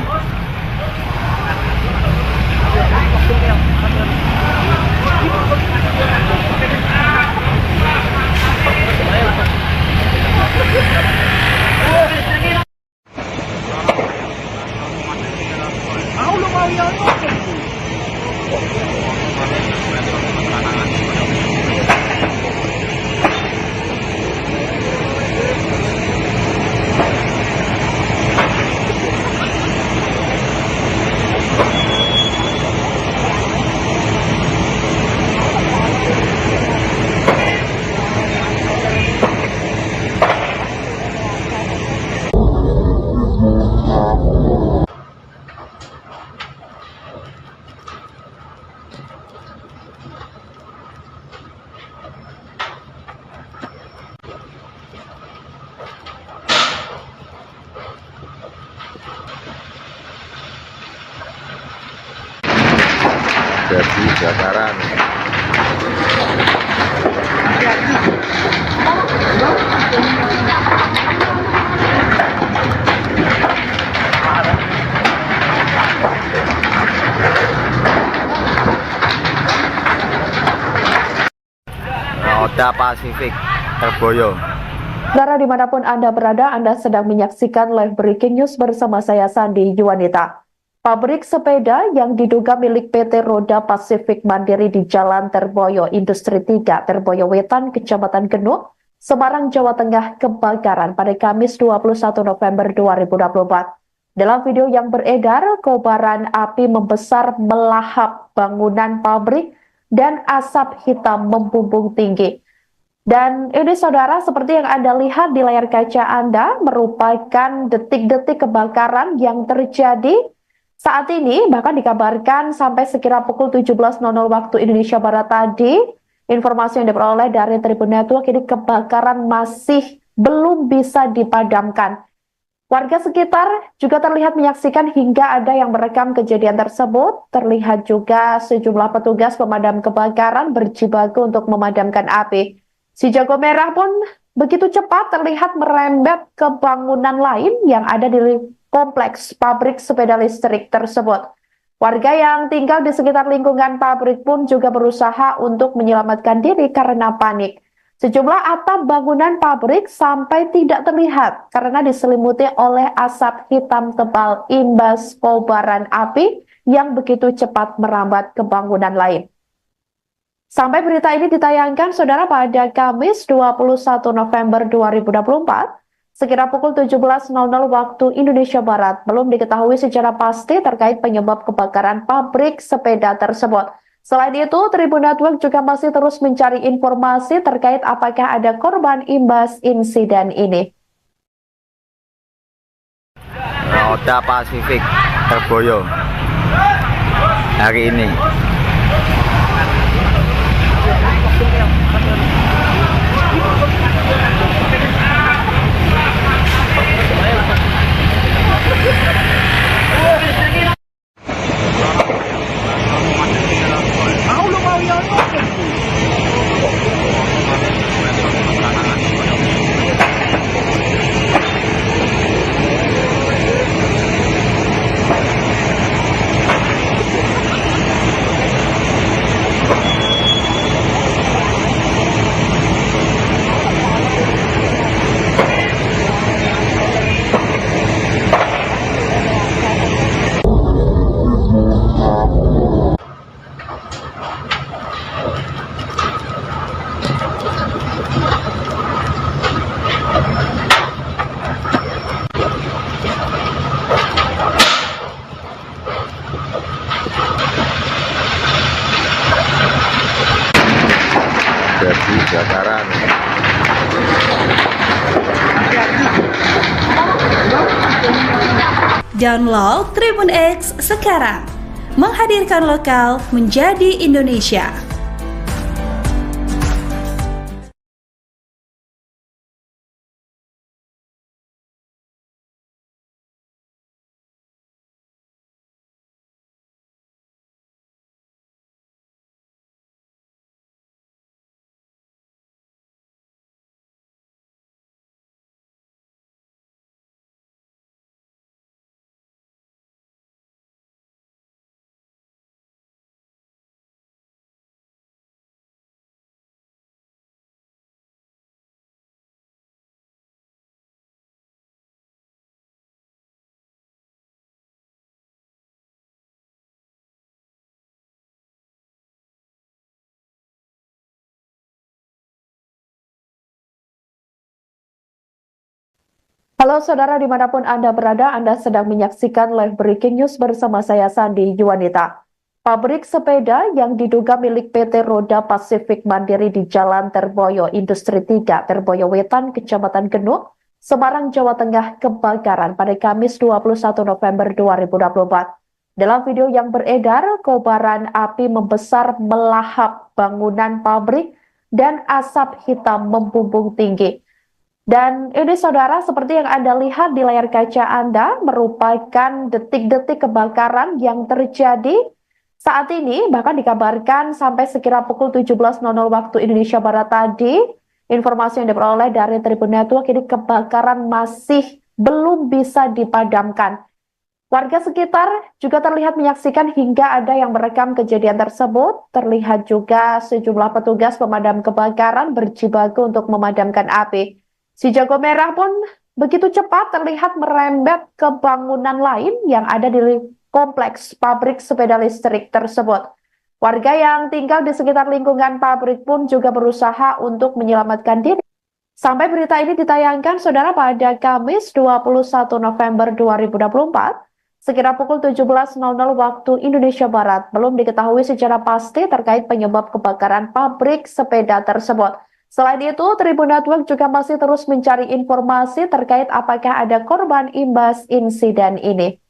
Jadi kebakaran. Roda Pasifik Terboyo. Saudara dimanapun Anda berada, Anda sedang menyaksikan live breaking news bersama saya Sandi Yuwanita. Pabrik sepeda yang diduga milik PT Roda Pasifik Mandiri di Jalan Terboyo Industri 3, Terboyo Wetan, Kecamatan Genuk, Semarang, Jawa Tengah kebakaran pada Kamis 21 November 2024. Dalam video yang beredar, kobaran api membesar melahap bangunan pabrik dan asap hitam membumbung tinggi. Dan ini saudara, seperti yang Anda lihat di layar kaca Anda, merupakan detik-detik kebakaran yang terjadi saat ini. Bahkan dikabarkan sampai sekira pukul 17.00 waktu Indonesia Barat tadi, informasi yang diperoleh dari Tribun Network, ini kebakaran masih belum bisa dipadamkan. Warga sekitar juga terlihat menyaksikan hingga ada yang merekam kejadian tersebut. Terlihat juga sejumlah petugas pemadam kebakaran berjibaku untuk memadamkan api. Si jago merah pun begitu cepat terlihat merembet ke bangunan lain yang ada di kompleks pabrik sepeda listrik tersebut. Warga yang tinggal di sekitar lingkungan pabrik pun juga berusaha untuk menyelamatkan diri karena panik. Sejumlah atap bangunan pabrik sampai tidak terlihat karena diselimuti oleh asap hitam tebal imbas kobaran api yang begitu cepat merambat ke bangunan lain. Sampai berita ini ditayangkan, saudara, pada Kamis 21 November 2024, sekira pukul 17.00 waktu Indonesia Barat, belum diketahui secara pasti terkait penyebab kebakaran pabrik sepeda tersebut. Selain itu, Tribun Network juga masih terus mencari informasi terkait apakah ada korban imbas insiden ini. Roda Pasifik Terboyo hari ini. Jadi kebakaran. Download Tribun X sekarang. Menghadirkan lokal menjadi Indonesia. Halo saudara dimanapun Anda berada, Anda sedang menyaksikan live breaking news bersama saya Sandi Yuwanita. Pabrik sepeda yang diduga milik PT Roda Pasifik Mandiri di Jalan Terboyo Industri 3, Terboyo Wetan, Kecamatan Genuk, Semarang, Jawa Tengah kebakaran pada Kamis 21 November 2024. Dalam video yang beredar, kobaran api membesar melahap bangunan pabrik dan asap hitam membumbung tinggi. Dan ini saudara, seperti yang Anda lihat di layar kaca Anda, merupakan detik-detik kebakaran yang terjadi Saat ini bahkan dikabarkan sampai sekira pukul 17.00 waktu Indonesia Barat tadi, informasi yang diperoleh dari Tribun Network ini kebakaran masih belum bisa dipadamkan. Warga sekitar juga terlihat menyaksikan hingga ada yang merekam kejadian tersebut. Terlihat juga sejumlah petugas pemadam kebakaran berjibaku untuk memadamkan api. Si jago merah pun begitu cepat terlihat merembet ke bangunan lain yang ada di kompleks pabrik sepeda listrik tersebut. Warga yang tinggal di sekitar lingkungan pabrik pun juga berusaha untuk menyelamatkan diri. Sampai berita ini ditayangkan, saudara, pada Kamis 21 November 2024, sekira pukul 17.00 waktu Indonesia Barat, belum diketahui secara pasti terkait penyebab kebakaran pabrik sepeda tersebut. Selain itu, Tribun Network juga masih terus mencari informasi terkait apakah ada korban imbas insiden ini.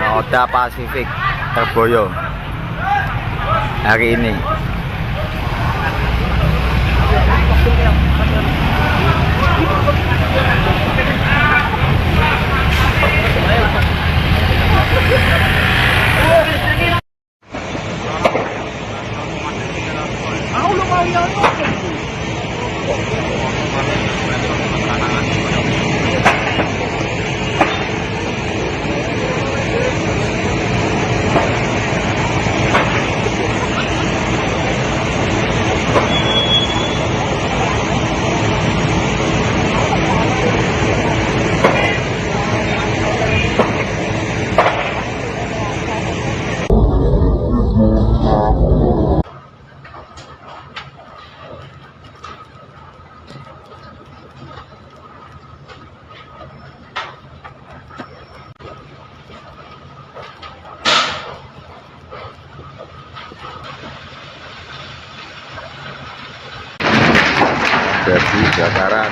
Oda Pasifik Terboyo hari ini. Jadi kebakaran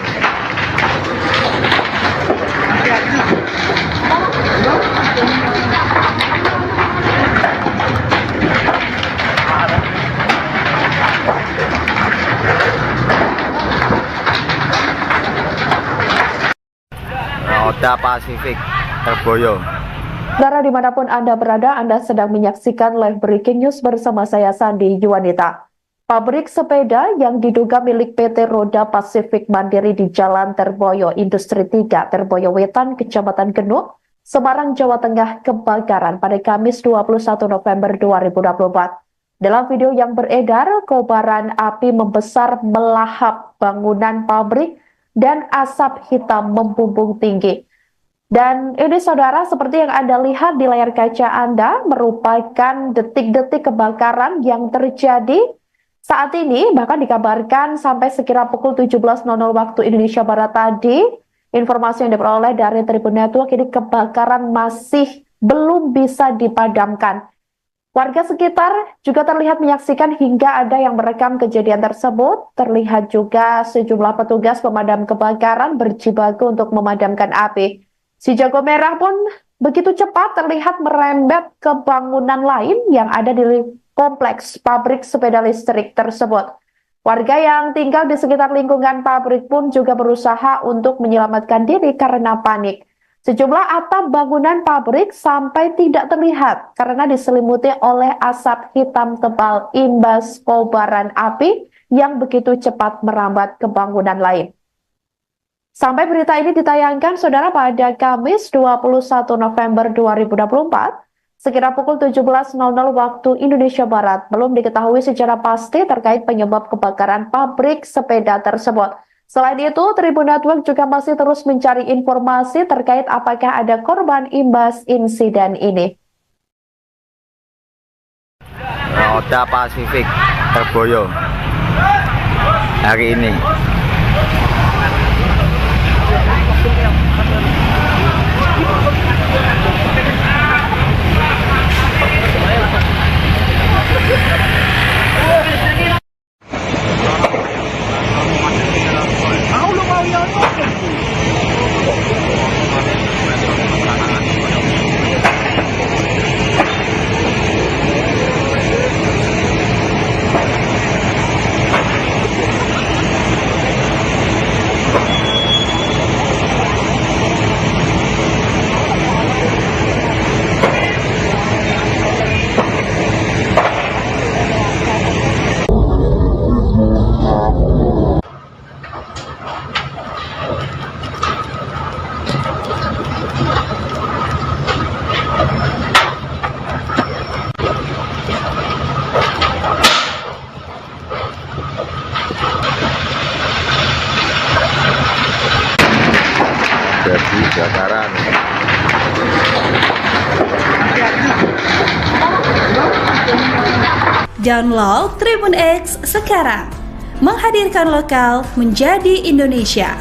Oda Pasifik Terboyo. Saudara, dimanapun Anda berada, Anda sedang menyaksikan live breaking news bersama saya Sandi Yuwanita. Pabrik sepeda yang diduga milik PT Roda Pasifik Mandiri di Jalan Terboyo Industri 3, Terboyo Wetan, Kecamatan Genuk, Semarang, Jawa Tengah kebakaran pada Kamis 21 November 2024. Dalam video yang beredar, kobaran api membesar melahap bangunan pabrik dan asap hitam membumbung tinggi. Dan ini, saudara, seperti yang Anda lihat di layar kaca Anda, merupakan detik-detik kebakaran yang terjadi saat ini. Bahkan dikabarkan sampai sekira pukul 17.00 waktu Indonesia Barat tadi, informasi yang diperoleh dari Tribun Network ini kebakaran masih belum bisa dipadamkan. Warga sekitar juga terlihat menyaksikan hingga ada yang merekam kejadian tersebut. Terlihat juga sejumlah petugas pemadam kebakaran berjibaku untuk memadamkan api. Si jago merah pun begitu cepat terlihat merembet ke bangunan lain yang ada di kompleks pabrik sepeda listrik tersebut. Warga yang tinggal di sekitar lingkungan pabrik pun juga berusaha untuk menyelamatkan diri karena panik. Sejumlah atap bangunan pabrik sampai tidak terlihat karena diselimuti oleh asap hitam tebal imbas kobaran api yang begitu cepat merambat ke bangunan lain. Sampai berita ini ditayangkan, saudara, pada Kamis 21 November 2024, sekira pukul 17.00 waktu Indonesia Barat, belum diketahui secara pasti terkait penyebab kebakaran pabrik sepeda tersebut. Selain itu, Tribun Network juga masih terus mencari informasi terkait apakah ada korban imbas insiden ini. Oda Pasifik Terboyo hari ini. Jadi kebakaran. Download Tribun X sekarang. Menghadirkan lokal menjadi Indonesia.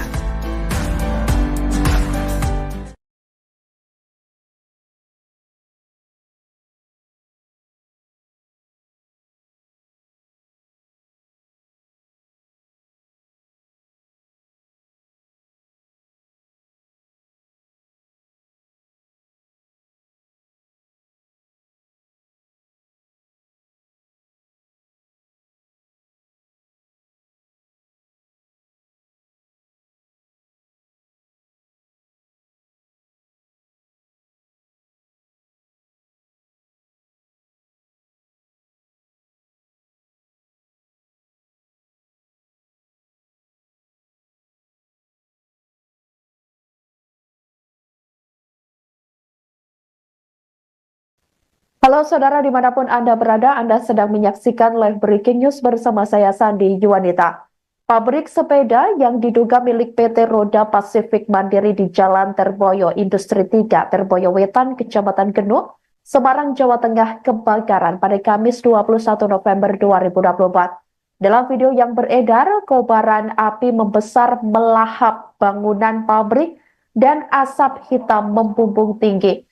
Halo saudara dimanapun Anda berada, Anda sedang menyaksikan live breaking news bersama saya Sandi Yuwanita. Pabrik sepeda yang diduga milik PT Roda Pasifik Mandiri di Jalan Terboyo Industri 3, Terboyo Wetan, Kecamatan Genuk, Semarang, Jawa Tengah kebakaran pada Kamis 21 November 2024. Dalam video yang beredar, kobaran api membesar melahap bangunan pabrik dan asap hitam membumbung tinggi.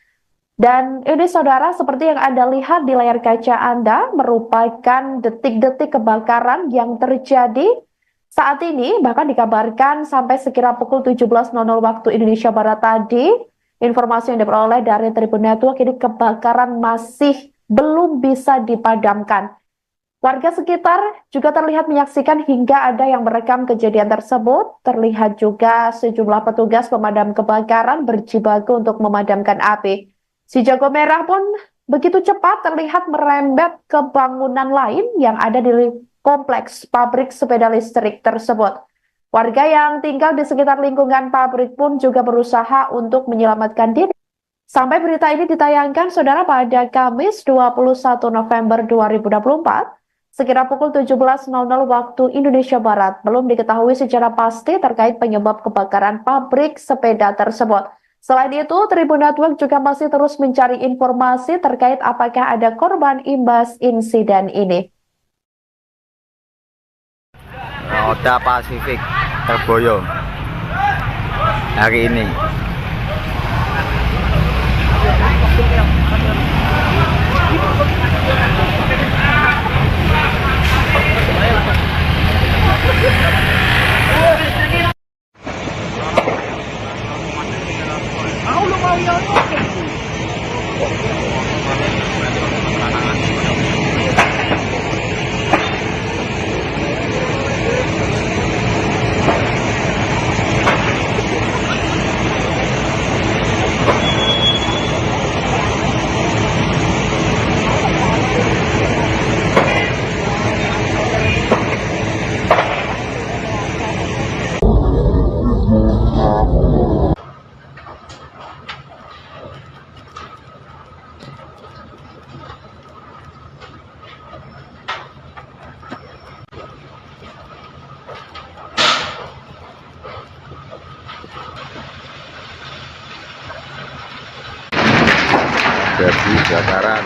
Dan ini saudara, seperti yang Anda lihat di layar kaca Anda, merupakan detik-detik kebakaran yang terjadi saat ini, bahkan dikabarkan sampai sekira pukul 17.00 waktu Indonesia Barat tadi. Informasi yang diperoleh dari Tribun Network, ini kebakaran masih belum bisa dipadamkan. Warga sekitar juga terlihat menyaksikan hingga ada yang merekam kejadian tersebut. Terlihat juga sejumlah petugas pemadam kebakaran berjibaku untuk memadamkan api. Si jago merah pun begitu cepat terlihat merembet ke bangunan lain yang ada di kompleks pabrik sepeda listrik tersebut. Warga yang tinggal di sekitar lingkungan pabrik pun juga berusaha untuk menyelamatkan diri. Sampai berita ini ditayangkan, saudara, pada Kamis 21 November 2024, sekira pukul 17.00 waktu Indonesia Barat, belum diketahui secara pasti terkait penyebab kebakaran pabrik sepeda tersebut. Selain itu, Tribun Network juga masih terus mencari informasi terkait apakah ada korban imbas insiden ini. Roda Pasifik Terboyo hari ini. Jadi kebakaran.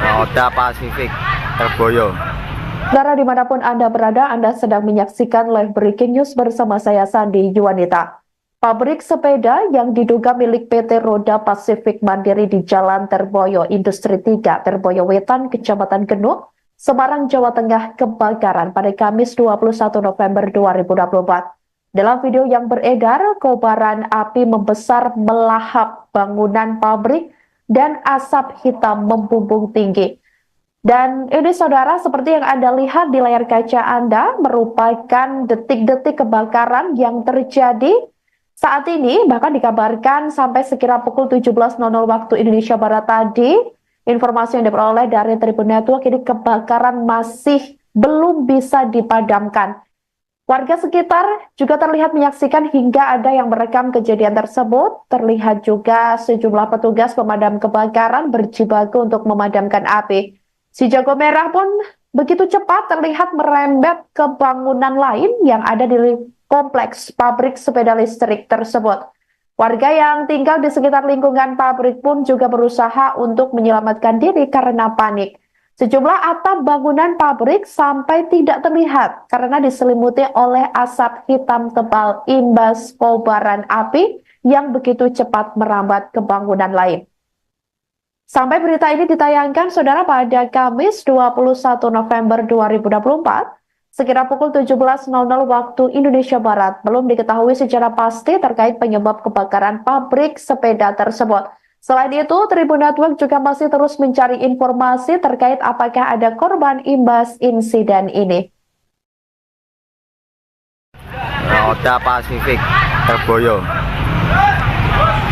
Roda Pasifik Terboyo. Saudara dimanapun Anda berada, Anda sedang menyaksikan live breaking news bersama saya Sandi Yuwanita. Pabrik sepeda yang diduga milik PT Roda Pasifik Mandiri di Jalan Terboyo Industri 3, Terboyo Wetan, Kecamatan Genuk, Semarang, Jawa Tengah kebakaran pada Kamis 21 November 2024. Dalam video yang beredar, kobaran api membesar melahap bangunan pabrik dan asap hitam membumbung tinggi. Dan ini saudara, seperti yang Anda lihat di layar kaca Anda, merupakan detik-detik kebakaran yang terjadi saat ini, bahkan dikabarkan sampai sekira pukul 17.00 waktu Indonesia Barat tadi. Informasi yang diperoleh dari Tribun Network, ini kebakaran masih belum bisa dipadamkan. Warga sekitar juga terlihat menyaksikan hingga ada yang merekam kejadian tersebut. Terlihat juga sejumlah petugas pemadam kebakaran berjibaku untuk memadamkan api. Si jago merah pun begitu cepat terlihat merembet ke bangunan lain yang ada di kompleks pabrik sepeda listrik tersebut. Warga yang tinggal di sekitar lingkungan pabrik pun juga berusaha untuk menyelamatkan diri karena panik. Sejumlah atap bangunan pabrik sampai tidak terlihat karena diselimuti oleh asap hitam tebal imbas kobaran api yang begitu cepat merambat ke bangunan lain. Sampai berita ini ditayangkan, saudara, pada Kamis 21 November 2024, sekira pukul 17.00 waktu Indonesia Barat, belum diketahui secara pasti terkait penyebab kebakaran pabrik sepeda tersebut. Selain itu, Tribun Network juga masih terus mencari informasi terkait apakah ada korban imbas insiden ini. Roda Pasifik tergoyo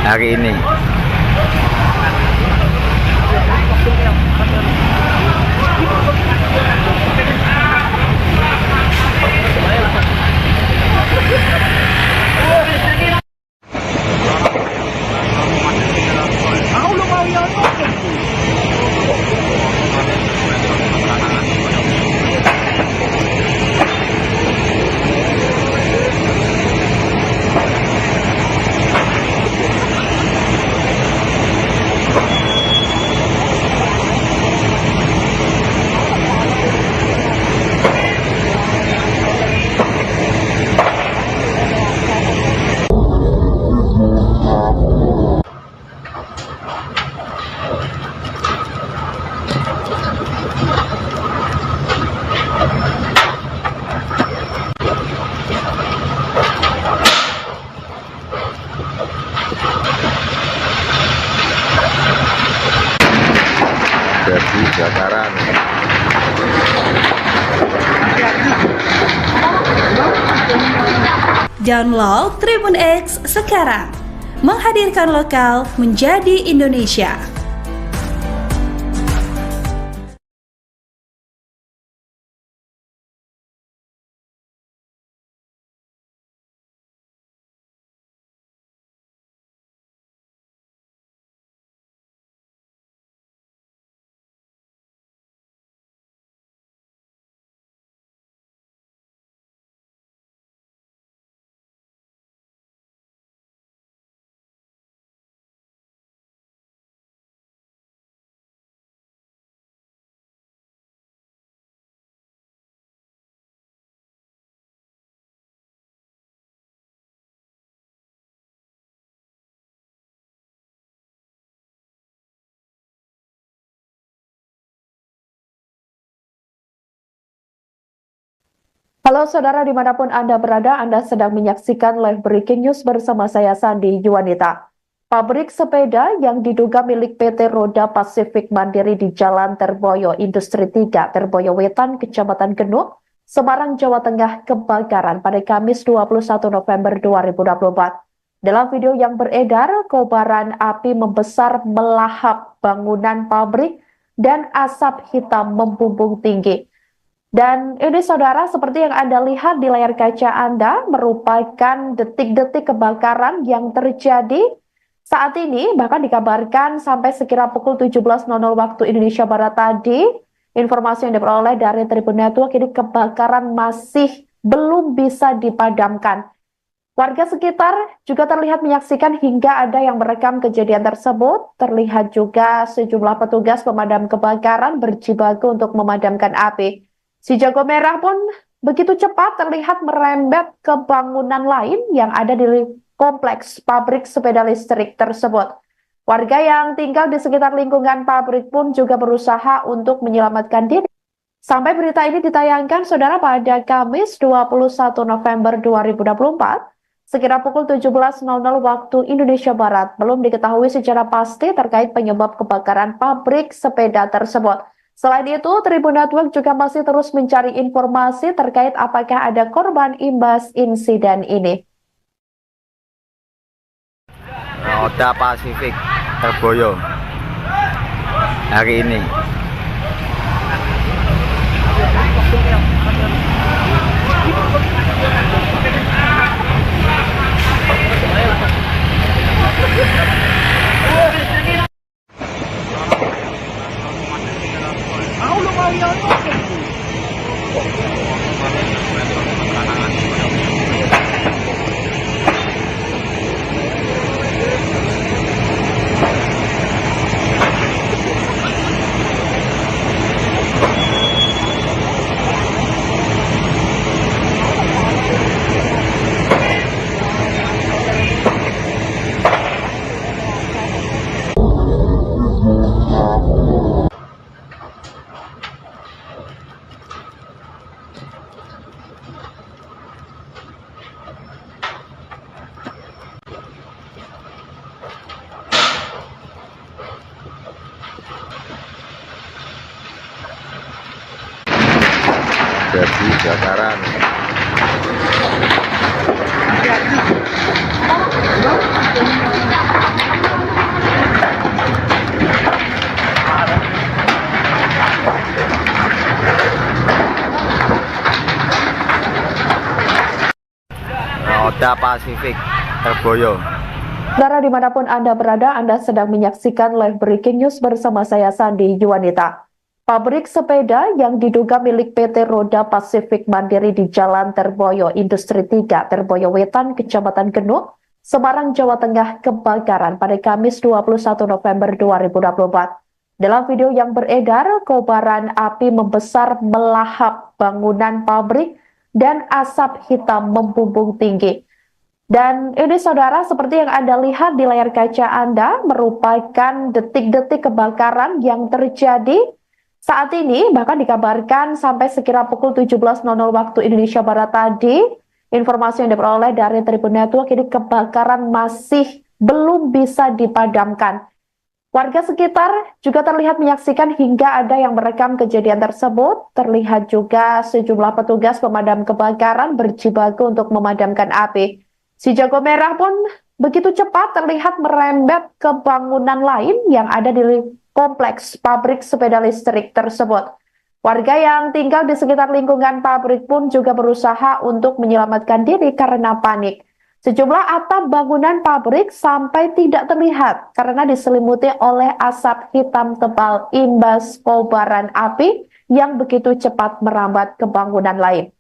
hari ini. Jadi kebakaran. Download Tribun X sekarang, menghadirkan lokal menjadi Indonesia. Halo saudara, dimanapun Anda berada, Anda sedang menyaksikan live breaking news bersama saya Sandi Yuwanita. Pabrik sepeda yang diduga milik PT Roda Pasifik Mandiri di Jalan Terboyo Industri 3, Terboyo Wetan, Kecamatan Genuk, Semarang, Jawa Tengah kebakaran pada Kamis 21 November 2024. Dalam video yang beredar, kobaran api membesar melahap bangunan pabrik dan asap hitam membumbung tinggi. Dan ini saudara, seperti yang Anda lihat di layar kaca Anda, merupakan detik-detik kebakaran yang terjadi saat ini. Bahkan dikabarkan sampai sekira pukul 17.00 waktu Indonesia Barat tadi, informasi yang diperoleh dari Tribun Network, ini kebakaran masih belum bisa dipadamkan. Warga sekitar juga terlihat menyaksikan hingga ada yang merekam kejadian tersebut. Terlihat juga sejumlah petugas pemadam kebakaran berjibaku untuk memadamkan api. Si jago merah pun begitu cepat terlihat merembet ke bangunan lain yang ada di kompleks pabrik sepeda listrik tersebut. Warga yang tinggal di sekitar lingkungan pabrik pun juga berusaha untuk menyelamatkan diri. Sampai berita ini ditayangkan, saudara, pada Kamis 21 November 2024, sekira pukul 17.00 waktu Indonesia Barat, belum diketahui secara pasti terkait penyebab kebakaran pabrik sepeda tersebut. Selain itu, Tribun Network juga masih terus mencari informasi terkait apakah ada korban imbas insiden ini. Roda Pasifik tergoyo hari ini. Jadi kebakaran. Roda Pasifik Terboyo. Saudara dimanapun Anda berada, Anda sedang menyaksikan live breaking news bersama saya Sandi Yuwanita. Pabrik sepeda yang diduga milik PT Roda Pasifik Mandiri di Jalan Terboyo Industri 3, Terboyo Wetan, Kecamatan Genuk, Semarang, Jawa Tengah kebakaran pada Kamis 21 November 2024. Dalam video yang beredar, kobaran api membesar melahap bangunan pabrik dan asap hitam membumbung tinggi. Dan ini saudara, seperti yang Anda lihat di layar kaca Anda, merupakan detik-detik kebakaran yang terjadi saat ini. Bahkan dikabarkan sampai sekira pukul 17.00 waktu Indonesia Barat tadi, informasi yang diperoleh dari Tribun Network, ini kebakaran masih belum bisa dipadamkan. Warga sekitar juga terlihat menyaksikan hingga ada yang merekam kejadian tersebut. Terlihat juga sejumlah petugas pemadam kebakaran berjibaku untuk memadamkan api. Si jago merah pun begitu cepat terlihat merembet ke bangunan lain yang ada di kompleks pabrik sepeda listrik tersebut. Warga yang tinggal di sekitar lingkungan pabrik pun juga berusaha untuk menyelamatkan diri karena panik. Sejumlah atap bangunan pabrik sampai tidak terlihat karena diselimuti oleh asap hitam tebal imbas kobaran api yang begitu cepat merambat ke bangunan lain.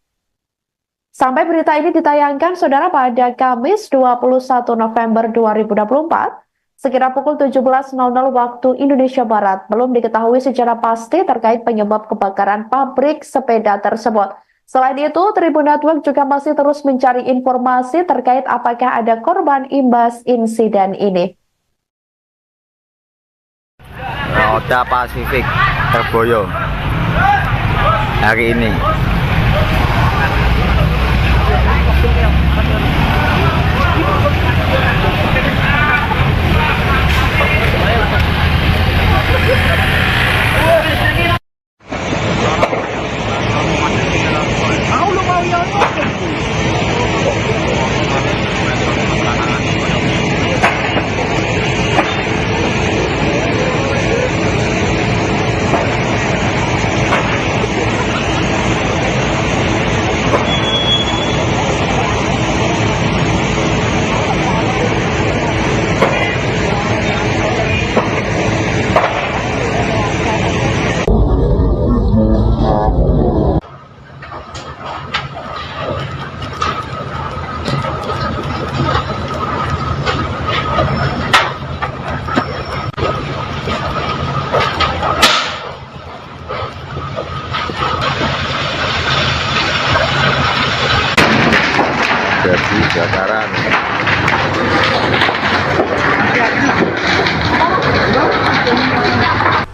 Sampai berita ini ditayangkan, saudara, pada Kamis 21 November 2024, sekira pukul 17.00 waktu Indonesia Barat, belum diketahui secara pasti terkait penyebab kebakaran pabrik sepeda tersebut. Selain itu, Tribun Network juga masih terus mencari informasi terkait apakah ada korban imbas insiden ini. Roda Pasifik Terboyo hari ini. Jadi kebakaran.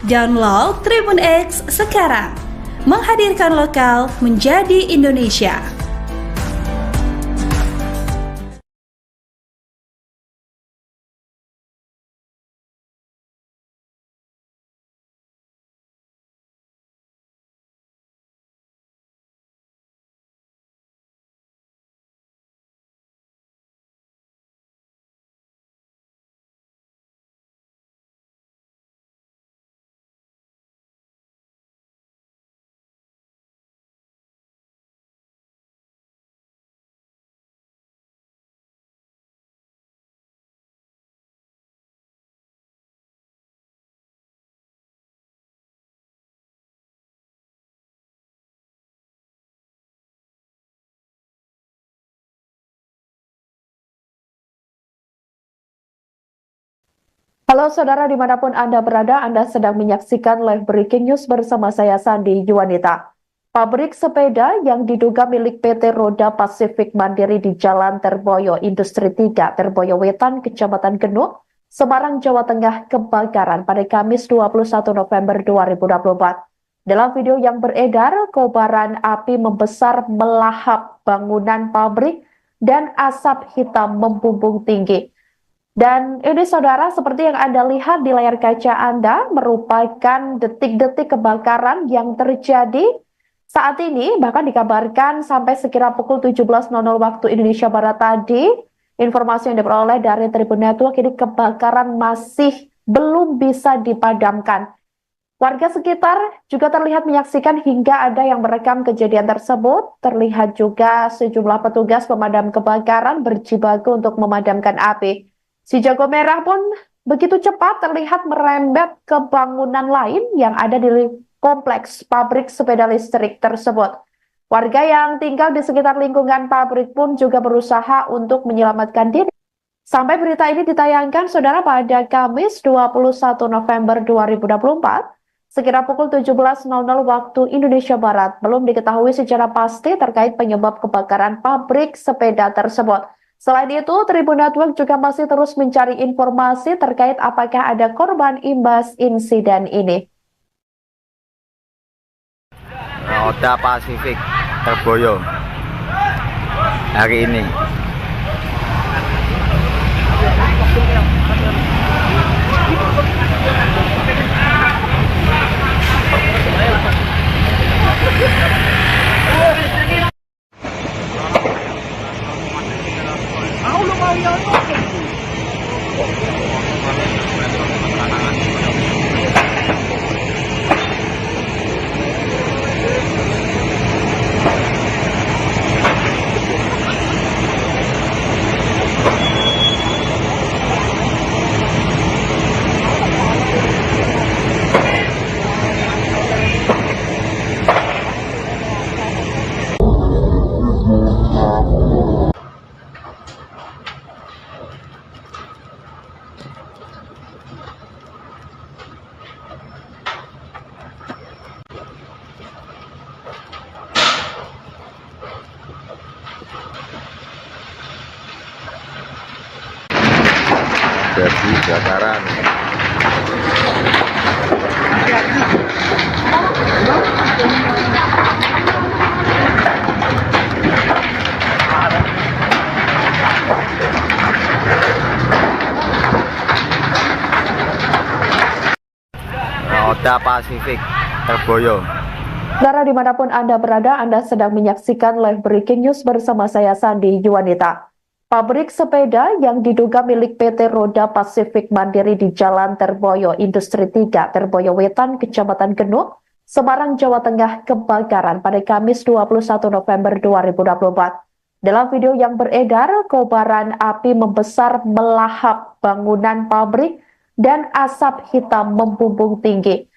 Download Tribun X sekarang, menghadirkan lokal menjadi Indonesia. Halo saudara dimanapun Anda berada, Anda sedang menyaksikan live breaking news bersama saya Sandi Yuwanita. Pabrik sepeda yang diduga milik PT Roda Pasifik Mandiri di Jalan Terboyo Industri 3, Terboyo Wetan, Kecamatan Genuk, Semarang, Jawa Tengah kebakaran pada Kamis 21 November 2024. Dalam video yang beredar, kobaran api membesar melahap bangunan pabrik dan asap hitam membumbung tinggi. Dan ini saudara, seperti yang Anda lihat di layar kaca Anda, merupakan detik-detik kebakaran yang terjadi saat ini. Bahkan dikabarkan sampai sekira pukul 17.00 waktu Indonesia Barat tadi, informasi yang diperoleh dari Tribun Network, ini kebakaran masih belum bisa dipadamkan. Warga sekitar juga terlihat menyaksikan hingga ada yang merekam kejadian tersebut. Terlihat juga sejumlah petugas pemadam kebakaran berjibaku untuk memadamkan api. Si jago merah pun begitu cepat terlihat merembet ke bangunan lain yang ada di kompleks pabrik sepeda listrik tersebut. Warga yang tinggal di sekitar lingkungan pabrik pun juga berusaha untuk menyelamatkan diri. Sampai berita ini ditayangkan, saudara, pada Kamis 21 November 2024, sekira pukul 17.00 waktu Indonesia Barat, belum diketahui secara pasti terkait penyebab kebakaran pabrik sepeda tersebut. Selain itu, Tribun Network juga masih terus mencari informasi terkait apakah ada korban imbas insiden ini. Roda Pasifik Terboyo hari ini. Jadi kebakaran. Roda Pasifik Terboyo. Saudara dimanapun Anda berada, Anda sedang menyaksikan live breaking news bersama saya Sandi Yuwanita. Pabrik sepeda yang diduga milik PT Roda Pasifik Mandiri di Jalan Terboyo Industri 3, Terboyo Wetan, Kecamatan Genuk, Semarang, Jawa Tengah kebakaran pada Kamis 21 November 2024. Dalam video yang beredar, kobaran api membesar melahap bangunan pabrik dan asap hitam membumbung tinggi.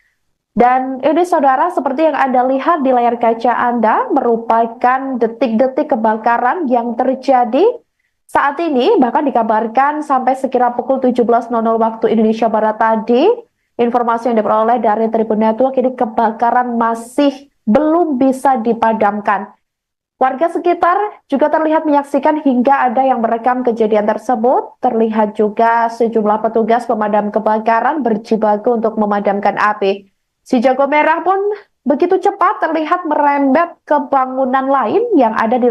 Dan ini saudara, seperti yang Anda lihat di layar kaca Anda, merupakan detik-detik kebakaran yang terjadi saat ini. Bahkan dikabarkan sampai sekira pukul 17.00 waktu Indonesia Barat tadi, informasi yang diperoleh dari Tribun Network, ini kebakaran masih belum bisa dipadamkan. Warga sekitar juga terlihat menyaksikan hingga ada yang merekam kejadian tersebut. Terlihat juga sejumlah petugas pemadam kebakaran berjibaku untuk memadamkan api. Si jago merah pun begitu cepat terlihat merembet ke bangunan lain yang ada di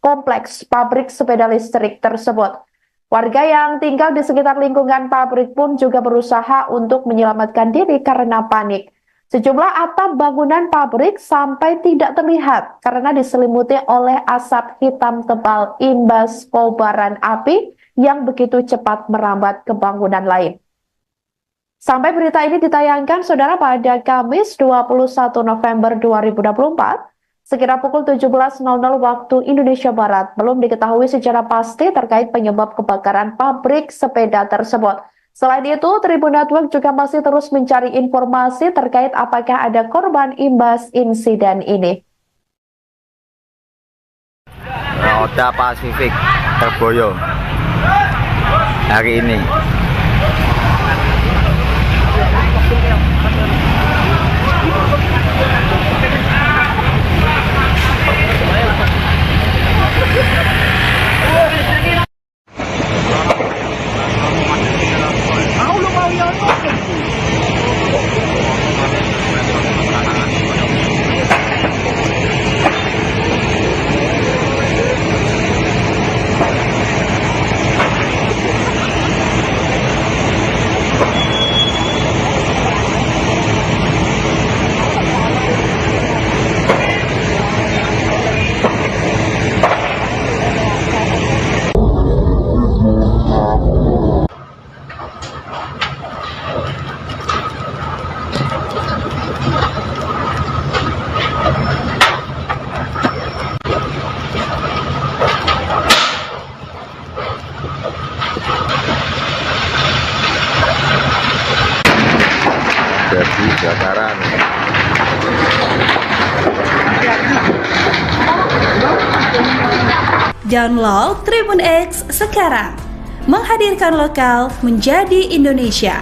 kompleks pabrik sepeda listrik tersebut. Warga yang tinggal di sekitar lingkungan pabrik pun juga berusaha untuk menyelamatkan diri karena panik. Sejumlah atap bangunan pabrik sampai tidak terlihat karena diselimuti oleh asap hitam tebal imbas kobaran api yang begitu cepat merambat ke bangunan lain. Sampai berita ini ditayangkan, saudara, pada Kamis 21 November 2024, sekira pukul 17.00 waktu Indonesia Barat, belum diketahui secara pasti terkait penyebab kebakaran pabrik sepeda tersebut. Selain itu, Tribun Network juga masih terus mencari informasi terkait apakah ada korban imbas insiden ini. Roda Pasifik Terboyo hari ini. Jadi kebakaran. Download Tribun X sekarang. Menghadirkan lokal menjadi Indonesia.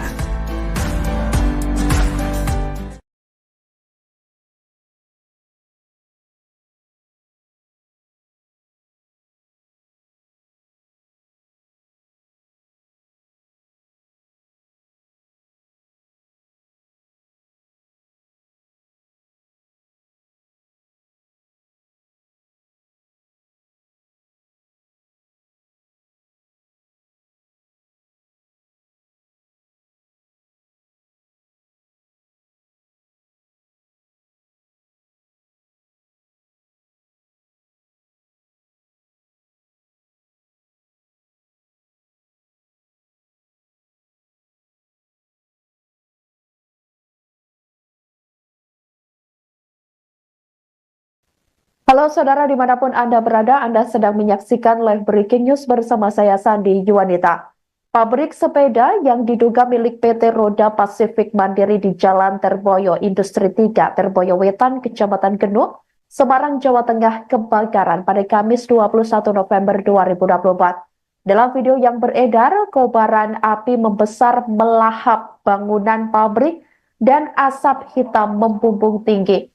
Halo saudara dimanapun Anda berada, Anda sedang menyaksikan live breaking news bersama saya Sandi Yuwanita. Pabrik sepeda yang diduga milik PT Roda Pasifik Mandiri di Jalan Terboyo Industri 3, Terboyo Wetan, Kecamatan Genuk, Semarang, Jawa Tengah kebakaran pada Kamis 21 November 2024. Dalam video yang beredar, kobaran api membesar melahap bangunan pabrik dan asap hitam membumbung tinggi.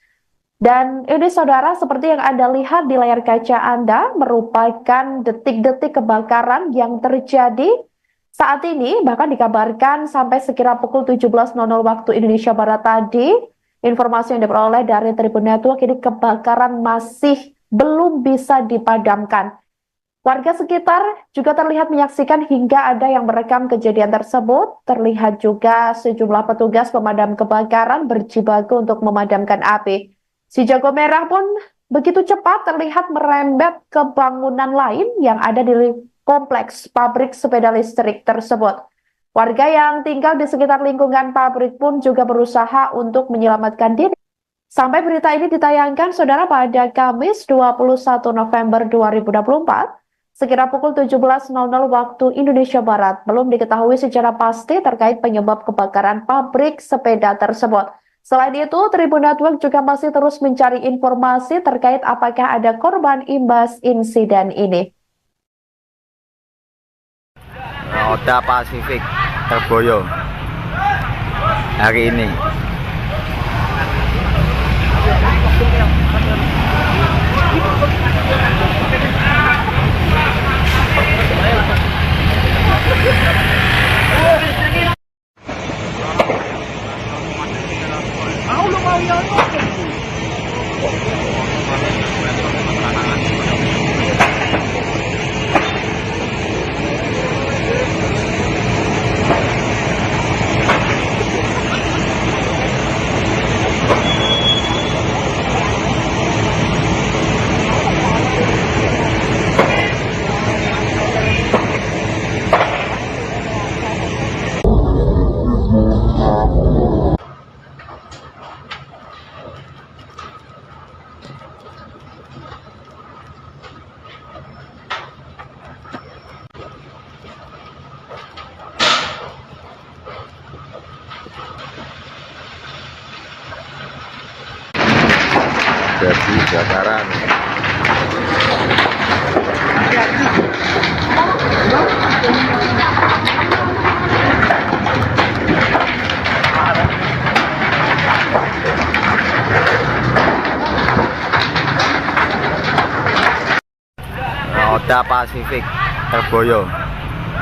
Dan ini saudara, seperti yang Anda lihat di layar kaca Anda, merupakan detik-detik kebakaran yang terjadi saat ini. Bahkan dikabarkan sampai sekira pukul 17.00 waktu Indonesia Barat tadi, informasi yang diperoleh dari Tribun Network, ini kebakaran masih belum bisa dipadamkan. Warga sekitar juga terlihat menyaksikan hingga ada yang merekam kejadian tersebut. Terlihat juga sejumlah petugas pemadam kebakaran berjibaku untuk memadamkan api. Si jago merah pun begitu cepat terlihat merembet ke bangunan lain yang ada di kompleks pabrik sepeda listrik tersebut. Warga yang tinggal di sekitar lingkungan pabrik pun juga berusaha untuk menyelamatkan diri. Sampai berita ini ditayangkan, saudara, pada Kamis 21 November 2024, sekira pukul 17.00 waktu Indonesia Barat, belum diketahui secara pasti terkait penyebab kebakaran pabrik sepeda tersebut. Selain itu, Tribun Network juga masih terus mencari informasi terkait apakah ada korban imbas insiden ini. Roda Pasifik Terboyo hari ini. Jadi kebakaran. Oda Pasifik Terboyo.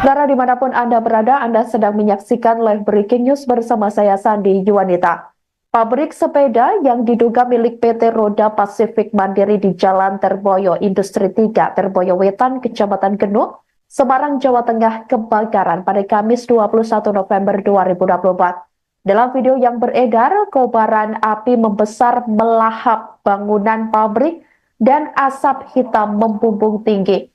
Saudara dimanapun Anda berada, Anda sedang menyaksikan live breaking news bersama saya Sandi Yuwanita. Pabrik sepeda yang diduga milik PT Roda Pasifik Mandiri di Jalan Terboyo, Industri 3, Terboyo Wetan, Kecamatan Genuk, Semarang, Jawa Tengah kebakaran pada Kamis 21 November 2024. Dalam video yang beredar, kobaran api membesar melahap bangunan pabrik dan asap hitam membumbung tinggi.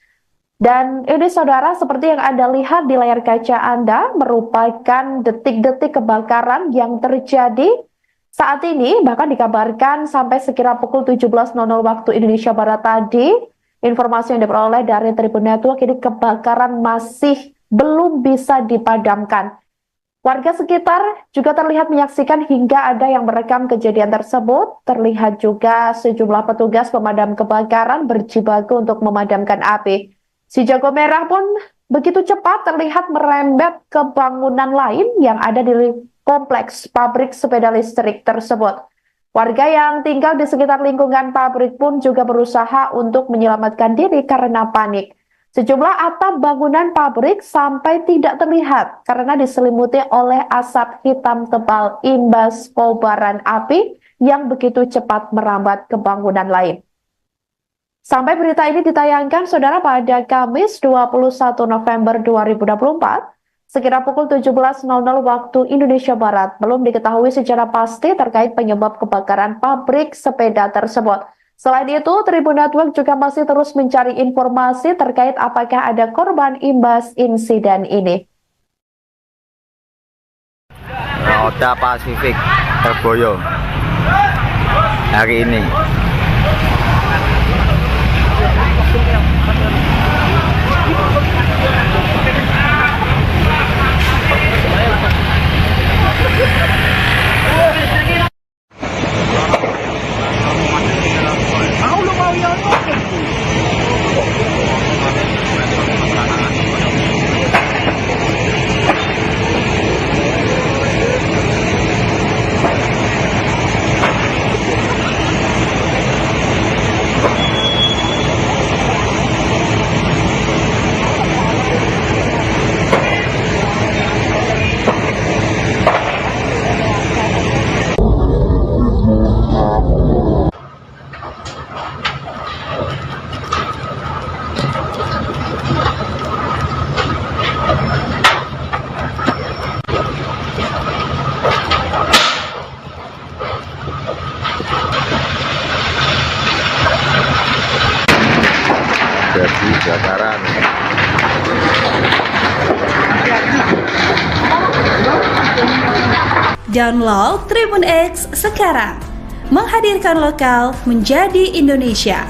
Dan ini saudara, seperti yang Anda lihat di layar kaca Anda, merupakan detik-detik kebakaran yang terjadi saat ini. Bahkan dikabarkan sampai sekira pukul 17.00 waktu Indonesia Barat tadi, informasi yang diperoleh dari Tribun Network, ini kebakaran masih belum bisa dipadamkan. Warga sekitar juga terlihat menyaksikan hingga ada yang merekam kejadian tersebut. Terlihat juga sejumlah petugas pemadam kebakaran berjibaku untuk memadamkan api. Si jago merah pun begitu cepat terlihat merembet ke bangunan lain yang ada di kompleks pabrik sepeda listrik tersebut. Warga yang tinggal di sekitar lingkungan pabrik pun juga berusaha untuk menyelamatkan diri karena panik. Sejumlah atap bangunan pabrik sampai tidak terlihat karena diselimuti oleh asap hitam tebal imbas kobaran api yang begitu cepat merambat ke bangunan lain. Sampai berita ini ditayangkan, saudara, pada Kamis 21 November 2024, sekira pukul 17.00 waktu Indonesia Barat, belum diketahui secara pasti terkait penyebab kebakaran pabrik sepeda tersebut. Selain itu, Tribun Network juga masih terus mencari informasi terkait apakah ada korban imbas insiden ini. Oda Pasifik Terboyo hari ini. Jadi kebakaran. Download Tribun X sekarang. Menghadirkan lokal menjadi Indonesia.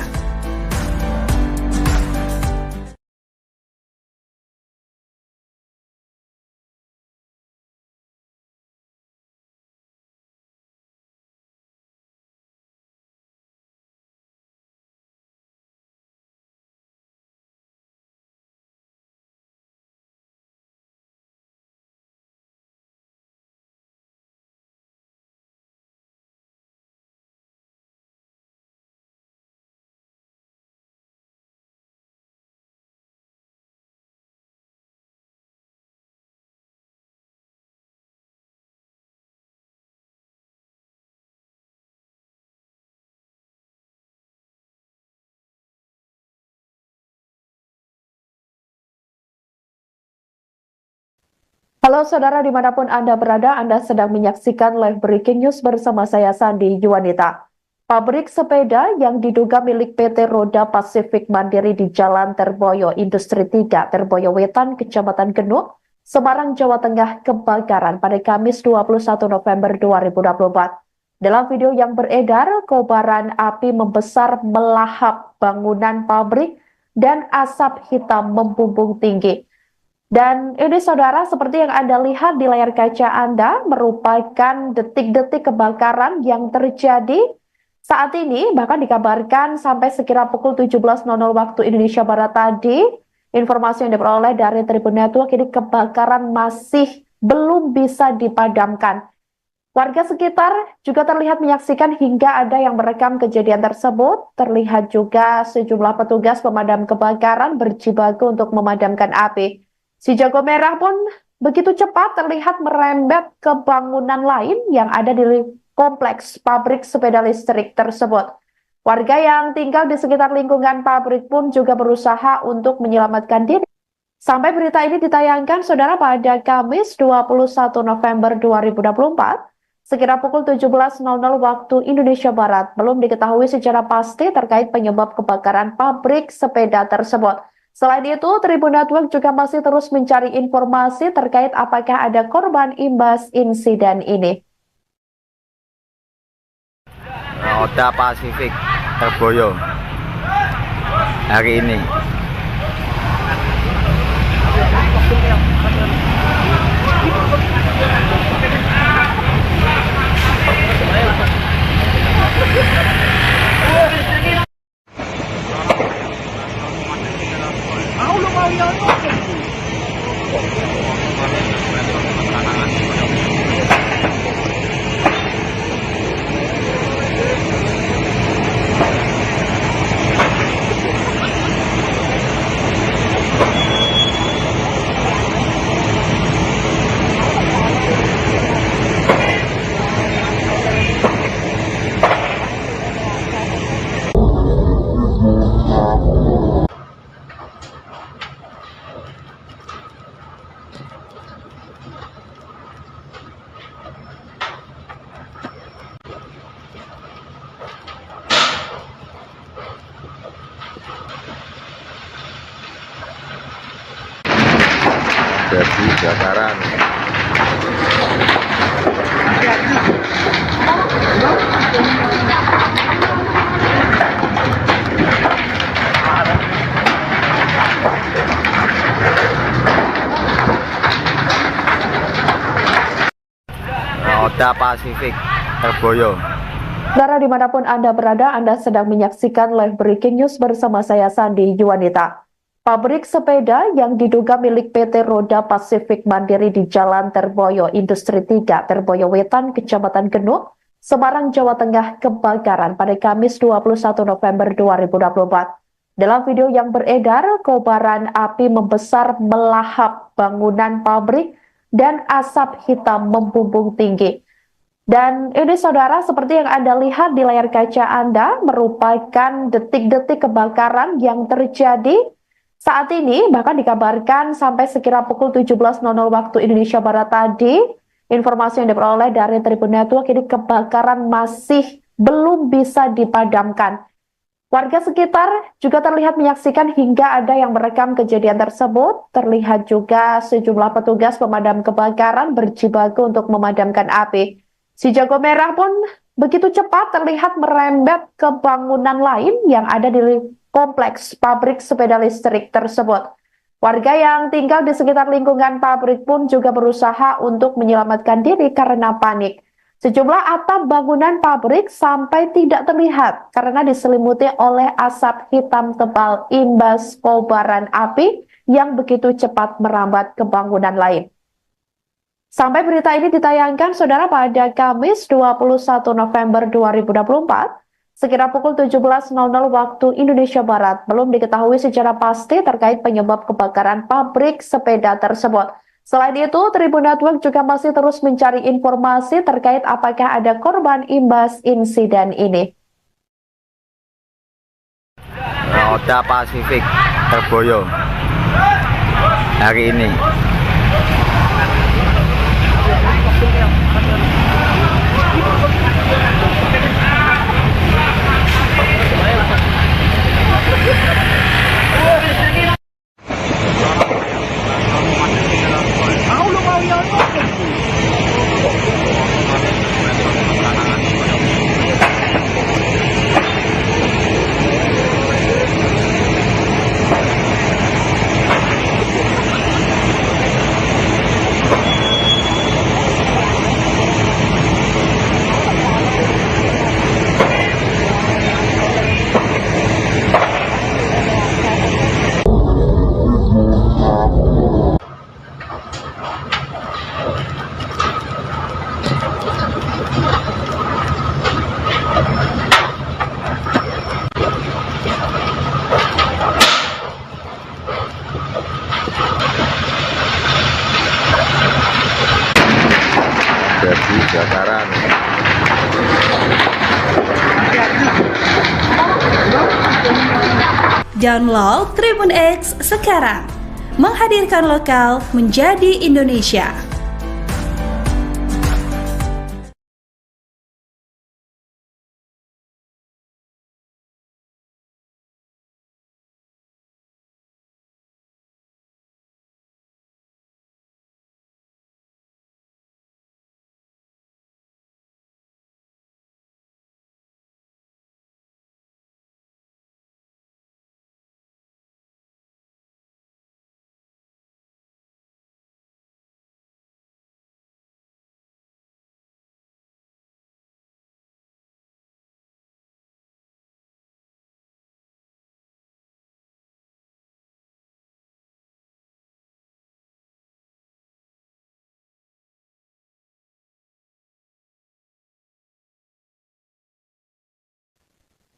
Halo saudara dimanapun Anda berada, Anda sedang menyaksikan live breaking news bersama saya Sandi Yuwanita. Pabrik sepeda yang diduga milik PT Roda Pasifik Mandiri di Jalan Terboyo, Industri 3, Terboyo Wetan, Kecamatan Genuk, Semarang, Jawa Tengah kebakaran pada Kamis 21 November 2024. Dalam video yang beredar, kobaran api membesar melahap bangunan pabrik dan asap hitam membumbung tinggi. Dan ini saudara, seperti yang Anda lihat di layar kaca Anda, merupakan detik-detik kebakaran yang terjadi saat ini. Bahkan dikabarkan sampai sekira pukul 17.00 waktu Indonesia Barat tadi, informasi yang diperoleh dari Tribun Network, ini kebakaran masih belum bisa dipadamkan. Warga sekitar juga terlihat menyaksikan hingga ada yang merekam kejadian tersebut. Terlihat juga sejumlah petugas pemadam kebakaran berjibaku untuk memadamkan api. Si jago merah pun begitu cepat terlihat merembet ke bangunan lain yang ada di kompleks pabrik sepeda listrik tersebut. Warga yang tinggal di sekitar lingkungan pabrik pun juga berusaha untuk menyelamatkan diri. Sampai berita ini ditayangkan, saudara, pada Kamis 21 November 2024, sekira pukul 17.00 waktu Indonesia Barat, belum diketahui secara pasti terkait penyebab kebakaran pabrik sepeda tersebut. Selain itu, Tribun Network juga masih terus mencari informasi terkait apakah ada korban imbas insiden ini. Oda Pasifik Terboyo hari ini. Jadi kebakaran. Oda Pasifik Terboyo. Saudara, dimanapun Anda berada, Anda sedang menyaksikan live breaking news bersama saya Sandi Yuwanita. Pabrik sepeda yang diduga milik PT Roda Pasifik Mandiri di Jalan Terboyo Industri 3, Terboyo Wetan, Kecamatan Genuk, Semarang, Jawa Tengah kebakaran pada Kamis 21 November 2024. Dalam video yang beredar, kobaran api membesar melahap bangunan pabrik dan asap hitam membumbung tinggi. Dan ini, saudara, seperti yang Anda lihat di layar kaca Anda, merupakan detik-detik kebakaran yang terjadi saat ini. Bahkan dikabarkan sampai sekira pukul 17.00 waktu Indonesia Barat tadi, informasi yang diperoleh dari Tribun Network, ini kebakaran masih belum bisa dipadamkan. Warga sekitar juga terlihat menyaksikan hingga ada yang merekam kejadian tersebut. Terlihat juga sejumlah petugas pemadam kebakaran berjibaku untuk memadamkan api. Si jago merah pun begitu cepat terlihat merembet ke bangunan lain yang ada di kompleks pabrik sepeda listrik tersebut. Warga yang tinggal di sekitar lingkungan pabrik pun juga berusaha untuk menyelamatkan diri karena panik. Sejumlah atap bangunan pabrik sampai tidak terlihat karena diselimuti oleh asap hitam tebal imbas kobaran api yang begitu cepat merambat ke bangunan lain. Sampai berita ini ditayangkan, saudara, pada Kamis 21 November 2024, sekira pukul 17.00 waktu Indonesia Barat, belum diketahui secara pasti terkait penyebab kebakaran pabrik sepeda tersebut. Selain itu, Tribun Network juga masih terus mencari informasi terkait apakah ada korban imbas insiden ini. Oda Pasifik Terboyo hari ini. kebakaran. Download Tribun X sekarang, menghadirkan lokal menjadi Indonesia.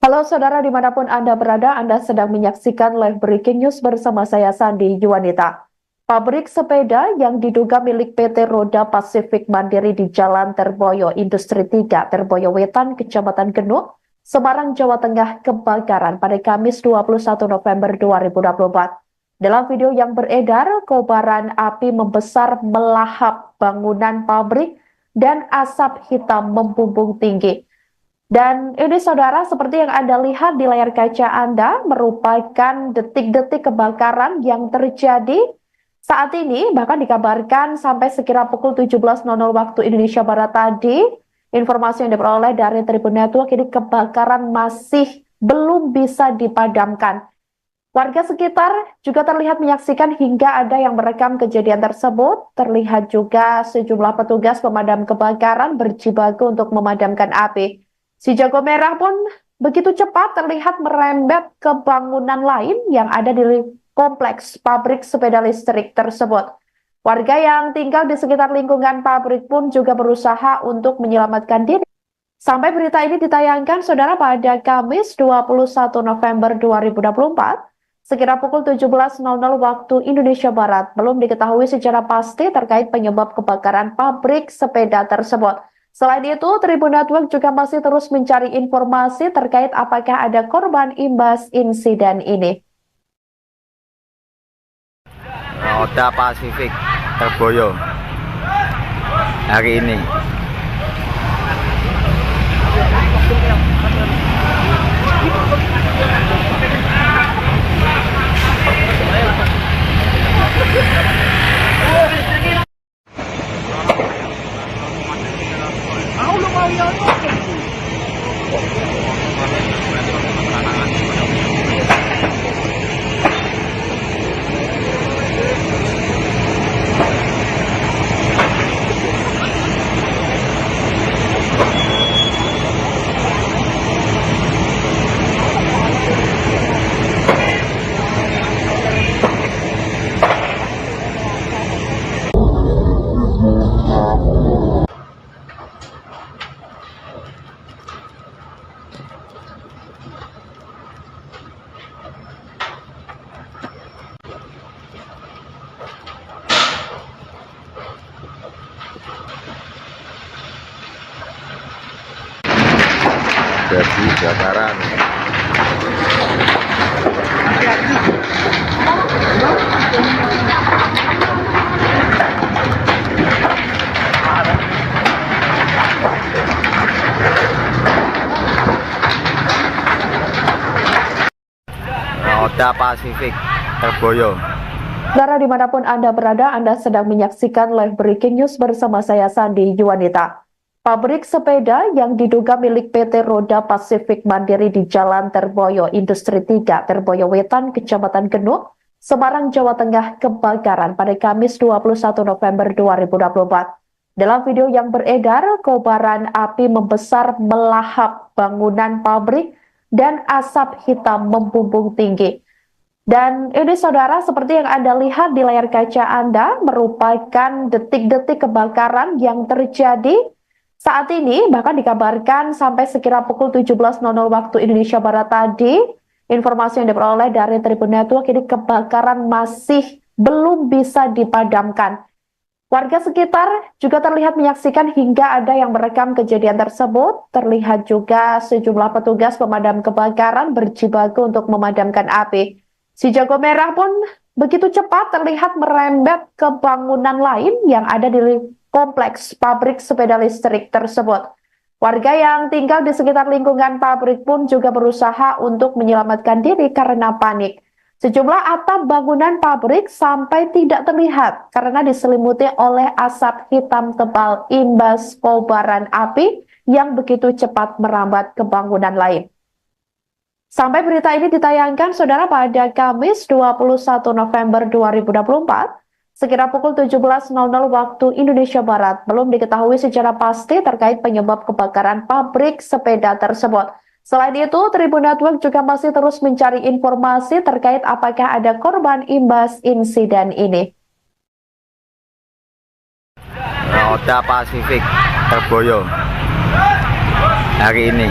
Halo saudara dimanapun Anda berada, Anda sedang menyaksikan live breaking news bersama saya Sandi Yuwanita. Pabrik sepeda yang diduga milik PT Roda Pasifik Mandiri di Jalan Terboyo Industri 3, Terboyo Wetan, Kecamatan Genuk, Semarang, Jawa Tengah kebakaran pada Kamis 21 November 2024. Dalam video yang beredar, kobaran api membesar melahap bangunan pabrik dan asap hitam membumbung tinggi. Dan ini saudara, seperti yang Anda lihat di layar kaca Anda, merupakan detik-detik kebakaran yang terjadi saat ini, bahkan dikabarkan sampai sekira pukul 17.00 waktu Indonesia Barat tadi, informasi yang diperoleh dari Tribun Network, ini kebakaran masih belum bisa dipadamkan. Warga sekitar juga terlihat menyaksikan hingga ada yang merekam kejadian tersebut. Terlihat juga sejumlah petugas pemadam kebakaran berjibaku untuk memadamkan api. Si jago merah pun begitu cepat terlihat merembet ke bangunan lain yang ada di kompleks pabrik sepeda listrik tersebut. Warga yang tinggal di sekitar lingkungan pabrik pun juga berusaha untuk menyelamatkan diri. Sampai berita ini ditayangkan, saudara, pada Kamis 21 November 2024, sekira pukul 17.00 waktu Indonesia Barat, belum diketahui secara pasti terkait penyebab kebakaran pabrik sepeda tersebut. Selain itu, Tribun Network juga masih terus mencari informasi terkait apakah ada korban imbas insiden ini. Roda Pasifik Terboyo hari ini. Jadi kebakaran. Roda Pasifik Terboyo. Saudara dimanapun Anda berada, Anda sedang menyaksikan live breaking news bersama saya Sandi Yuwanita. Pabrik sepeda yang diduga milik PT Roda Pasifik Mandiri di Jalan Terboyo Industri 3, Terboyo Wetan, Kecamatan Genuk, Semarang, Jawa Tengah kebakaran pada Kamis 21 November 2024. Dalam video yang beredar, kobaran api membesar melahap bangunan pabrik dan asap hitam membumbung tinggi. Dan ini saudara, seperti yang Anda lihat di layar kaca Anda, merupakan detik-detik kebakaran yang terjadi saat ini, bahkan dikabarkan sampai sekira pukul 17.00 waktu Indonesia Barat tadi, informasi yang diperoleh dari Tribun Network, ini kebakaran masih belum bisa dipadamkan. Warga sekitar juga terlihat menyaksikan hingga ada yang merekam kejadian tersebut. Terlihat juga sejumlah petugas pemadam kebakaran berjibaku untuk memadamkan api. Si jago merah pun begitu cepat terlihat merembet ke bangunan lain yang ada di kompleks pabrik sepeda listrik tersebut. Warga yang tinggal di sekitar lingkungan pabrik pun juga berusaha untuk menyelamatkan diri karena panik. Sejumlah atap bangunan pabrik sampai tidak terlihat karena diselimuti oleh asap hitam tebal imbas kobaran api yang begitu cepat merambat ke bangunan lain. Sampai berita ini ditayangkan, saudara, pada Kamis 21 November 2024, sekira pukul 17.00 waktu Indonesia Barat, belum diketahui secara pasti terkait penyebab kebakaran pabrik sepeda tersebut. Selain itu, Tribun Network juga masih terus mencari informasi terkait apakah ada korban imbas insiden ini. Roda Pasifik tergoyo hari ini.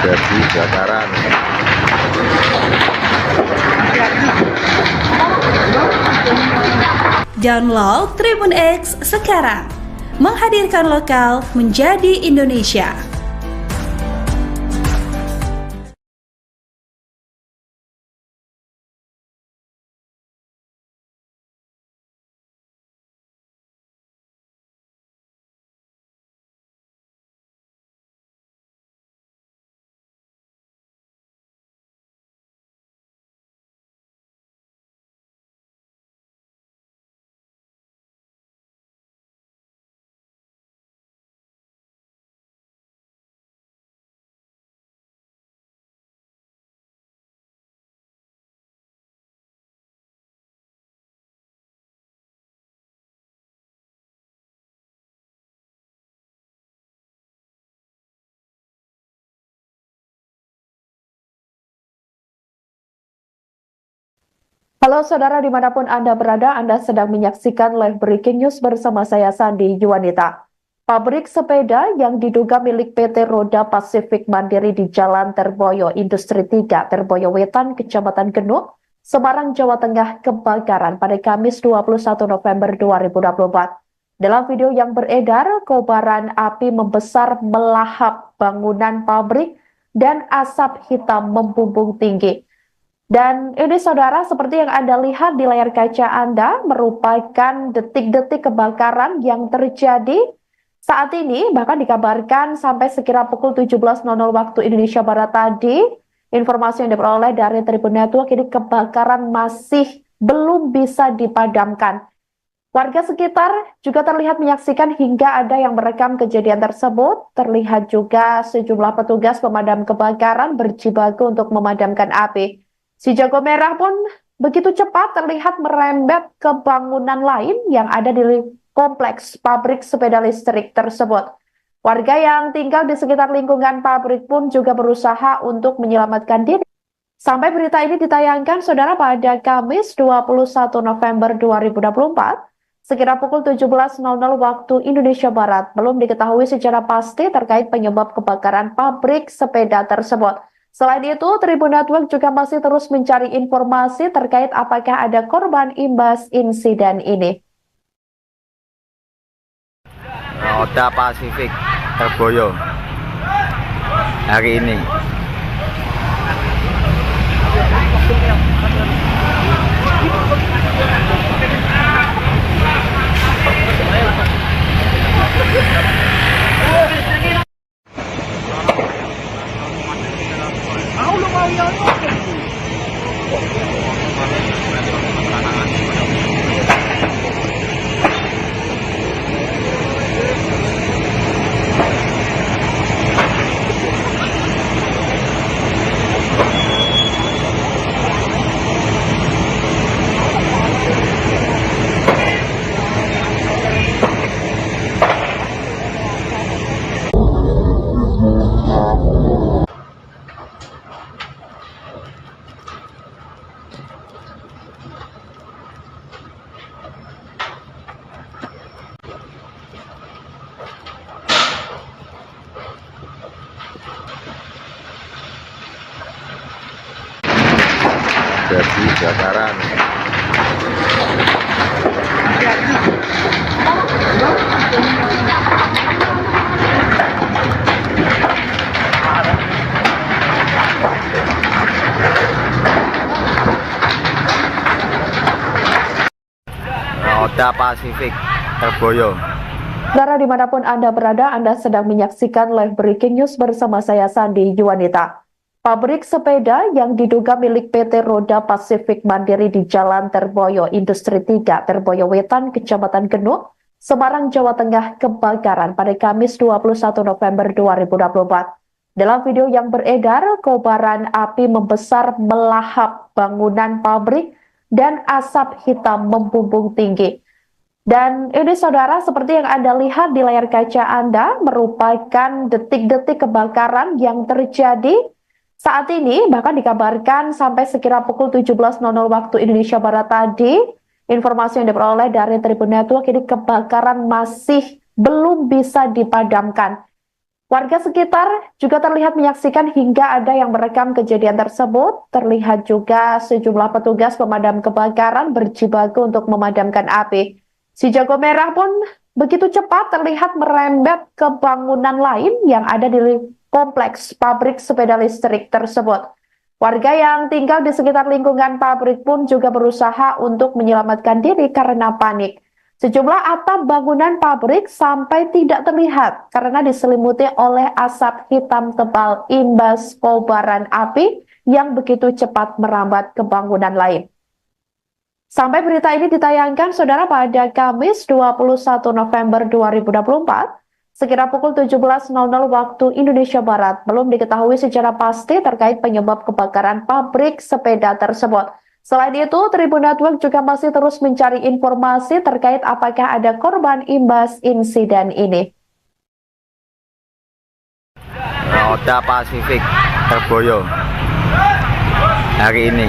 Jadi kebakaran. Download Tribun X sekarang, menghadirkan lokal menjadi Indonesia. Halo saudara, dimanapun Anda berada, Anda sedang menyaksikan live breaking news bersama saya Sandi Yuwanita. Pabrik sepeda yang diduga milik PT Roda Pasifik Mandiri di Jalan Terboyo Industri 3, Terboyo Wetan, Kecamatan Genuk, Semarang, Jawa Tengah kebakaran pada Kamis 21 November 2024. Dalam video yang beredar, kobaran api membesar melahap bangunan pabrik dan asap hitam membumbung tinggi. Dan ini saudara, seperti yang Anda lihat di layar kaca Anda, merupakan detik-detik kebakaran yang terjadi saat ini. Bahkan dikabarkan sampai sekira pukul 17.00 waktu Indonesia Barat tadi, informasi yang diperoleh dari Tribun Network, ini kebakaran masih belum bisa dipadamkan. Warga sekitar juga terlihat menyaksikan hingga ada yang merekam kejadian tersebut. Terlihat juga sejumlah petugas pemadam kebakaran berjibaku untuk memadamkan api. Si jago merah pun begitu cepat terlihat merembet ke bangunan lain yang ada di kompleks pabrik sepeda listrik tersebut. Warga yang tinggal di sekitar lingkungan pabrik pun juga berusaha untuk menyelamatkan diri. Sampai berita ini ditayangkan, saudara, pada Kamis 21 November 2024, sekira pukul 17.00 waktu Indonesia Barat, belum diketahui secara pasti terkait penyebab kebakaran pabrik sepeda tersebut. Selain itu, Tribun Network juga masih terus mencari informasi terkait apakah ada korban imbas insiden ini. Roda Pasifik tergoyo hari ini. Jadi kebakaran. Roda Pasifik Terboyo. Saudara dimanapun Anda berada, Anda sedang menyaksikan live breaking news bersama saya Sandi Yuwanita. Pabrik sepeda yang diduga milik PT Roda Pasifik Mandiri di Jalan Terboyo Industri 3, Terboyo Wetan, Kecamatan Genuk, Semarang, Jawa Tengah kebakaran pada Kamis 21 November 2024. Dalam video yang beredar, kobaran api membesar melahap bangunan pabrik dan asap hitam membumbung tinggi. Dan ini saudara, seperti yang Anda lihat di layar kaca Anda, merupakan detik-detik kebakaran yang terjadi saat ini. Bahkan dikabarkan sampai sekira pukul 17.00 waktu Indonesia Barat tadi, informasi yang diperoleh dari Tribun Network, ini kebakaran masih belum bisa dipadamkan. Warga sekitar juga terlihat menyaksikan hingga ada yang merekam kejadian tersebut. Terlihat juga sejumlah petugas pemadam kebakaran berjibaku untuk memadamkan api. Si jago merah pun begitu cepat terlihat merembet ke bangunan lain yang ada di kompleks pabrik sepeda listrik tersebut. Warga yang tinggal di sekitar lingkungan pabrik pun juga berusaha untuk menyelamatkan diri karena panik. Sejumlah atap bangunan pabrik sampai tidak terlihat karena diselimuti oleh asap hitam tebal imbas kobaran api yang begitu cepat merambat ke bangunan lain. Sampai berita ini ditayangkan, saudara, pada Kamis 21 November 2024, sekira pukul 17.00 waktu Indonesia Barat, belum diketahui secara pasti terkait penyebab kebakaran pabrik sepeda tersebut. Selain itu, Tribun Network juga masih terus mencari informasi terkait apakah ada korban imbas insiden ini. Roda Pasifik Terboyo hari ini.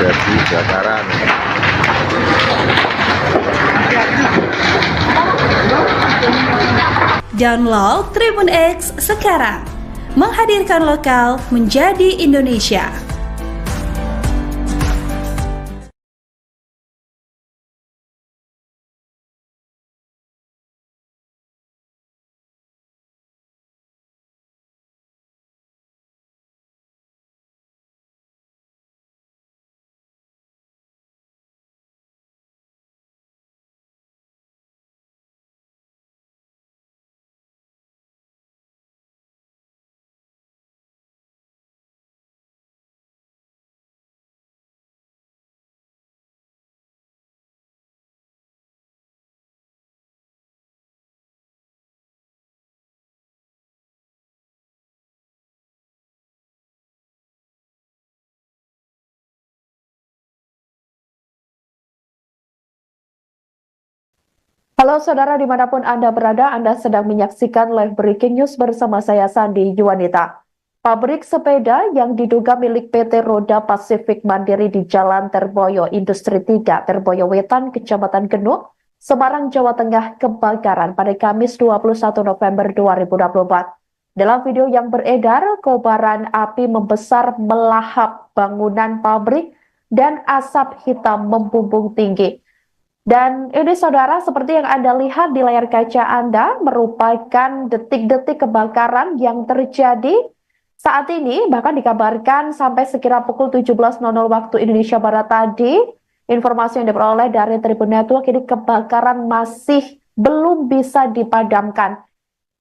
Jadi kebakaran. Download Tribun X sekarang, menghadirkan lokal menjadi Indonesia. Halo saudara dimanapun Anda berada, Anda sedang menyaksikan live breaking news bersama saya Sandi Juwanita. Pabrik sepeda yang diduga milik PT Roda Pasifik Mandiri di Jalan Terboyo Industri 3, Terboyo Wetan, Kecamatan Genuk, Semarang, Jawa Tengah kebakaran pada Kamis 21 November 2024. Dalam video yang beredar, kobaran api membesar melahap bangunan pabrik dan asap hitam membumbung tinggi. Dan ini saudara, seperti yang Anda lihat di layar kaca Anda, merupakan detik-detik kebakaran yang terjadi saat ini. Bahkan dikabarkan sampai sekira pukul 17.00 waktu Indonesia Barat tadi, informasi yang diperoleh dari Tribun Network, ini kebakaran masih belum bisa dipadamkan.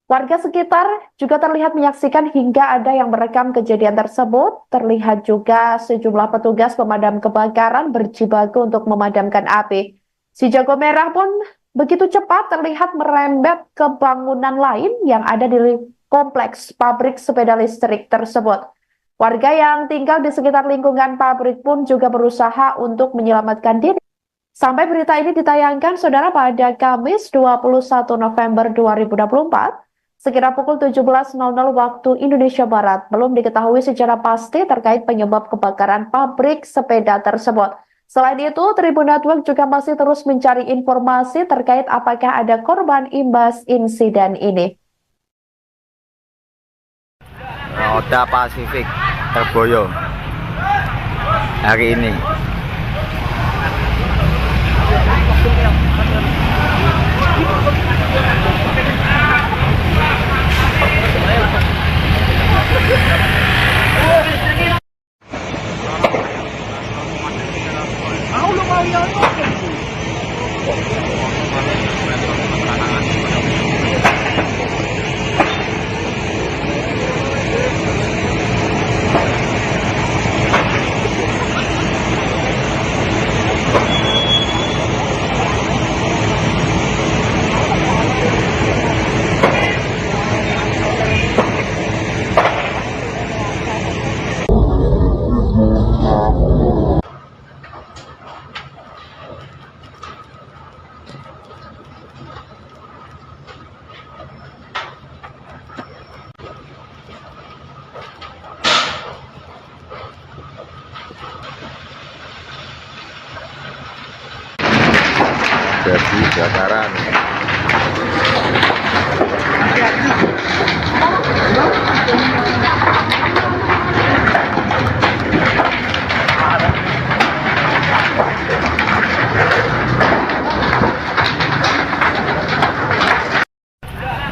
Warga sekitar juga terlihat menyaksikan hingga ada yang merekam kejadian tersebut. Terlihat juga sejumlah petugas pemadam kebakaran berjibaku untuk memadamkan api. Si jago merah pun begitu cepat terlihat merembet ke bangunan lain yang ada di kompleks pabrik sepeda listrik tersebut. Warga yang tinggal di sekitar lingkungan pabrik pun juga berusaha untuk menyelamatkan diri. Sampai berita ini ditayangkan, saudara, pada Kamis 21 November 2024, sekira pukul 17.00 waktu Indonesia Barat, belum diketahui secara pasti terkait penyebab kebakaran pabrik sepeda tersebut. Selain itu, Tribun Network juga masih terus mencari informasi terkait apakah ada korban imbas insiden ini. Roda Pasifik Terboyo hari ini. Jadi kebakaran.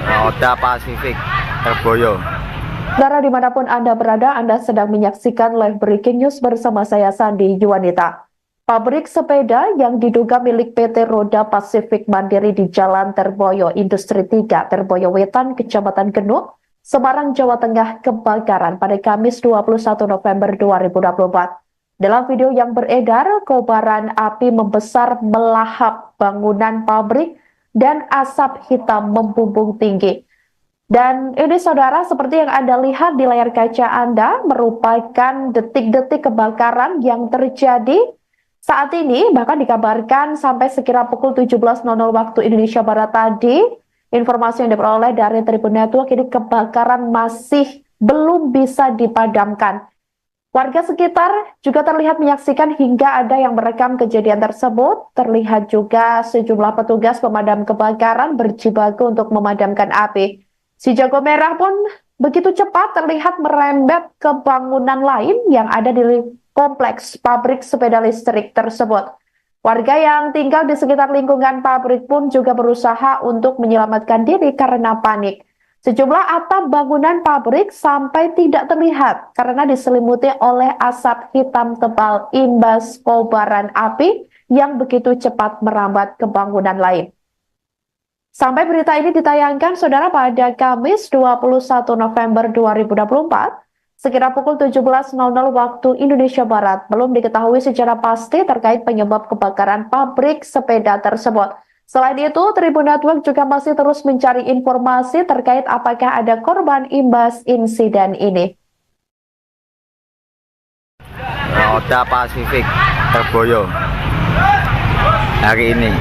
Roda Pasifik Terboyo. Saudara dimanapun Anda berada, Anda sedang menyaksikan live breaking news bersama saya Sandi Juwanita. Pabrik sepeda yang diduga milik PT Roda Pasifik Mandiri di Jalan Terboyo Industri 3, Terboyo Wetan, Kecamatan Genuk, Semarang, Jawa Tengah kebakaran pada Kamis 21 November 2024. Dalam video yang beredar, kobaran api membesar melahap bangunan pabrik dan asap hitam membumbung tinggi. Dan ini saudara, seperti yang Anda lihat di layar kaca Anda, merupakan detik-detik kebakaran yang terjadi saat ini. Bahkan dikabarkan sampai sekira pukul 17.00 waktu Indonesia Barat tadi, informasi yang diperoleh dari Tribun Network, ini kebakaran masih belum bisa dipadamkan. Warga sekitar juga terlihat menyaksikan hingga ada yang merekam kejadian tersebut. Terlihat juga sejumlah petugas pemadam kebakaran berjibaku untuk memadamkan api. Si jago merah pun begitu cepat terlihat merembet ke bangunan lain yang ada di kompleks pabrik sepeda listrik tersebut. Warga yang tinggal di sekitar lingkungan pabrik pun juga berusaha untuk menyelamatkan diri karena panik. Sejumlah atap bangunan pabrik sampai tidak terlihat karena diselimuti oleh asap hitam tebal imbas kobaran api yang begitu cepat merambat ke bangunan lain. Sampai berita ini ditayangkan, saudara, pada Kamis 21 November 2024, sekira pukul 17.00 waktu Indonesia Barat, belum diketahui secara pasti terkait penyebab kebakaran pabrik sepeda tersebut. Selain itu, Tribun Network juga masih terus mencari informasi terkait apakah ada korban imbas insiden ini. Roda Pasifik Terboyo hari ini.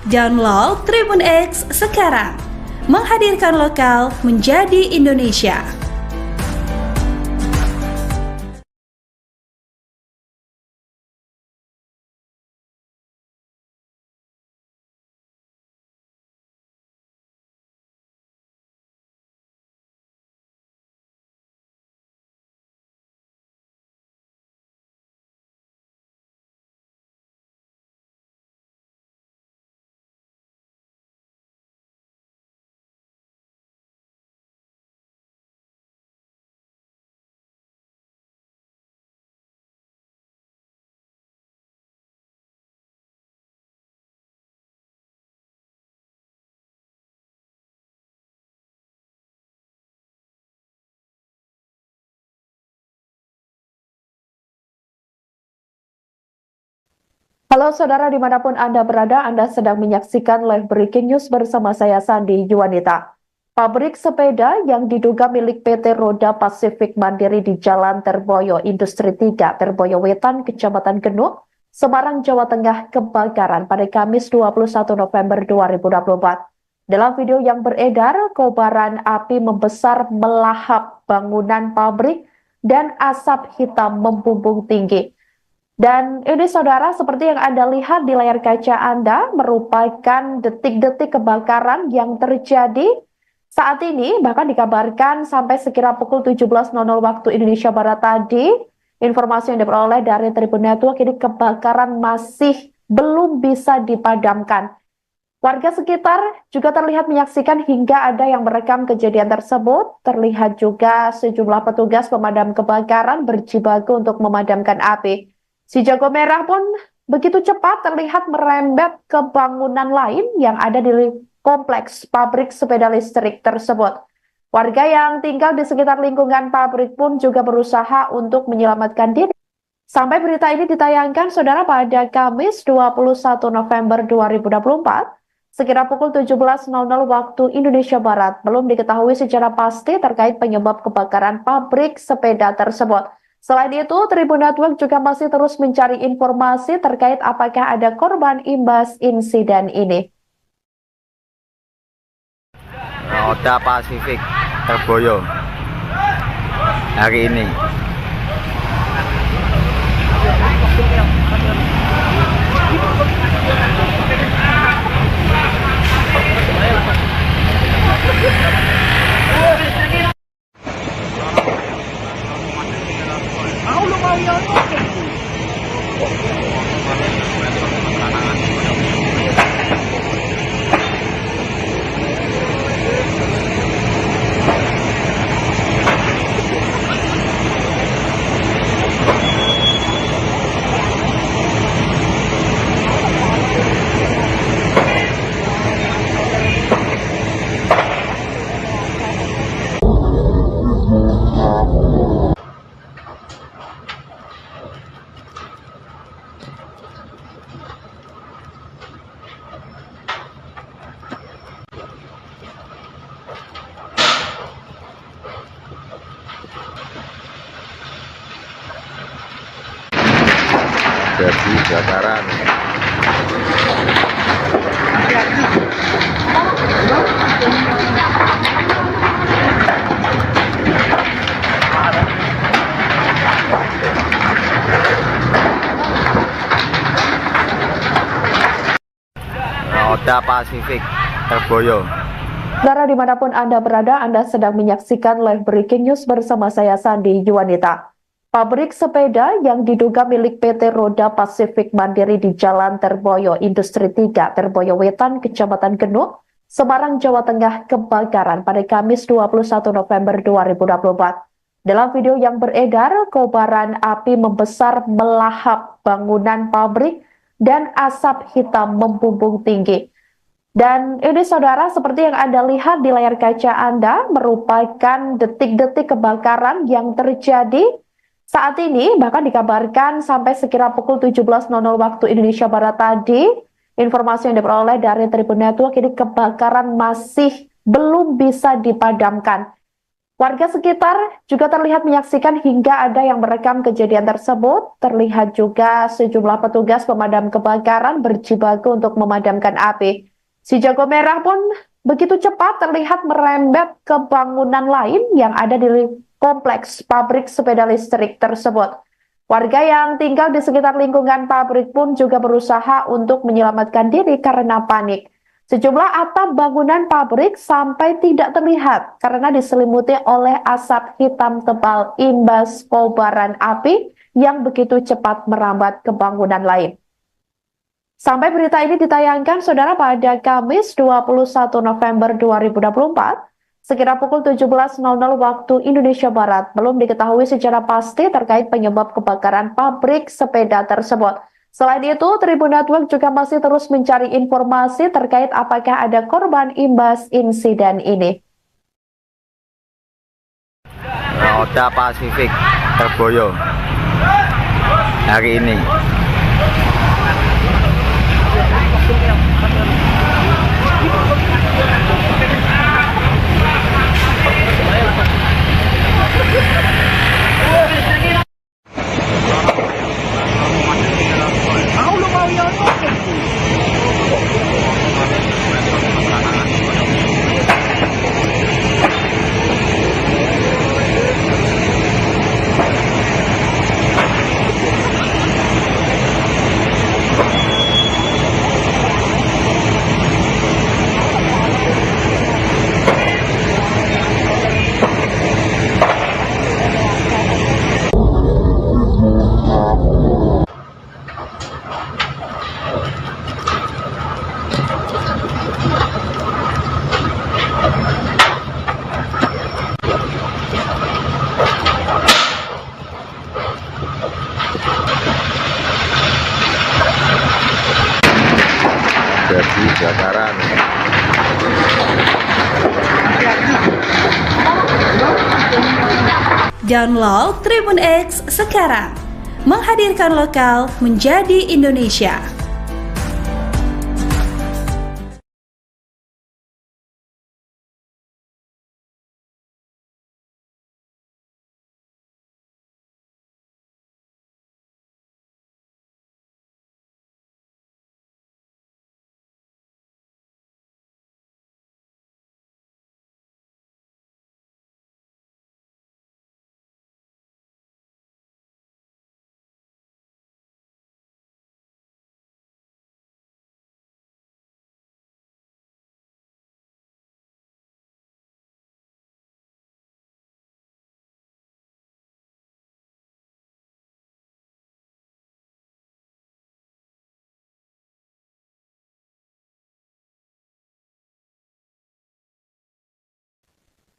Download Tribun X sekarang. Menghadirkan lokal menjadi Indonesia. Halo saudara dimanapun Anda berada, Anda sedang menyaksikan live breaking news bersama saya Sandi Yuwanita. Pabrik sepeda yang diduga milik PT Roda Pasifik Mandiri di Jalan Terboyo Industri 3, Terboyo Wetan, Kecamatan Genuk, Semarang, Jawa Tengah kebakaran pada Kamis 21 November 2024. Dalam video yang beredar, kobaran api membesar melahap bangunan pabrik dan asap hitam membumbung tinggi. Dan ini saudara, seperti yang Anda lihat di layar kaca Anda, merupakan detik-detik kebakaran yang terjadi saat ini, bahkan dikabarkan sampai sekira pukul 17.00 waktu Indonesia Barat tadi. Informasi yang diperoleh dari Tribun Network, ini kebakaran masih belum bisa dipadamkan. Warga sekitar juga terlihat menyaksikan hingga ada yang merekam kejadian tersebut. Terlihat juga sejumlah petugas pemadam kebakaran berjibaku untuk memadamkan api. Si jago merah pun begitu cepat terlihat merembet ke bangunan lain yang ada di kompleks pabrik sepeda listrik tersebut. Warga yang tinggal di sekitar lingkungan pabrik pun juga berusaha untuk menyelamatkan diri. Sampai berita ini ditayangkan, saudara, pada Kamis 21 November 2024, sekira pukul 17.00 waktu Indonesia Barat, belum diketahui secara pasti terkait penyebab kebakaran pabrik sepeda tersebut. Selain itu, Tribun Network juga masih terus mencari informasi terkait apakah ada korban imbas insiden ini. Roda Pasifik Terboyo hari ini. Jadi kebakaran. Roda Pasifik Terboyo. Saudara dimanapun Anda berada, Anda sedang menyaksikan live breaking news bersama saya Sandi Yuwanita. Pabrik sepeda yang diduga milik PT Roda Pasifik Mandiri di Jalan Terboyo Industri 3, Terboyo Wetan, Kecamatan Genuk, Semarang, Jawa Tengah kebakaran pada Kamis 21 November 2024. Dalam video yang beredar, kobaran api membesar melahap bangunan pabrik dan asap hitam membumbung tinggi. Dan ini saudara, seperti yang Anda lihat di layar kaca Anda, merupakan detik-detik kebakaran yang terjadi saat ini, bahkan dikabarkan sampai sekira pukul 17.00 waktu Indonesia Barat tadi. Informasi yang diperoleh dari Tribun Network, ini kebakaran masih belum bisa dipadamkan. Warga sekitar juga terlihat menyaksikan hingga ada yang merekam kejadian tersebut. Terlihat juga sejumlah petugas pemadam kebakaran berjibaku untuk memadamkan api. Si jago merah pun begitu cepat terlihat merembet ke bangunan lain yang ada di kompleks pabrik sepeda listrik tersebut. Warga yang tinggal di sekitar lingkungan pabrik pun juga berusaha untuk menyelamatkan diri karena panik. Sejumlah atap bangunan pabrik sampai tidak terlihat karena diselimuti oleh asap hitam tebal imbas kobaran api yang begitu cepat merambat ke bangunan lain. Sampai berita ini ditayangkan, saudara, pada Kamis 21 November 2024, sekira pukul 17.00 waktu Indonesia Barat, belum diketahui secara pasti terkait penyebab kebakaran pabrik sepeda tersebut. Selain itu, Tribun Network juga masih terus mencari informasi terkait apakah ada korban imbas insiden ini. Roda Pasifik tergoyong hari ini. Jadi kebakaran. Download Tribun X sekarang, menghadirkan lokal menjadi Indonesia.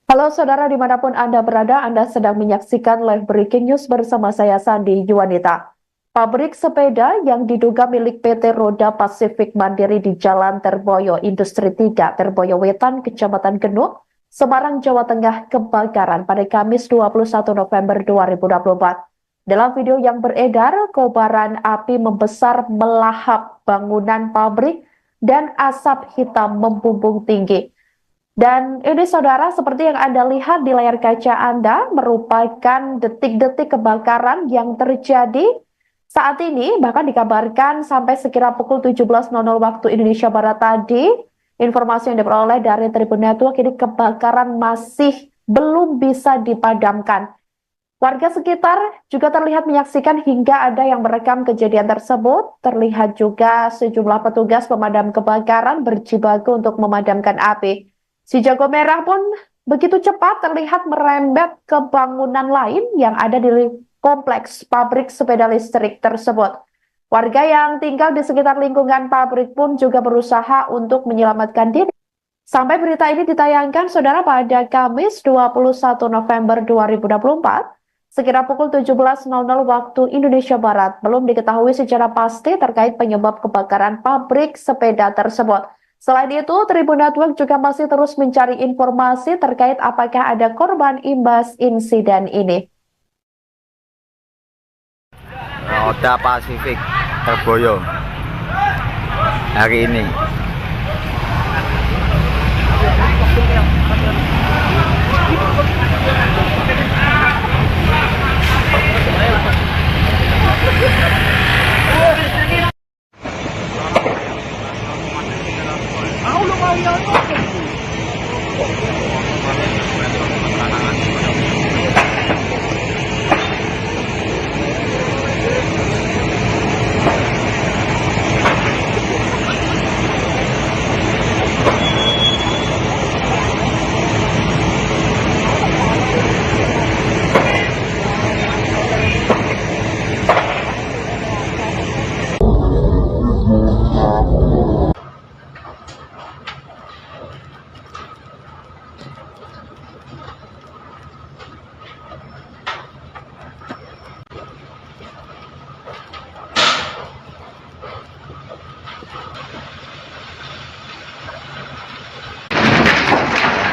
Halo saudara, dimanapun Anda berada, Anda sedang menyaksikan live breaking news bersama saya Sandi Yuwanita. Pabrik sepeda yang diduga milik PT Roda Pasifik Mandiri di Jalan Terboyo Industri 3, Terboyo Wetan, Kecamatan Genuk, Semarang, Jawa Tengah kebakaran pada Kamis 21 November 2024. Dalam video yang beredar, kobaran api membesar melahap bangunan pabrik dan asap hitam membumbung tinggi. Dan ini saudara, seperti yang Anda lihat di layar kaca Anda, merupakan detik-detik kebakaran yang terjadi saat ini. Bahkan dikabarkan sampai sekira pukul 17.00 waktu Indonesia Barat tadi, informasi yang diperoleh dari Tribun Network, ini kebakaran masih belum bisa dipadamkan. Warga sekitar juga terlihat menyaksikan hingga ada yang merekam kejadian tersebut. Terlihat juga sejumlah petugas pemadam kebakaran berjibaku untuk memadamkan api. Si jago merah pun begitu cepat terlihat merembet ke bangunan lain yang ada di kompleks pabrik sepeda listrik tersebut. Warga yang tinggal di sekitar lingkungan pabrik pun juga berusaha untuk menyelamatkan diri. Sampai berita ini ditayangkan, saudara, pada Kamis 21 November 2024, sekira pukul 17.00 waktu Indonesia Barat, belum diketahui secara pasti terkait penyebab kebakaran pabrik sepeda tersebut. Selain itu, Tribun Network juga masih terus mencari informasi terkait apakah ada korban imbas insiden ini. Roda Pasifik tergoyong hari ini.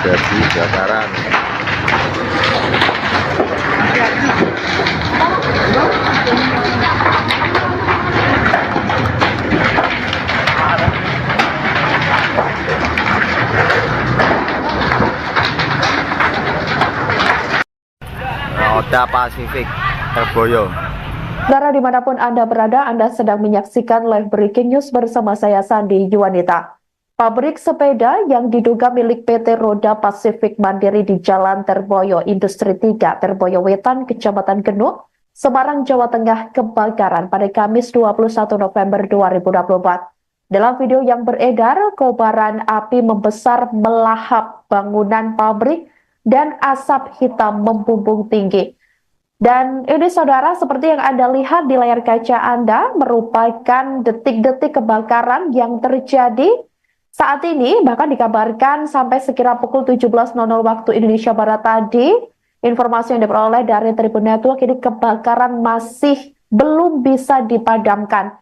Terjadi kebakaran. Roda Pasifik Terboyo. Saudara dimanapun Anda berada, Anda sedang menyaksikan live breaking news bersama saya Sandi Yuwanita. Pabrik sepeda yang diduga milik PT Roda Pasifik Mandiri di Jalan Terboyo Industri 3, Terboyo Wetan, Kecamatan Genuk, Semarang, Jawa Tengah kebakaran pada Kamis 21 November 2024. Dalam video yang beredar, kobaran api membesar melahap bangunan pabrik dan asap hitam membumbung tinggi. Dan ini saudara, seperti yang Anda lihat di layar kaca Anda, merupakan detik-detik kebakaran yang terjadi saat ini. Bahkan dikabarkan sampai sekira pukul 17.00 waktu Indonesia Barat tadi, informasi yang diperoleh dari Tribun Network, ini kebakaran masih belum bisa dipadamkan.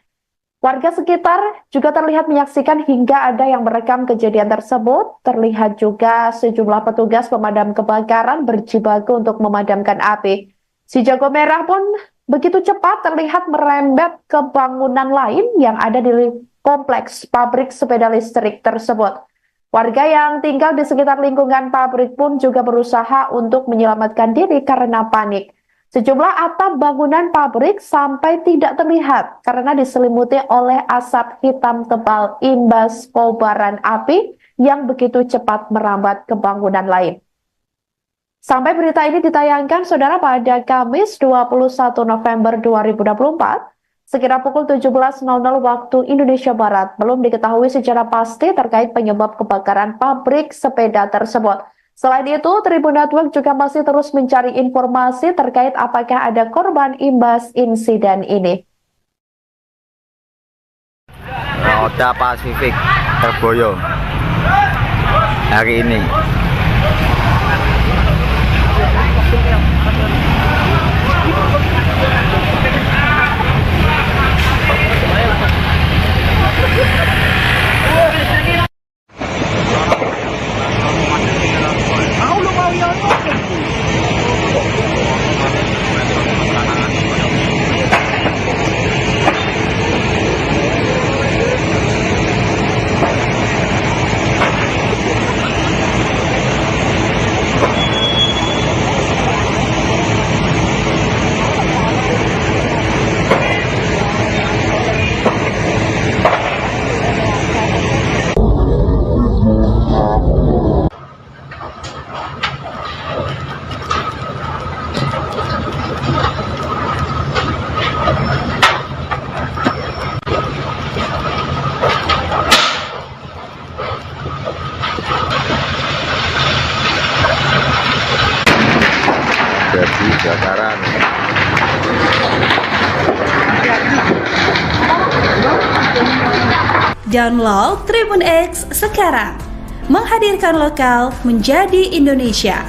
Warga sekitar juga terlihat menyaksikan hingga ada yang merekam kejadian tersebut. Terlihat juga sejumlah petugas pemadam kebakaran berjibaku untuk memadamkan api. Si jago merah pun begitu cepat terlihat merembet ke bangunan lain yang ada di kompleks pabrik sepeda listrik tersebut. Warga yang tinggal di sekitar lingkungan pabrik pun juga berusaha untuk menyelamatkan diri karena panik. Sejumlah atap bangunan pabrik sampai tidak terlihat karena diselimuti oleh asap hitam tebal imbas kobaran api yang begitu cepat merambat ke bangunan lain. Sampai berita ini ditayangkan, saudara, pada Kamis 21 November 2024, sekira pukul 17.00 waktu Indonesia Barat, belum diketahui secara pasti terkait penyebab kebakaran pabrik sepeda tersebut. Selain itu, Tribun Network juga masih terus mencari informasi terkait apakah ada korban imbas insiden ini. Roda Pasifik Terboyo hari ini. Terjadi kebakaran. Download Tribun X sekarang, menghadirkan lokal menjadi Indonesia.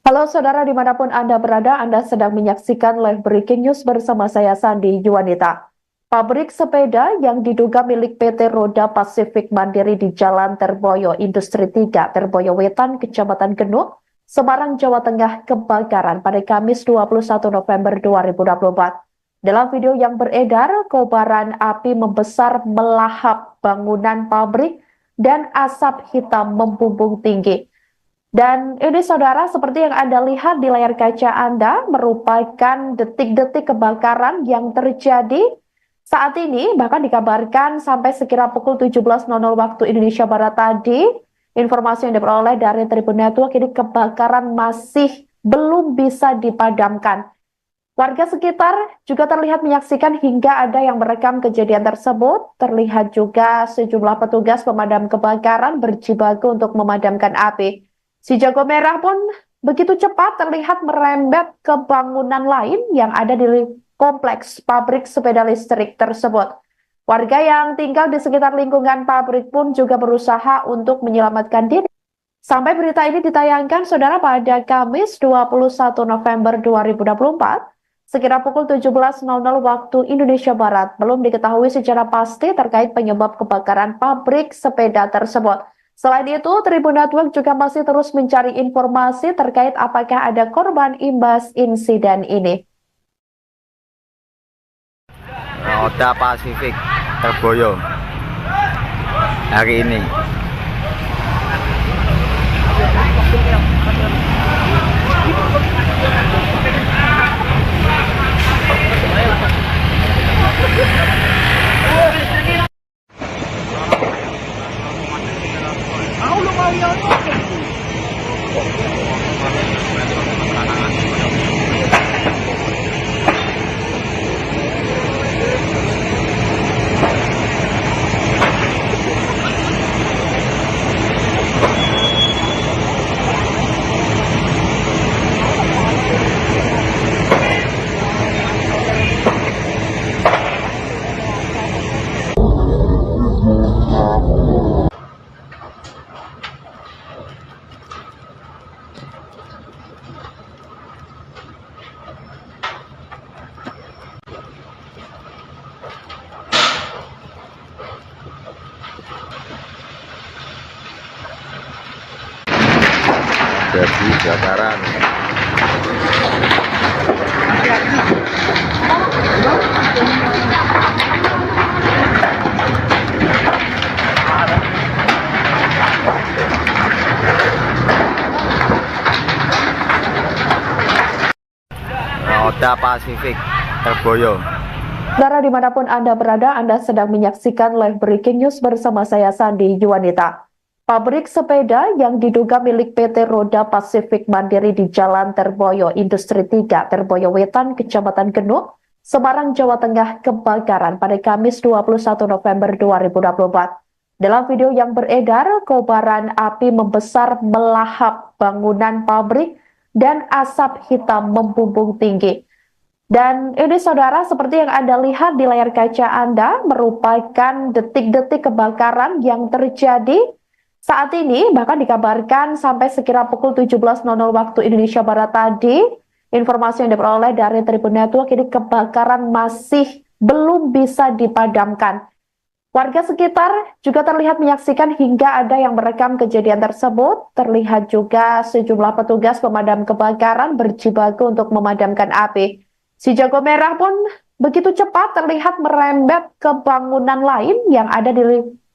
Halo saudara dimanapun Anda berada, Anda sedang menyaksikan live breaking news bersama saya Sandi Yuwanita. Pabrik sepeda yang diduga milik PT Roda Pasifik Mandiri di Jalan Terboyo Industri 3, Terboyo Wetan, Kecamatan Genuk, Semarang, Jawa Tengah kebakaran pada Kamis 21 November 2024. Dalam video yang beredar, kobaran api membesar melahap bangunan pabrik dan asap hitam membumbung tinggi. Dan ini saudara, seperti yang Anda lihat di layar kaca Anda, merupakan detik-detik kebakaran yang terjadi Saat ini bahkan dikabarkan sampai sekira pukul 17.00 waktu Indonesia Barat tadi, informasi yang diperoleh dari Tribun Network ini kebakaran masih belum bisa dipadamkan. Warga sekitar juga terlihat menyaksikan hingga ada yang merekam kejadian tersebut. Terlihat juga sejumlah petugas pemadam kebakaran berjibaku untuk memadamkan api. Si jago merah pun begitu cepat terlihat merembet ke bangunan lain yang ada di kompleks pabrik sepeda listrik tersebut. Warga yang tinggal di sekitar lingkungan pabrik pun juga berusaha untuk menyelamatkan diri. Sampai berita ini ditayangkan, saudara, pada Kamis 21 November 2024, sekira pukul 17.00 waktu Indonesia Barat, belum diketahui secara pasti terkait penyebab kebakaran pabrik sepeda tersebut. Selain itu, Tribun Network juga masih terus mencari informasi terkait apakah ada korban imbas insiden ini. Oda Pasifik Terboyo hari ini. Jadi kebakaran. Oda Pasifik Terboyo. Saudara, dimanapun Anda berada, Anda sedang menyaksikan live breaking news bersama saya Sandi Yuwanita. Pabrik sepeda yang diduga milik PT Roda Pasifik Mandiri di Jalan Terboyo Industri 3, Terboyo Wetan, Kecamatan Genuk, Semarang, Jawa Tengah kebakaran pada Kamis 21 November 2024. Dalam video yang beredar, kobaran api membesar melahap bangunan pabrik dan asap hitam membumbung tinggi. Dan ini, saudara, seperti yang Anda lihat di layar kaca Anda, merupakan detik-detik kebakaran yang terjadi saat ini. Bahkan dikabarkan sampai sekira pukul 17.00 waktu Indonesia Barat tadi, informasi yang diperoleh dari Tribun Network ini kebakaran masih belum bisa dipadamkan. Warga sekitar juga terlihat menyaksikan hingga ada yang merekam kejadian tersebut. Terlihat juga sejumlah petugas pemadam kebakaran berjibaku untuk memadamkan api. Si jago merah pun begitu cepat terlihat merembet ke bangunan lain yang ada di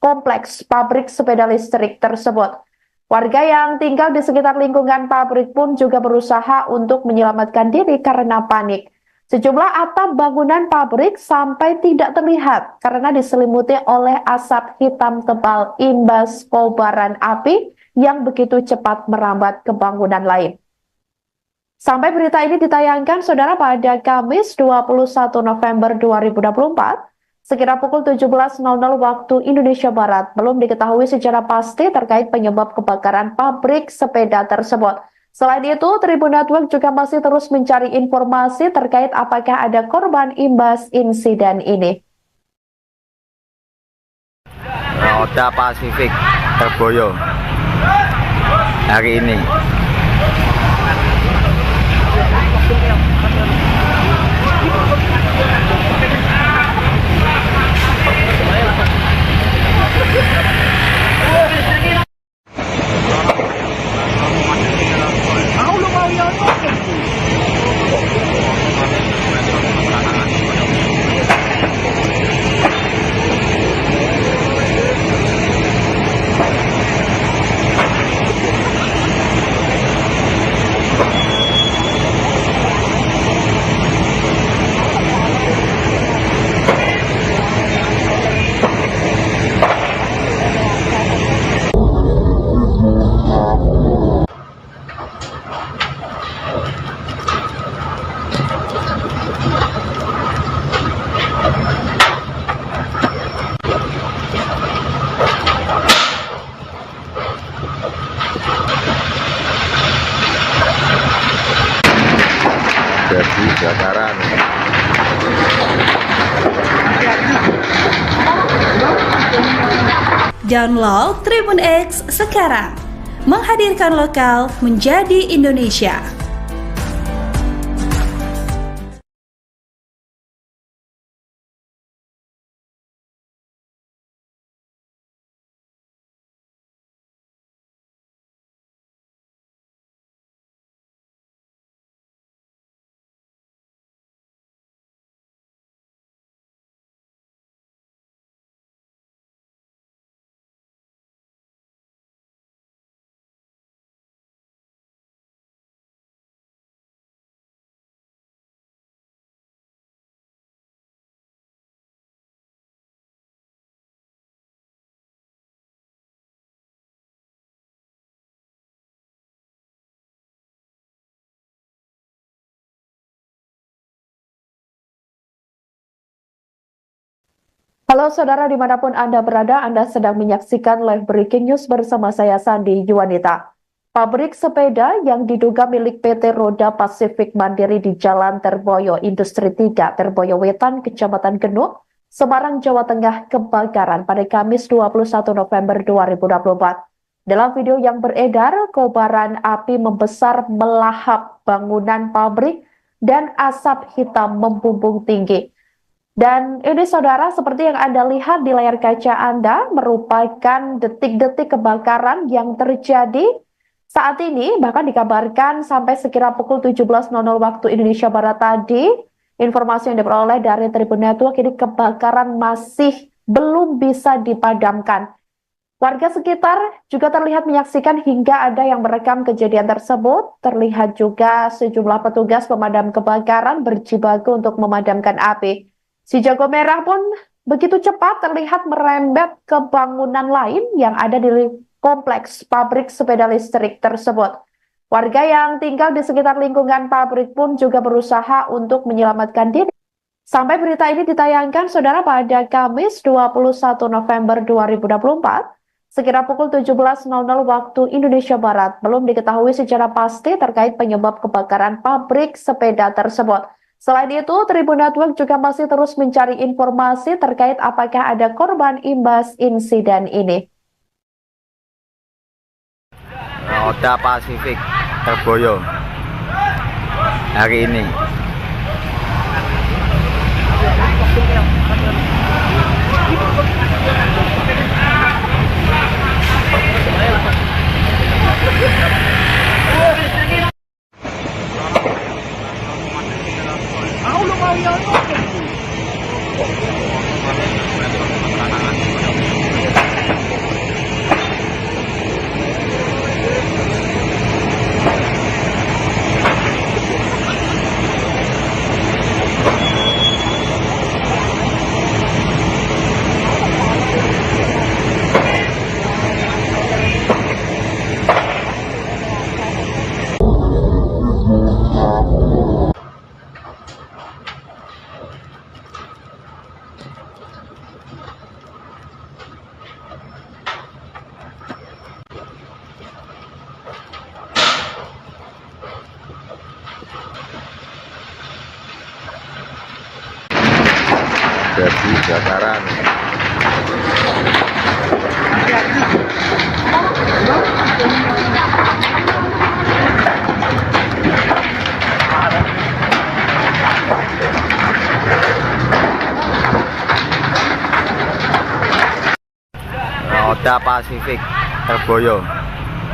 kompleks pabrik sepeda listrik tersebut. Warga yang tinggal di sekitar lingkungan pabrik pun juga berusaha untuk menyelamatkan diri karena panik. Sejumlah atap bangunan pabrik sampai tidak terlihat karena diselimuti oleh asap hitam tebal imbas kobaran api yang begitu cepat merambat ke bangunan lain. Sampai berita ini ditayangkan, saudara, pada Kamis 21 November 2024, sekira pukul 17.00 waktu Indonesia Barat, belum diketahui secara pasti terkait penyebab kebakaran pabrik sepeda tersebut. Selain itu, Tribun Network juga masih terus mencari informasi terkait apakah ada korban imbas insiden ini. Oda Pasifik Terboyo hari ini. Jadi kebakaran. Download Tribun X sekarang. Menghadirkan lokal menjadi Indonesia. Halo saudara dimanapun Anda berada, Anda sedang menyaksikan live breaking news bersama saya Sandi Yuwanita. Pabrik sepeda yang diduga milik PT Roda Pasifik Mandiri di Jalan Terboyo Industri 3, Terboyo Wetan, Kecamatan Genuk, Semarang, Jawa Tengah kebakaran pada Kamis 21 November 2024. Dalam video yang beredar, kobaran api membesar melahap bangunan pabrik dan asap hitam membumbung tinggi. Dan ini saudara, seperti yang Anda lihat di layar kaca Anda, merupakan detik-detik kebakaran yang terjadi saat ini, bahkan dikabarkan sampai sekira pukul 17.00 waktu Indonesia Barat tadi, informasi yang diperoleh dari Tribun Network, ini kebakaran masih belum bisa dipadamkan. Warga sekitar juga terlihat menyaksikan hingga ada yang merekam kejadian tersebut. Terlihat juga sejumlah petugas pemadam kebakaran berjibaku untuk memadamkan api. Si jago merah pun begitu cepat terlihat merembet ke bangunan lain yang ada di kompleks pabrik sepeda listrik tersebut. Warga yang tinggal di sekitar lingkungan pabrik pun juga berusaha untuk menyelamatkan diri. Sampai berita ini ditayangkan, saudara, pada Kamis 21 November 2024, sekira pukul 17.00 waktu Indonesia Barat, belum diketahui secara pasti terkait penyebab kebakaran pabrik sepeda tersebut. Selain itu, Tribun Network juga masih terus mencari informasi terkait apakah ada korban imbas insiden ini. Roda Pasifik Terboyo hari ini. Jadi kebakaran. Roda Pasifik Terboyo.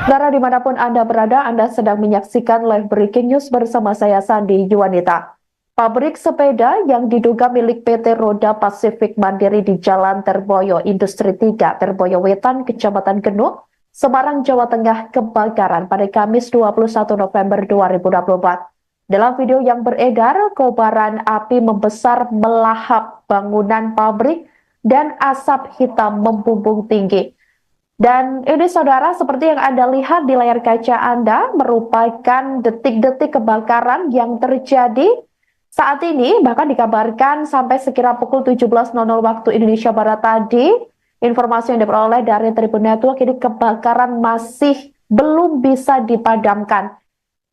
Saudara dimanapun Anda berada, Anda sedang menyaksikan live breaking news bersama saya Sandi Yuwanita. Pabrik sepeda yang diduga milik PT Roda Pasifik Mandiri di Jalan Terboyo Industri 3, Terboyo Wetan, Kecamatan Genuk, Semarang, Jawa Tengah kebakaran pada Kamis 21 November 2024. Dalam video yang beredar, kobaran api membesar melahap bangunan pabrik dan asap hitam membumbung tinggi. Dan ini saudara, seperti yang Anda lihat di layar kaca Anda, merupakan detik-detik kebakaran yang terjadi saat ini. Bahkan dikabarkan sampai sekira pukul 17.00 waktu Indonesia Barat tadi, informasi yang diperoleh dari Tribun Network, ini kebakaran masih belum bisa dipadamkan.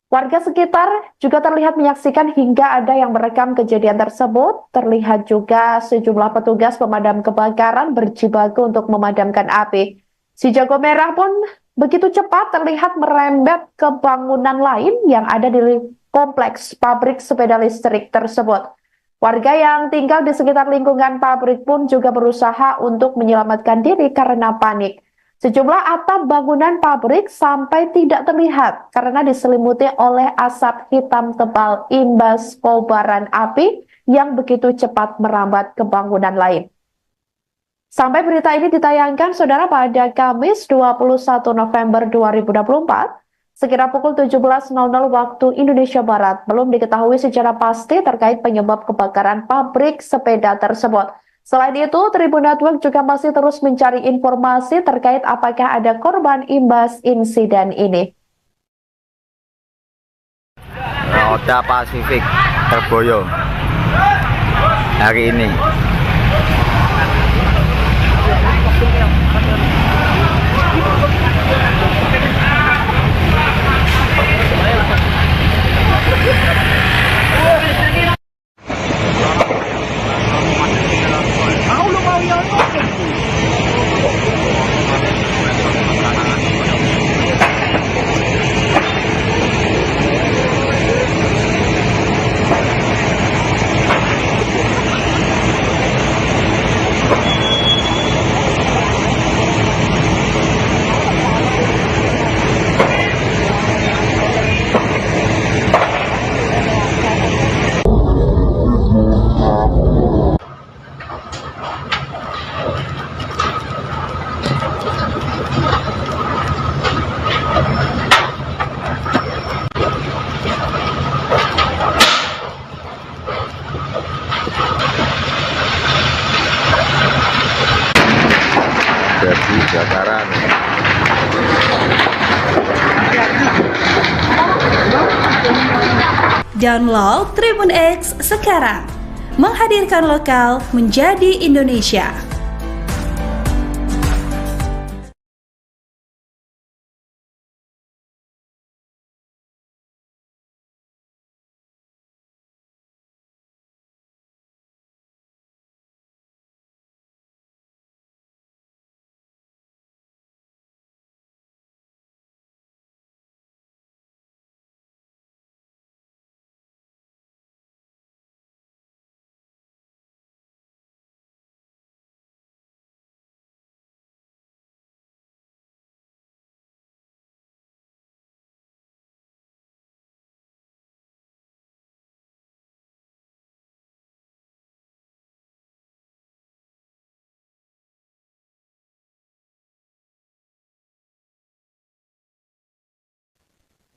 Warga sekitar juga terlihat menyaksikan hingga ada yang merekam kejadian tersebut. Terlihat juga sejumlah petugas pemadam kebakaran berjibaku untuk memadamkan api. Si jago merah pun begitu cepat terlihat merembet ke bangunan lain yang ada di kompleks pabrik sepeda listrik tersebut. Warga yang tinggal di sekitar lingkungan pabrik pun juga berusaha untuk menyelamatkan diri karena panik. Sejumlah atap bangunan pabrik sampai tidak terlihat karena diselimuti oleh asap hitam tebal imbas kobaran api yang begitu cepat merambat ke bangunan lain. Sampai berita ini ditayangkan, saudara, pada Kamis 21 November 2024, sekira pukul 17.00 waktu Indonesia Barat, belum diketahui secara pasti terkait penyebab kebakaran pabrik sepeda tersebut. Selain itu, Tribun Network juga masih terus mencari informasi terkait apakah ada korban imbas insiden ini. Roda Pasifik terboyo hari ini. Jadi kebakaran. Download Tribun X sekarang. Menghadirkan lokal menjadi Indonesia.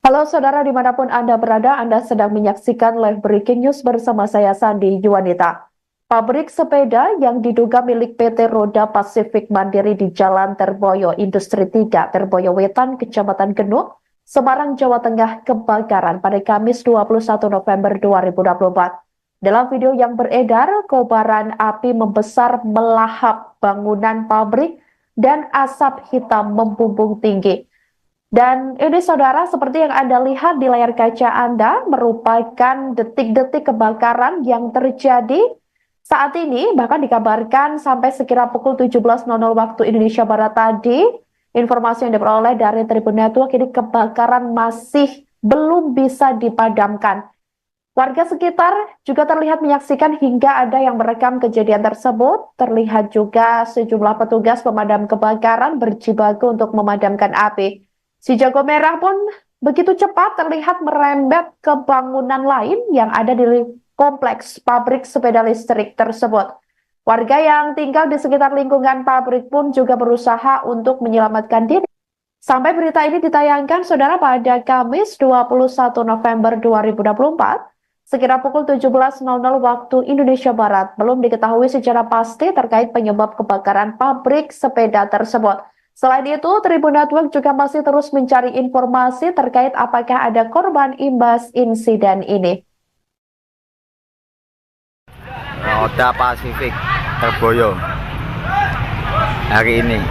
Halo saudara, dimanapun Anda berada, Anda sedang menyaksikan live breaking news bersama saya Sandi Yuwanita. Pabrik sepeda yang diduga milik PT Roda Pasifik Mandiri di Jalan Terboyo Industri 3, Terboyo Wetan, Kecamatan Genuk, Semarang, Jawa Tengah kebakaran pada Kamis 21 November 2024. Dalam video yang beredar, kobaran api membesar melahap bangunan pabrik dan asap hitam membumbung tinggi. Dan ini saudara, seperti yang Anda lihat di layar kaca Anda, merupakan detik-detik kebakaran yang terjadi saat ini. Bahkan dikabarkan sampai sekira pukul 17.00 waktu Indonesia Barat tadi, informasi yang diperoleh dari Tribun Network, ini kebakaran masih belum bisa dipadamkan. Warga sekitar juga terlihat menyaksikan hingga ada yang merekam kejadian tersebut. Terlihat juga sejumlah petugas pemadam kebakaran berjibaku untuk memadamkan api. Si jago merah pun begitu cepat terlihat merembet ke bangunan lain yang ada di kompleks pabrik sepeda listrik tersebut. Warga yang tinggal di sekitar lingkungan pabrik pun juga berusaha untuk menyelamatkan diri. Sampai berita ini ditayangkan, saudara, pada Kamis 21 November 2024, sekira pukul 17.00 waktu Indonesia Barat, belum diketahui secara pasti terkait penyebab kebakaran pabrik sepeda tersebut. Selain itu, Tribun Network juga masih terus mencari informasi terkait apakah ada korban imbas insiden ini. Oda Pasifik Terboyo hari ini.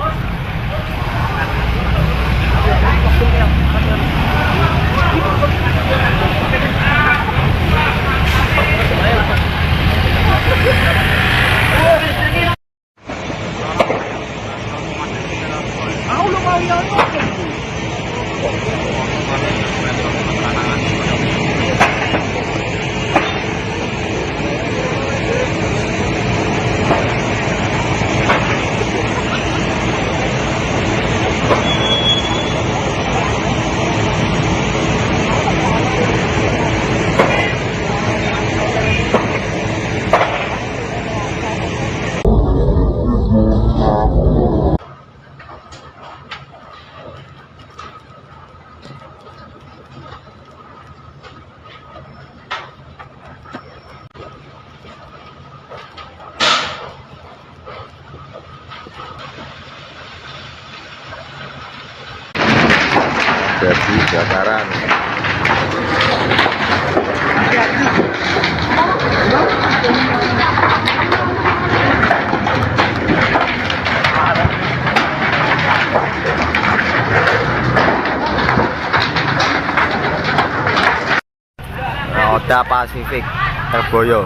Jadi kebakaran. Oda Pasifik Terboyo.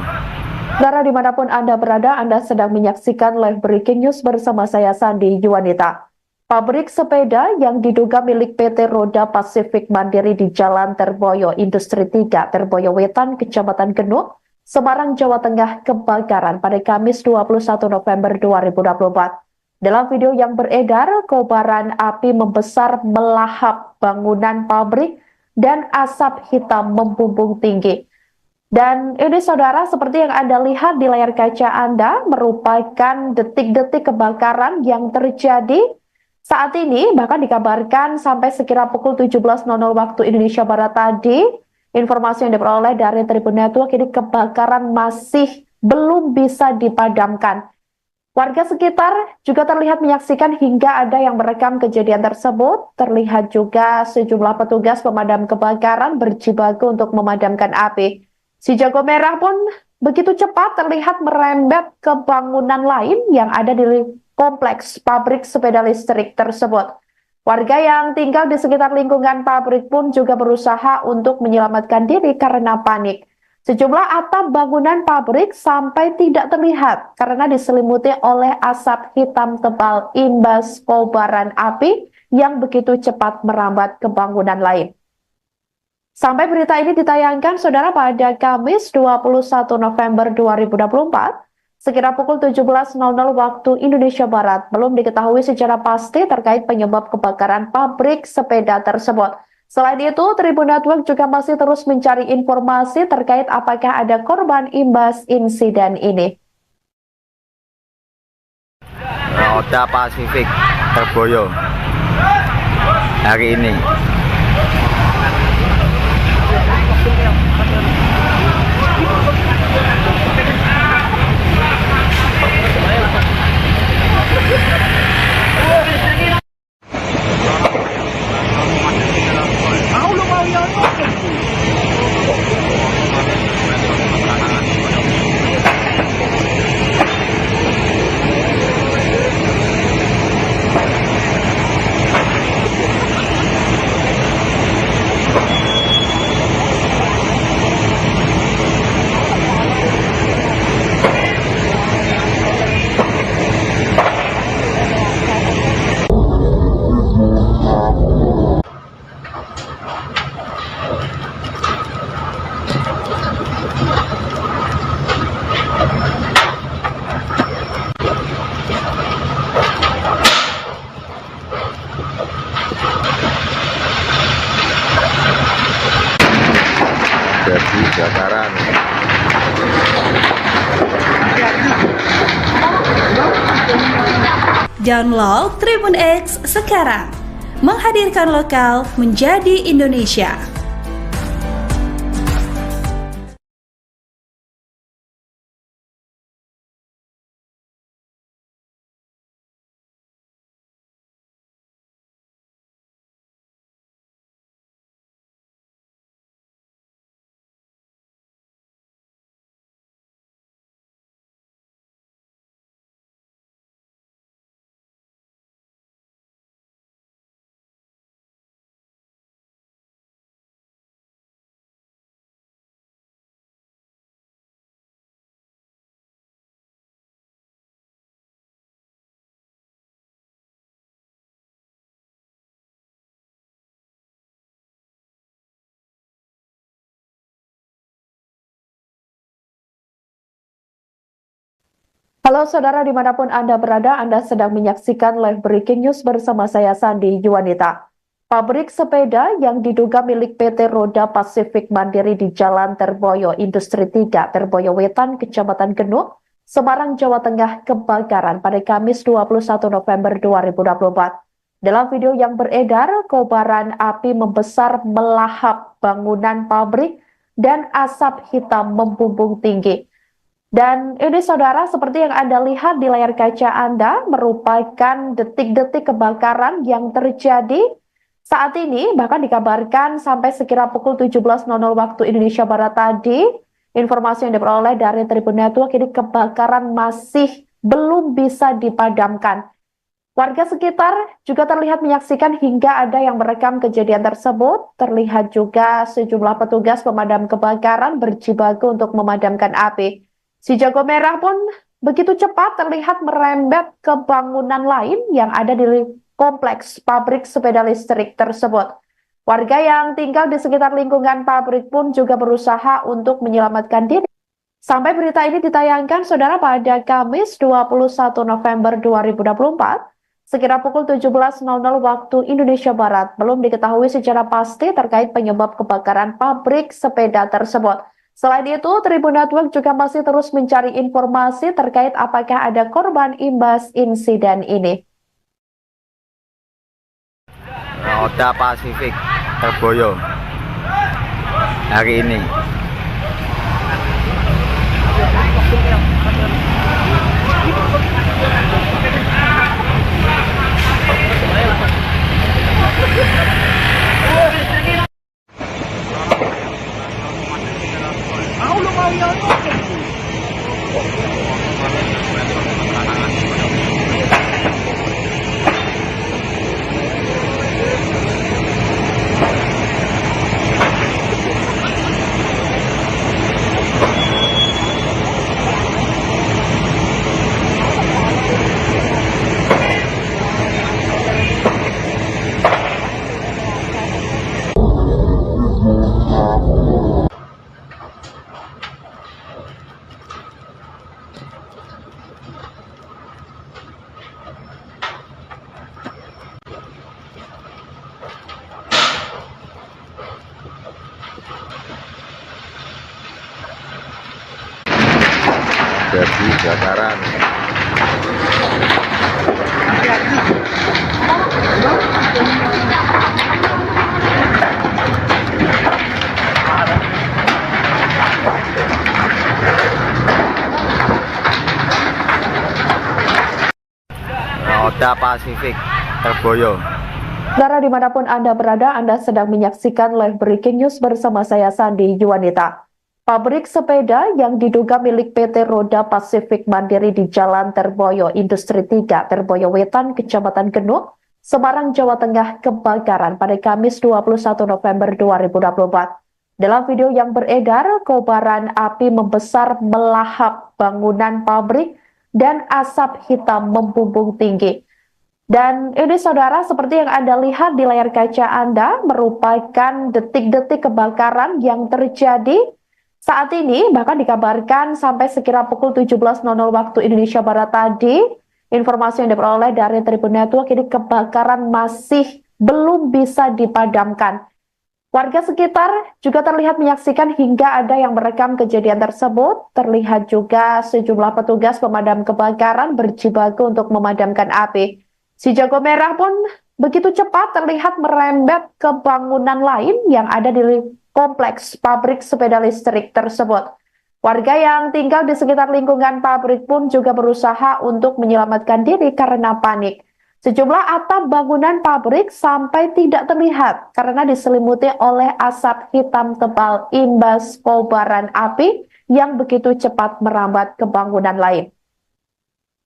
Saudara dimanapun Anda berada, Anda sedang menyaksikan live breaking news bersama saya Sandi Yuwanita. Pabrik sepeda yang diduga milik PT Roda Pasifik Mandiri di Jalan Terboyo Industri 3, Terboyo Wetan, Kecamatan Genuk, Semarang, Jawa Tengah kebakaran pada Kamis 21 November 2024. Dalam video yang beredar, kobaran api membesar melahap bangunan pabrik dan asap hitam membumbung tinggi. Dan ini saudara, seperti yang Anda lihat di layar kaca Anda, merupakan detik-detik kebakaran yang terjadi saat ini. Bahkan dikabarkan sampai sekira pukul 17.00 waktu Indonesia Barat tadi, informasi yang diperoleh dari Tribun Network, ini kebakaran masih belum bisa dipadamkan. Warga sekitar juga terlihat menyaksikan hingga ada yang merekam kejadian tersebut. Terlihat juga sejumlah petugas pemadam kebakaran berjibaku untuk memadamkan api. Si jago merah pun begitu cepat terlihat merembet ke bangunan lain yang ada di kompleks pabrik sepeda listrik tersebut. Warga yang tinggal di sekitar lingkungan pabrik pun juga berusaha untuk menyelamatkan diri karena panik. Sejumlah atap bangunan pabrik sampai tidak terlihat karena diselimuti oleh asap hitam tebal imbas kobaran api yang begitu cepat merambat ke bangunan lain. Sampai berita ini ditayangkan, saudara, pada Kamis 21 November 2024, sekira pukul 17.00 waktu Indonesia Barat, belum diketahui secara pasti terkait penyebab kebakaran pabrik sepeda tersebut. Selain itu, Tribun Network juga masih terus mencari informasi terkait apakah ada korban imbas insiden ini. Oda Pasifik Terboyo hari ini. Jadi kebakaran. Download Tribun X sekarang, menghadirkan lokal menjadi Indonesia. Halo saudara dimanapun Anda berada, Anda sedang menyaksikan live breaking news bersama saya Sandi Yuwanita. Pabrik sepeda yang diduga milik PT Roda Pasifik Mandiri di Jalan Terboyo Industri 3, Terboyo Wetan, Kecamatan Genuk, Semarang, Jawa Tengah kebakaran pada Kamis 21 November 2024. Dalam video yang beredar, kobaran api membesar melahap bangunan pabrik dan asap hitam membumbung tinggi. Dan ini saudara, seperti yang Anda lihat di layar kaca Anda, merupakan detik-detik kebakaran yang terjadi saat ini. Bahkan dikabarkan sampai sekira pukul 17.00 waktu Indonesia Barat tadi, informasi yang diperoleh dari Tribun Network, ini kebakaran masih belum bisa dipadamkan. Warga sekitar juga terlihat menyaksikan hingga ada yang merekam kejadian tersebut. Terlihat juga sejumlah petugas pemadam kebakaran berjibaku untuk memadamkan api. Si jago merah pun begitu cepat terlihat merembet ke bangunan lain yang ada di kompleks pabrik sepeda listrik tersebut. Warga yang tinggal di sekitar lingkungan pabrik pun juga berusaha untuk menyelamatkan diri. Sampai berita ini ditayangkan, saudara, pada Kamis 21 November 2024, sekira pukul 17.00 waktu Indonesia Barat, belum diketahui secara pasti terkait penyebab kebakaran pabrik sepeda tersebut. Selain itu, Tribun Network juga masih terus mencari informasi terkait apakah ada korban imbas insiden ini. Roda Pasifik Terboyo hari ini. Jadi kebakaran. Roda Pasifik Terboyo. Saudara dimanapun Anda berada, Anda sedang menyaksikan live breaking news bersama saya Sandi Yuwanita. Pabrik sepeda yang diduga milik PT Roda Pasifik Mandiri di Jalan Terboyo Industri 3, Terboyo Wetan, Kecamatan Genuk, Semarang, Jawa Tengah kebakaran pada Kamis 21 November 2024. Dalam video yang beredar, kobaran api membesar melahap bangunan pabrik dan asap hitam membumbung tinggi. Dan ini saudara, seperti yang Anda lihat di layar kaca Anda, merupakan detik-detik kebakaran yang terjadi saat ini. Bahkan dikabarkan sampai sekira pukul 17.00 waktu Indonesia Barat tadi, informasi yang diperoleh dari Tribun Network, ini kebakaran masih belum bisa dipadamkan. Warga sekitar juga terlihat menyaksikan hingga ada yang merekam kejadian tersebut. Terlihat juga sejumlah petugas pemadam kebakaran berjibaku untuk memadamkan api. Si jago merah pun begitu cepat terlihat merembet ke bangunan lain yang ada di kompleks pabrik sepeda listrik tersebut. Warga yang tinggal di sekitar lingkungan pabrik pun juga berusaha untuk menyelamatkan diri karena panik. Sejumlah atap bangunan pabrik sampai tidak terlihat karena diselimuti oleh asap hitam tebal imbas kobaran api yang begitu cepat merambat ke bangunan lain.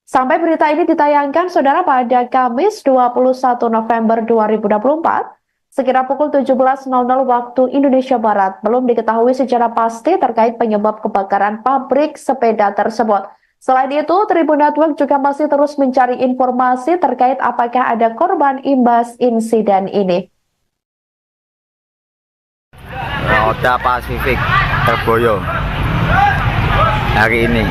Sampai berita ini ditayangkan, saudara, pada Kamis 21 November 2024, sekira pukul 17.00 waktu Indonesia Barat, belum diketahui secara pasti terkait penyebab kebakaran pabrik sepeda tersebut. Selain itu, Tribun Network juga masih terus mencari informasi terkait apakah ada korban imbas insiden ini. Roda Pasifik Terboyo hari ini.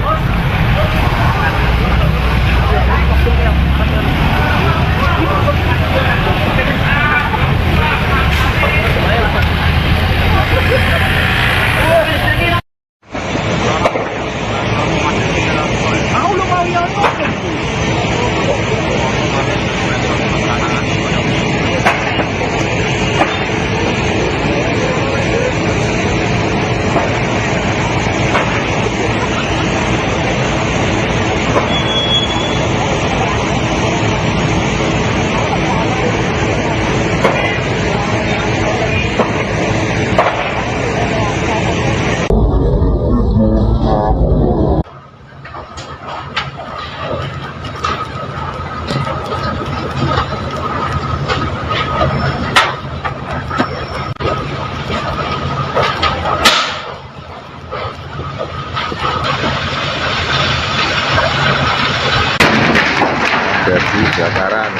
Jadi kebakaran.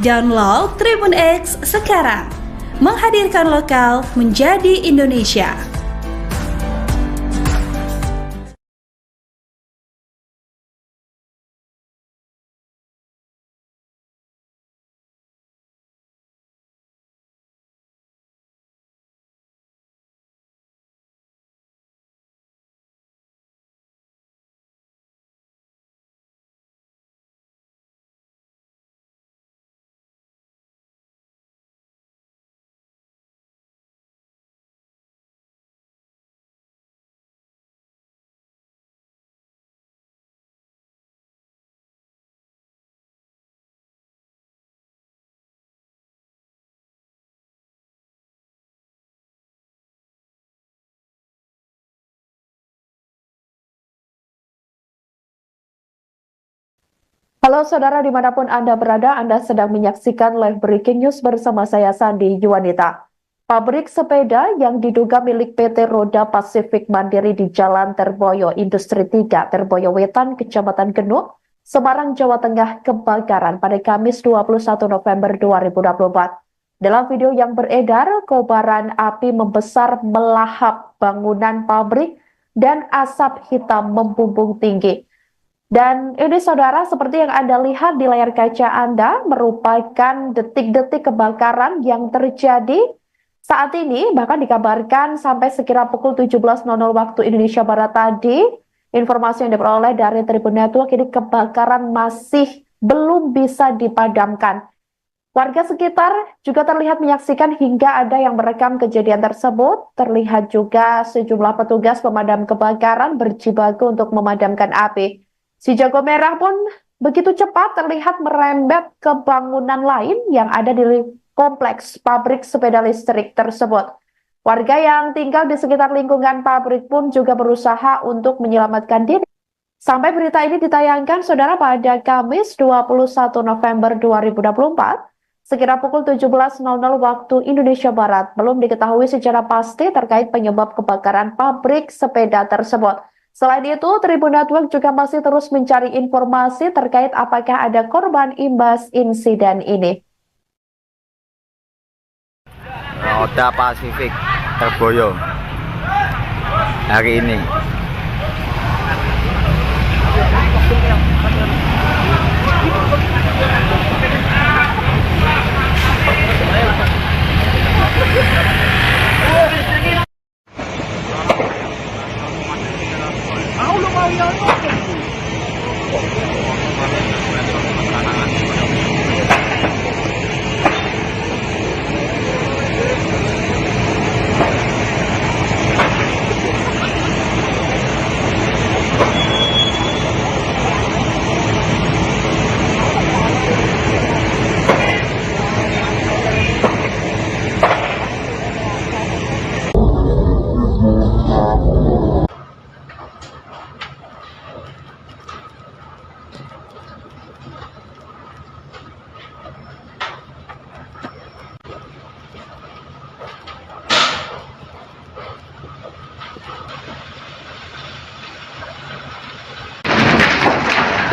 Download Tribun X sekarang. Menghadirkan lokal menjadi Indonesia. Halo saudara dimanapun Anda berada, Anda sedang menyaksikan live breaking news bersama saya Sandi Yuwanita. Pabrik sepeda yang diduga milik PT Roda Pasifik Mandiri di Jalan Terboyo Industri 3, Terboyo Wetan, Kecamatan Genuk, Semarang, Jawa Tengah kebakaran pada Kamis 21 November 2024. Dalam video yang beredar, kobaran api membesar melahap bangunan pabrik dan asap hitam membumbung tinggi. Dan ini saudara, seperti yang Anda lihat di layar kaca Anda, merupakan detik-detik kebakaran yang terjadi saat ini. Bahkan dikabarkan sampai sekira pukul 17.00 waktu Indonesia Barat tadi, informasi yang diperoleh dari Tribun Network, ini kebakaran masih belum bisa dipadamkan. Warga sekitar juga terlihat menyaksikan hingga ada yang merekam kejadian tersebut. Terlihat juga sejumlah petugas pemadam kebakaran berjibaku untuk memadamkan api. Si jago merah pun begitu cepat terlihat merembet ke bangunan lain yang ada di kompleks pabrik sepeda listrik tersebut. Warga yang tinggal di sekitar lingkungan pabrik pun juga berusaha untuk menyelamatkan diri. Sampai berita ini ditayangkan, saudara, pada Kamis 21 November 2024, sekira pukul 17.00 waktu Indonesia Barat, belum diketahui secara pasti terkait penyebab kebakaran pabrik sepeda tersebut. Selain itu, Tribun Network juga masih terus mencari informasi terkait apakah ada korban imbas insiden ini. Roda Pasifik Terboyo hari ini.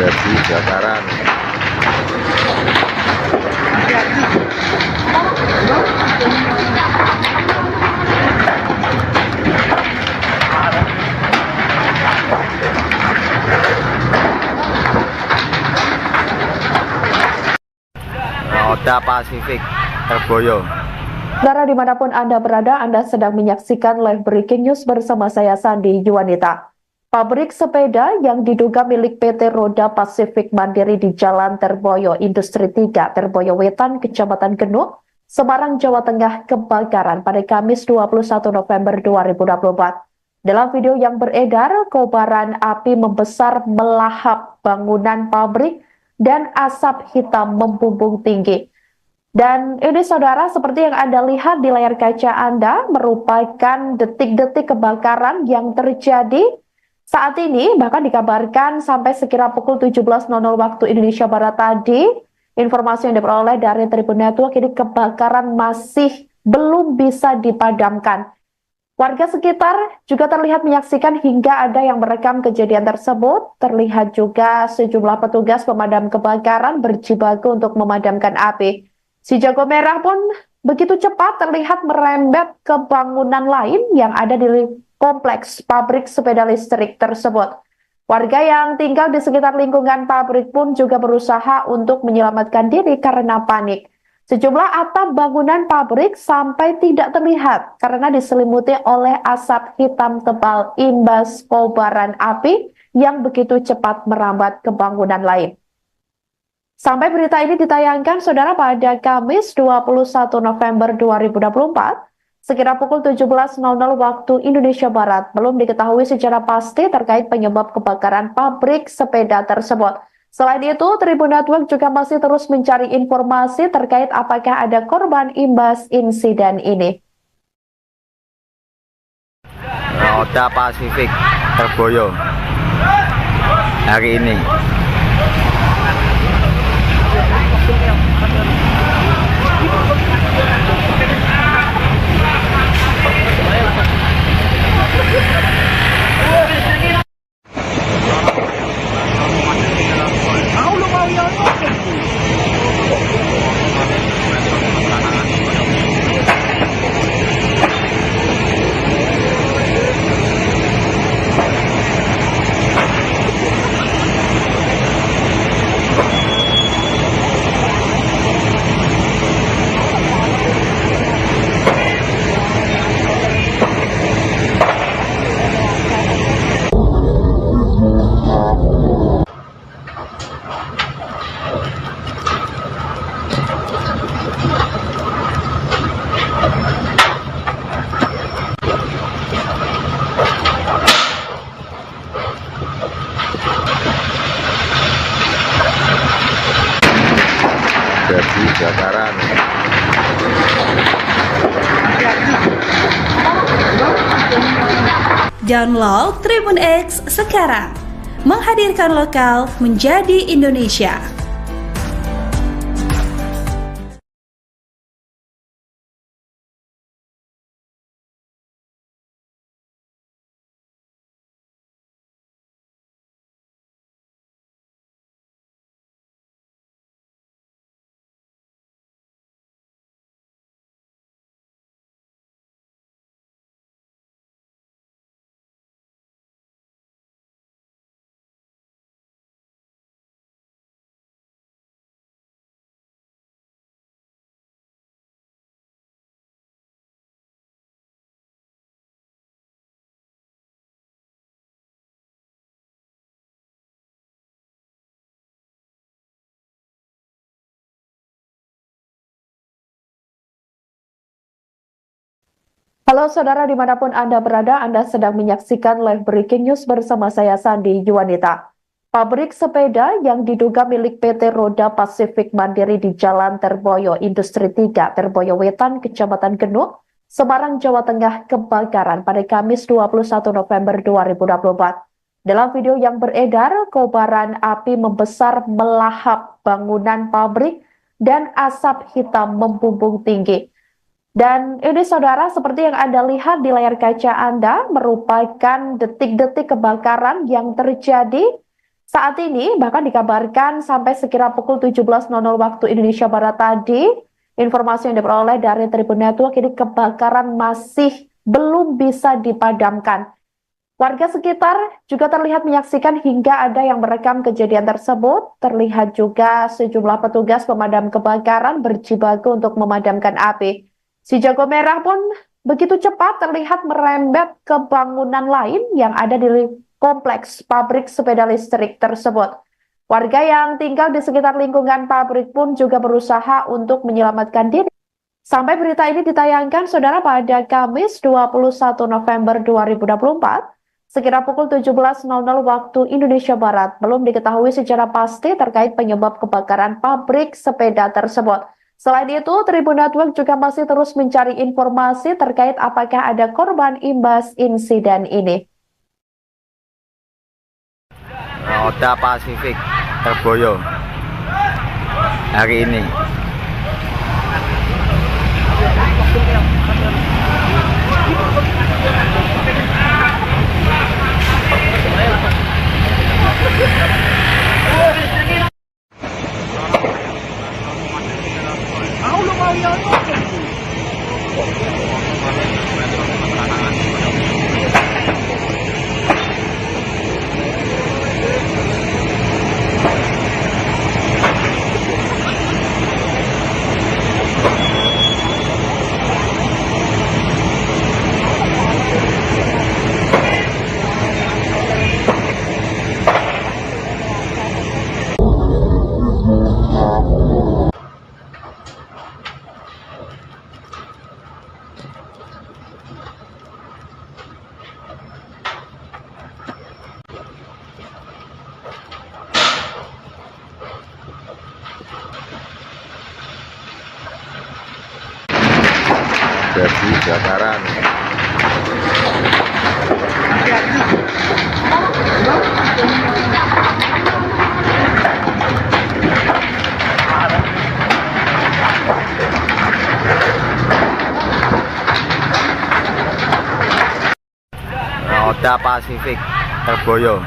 Jadi kebakaran. Oda Pasifik Terboyo. Saudara dimanapun Anda berada, Anda sedang menyaksikan live breaking news bersama saya Sandi Yuwanita. Pabrik sepeda yang diduga milik PT Roda Pasifik Mandiri di Jalan Terboyo, Industri 3, Terboyo Wetan, Kecamatan Genuk, Semarang, Jawa Tengah kebakaran pada Kamis 21 November 2024. Dalam video yang beredar, kobaran api membesar melahap bangunan pabrik dan asap hitam membumbung tinggi. Dan ini saudara, seperti yang Anda lihat di layar kaca Anda, merupakan detik-detik kebakaran yang terjadi saat ini, bahkan dikabarkan sampai sekira pukul 17.00 waktu Indonesia Barat tadi, informasi yang diperoleh dari Tribun Network, ini kebakaran masih belum bisa dipadamkan. Warga sekitar juga terlihat menyaksikan hingga ada yang merekam kejadian tersebut. Terlihat juga sejumlah petugas pemadam kebakaran berjibaku untuk memadamkan api. Si jago merah pun begitu cepat terlihat merembet ke bangunan lain yang ada di kompleks pabrik sepeda listrik tersebut. Warga yang tinggal di sekitar lingkungan pabrik pun juga berusaha untuk menyelamatkan diri karena panik. Sejumlah atap bangunan pabrik sampai tidak terlihat karena diselimuti oleh asap hitam tebal imbas kobaran api yang begitu cepat merambat ke bangunan lain. Sampai berita ini ditayangkan, saudara, pada Kamis 21 November 2024, sekira pukul 17.00 waktu Indonesia Barat, belum diketahui secara pasti terkait penyebab kebakaran pabrik sepeda tersebut. Selain itu, Tribun Network juga masih terus mencari informasi terkait apakah ada korban imbas insiden ini. Oda Pasifik Terboyo hari ini. Jadi kebakaran. Download Tribun X sekarang. Menghadirkan lokal menjadi Indonesia. Halo saudara dimanapun Anda berada, Anda sedang menyaksikan live breaking news bersama saya Sandi Yuwanita. Pabrik sepeda yang diduga milik PT Roda Pasifik Mandiri di Jalan Terboyo, Industri 3, Terboyo Wetan, Kecamatan Genuk, Semarang, Jawa Tengah kebakaran pada Kamis 21 November 2024. Dalam video yang beredar, kobaran api membesar melahap bangunan pabrik dan asap hitam membumbung tinggi. Dan ini saudara, seperti yang Anda lihat di layar kaca Anda, merupakan detik-detik kebakaran yang terjadi saat ini, bahkan dikabarkan sampai sekira pukul 17.00 waktu Indonesia Barat tadi, informasi yang diperoleh dari Tribun Network, ini kebakaran masih belum bisa dipadamkan. Warga sekitar juga terlihat menyaksikan hingga ada yang merekam kejadian tersebut. Terlihat juga sejumlah petugas pemadam kebakaran berjibaku untuk memadamkan api. Si jago merah pun begitu cepat terlihat merembet ke bangunan lain yang ada di kompleks pabrik sepeda listrik tersebut. Warga yang tinggal di sekitar lingkungan pabrik pun juga berusaha untuk menyelamatkan diri. Sampai berita ini ditayangkan, saudara, pada Kamis 21 November 2024, sekira pukul 17.00 waktu Indonesia Barat, belum diketahui secara pasti terkait penyebab kebakaran pabrik sepeda tersebut. Selain itu, Tribun Network juga masih terus mencari informasi terkait apakah ada korban imbas insiden ini. Oda Pasifik terboyo hari ini. Jadi kebakaran. Oda Pasifik terboyo.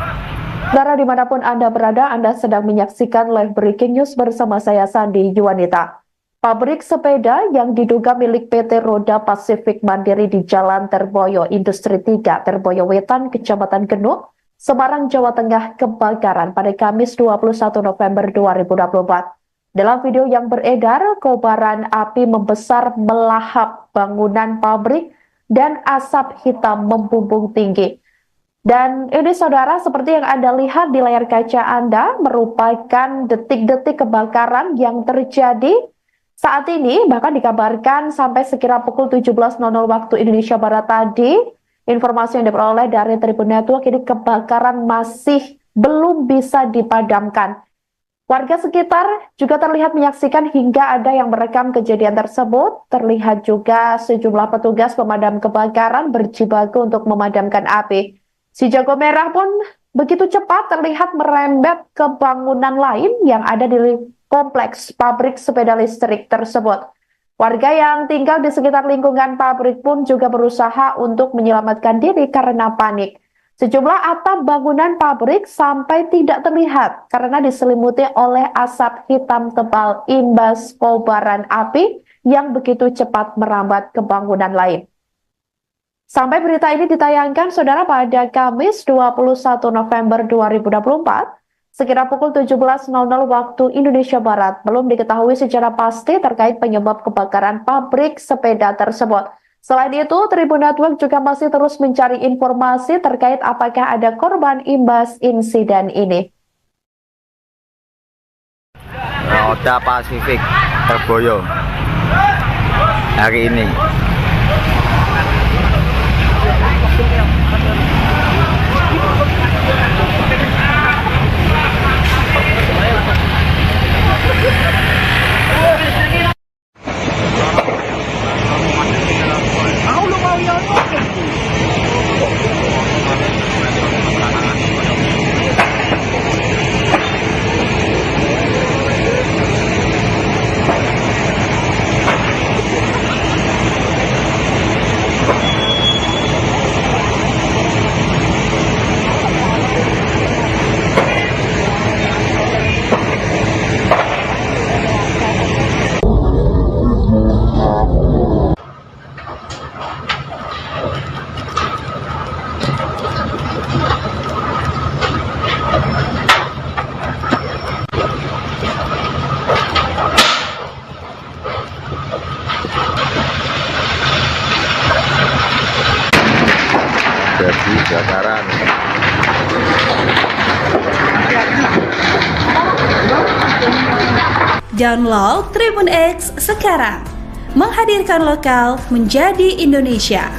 Saudara, dimanapun Anda berada, Anda sedang menyaksikan live breaking news bersama saya Sandi Yuwanita. Pabrik sepeda yang diduga milik PT Roda Pasifik Mandiri di Jalan Terboyo Industri 3, Terboyo Wetan, Kecamatan Genuk, Semarang, Jawa Tengah kebakaran pada Kamis 21 November 2024. Dalam video yang beredar, kobaran api membesar melahap bangunan pabrik dan asap hitam membumbung tinggi. Dan ini, saudara, seperti yang Anda lihat di layar kaca Anda, merupakan detik-detik kebakaran yang terjadi saat ini. Bahkan dikabarkan sampai sekira pukul 17.00 waktu Indonesia Barat tadi, informasi yang diperoleh dari Tribun Network, ini kebakaran masih belum bisa dipadamkan. Warga sekitar juga terlihat menyaksikan hingga ada yang merekam kejadian tersebut. Terlihat juga sejumlah petugas pemadam kebakaran berjibaku untuk memadamkan api. Si jago merah pun begitu cepat terlihat merembet ke bangunan lain yang ada di kompleks pabrik sepeda listrik tersebut. Warga yang tinggal di sekitar lingkungan pabrik pun juga berusaha untuk menyelamatkan diri karena panik. Sejumlah atap bangunan pabrik sampai tidak terlihat karena diselimuti oleh asap hitam tebal imbas kobaran api yang begitu cepat merambat ke bangunan lain. Sampai berita ini ditayangkan, saudara, pada Kamis 21 November 2024, sekira pukul 17.00 waktu Indonesia Barat, belum diketahui secara pasti terkait penyebab kebakaran pabrik sepeda tersebut. Selain itu, Tribun Network juga masih terus mencari informasi terkait apakah ada korban imbas insiden ini. Oda Pasifik terboyo hari ini. Jadi kebakaran. Download Tribun X sekarang. Menghadirkan lokal menjadi Indonesia.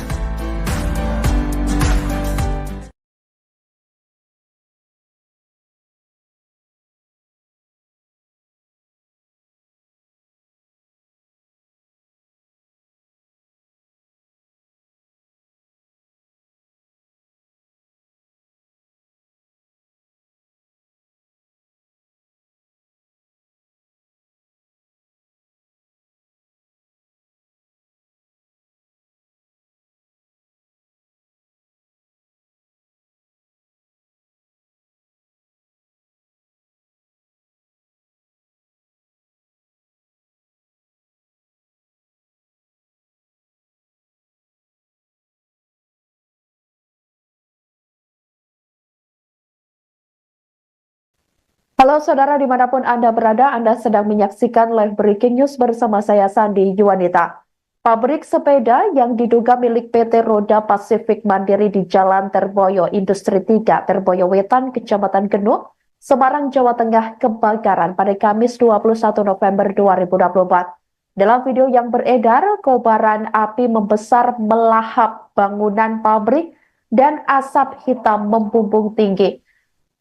Halo saudara dimanapun Anda berada, Anda sedang menyaksikan live breaking news bersama saya Sandi Yuwanita. Pabrik sepeda yang diduga milik PT Roda Pasifik Mandiri di Jalan Terboyo Industri 3, Terboyo Wetan, Kecamatan Genuk, Semarang, Jawa Tengah kebakaran pada Kamis 21 November 2024. Dalam video yang beredar, kobaran api membesar melahap bangunan pabrik dan asap hitam membumbung tinggi.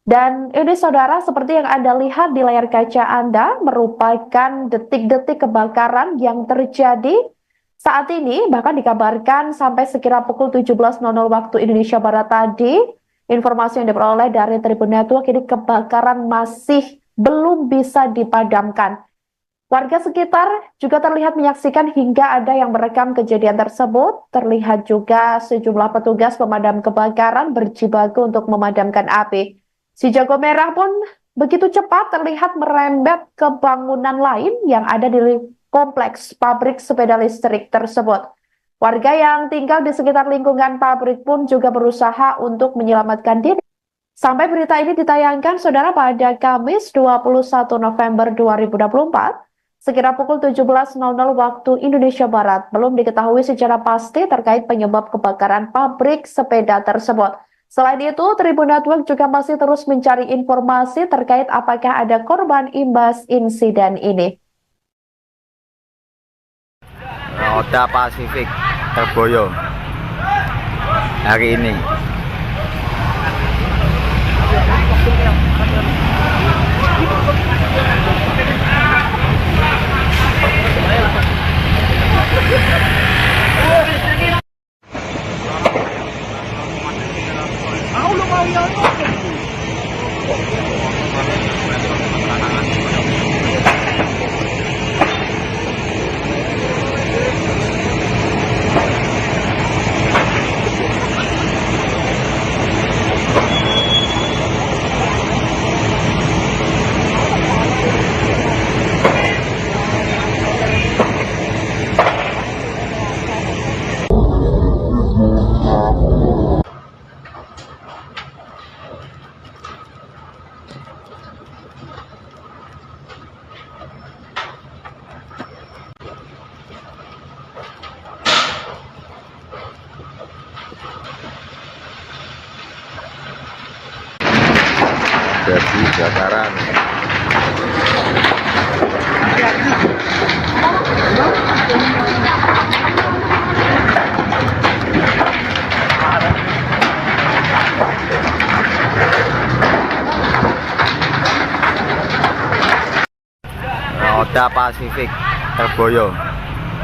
Dan ini saudara, seperti yang Anda lihat di layar kaca Anda, merupakan detik-detik kebakaran yang terjadi saat ini, bahkan dikabarkan sampai sekira pukul 17.00 waktu Indonesia Barat tadi. Informasi yang diperoleh dari Tribun Network, ini kebakaran masih belum bisa dipadamkan. Warga sekitar juga terlihat menyaksikan hingga ada yang merekam kejadian tersebut. Terlihat juga sejumlah petugas pemadam kebakaran berjibaku untuk memadamkan api. Si jago merah pun begitu cepat terlihat merembet ke bangunan lain yang ada di kompleks pabrik sepeda listrik tersebut. Warga yang tinggal di sekitar lingkungan pabrik pun juga berusaha untuk menyelamatkan diri. Sampai berita ini ditayangkan, saudara, pada Kamis 21 November 2024, sekira pukul 17.00 waktu Indonesia Barat, belum diketahui secara pasti terkait penyebab kebakaran pabrik sepeda tersebut. Selain itu, Tribun Network juga masih terus mencari informasi terkait apakah ada korban imbas insiden ini. Roda Pasifik Terboyo hari ini. Jadi kebakaran. Roda Pasifik Terboyo.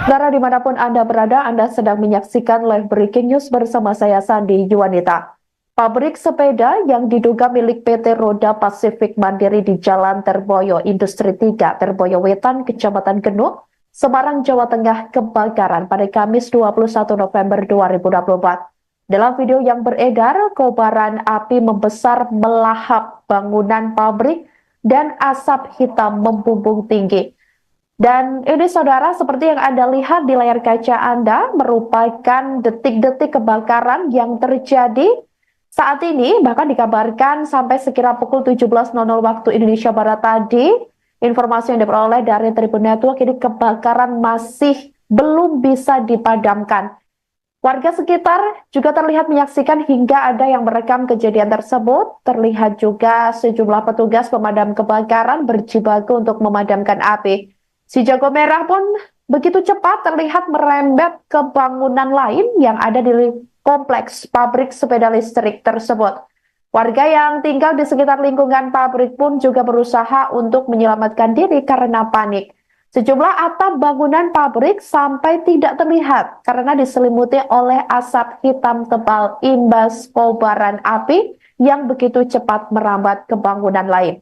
Saudara dimanapun Anda berada, Anda sedang menyaksikan live breaking news bersama saya Sandi Yuwanita. Pabrik sepeda yang diduga milik PT Roda Pasifik Mandiri di Jalan Terboyo Industri 3, Terboyo Wetan, Kecamatan Genuk, Semarang, Jawa Tengah kebakaran pada Kamis 21 November 2024. Dalam video yang beredar, kobaran api membesar melahap bangunan pabrik dan asap hitam membumbung tinggi. Dan ini saudara, seperti yang Anda lihat di layar kaca Anda, merupakan detik-detik kebakaran yang terjadi saat ini, bahkan dikabarkan sampai sekira pukul 17.00 waktu Indonesia Barat tadi. Informasi yang diperoleh dari Tribun Network, ini kebakaran masih belum bisa dipadamkan. Warga sekitar juga terlihat menyaksikan hingga ada yang merekam kejadian tersebut. Terlihat juga sejumlah petugas pemadam kebakaran berjibaku untuk memadamkan api. Si jago merah pun begitu cepat terlihat merembet ke bangunan lain yang ada di kompleks pabrik sepeda listrik tersebut. Warga yang tinggal di sekitar lingkungan pabrik pun juga berusaha untuk menyelamatkan diri karena panik. Sejumlah atap bangunan pabrik sampai tidak terlihat karena diselimuti oleh asap hitam tebal imbas kobaran api yang begitu cepat merambat ke bangunan lain.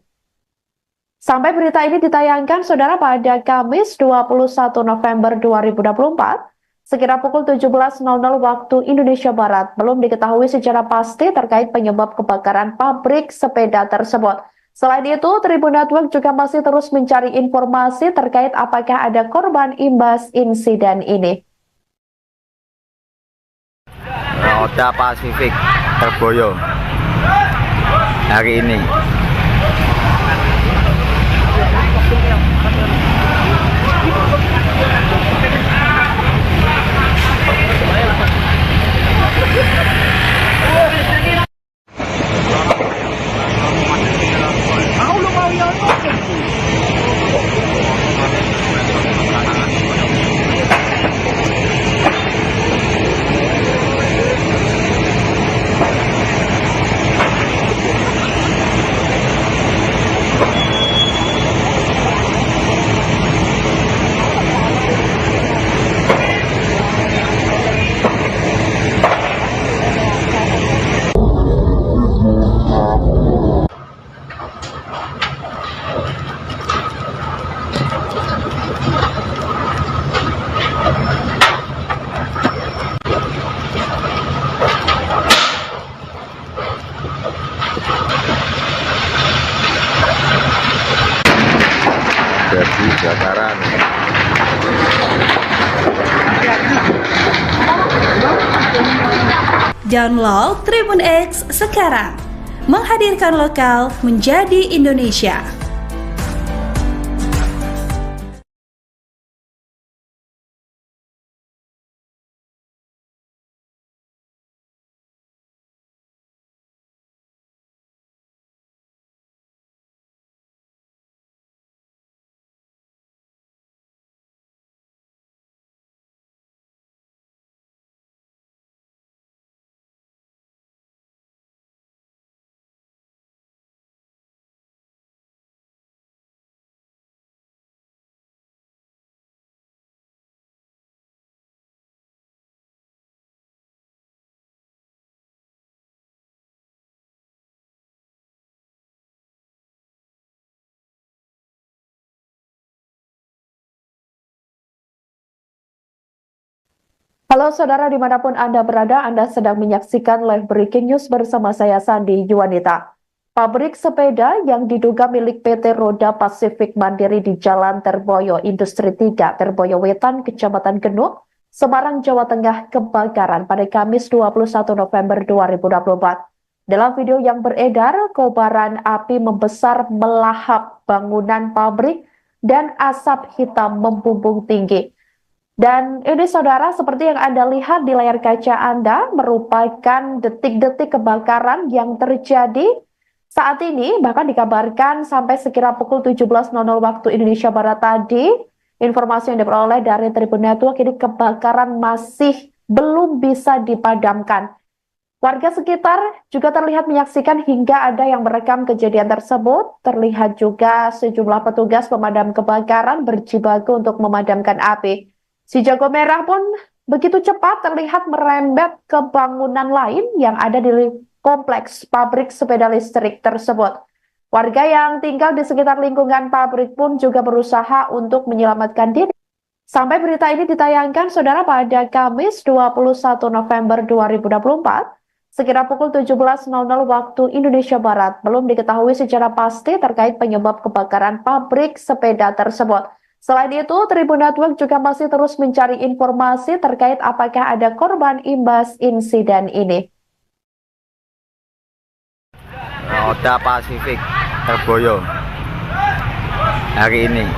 Sampai berita ini ditayangkan, saudara, pada Kamis 21 November 2024, sekira pukul 17.00 waktu Indonesia Barat, belum diketahui secara pasti terkait penyebab kebakaran pabrik sepeda tersebut. Selain itu, Tribun Network juga masih terus mencari informasi terkait apakah ada korban imbas insiden ini. Roda Pasifik tergoyong hari ini. Jadi kebakaran. Download Tribun X sekarang, menghadirkan lokal menjadi Indonesia. Halo saudara, dimanapun Anda berada, Anda sedang menyaksikan live breaking news bersama saya Sandi Yuwanita. Pabrik sepeda yang diduga milik PT Roda Pasifik Mandiri di Jalan Terboyo Industri 3, Terboyo Wetan, Kecamatan Genuk, Semarang, Jawa Tengah kebakaran pada Kamis 21 November 2024. Dalam video yang beredar, kobaran api membesar melahap bangunan pabrik dan asap hitam membumbung tinggi. Dan ini saudara, seperti yang Anda lihat di layar kaca Anda, merupakan detik-detik kebakaran yang terjadi saat ini. Bahkan dikabarkan sampai sekira pukul 17.00 waktu Indonesia Barat tadi, informasi yang diperoleh dari Tribun Network, ini kebakaran masih belum bisa dipadamkan. Warga sekitar juga terlihat menyaksikan hingga ada yang merekam kejadian tersebut. Terlihat juga sejumlah petugas pemadam kebakaran berjibaku untuk memadamkan api. Si jago merah pun begitu cepat terlihat merembet ke bangunan lain yang ada di kompleks pabrik sepeda listrik tersebut. Warga yang tinggal di sekitar lingkungan pabrik pun juga berusaha untuk menyelamatkan diri. Sampai berita ini ditayangkan, saudara, pada Kamis 21 November 2024, sekira pukul 17.00 waktu Indonesia Barat, belum diketahui secara pasti terkait penyebab kebakaran pabrik sepeda tersebut. Selain itu, Tribun Network juga masih terus mencari informasi terkait apakah ada korban imbas insiden ini. Roda Pasifik tergoyong hari ini.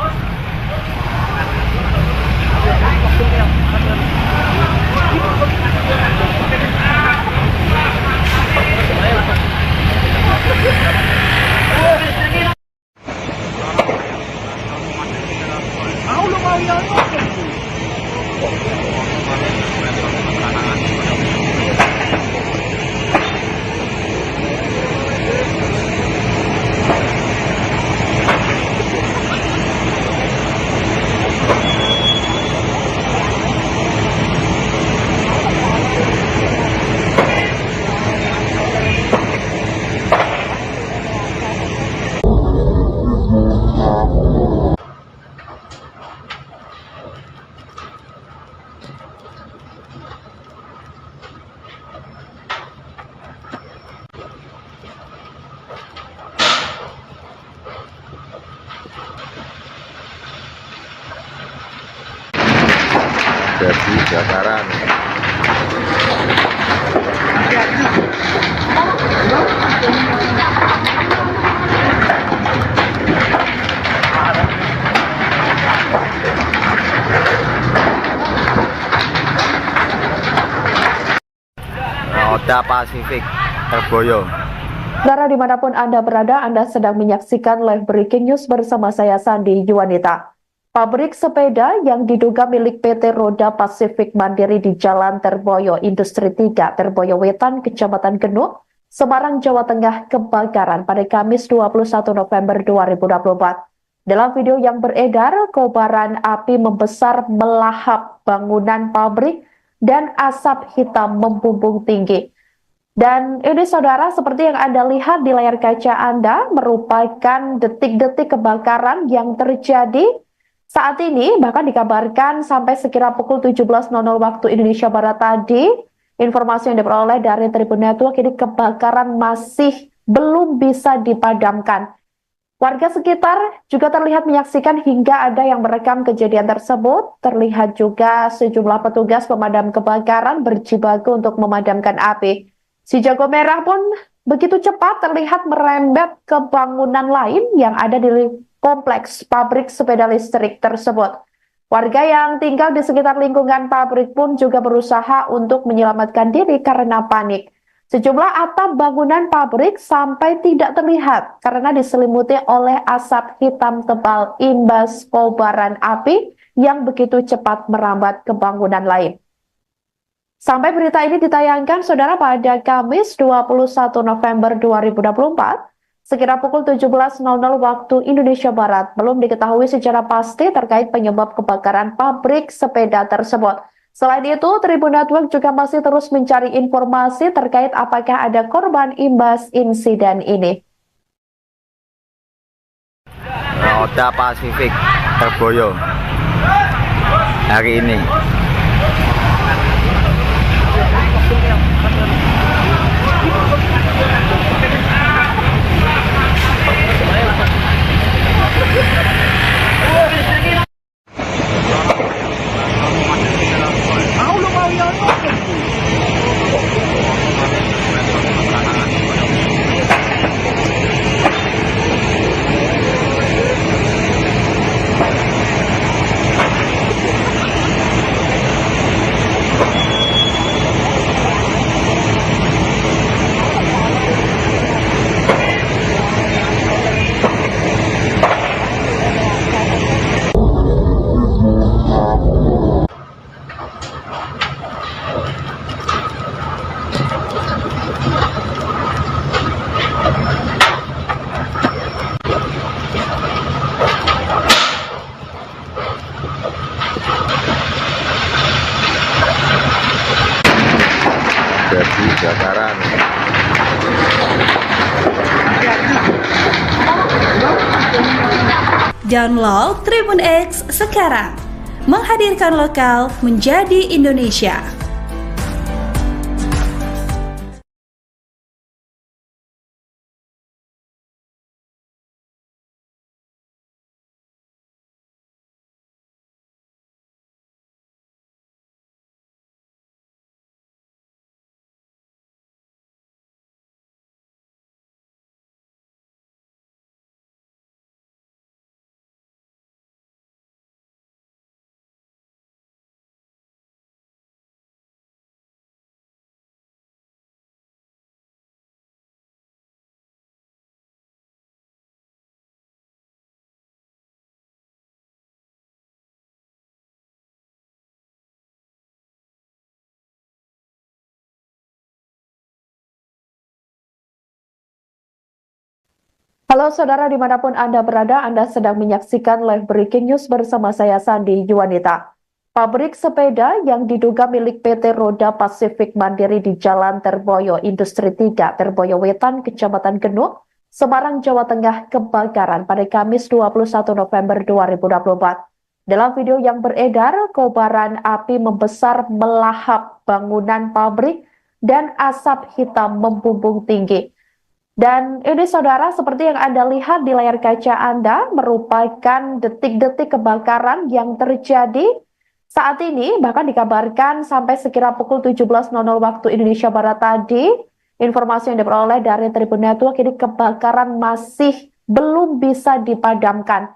Jadi kebakaran. Roda Pasifik Terboyo. Saudara dimanapun Anda berada, Anda sedang menyaksikan live breaking news bersama saya Sandi Juwanita. Pabrik sepeda yang diduga milik PT Roda Pasifik Mandiri di Jalan Terboyo Industri 3, Terboyo Wetan, Kecamatan Genuk, Semarang, Jawa Tengah kebakaran pada Kamis 21 November 2024. Dalam video yang beredar, kobaran api membesar melahap bangunan pabrik dan asap hitam membumbung tinggi. Dan ini saudara, seperti yang Anda lihat di layar kaca Anda, merupakan detik-detik kebakaran yang terjadi saat ini. Bahkan dikabarkan sampai sekira pukul 17.00 waktu Indonesia Barat tadi, informasi yang diperoleh dari Tribun Network, ini kebakaran masih belum bisa dipadamkan. Warga sekitar juga terlihat menyaksikan hingga ada yang merekam kejadian tersebut. Terlihat juga sejumlah petugas pemadam kebakaran berjibaku untuk memadamkan api. Si jago merah pun begitu cepat terlihat merembet ke bangunan lain yang ada di kompleks pabrik sepeda listrik tersebut. Warga yang tinggal di sekitar lingkungan pabrik pun juga berusaha untuk menyelamatkan diri karena panik. Sejumlah atap bangunan pabrik sampai tidak terlihat karena diselimuti oleh asap hitam tebal imbas kobaran api yang begitu cepat merambat ke bangunan lain. Sampai berita ini ditayangkan, saudara, pada Kamis 21 November 2024, sekira pukul 17.00 waktu Indonesia Barat, belum diketahui secara pasti terkait penyebab kebakaran pabrik sepeda tersebut. Selain itu, Tribun Network juga masih terus mencari informasi terkait apakah ada korban imbas insiden ini. Roda Pasifik Terboyo hari ini. Jadi kebakaran. Download Tribun X sekarang, menghadirkan lokal menjadi Indonesia. Halo saudara dimanapun Anda berada, Anda sedang menyaksikan live breaking news bersama saya Sandi Juwanita. Pabrik sepeda yang diduga milik PT Roda Pasifik Mandiri di Jalan Terboyo Industri 3, Terboyo Wetan, Kecamatan Genuk, Semarang, Jawa Tengah kebakaran pada Kamis 21 November 2024. Dalam video yang beredar, kobaran api membesar melahap bangunan pabrik dan asap hitam membumbung tinggi. Dan ini saudara, seperti yang Anda lihat di layar kaca Anda, merupakan detik-detik kebakaran yang terjadi Saat ini bahkan dikabarkan sampai sekira pukul 17.00 waktu Indonesia Barat tadi, informasi yang diperoleh dari Tribun Network ini kebakaran masih belum bisa dipadamkan.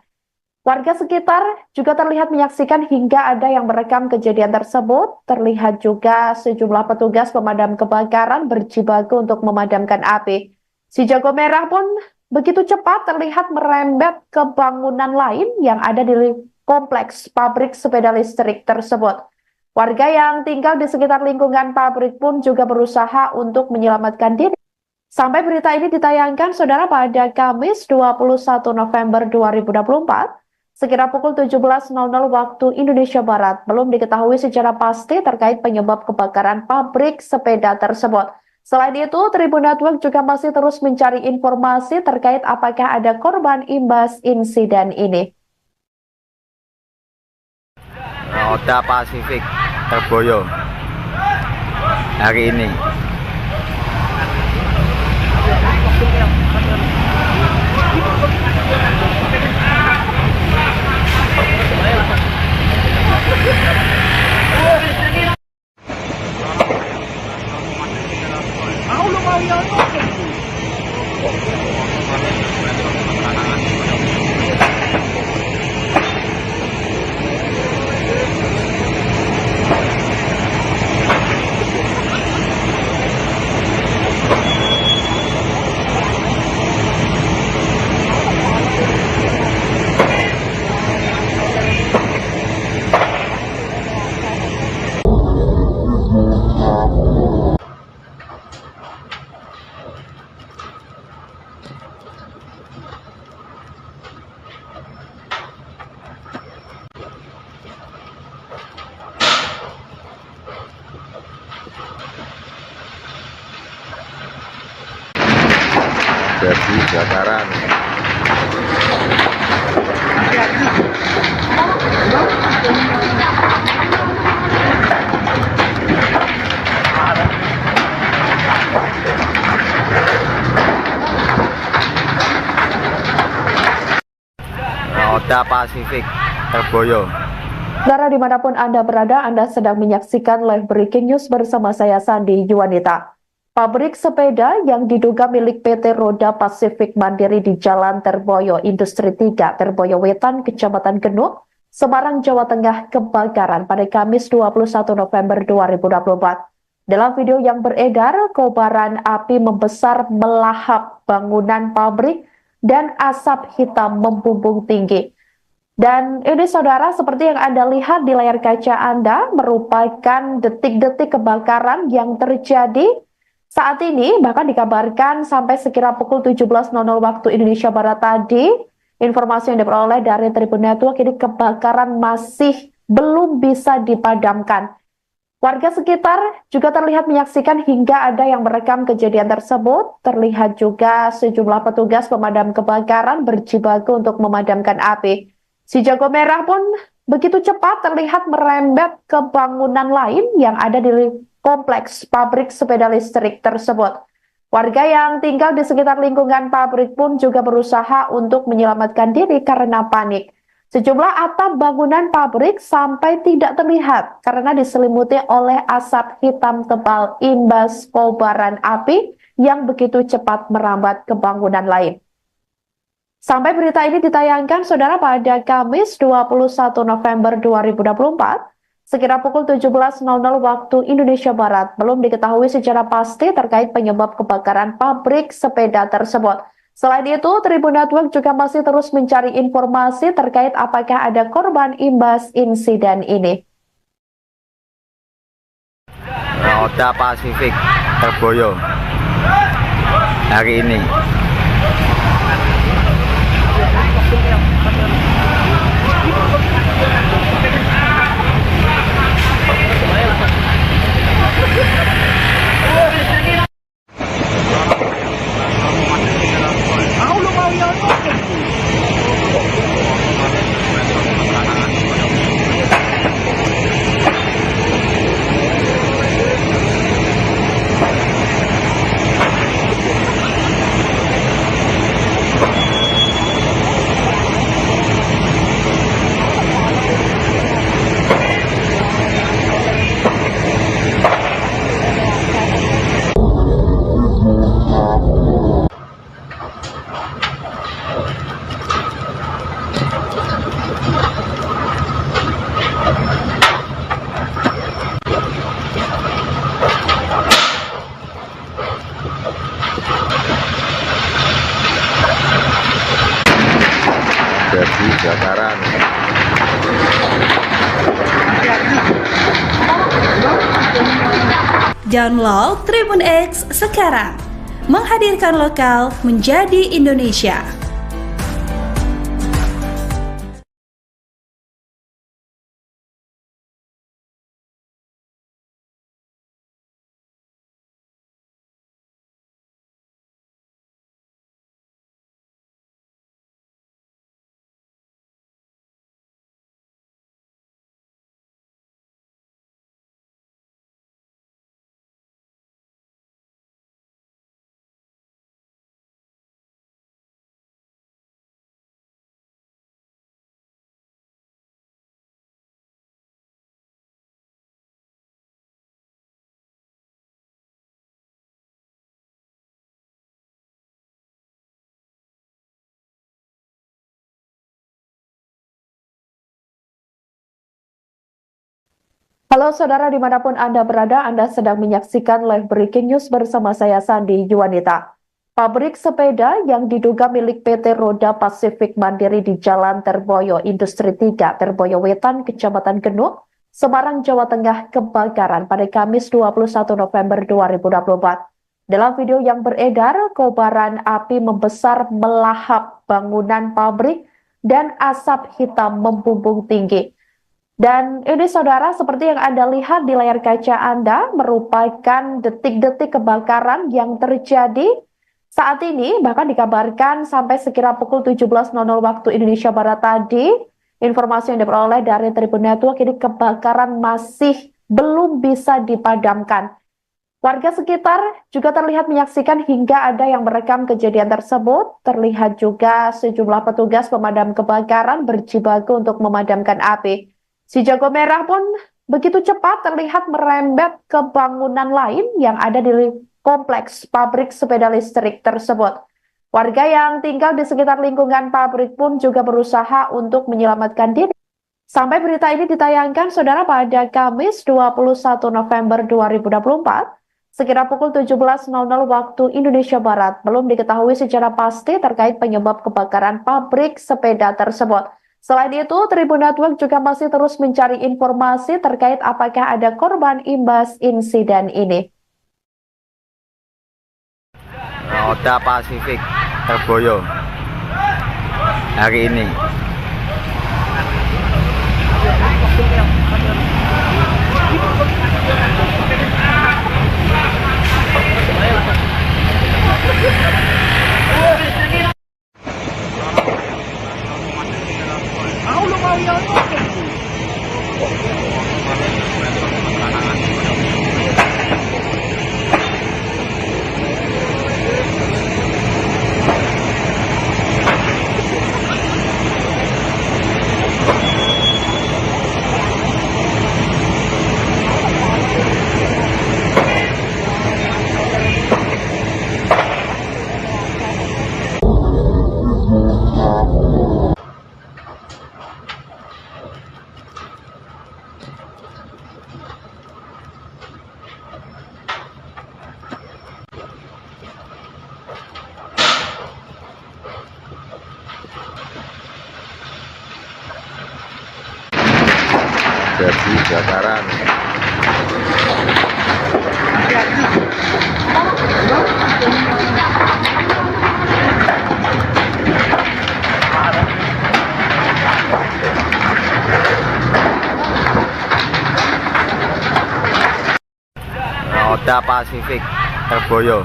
Warga sekitar juga terlihat menyaksikan hingga ada yang merekam kejadian tersebut. Terlihat juga sejumlah petugas pemadam kebakaran berjibaku untuk memadamkan api. Si jago merah pun begitu cepat terlihat merembet ke bangunan lain yang ada di kompleks pabrik sepeda listrik tersebut. Warga yang tinggal di sekitar lingkungan pabrik pun juga berusaha untuk menyelamatkan diri. Sampai berita ini ditayangkan, saudara, pada Kamis 21 November 2024, sekira pukul 17.00 waktu Indonesia Barat, belum diketahui secara pasti terkait penyebab kebakaran pabrik sepeda tersebut. Selain itu, Tribun Network juga masih terus mencari informasi terkait apakah ada korban imbas insiden ini. Oda Pasifik Terboyo hari ini. Jadi kebakaran. Oda Pasifik Terboyo. Saudara, dimanapun Anda berada, Anda sedang menyaksikan live breaking news bersama saya Sandi Yuwanita. Pabrik sepeda yang diduga milik PT Roda Pasifik Mandiri di Jalan Terboyo Industri 3, Terboyo Wetan, Kecamatan Genuk, Semarang, Jawa Tengah kebakaran pada Kamis 21 November 2024. Dalam video yang beredar, kobaran api membesar melahap bangunan pabrik dan asap hitam membumbung tinggi. Dan ini, saudara, seperti yang Anda lihat di layar kaca Anda, merupakan detik-detik kebakaran yang terjadi saat ini. Bahkan dikabarkan sampai sekira pukul 17.00 waktu Indonesia Barat tadi, informasi yang diperoleh dari Tribun Network ini kebakaran masih belum bisa dipadamkan. Warga sekitar juga terlihat menyaksikan hingga ada yang merekam kejadian tersebut. Terlihat juga sejumlah petugas pemadam kebakaran berjibaku untuk memadamkan api. Si jago merah pun begitu cepat terlihat merembet ke bangunan lain yang ada di kompleks pabrik sepeda listrik tersebut. Warga yang tinggal di sekitar lingkungan pabrik pun juga berusaha untuk menyelamatkan diri karena panik. Sejumlah atap bangunan pabrik sampai tidak terlihat karena diselimuti oleh asap hitam tebal imbas kobaran api yang begitu cepat merambat ke bangunan lain. Sampai berita ini ditayangkan, saudara, pada Kamis 21 November 2024, sekira pukul 17.00 waktu Indonesia Barat, belum diketahui secara pasti terkait penyebab kebakaran pabrik sepeda tersebut. Selain itu, Tribun Network juga masih terus mencari informasi terkait apakah ada korban imbas insiden ini. Oda Pasifik Terboyo hari ini. Download Tribun X sekarang. Menghadirkan lokal menjadi Indonesia. Halo saudara dimanapun Anda berada, Anda sedang menyaksikan live breaking news bersama saya Sandi Yuwanita. Pabrik sepeda yang diduga milik PT Roda Pasifik Mandiri di Jalan Terboyo Industri 3, Terboyo Wetan, Kecamatan Genuk, Semarang, Jawa Tengah kebakaran pada Kamis 21 November 2024. Dalam video yang beredar, kobaran api membesar melahap bangunan pabrik dan asap hitam membumbung tinggi. Dan ini saudara, seperti yang Anda lihat di layar kaca Anda, merupakan detik-detik kebakaran yang terjadi saat ini, bahkan dikabarkan sampai sekira pukul 17.00 waktu Indonesia Barat tadi, informasi yang diperoleh dari Tribun Network, ini kebakaran masih belum bisa dipadamkan. Warga sekitar juga terlihat menyaksikan hingga ada yang merekam kejadian tersebut. Terlihat juga sejumlah petugas pemadam kebakaran berjibaku untuk memadamkan api. Si jago merah pun begitu cepat terlihat merembet ke bangunan lain yang ada di kompleks pabrik sepeda listrik tersebut. Warga yang tinggal di sekitar lingkungan pabrik pun juga berusaha untuk menyelamatkan diri. Sampai berita ini ditayangkan, saudara, pada Kamis 21 November 2024, sekira pukul 17.00 waktu Indonesia Barat, belum diketahui secara pasti terkait penyebab kebakaran pabrik sepeda tersebut. Selain itu, Tribun Network juga masih terus mencari informasi terkait apakah ada korban imbas insiden ini. Roda Pasifik Terboyo hari ini. Jadi kebakaran. Roda Pasifik Terboyo.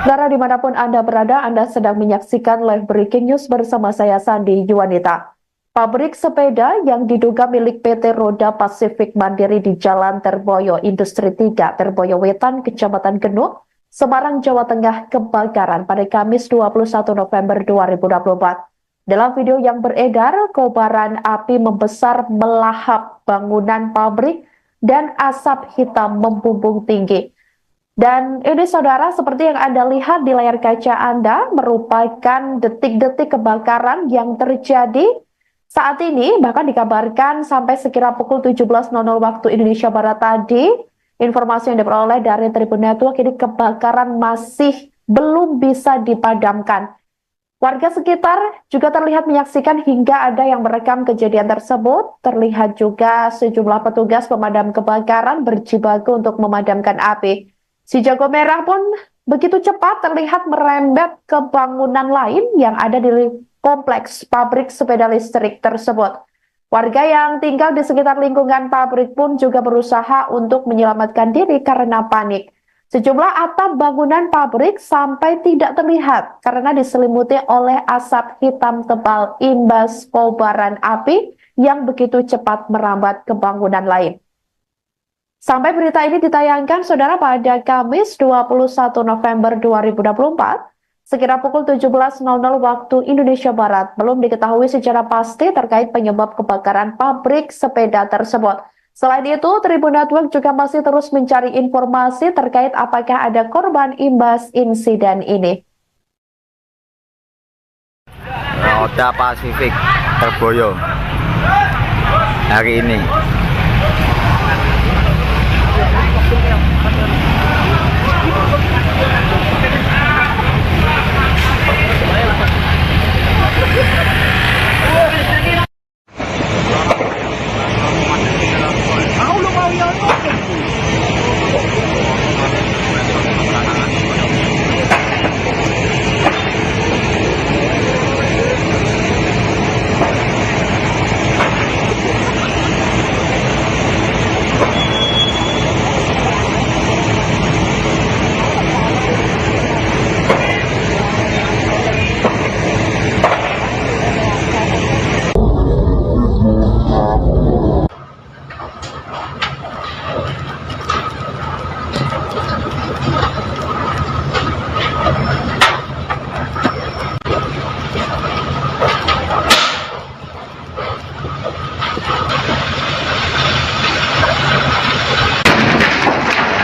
Saudara dimanapun Anda berada, Anda sedang menyaksikan live breaking news bersama saya Sandi Yuwanita. Pabrik sepeda yang diduga milik PT Roda Pasifik Mandiri di Jalan Terboyo Industri 3, Terboyo Wetan, Kecamatan Genuk, Semarang, Jawa Tengah kebakaran pada Kamis 21 November 2024. Dalam video yang beredar, kobaran api membesar melahap bangunan pabrik dan asap hitam membumbung tinggi. Dan ini saudara, seperti yang Anda lihat di layar kaca Anda, merupakan detik-detik kebakaran yang terjadi saat ini, bahkan dikabarkan sampai sekira pukul 17.00 waktu Indonesia Barat tadi, informasi yang diperoleh dari Tribun Network, ini kebakaran masih belum bisa dipadamkan. Warga sekitar juga terlihat menyaksikan hingga ada yang merekam kejadian tersebut. Terlihat juga sejumlah petugas pemadam kebakaran berjibaku untuk memadamkan api. Si jago merah pun begitu cepat terlihat merembet ke bangunan lain yang ada di kompleks pabrik sepeda listrik tersebut. Warga yang tinggal di sekitar lingkungan pabrik pun juga berusaha untuk menyelamatkan diri karena panik. Sejumlah atap bangunan pabrik sampai tidak terlihat karena diselimuti oleh asap hitam tebal imbas kobaran api yang begitu cepat merambat ke bangunan lain. Sampai berita ini ditayangkan, saudara, pada Kamis 21 November 2024, sekira pukul 17.00 waktu Indonesia Barat, belum diketahui secara pasti terkait penyebab kebakaran pabrik sepeda tersebut. Selain itu, Tribun Network juga masih terus mencari informasi terkait apakah ada korban imbas insiden ini. Roda Pasifik tergoyo hari ini.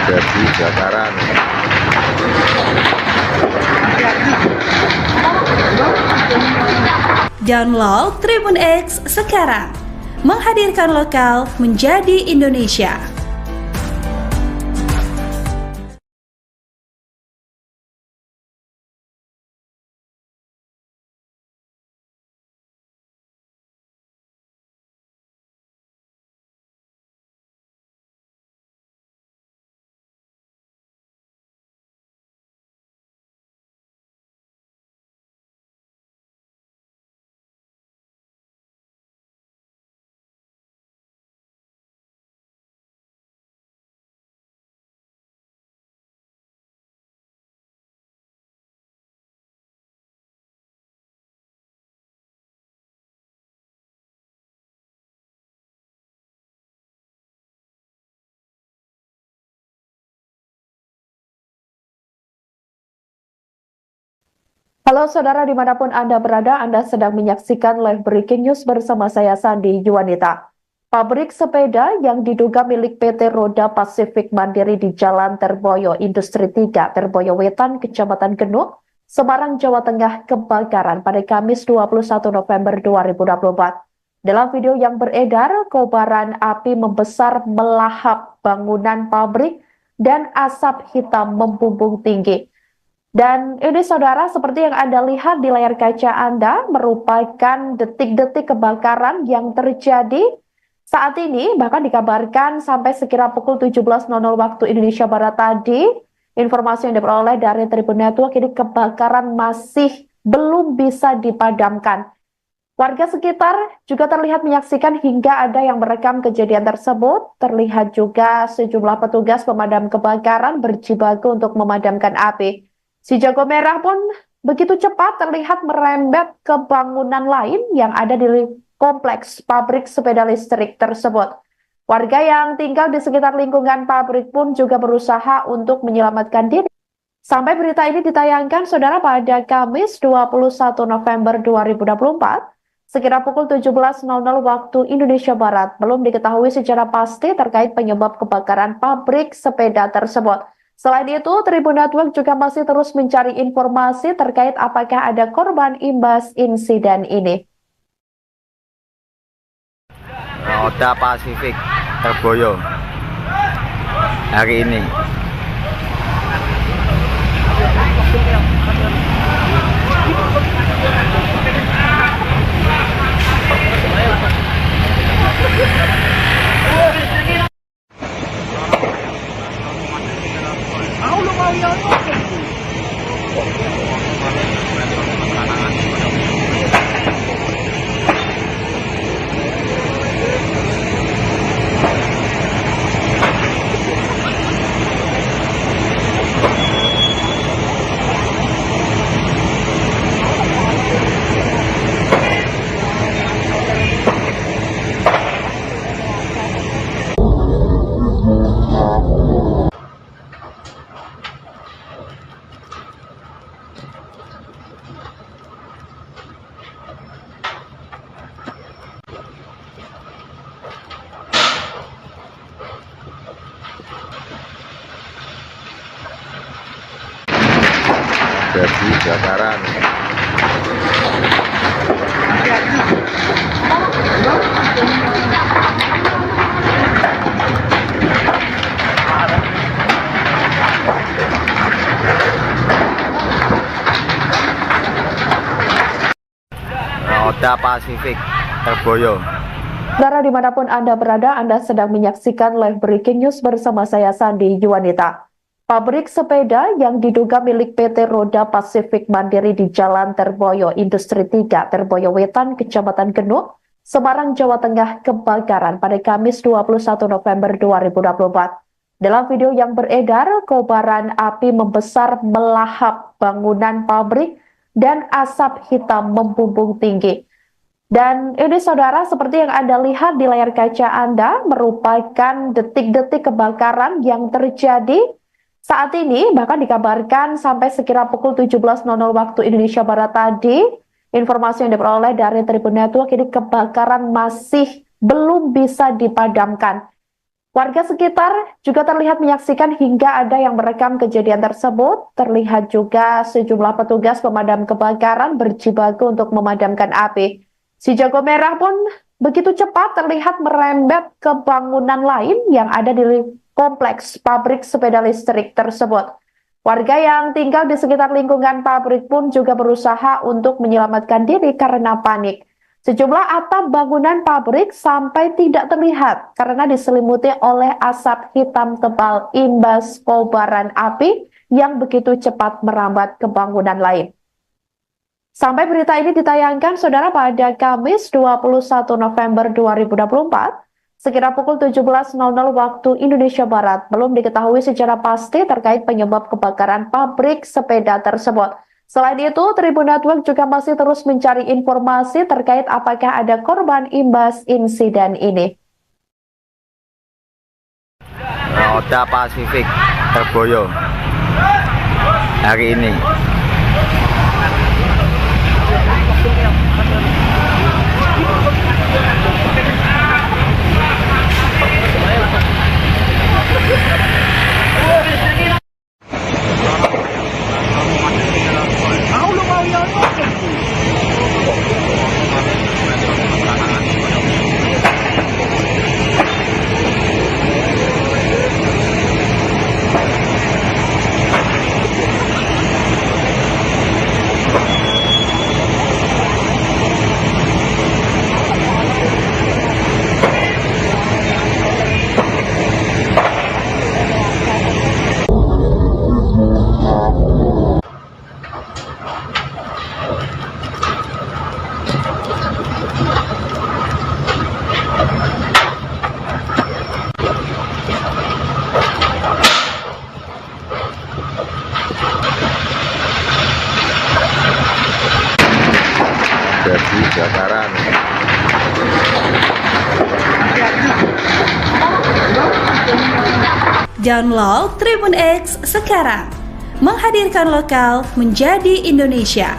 Jadi kebakaran. Download Tribun X sekarang, menghadirkan lokal menjadi Indonesia. Halo saudara, dimanapun Anda berada, Anda sedang menyaksikan live breaking news bersama saya Sandi Yuwanita. Pabrik sepeda yang diduga milik PT Roda Pasifik Mandiri di Jalan Terboyo Industri 3, Terboyo Wetan, Kecamatan Genuk, Semarang, Jawa Tengah kebakaran pada Kamis 21 November 2024. Dalam video yang beredar, kobaran api membesar melahap bangunan pabrik dan asap hitam membumbung tinggi. Dan ini saudara, seperti yang Anda lihat di layar kaca Anda, merupakan detik-detik kebakaran yang terjadi saat ini. Bahkan dikabarkan sampai sekira pukul 17.00 waktu Indonesia Barat tadi, informasi yang diperoleh dari Tribun Network, ini kebakaran masih belum bisa dipadamkan. Warga sekitar juga terlihat menyaksikan hingga ada yang merekam kejadian tersebut. Terlihat juga sejumlah petugas pemadam kebakaran berjibaku untuk memadamkan api. Si jago merah pun begitu cepat terlihat merembet ke bangunan lain yang ada di kompleks pabrik sepeda listrik tersebut. Warga yang tinggal di sekitar lingkungan pabrik pun juga berusaha untuk menyelamatkan diri. Sampai berita ini ditayangkan, saudara, pada Kamis 21 November 2024, sekira pukul 17.00 waktu Indonesia Barat, belum diketahui secara pasti terkait penyebab kebakaran pabrik sepeda tersebut. Selain itu, Tribun Network juga masih terus mencari informasi terkait apakah ada korban imbas insiden ini. Roda Pasifik tergoyo hari ini. Jadi kebakaran. Roda Pasifik Terboyo. Saudara dimanapun Anda berada, Anda sedang menyaksikan live breaking news bersama saya Sandi Yuwanita. Pabrik sepeda yang diduga milik PT Roda Pasifik Mandiri di Jalan Terboyo Industri 3, Terboyo Wetan, Kecamatan Genuk, Semarang, Jawa Tengah kebakaran pada Kamis 21 November 2024. Dalam video yang beredar, kobaran api membesar melahap bangunan pabrik dan asap hitam membumbung tinggi. Dan ini saudara, seperti yang Anda lihat di layar kaca Anda, merupakan detik-detik kebakaran yang terjadi saat ini. Bahkan dikabarkan sampai sekira pukul 17.00 waktu Indonesia Barat tadi, informasi yang diperoleh dari Tribun Network, ini kebakaran masih belum bisa dipadamkan. Warga sekitar juga terlihat menyaksikan hingga ada yang merekam kejadian tersebut. Terlihat juga sejumlah petugas pemadam kebakaran berjibaku untuk memadamkan api. Si jago merah pun begitu cepat terlihat merembet ke bangunan lain yang ada di kompleks pabrik sepeda listrik tersebut. Warga yang tinggal di sekitar lingkungan pabrik pun juga berusaha untuk menyelamatkan diri karena panik. Sejumlah atap bangunan pabrik sampai tidak terlihat karena diselimuti oleh asap hitam tebal imbas kobaran api yang begitu cepat merambat ke bangunan lain. Sampai berita ini ditayangkan, saudara, pada Kamis 21 November 2024, sekira pukul 17.00 waktu Indonesia Barat, belum diketahui secara pasti terkait penyebab kebakaran pabrik sepeda tersebut. Selain itu, Tribun Network juga masih terus mencari informasi terkait apakah ada korban imbas insiden ini. Roda Pasifik Terboyo hari ini. Jadi kebakaran. Download Tribun X sekarang, menghadirkan lokal menjadi Indonesia.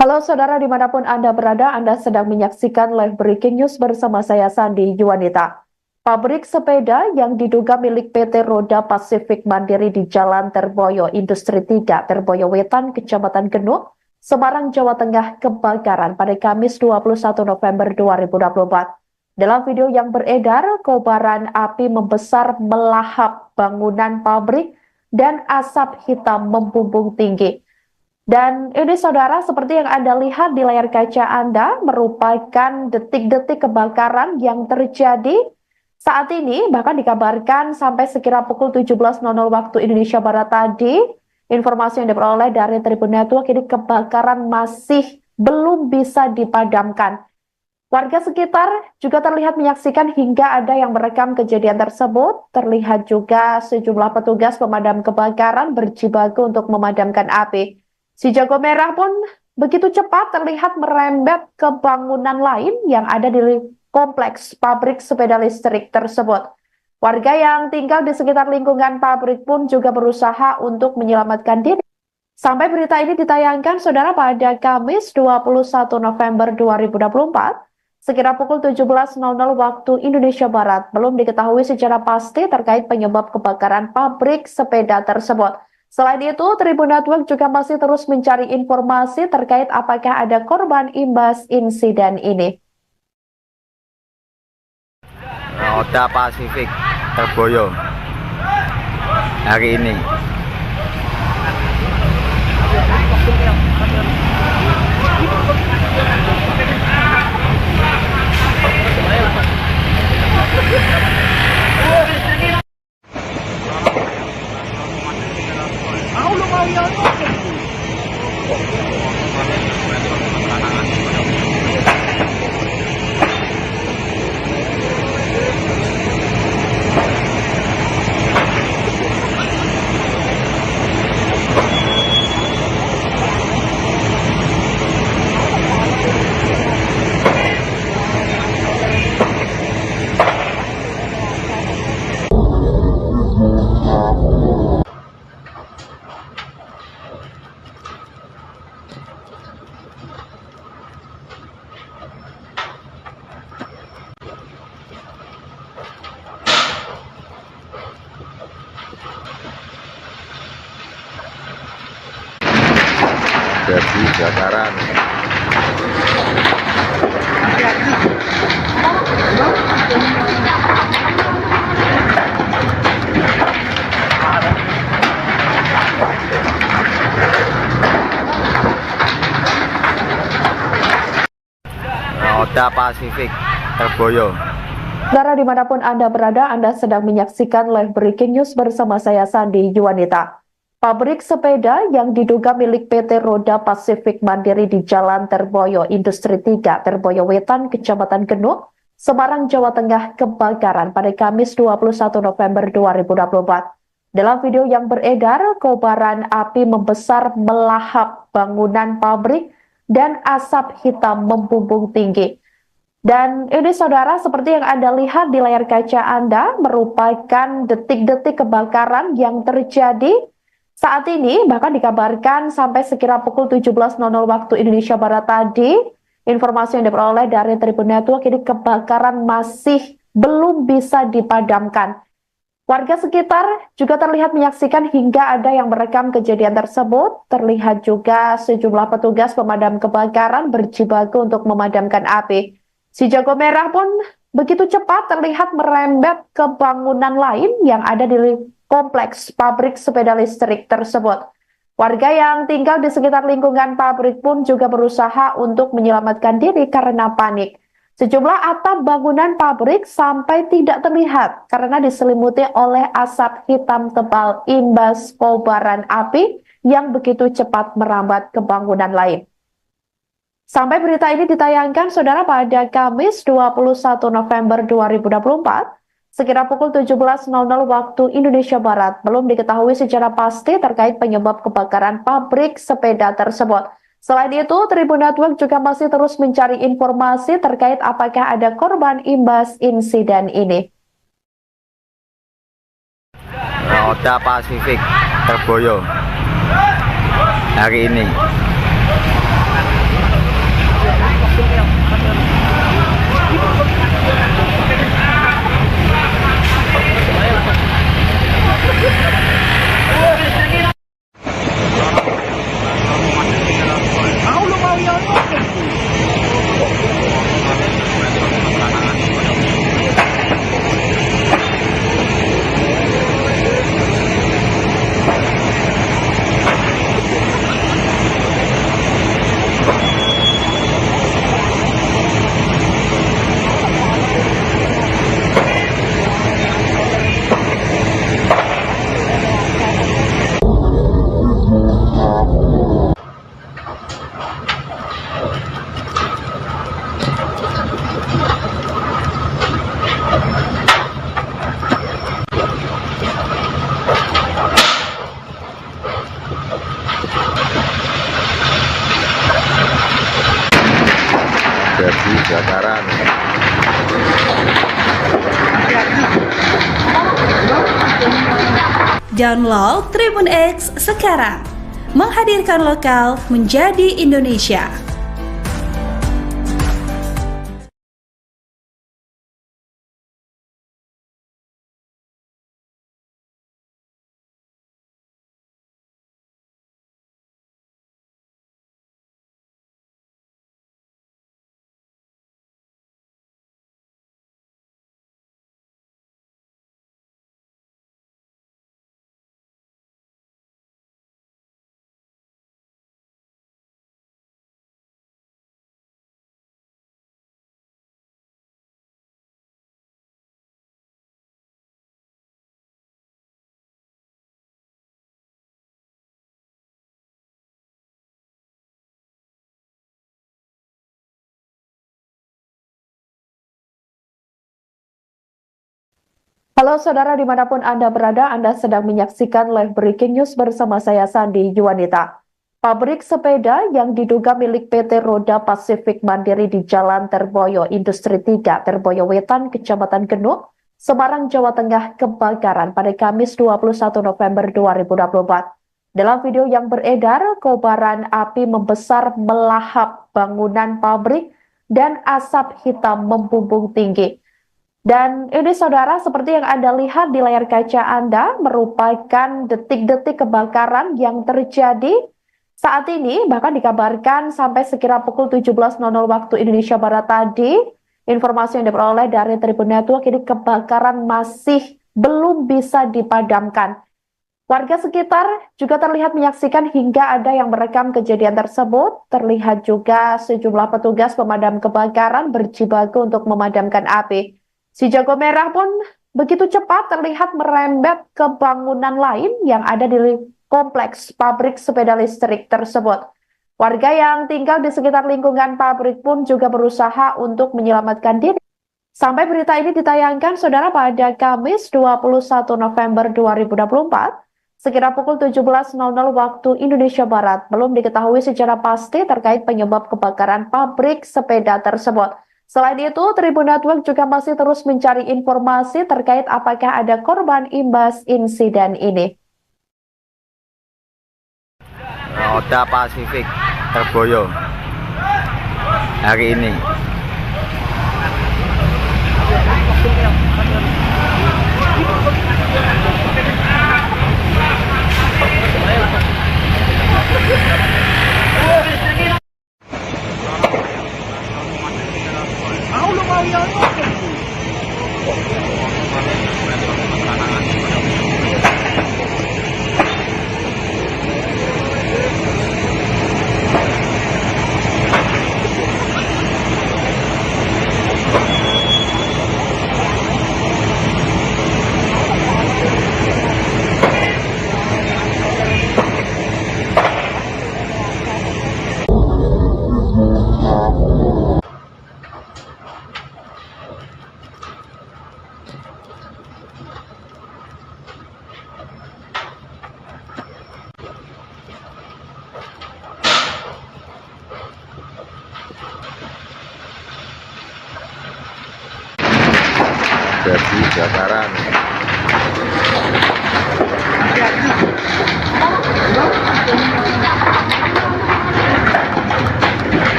Halo saudara dimanapun Anda berada, Anda sedang menyaksikan live breaking news bersama saya Sandi Yuwanita. Pabrik sepeda yang diduga milik PT Roda Pasifik Mandiri di Jalan Terboyo Industri 3, Terboyo Wetan, Kecamatan Genuk, Semarang, Jawa Tengah kebakaran pada Kamis 21 November 2024. Dalam video yang beredar, kobaran api membesar melahap bangunan pabrik dan asap hitam membumbung tinggi. Dan ini saudara, seperti yang Anda lihat di layar kaca Anda, merupakan detik-detik kebakaran yang terjadi saat ini. Bahkan dikabarkan sampai sekira pukul 17.00 waktu Indonesia Barat tadi, informasi yang diperoleh dari Tribun Network, ini kebakaran masih belum bisa dipadamkan. Warga sekitar juga terlihat menyaksikan hingga ada yang merekam kejadian tersebut. Terlihat juga sejumlah petugas pemadam kebakaran berjibaku untuk memadamkan api. Si jago merah pun begitu cepat terlihat merembet ke bangunan lain yang ada di kompleks pabrik sepeda listrik tersebut. Warga yang tinggal di sekitar lingkungan pabrik pun juga berusaha untuk menyelamatkan diri. Sampai berita ini ditayangkan, saudara, pada Kamis 21 November 2024, sekira pukul 17.00 waktu Indonesia Barat, belum diketahui secara pasti terkait penyebab kebakaran pabrik sepeda tersebut. Selain itu, Tribun Network juga masih terus mencari informasi terkait apakah ada korban imbas insiden ini. Roda Pasifik Terboyo hari ini. Jadi kebakaran. Roda Pasifik Terboyo. Saudara dimanapun Anda berada, Anda sedang menyaksikan live breaking news bersama saya Sandi Yuwanita. Pabrik sepeda yang diduga milik PT Roda Pasifik Mandiri di Jalan Terboyo Industri 3, Terboyo Wetan, Kecamatan Genuk, Semarang, Jawa Tengah kebakaran pada Kamis 21 November 2024. Dalam video yang beredar, kobaran api membesar melahap bangunan pabrik dan asap hitam membumbung tinggi. Dan ini saudara, seperti yang Anda lihat di layar kaca Anda, merupakan detik-detik kebakaran yang terjadi saat ini. Bahkan dikabarkan sampai sekira pukul 17.00 waktu Indonesia Barat tadi, informasi yang diperoleh dari Tribun Network, ini kebakaran masih belum bisa dipadamkan. Warga sekitar juga terlihat menyaksikan hingga ada yang merekam kejadian tersebut. Terlihat juga sejumlah petugas pemadam kebakaran berjibaku untuk memadamkan api. Si jago merah pun begitu cepat terlihat merembet ke bangunan lain yang ada di kompleks pabrik sepeda listrik tersebut. Warga yang tinggal di sekitar lingkungan pabrik pun juga berusaha untuk menyelamatkan diri karena panik. Sejumlah atap bangunan pabrik sampai tidak terlihat karena diselimuti oleh asap hitam tebal imbas kobaran api yang begitu cepat merambat ke bangunan lain. Sampai berita ini ditayangkan, saudara, pada Kamis 21 November 2024, sekira pukul 17.00 waktu Indonesia Barat, belum diketahui secara pasti terkait penyebab kebakaran pabrik sepeda tersebut. Selain itu, Tribun Network juga masih terus mencari informasi terkait apakah ada korban imbas insiden ini. Roda Pasifik Terboyo hari ini. terjadi kebakaran. Download Tribun X sekarang, menghadirkan lokal menjadi Indonesia. Halo saudara dimanapun Anda berada, Anda sedang menyaksikan live breaking news bersama saya Sandi Yuwanita. Pabrik sepeda yang diduga milik PT Roda Pasifik Mandiri di Jalan Terboyo Industri 3, Terboyo Wetan, Kecamatan Genuk, Semarang, Jawa Tengah kebakaran pada Kamis 21 November 2024. Dalam video yang beredar, kobaran api membesar melahap bangunan pabrik dan asap hitam membumbung tinggi. Dan ini saudara, seperti yang Anda lihat di layar kaca Anda, merupakan detik-detik kebakaran yang terjadi saat ini, bahkan dikabarkan sampai sekira pukul 17.00 waktu Indonesia Barat tadi. Informasi yang diperoleh dari Tribun Network, ini kebakaran masih belum bisa dipadamkan. Warga sekitar juga terlihat menyaksikan hingga ada yang merekam kejadian tersebut. Terlihat juga sejumlah petugas pemadam kebakaran berjibaku untuk memadamkan api. Si jago merah pun begitu cepat terlihat merembet ke bangunan lain yang ada di kompleks pabrik sepeda listrik tersebut. Warga yang tinggal di sekitar lingkungan pabrik pun juga berusaha untuk menyelamatkan diri. Sampai berita ini ditayangkan, saudara, pada Kamis 21 November 2024, sekira pukul 17.00 waktu Indonesia Barat, belum diketahui secara pasti terkait penyebab kebakaran pabrik sepeda tersebut. Selain itu, Tribun Network juga masih terus mencari informasi terkait apakah ada korban imbas insiden ini. Roda Pasifik Terboyo hari ini. Jadi kebakaran.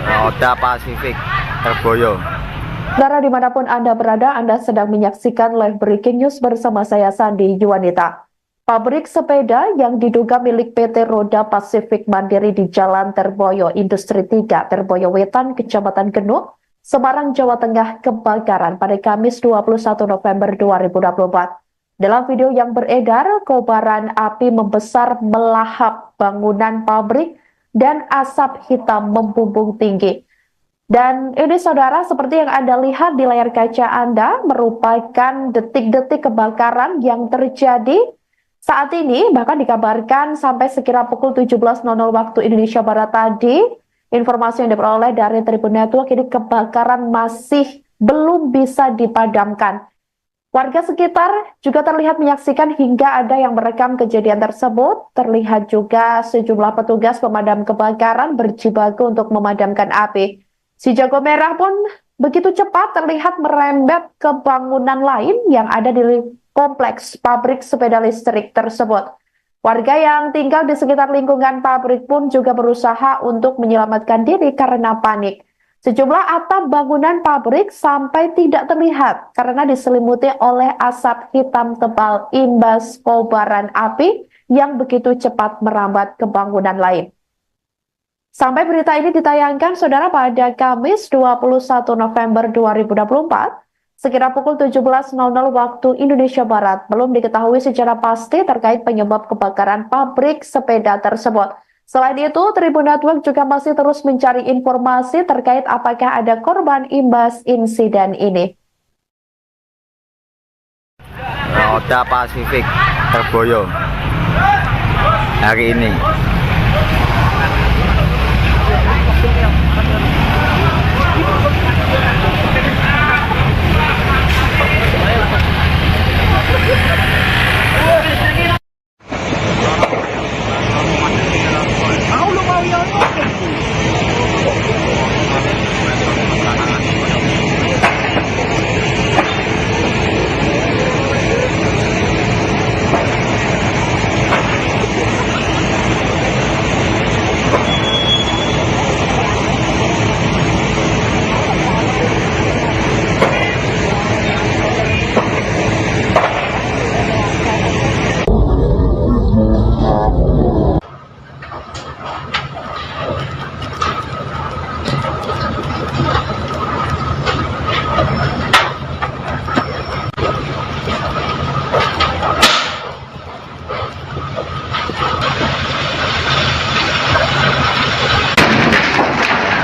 Roda Pasifik Terboyo. Saudara dimanapun Anda berada, Anda sedang menyaksikan live breaking news bersama saya Sandi Yuwanita. Pabrik sepeda yang diduga milik PT Roda Pasifik Mandiri di Jalan Terboyo Industri 3, Terboyo Wetan, Kecamatan Genuk, Semarang, Jawa Tengah kebakaran pada Kamis 21 November 2024. Dalam video yang beredar, kobaran api membesar melahap bangunan pabrik dan asap hitam membumbung tinggi. Dan ini saudara, seperti yang Anda lihat di layar kaca Anda, merupakan detik-detik kebakaran yang terjadi saat ini, bahkan dikabarkan sampai sekira pukul 17.00 waktu Indonesia Barat tadi. Informasi yang diperoleh dari Tribun Network, ini kebakaran masih belum bisa dipadamkan. Warga sekitar juga terlihat menyaksikan hingga ada yang merekam kejadian tersebut. Terlihat juga sejumlah petugas pemadam kebakaran berjibaku untuk memadamkan api. Si jago merah pun begitu cepat terlihat merembet ke bangunan lain yang ada di kompleks pabrik sepeda listrik tersebut. Warga yang tinggal di sekitar lingkungan pabrik pun juga berusaha untuk menyelamatkan diri karena panik. Sejumlah atap bangunan pabrik sampai tidak terlihat karena diselimuti oleh asap hitam tebal imbas kobaran api yang begitu cepat merambat ke bangunan lain. Sampai berita ini ditayangkan, saudara, pada Kamis 21 November 2024, sekira pukul 17.00 waktu Indonesia Barat, belum diketahui secara pasti terkait penyebab kebakaran pabrik sepeda tersebut. Selain itu, Tribun Network juga masih terus mencari informasi terkait apakah ada korban imbas insiden ini. Roda Pasifik terboyo hari ini.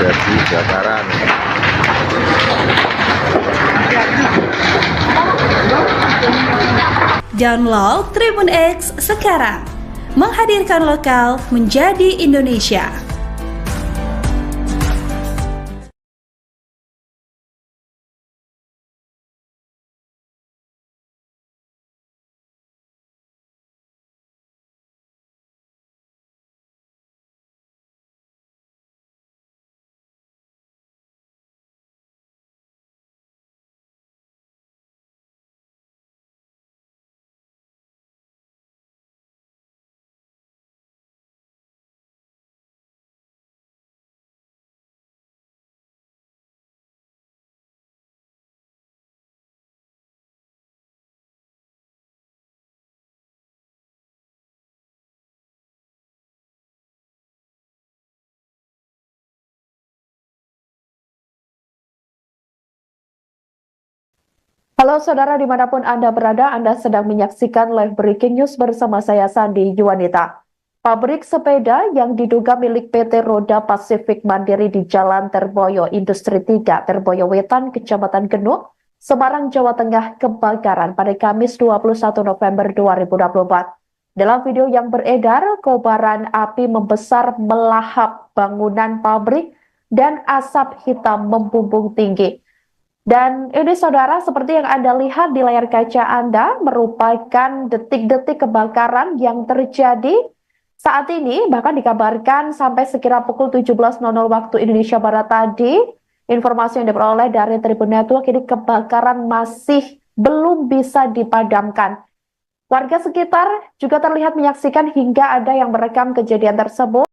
Jadi kebakaran. Download Tribun X sekarang. Menghadirkan lokal menjadi Indonesia. Halo saudara, dimanapun Anda berada, Anda sedang menyaksikan live breaking news bersama saya Sandi Yuwanita. Pabrik sepeda yang diduga milik PT Roda Pasifik Mandiri di Jalan Terboyo Industri 3, Terboyo Wetan, Kecamatan Genuk, Semarang, Jawa Tengah kebakaran pada Kamis 21 November 2024. Dalam video yang beredar, kobaran api membesar melahap bangunan pabrik dan asap hitam membumbung tinggi. Dan ini saudara, seperti yang Anda lihat di layar kaca Anda, merupakan detik-detik kebakaran yang terjadi saat ini. Bahkan dikabarkan sampai sekira pukul 17.00 waktu Indonesia Barat tadi, informasi yang diperoleh dari Tribun Network, ini kebakaran masih belum bisa dipadamkan. Warga sekitar juga terlihat menyaksikan hingga ada yang merekam kejadian tersebut.